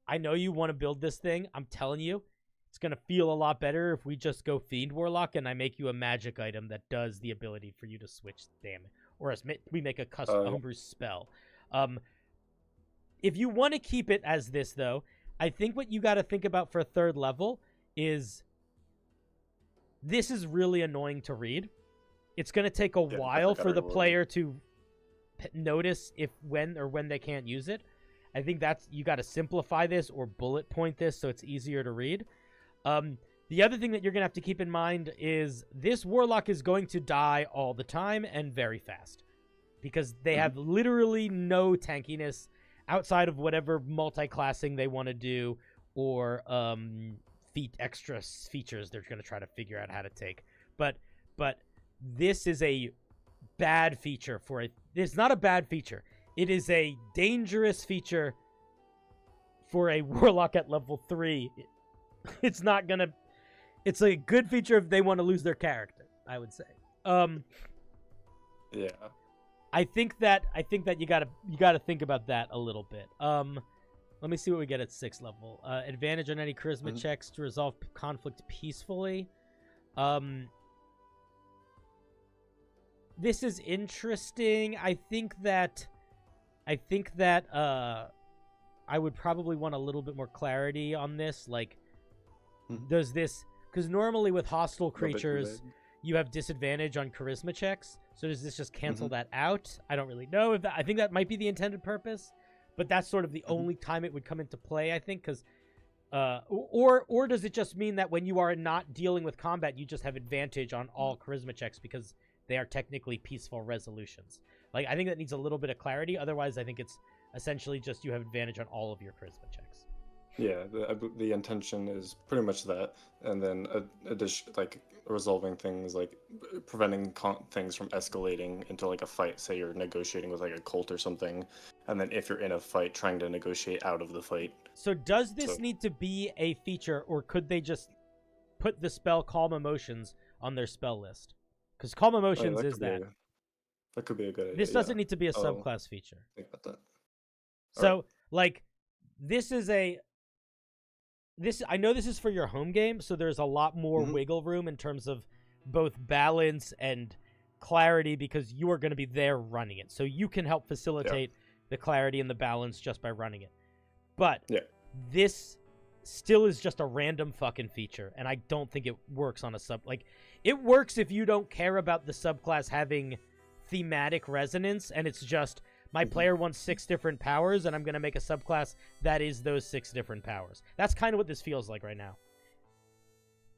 I know you want to build this thing. I'm telling you, it's going to feel a lot better if we just go Fiend Warlock and I make you a magic item that does the ability for you to switch damage. Or as we make a custom homebrew spell. If you want to keep it as this, though, I think what you got to think about for 3rd level is this is really annoying to read. It's going to take a while for the player to notice when they can't use it. I think you got to simplify this or bullet point this so it's easier to read. The other thing that you're going to have to keep in mind is this Warlock is going to die all the time and very fast because they have literally no tankiness outside of whatever multi-classing they want to do or extra features they're going to try to figure out how to take. But this is a bad feature it's not a bad feature. It is a dangerous feature for a Warlock at level 3. It's a good feature if they want to lose their character, I would say. Yeah. I think that you gotta think about that a little bit. Let me see what we get at 6th level. Advantage on any charisma checks to resolve conflict peacefully. This is interesting. I think that I would probably want a little bit more clarity on this. Like, does this... Because normally with hostile creatures, you have disadvantage on charisma checks. So does this just cancel that out? I don't really know. I think that might be the intended purpose, but that's sort of the only time it would come into play, I think, because or does it just mean that when you are not dealing with combat, you just have advantage on all charisma checks because they are technically peaceful resolutions? Like, I think that needs a little bit of clarity. Otherwise, I think it's essentially just you have advantage on all of your charisma checks. Yeah, the intention is pretty much that, and then like resolving things, like preventing things from escalating into like a fight. Say you're negotiating with like a cult or something, and then if you're in a fight, trying to negotiate out of the fight. So does this need to be a feature, or could they just put the spell Calm Emotions on their spell list? Because Calm Emotions is that. That could be a good idea. This doesn't need to be a subclass feature. Think about that. So, like, I know this is for your home game, so there's a lot more wiggle room in terms of both balance and clarity because you are going to be there running it. So you can help facilitate the clarity and the balance just by running it. But this still is just a random fucking feature, and I don't think it works on a like, it works if you don't care about the subclass having thematic resonance, and it's just my player wants 6 different powers, and I'm going to make a subclass that is those 6 different powers. That's kind of what this feels like right now.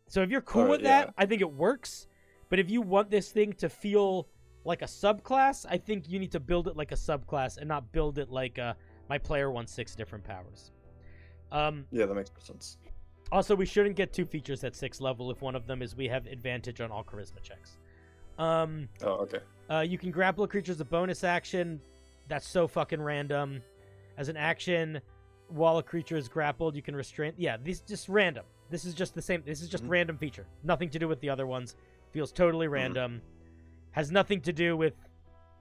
So if you're cool with that, I think it works. But if you want this thing to feel like a subclass, I think you need to build it like a subclass and not build it like my player wants 6 different powers. Yeah, that makes sense. Also, we shouldn't get 2 features at 6th level if one of them is we have advantage on all charisma checks. Okay. You can grapple a creature as a bonus action. That's so fucking random. As an action, while a creature is grappled, you can restrain. Yeah, these just random. This is just the same. This is just random feature. Nothing to do with the other ones. Feels totally random. Has nothing to do with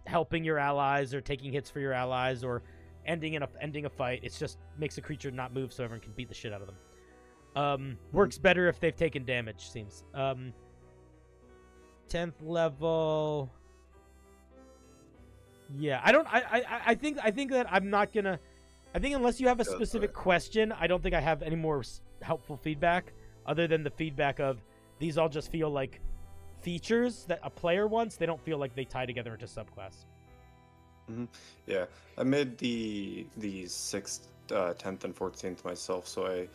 helping your allies or taking hits for your allies or ending a fight. It's just makes a creature not move so everyone can beat the shit out of them. Works better if they've taken damage, seems. 10th level. Yeah, I think that I'm not gonna. I think unless you have a specific question, I don't think I have any more helpful feedback other than the feedback of these all just feel like features that a player wants. They don't feel like they tie together into subclass. Yeah, I made the 6th, 10th, and 14th myself, so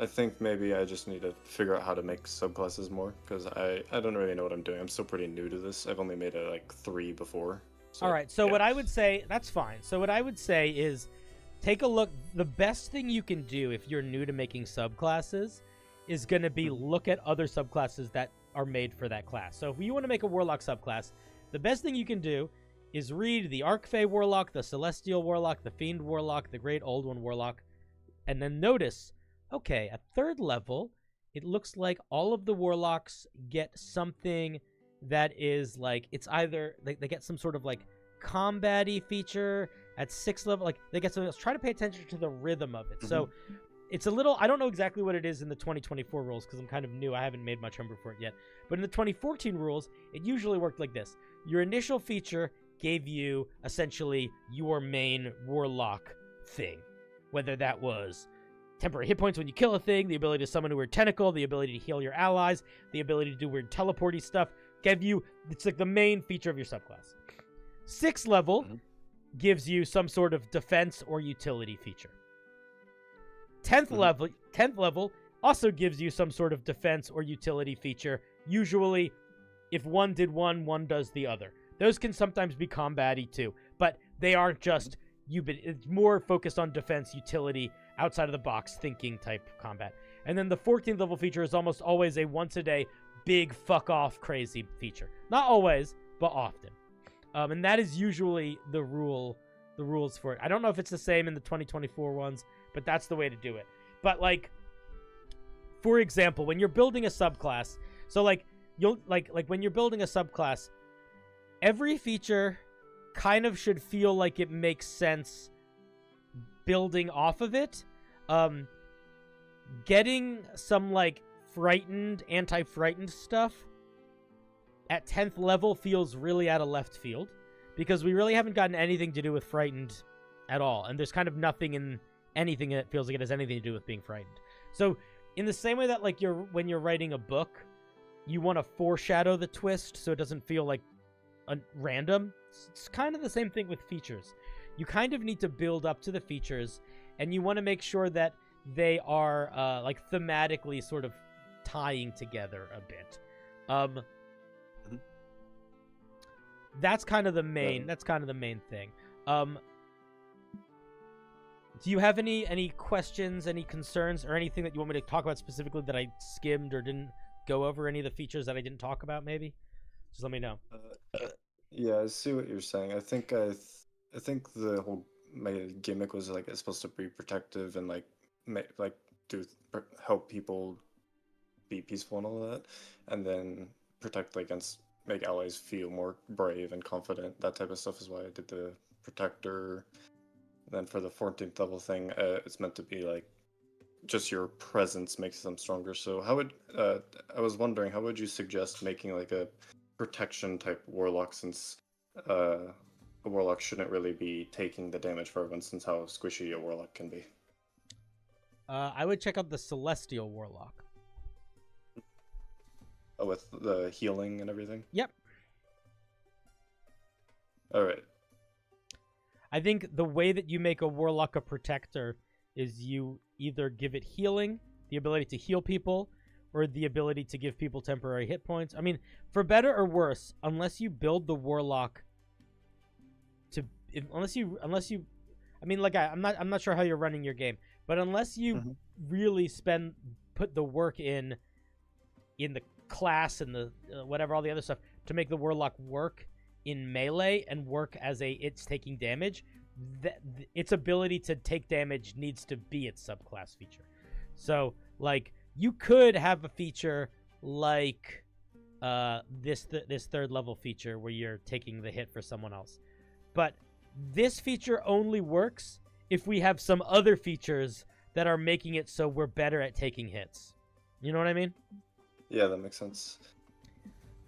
I think maybe I just need to figure out how to make subclasses more because I don't really know what I'm doing. I'm still pretty new to this. I've only made it like 3 before. So, all right, so what I would say, that's fine. So what I would say is take a look. The best thing you can do if you're new to making subclasses is going to be look at other subclasses that are made for that class. So if you want to make a Warlock subclass, the best thing you can do is read the Archfey Warlock, the Celestial Warlock, the Fiend Warlock, the Great Old One Warlock, and then notice, okay, at 3rd level, it looks like all of the Warlocks get something that is like, it's either they get some sort of like combat-y feature. At 6th level, like they get something else. Try to pay attention to the rhythm of it. So it's a little, I don't know exactly what it is in the 2024 rules because I'm kind of new. I haven't made much homebrew for it yet. But in the 2014 rules, it usually worked like this. Your initial feature gave you essentially your main Warlock thing, whether that was temporary hit points when you kill a thing, the ability to summon a weird tentacle, the ability to heal your allies, the ability to do weird teleporty stuff. It's like the main feature of your subclass. 6th level gives you some sort of defense or utility feature. 10th level also gives you some sort of defense or utility feature. Usually, if one did one does the other. Those can sometimes be combat-y too, but they aren't just it's more focused on defense, utility, outside of the box thinking type combat. And then the 14th level feature is almost always a once a day big fuck off crazy feature. Not always, but often. And that is usually the rules for it. I don't know if it's the same in the 2024 ones, but that's the way to do it. But like, for example, when you're building a subclass, so like you'll like when you're building a subclass, every feature kind of should feel like it makes sense building off of it. Getting some like frightened, anti-frightened stuff at 10th level feels really out of left field because we really haven't gotten anything to do with frightened at all. And there's kind of nothing in anything that feels like it has anything to do with being frightened. So in the same way that like when you're writing a book, you want to foreshadow the twist so it doesn't feel like random. It's kind of the same thing with features. You kind of need to build up to the features, and you want to make sure that they are like thematically sort of tying together a bit. That's kind of the main. That's kind of the main thing. Do you have any questions, any concerns, or anything that you want me to talk about specifically that I skimmed or didn't go over? Any of the features that I didn't talk about, maybe? Just let me know. Yeah, I see what you're saying. I think the whole gimmick was like it's supposed to be protective and like help people be peaceful and all of that, and then protect against make allies feel more brave and confident. That type of stuff is why I did the protector. Then for the 14th level thing, it's meant to be like just your presence makes them stronger. So how would I was wondering how would you suggest making like a protection type warlock, since a warlock shouldn't really be taking the damage for everyone, since how squishy a warlock can be? I would check out the Celestial Warlock. Oh, with the healing and everything? Yep. Alright. I think the way that you make a Warlock a protector is you either give it healing, the ability to heal people, or the ability to give people temporary hit points. I mean, for better or worse, unless you build the Warlock unless you I mean, like I'm not sure how you're running your game, but unless you really put the work in the class and the whatever all the other stuff to make the Warlock work in melee and work as it's taking damage, its ability to take damage needs to be its subclass feature. So like you could have a feature like this third level feature where you're taking the hit for someone else, but this feature only works if we have some other features that are making it so we're better at taking hits. You know what I mean? Yeah, that makes sense.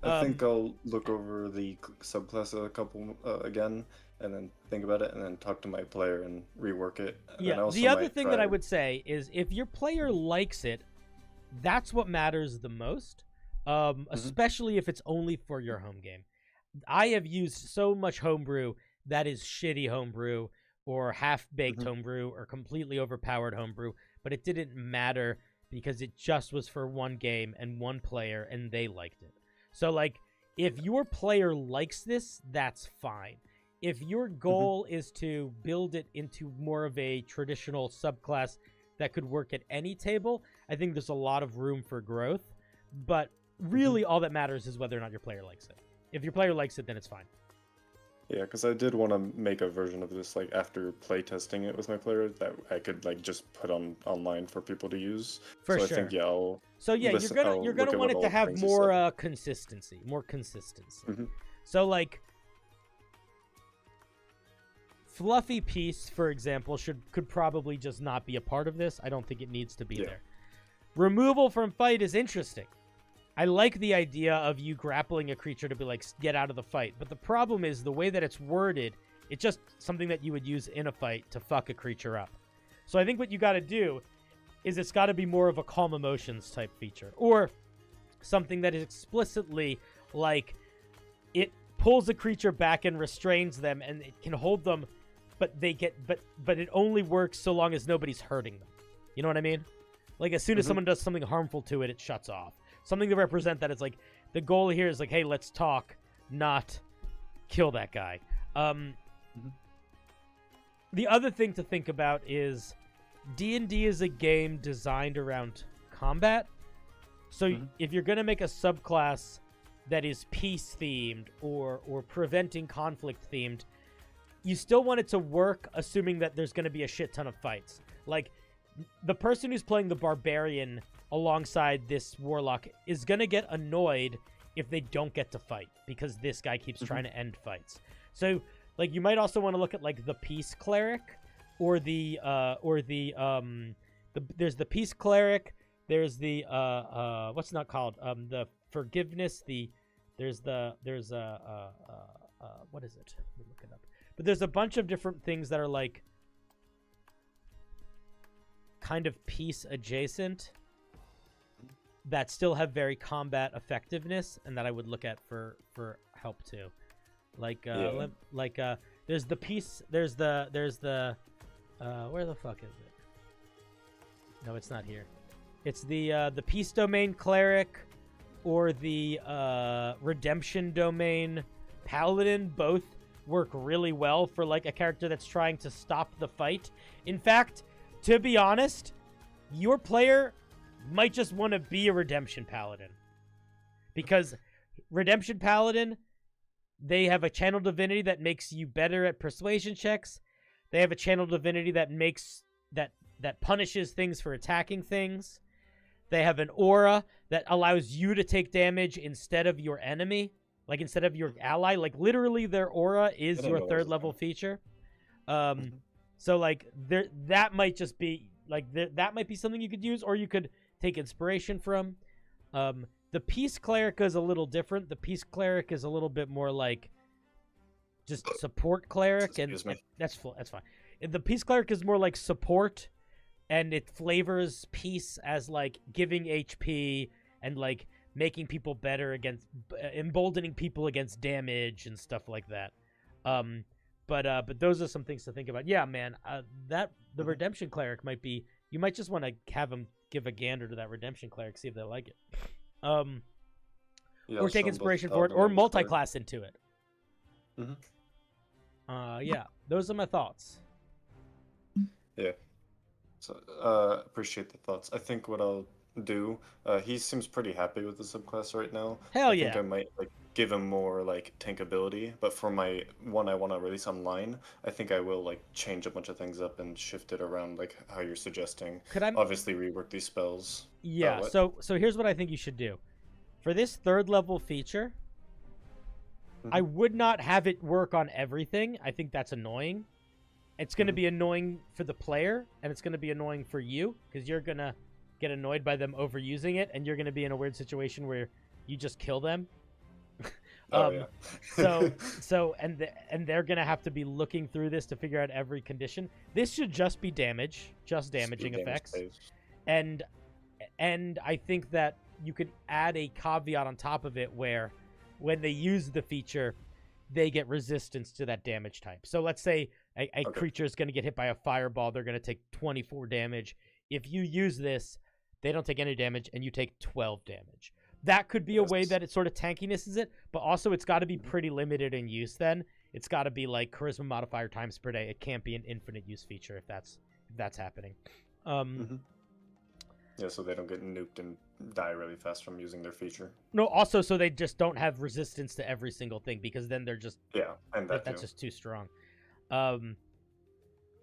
I think I'll look over the subclass a couple again, and then think about it, and then talk to my player and rework it. Yeah. The other thing that I would say is if your player likes it, that's what matters the most. Especially if it's only for your home game. I have used so much homebrew that is shitty homebrew or half-baked homebrew or completely overpowered homebrew, but it didn't matter because it just was for one game and one player, and they liked it. So, like, if your player likes this, that's fine. If your goal is to build it into more of a traditional subclass that could work at any table, I think there's a lot of room for growth. But really, all that matters is whether or not your player likes it. If your player likes it, then it's fine. Yeah, because I did want to make a version of this, like, after playtesting it with my player, that I could, like, just put online for people to use. For so sure. I think, yeah, I'll you're gonna want it to have more consistency. So, like, Fluffy Peace, for example, could probably just not be a part of this. I don't think it needs to be there. Removal from fight is interesting. I like the idea of you grappling a creature to be like, get out of the fight. But the problem is the way that it's worded, it's just something that you would use in a fight to fuck a creature up. So I think what you got to do is it's got to be more of a calm emotions type feature. Or something that is explicitly like it pulls a creature back and restrains them and it can hold them, but it only works so long as nobody's hurting them. You know what I mean? Like as soon as someone does something harmful to it, it shuts off. Something to represent that it's like, the goal here is like, hey, let's talk, not kill that guy. The other thing to think about is D&D is a game designed around combat. So if you're going to make a subclass that is peace-themed or preventing conflict-themed, you still want it to work assuming that there's going to be a shit ton of fights. Like, the person who's playing the barbarian alongside this warlock is going to get annoyed if they don't get to fight because this guy keeps trying to end fights. So, like, you might also want to look at, like, the peace cleric or there's the peace cleric, there's the, what's it not called? The forgiveness, what is it? Let me look it up. But there's a bunch of different things that are, like, kind of peace adjacent that still have very combat effectiveness, and that I would look at for help too. Like there's the peace. There's the where the fuck is it? No, it's not here. It's the peace domain cleric or the redemption domain paladin. Both work really well for like a character that's trying to stop the fight. In fact, to be honest, your player might just want to be a redemption paladin, because redemption paladin, they have a channel divinity that makes you better at persuasion checks. They have a channel divinity that makes that punishes things for attacking things. They have an aura that allows you to take damage instead of your enemy, like instead of your ally. Like literally, their aura is your third level feature. So like that might just be like that might be something you could use, or you could take inspiration from. The peace cleric is a little different. The peace cleric is a little bit more like just support cleric, and that's fine. The peace cleric is more like support, and it flavors peace as like giving HP and like making people better against, emboldening people against damage and stuff like that. But those are some things to think about. Yeah, man, the redemption cleric might be. You might just want to have them give a gander to that redemption cleric, see if they like it. Or take inspiration for it, or multi-class into it. Yeah, those are my thoughts. Yeah. So, appreciate the thoughts. I think what I'll do, he seems pretty happy with the subclass right now. Hell I think yeah. I might like give him more like tank ability, but for my one I want to release online, I think I will like change a bunch of things up and shift it around like how you're suggesting. Could I obviously rework these spells? Yeah, so here's what I think you should do. For this third level feature, I would not have it work on everything. I think that's annoying. It's going to be annoying for the player, and it's going to be annoying for you, because you're going to get annoyed by them overusing it, and you're going to be in a weird situation where you just kill them. Yeah. And they're going to have to be looking through this to figure out every condition. This should just be damage, just damaging effects. And I think that you could add a caveat on top of it where when they use the feature, they get resistance to that damage type. So let's say a creature is going to get hit by a fireball. They're going to take 24 damage. If you use this, they don't take any damage, and you take 12 damage. That could be a way that it sort of tankinesses it, but also it's got to be pretty limited in use then. It's got to be like charisma modifier times per day. It can't be an infinite use feature if that's happening. Yeah, so they don't get nuked and die really fast from using their feature. No, also so they just don't have resistance to every single thing, because then they're just and that's just too strong.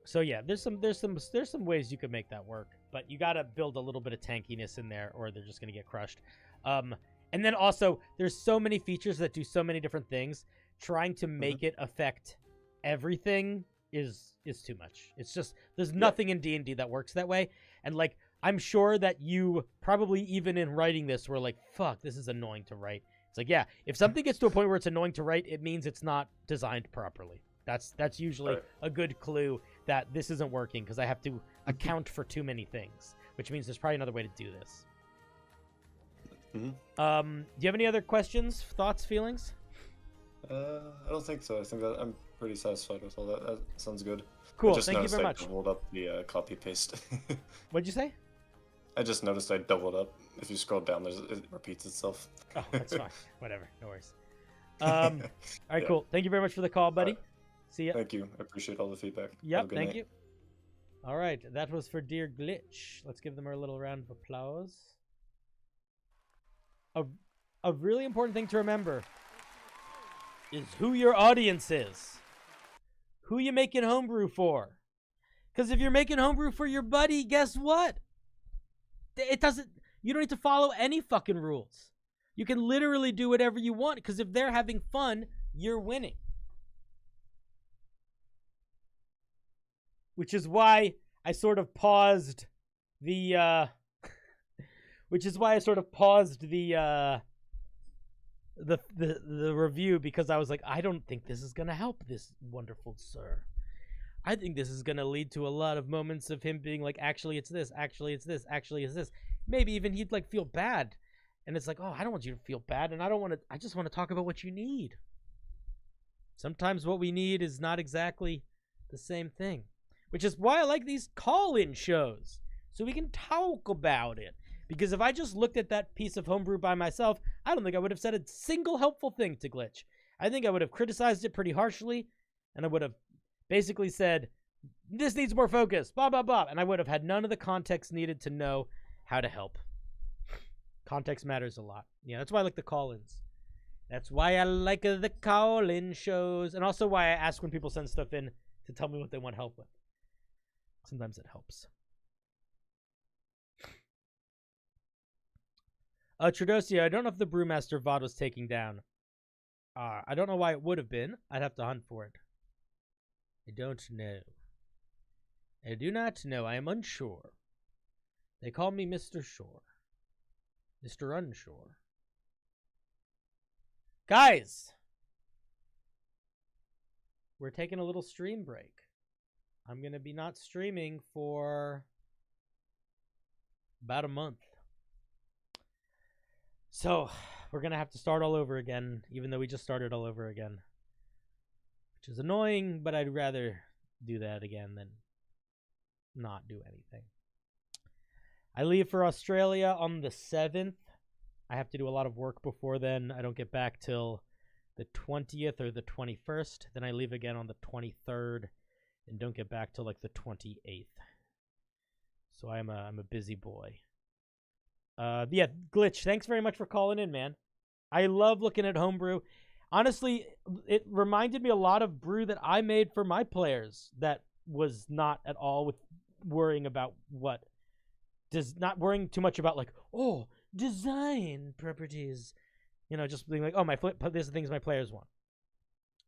So yeah, there's some ways you could make that work, but you got to build a little bit of tankiness in there, or they're just gonna get crushed. And then also there's so many features that do so many different things. Trying to make it affect everything is too much. It's just there's nothing in D&D that works that way, and like. I'm sure that you probably even in writing this were like, fuck, this is annoying to write. It's like, yeah, if something gets to a point where it's annoying to write, it means it's not designed properly. That's usually a good clue that this isn't working, because I have to account for too many things, which means there's probably another way to do this. Do you have any other questions, thoughts, feelings? I don't think so. I think that I'm pretty satisfied with all that. That sounds good. Cool, Thank you very much. I doubled up the copy paste. What'd you say? I just noticed I doubled up. If you scroll down, it repeats itself. Oh, that's fine. Whatever. No worries. All right, cool. Thank you very much for the call, buddy. See ya. Thank you. I appreciate all the feedback. Yep, thank you. All right, that was for Dear Glitch. Let's give them a little round of applause. A really important thing to remember is who your audience is. Who you making homebrew for? Because if you're making homebrew for your buddy, guess what? You don't need to follow any fucking rules. You can literally do whatever you want, because if they're having fun, you're winning. Which is why I sort of paused the review, because I was like, I don't think this is gonna help this wonderful sir. I think this is going to lead to a lot of moments of him being like, actually it's this, actually it's this, actually it's this. Maybe even he'd like feel bad. And it's like, oh, I don't want you to feel bad, and I just want to talk about what you need. Sometimes what we need is not exactly the same thing, which is why I like these call-in shows, so we can talk about it. Because if I just looked at that piece of homebrew by myself, I don't think I would have said a single helpful thing to Glitch. I think I would have criticized it pretty harshly, and I would have basically said, this needs more focus, blah, blah, blah, and I would have had none of the context needed to know how to help. Context matters a lot. Yeah, that's why I like the call-ins. That's why I like the call-in shows, and also why I ask when people send stuff in to tell me what they want help with. Sometimes it helps. Trudosia, I don't know if the Brewmaster VOD was taken down. I don't know why it would have been. I'd have to hunt for it. I don't know. I do not know. I am unsure. They call me Mr. Shore. Mr. Unshore. Guys! We're taking a little stream break. I'm going to be not streaming for about a month. So, we're going to have to start all over again, even though we just started all over again. Which is annoying, but I'd rather do that again than not do anything. I leave for Australia on the 7th. I have to do a lot of work before then. I don't get back till the 20th or the 21st. Then I leave again on the 23rd and don't get back till like the 28th. So I'm a busy boy. Yeah, Glitch, thanks very much for calling in, man. I love looking at homebrew. Honestly, it reminded me a lot of brew that I made for my players that was not at all with worrying about not worrying too much about like, oh, design properties, just being like, oh, these are things my players want.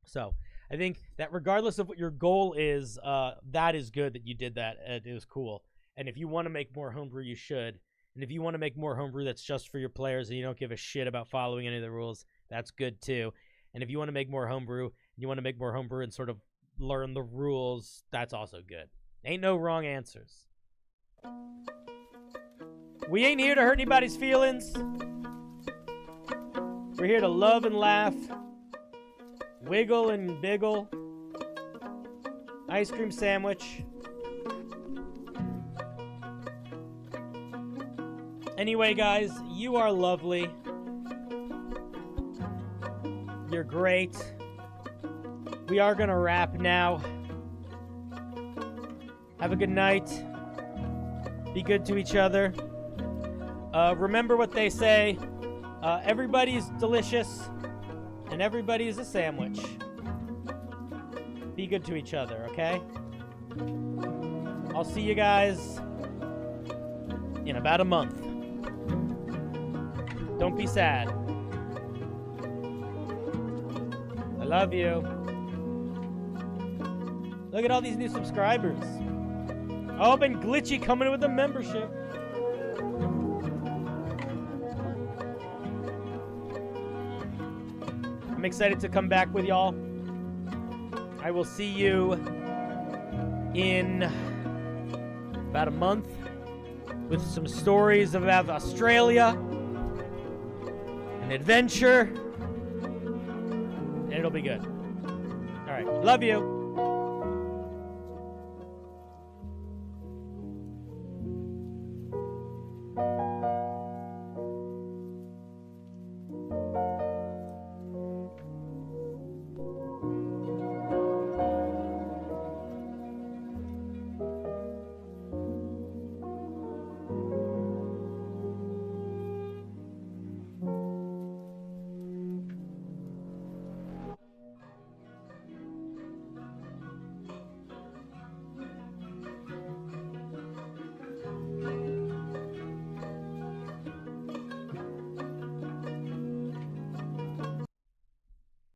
So I think that regardless of what your goal is, that is good that you did that. It was cool. And if you want to make more homebrew, you should. And if you want to make more homebrew that's just for your players and you don't give a shit about following any of the rules, that's good too. And if you want to make more homebrew, and sort of learn the rules, that's also good. Ain't no wrong answers. We ain't here to hurt anybody's feelings. We're here to love and laugh, wiggle and biggle, ice cream sandwich. Anyway, guys, you are lovely. You're great. We are gonna wrap now. Have a good night. Be good to each other. Remember what they say. Everybody's delicious, and everybody's a sandwich. Be good to each other, okay? I'll see you guys in about a month. Don't be sad. I love you. Look at all these new subscribers. Oh, and Glitchy coming in with a membership. I'm excited to come back with y'all. I will see you in about a month with some stories about Australia, an adventure, and it'll be good. All right, love you.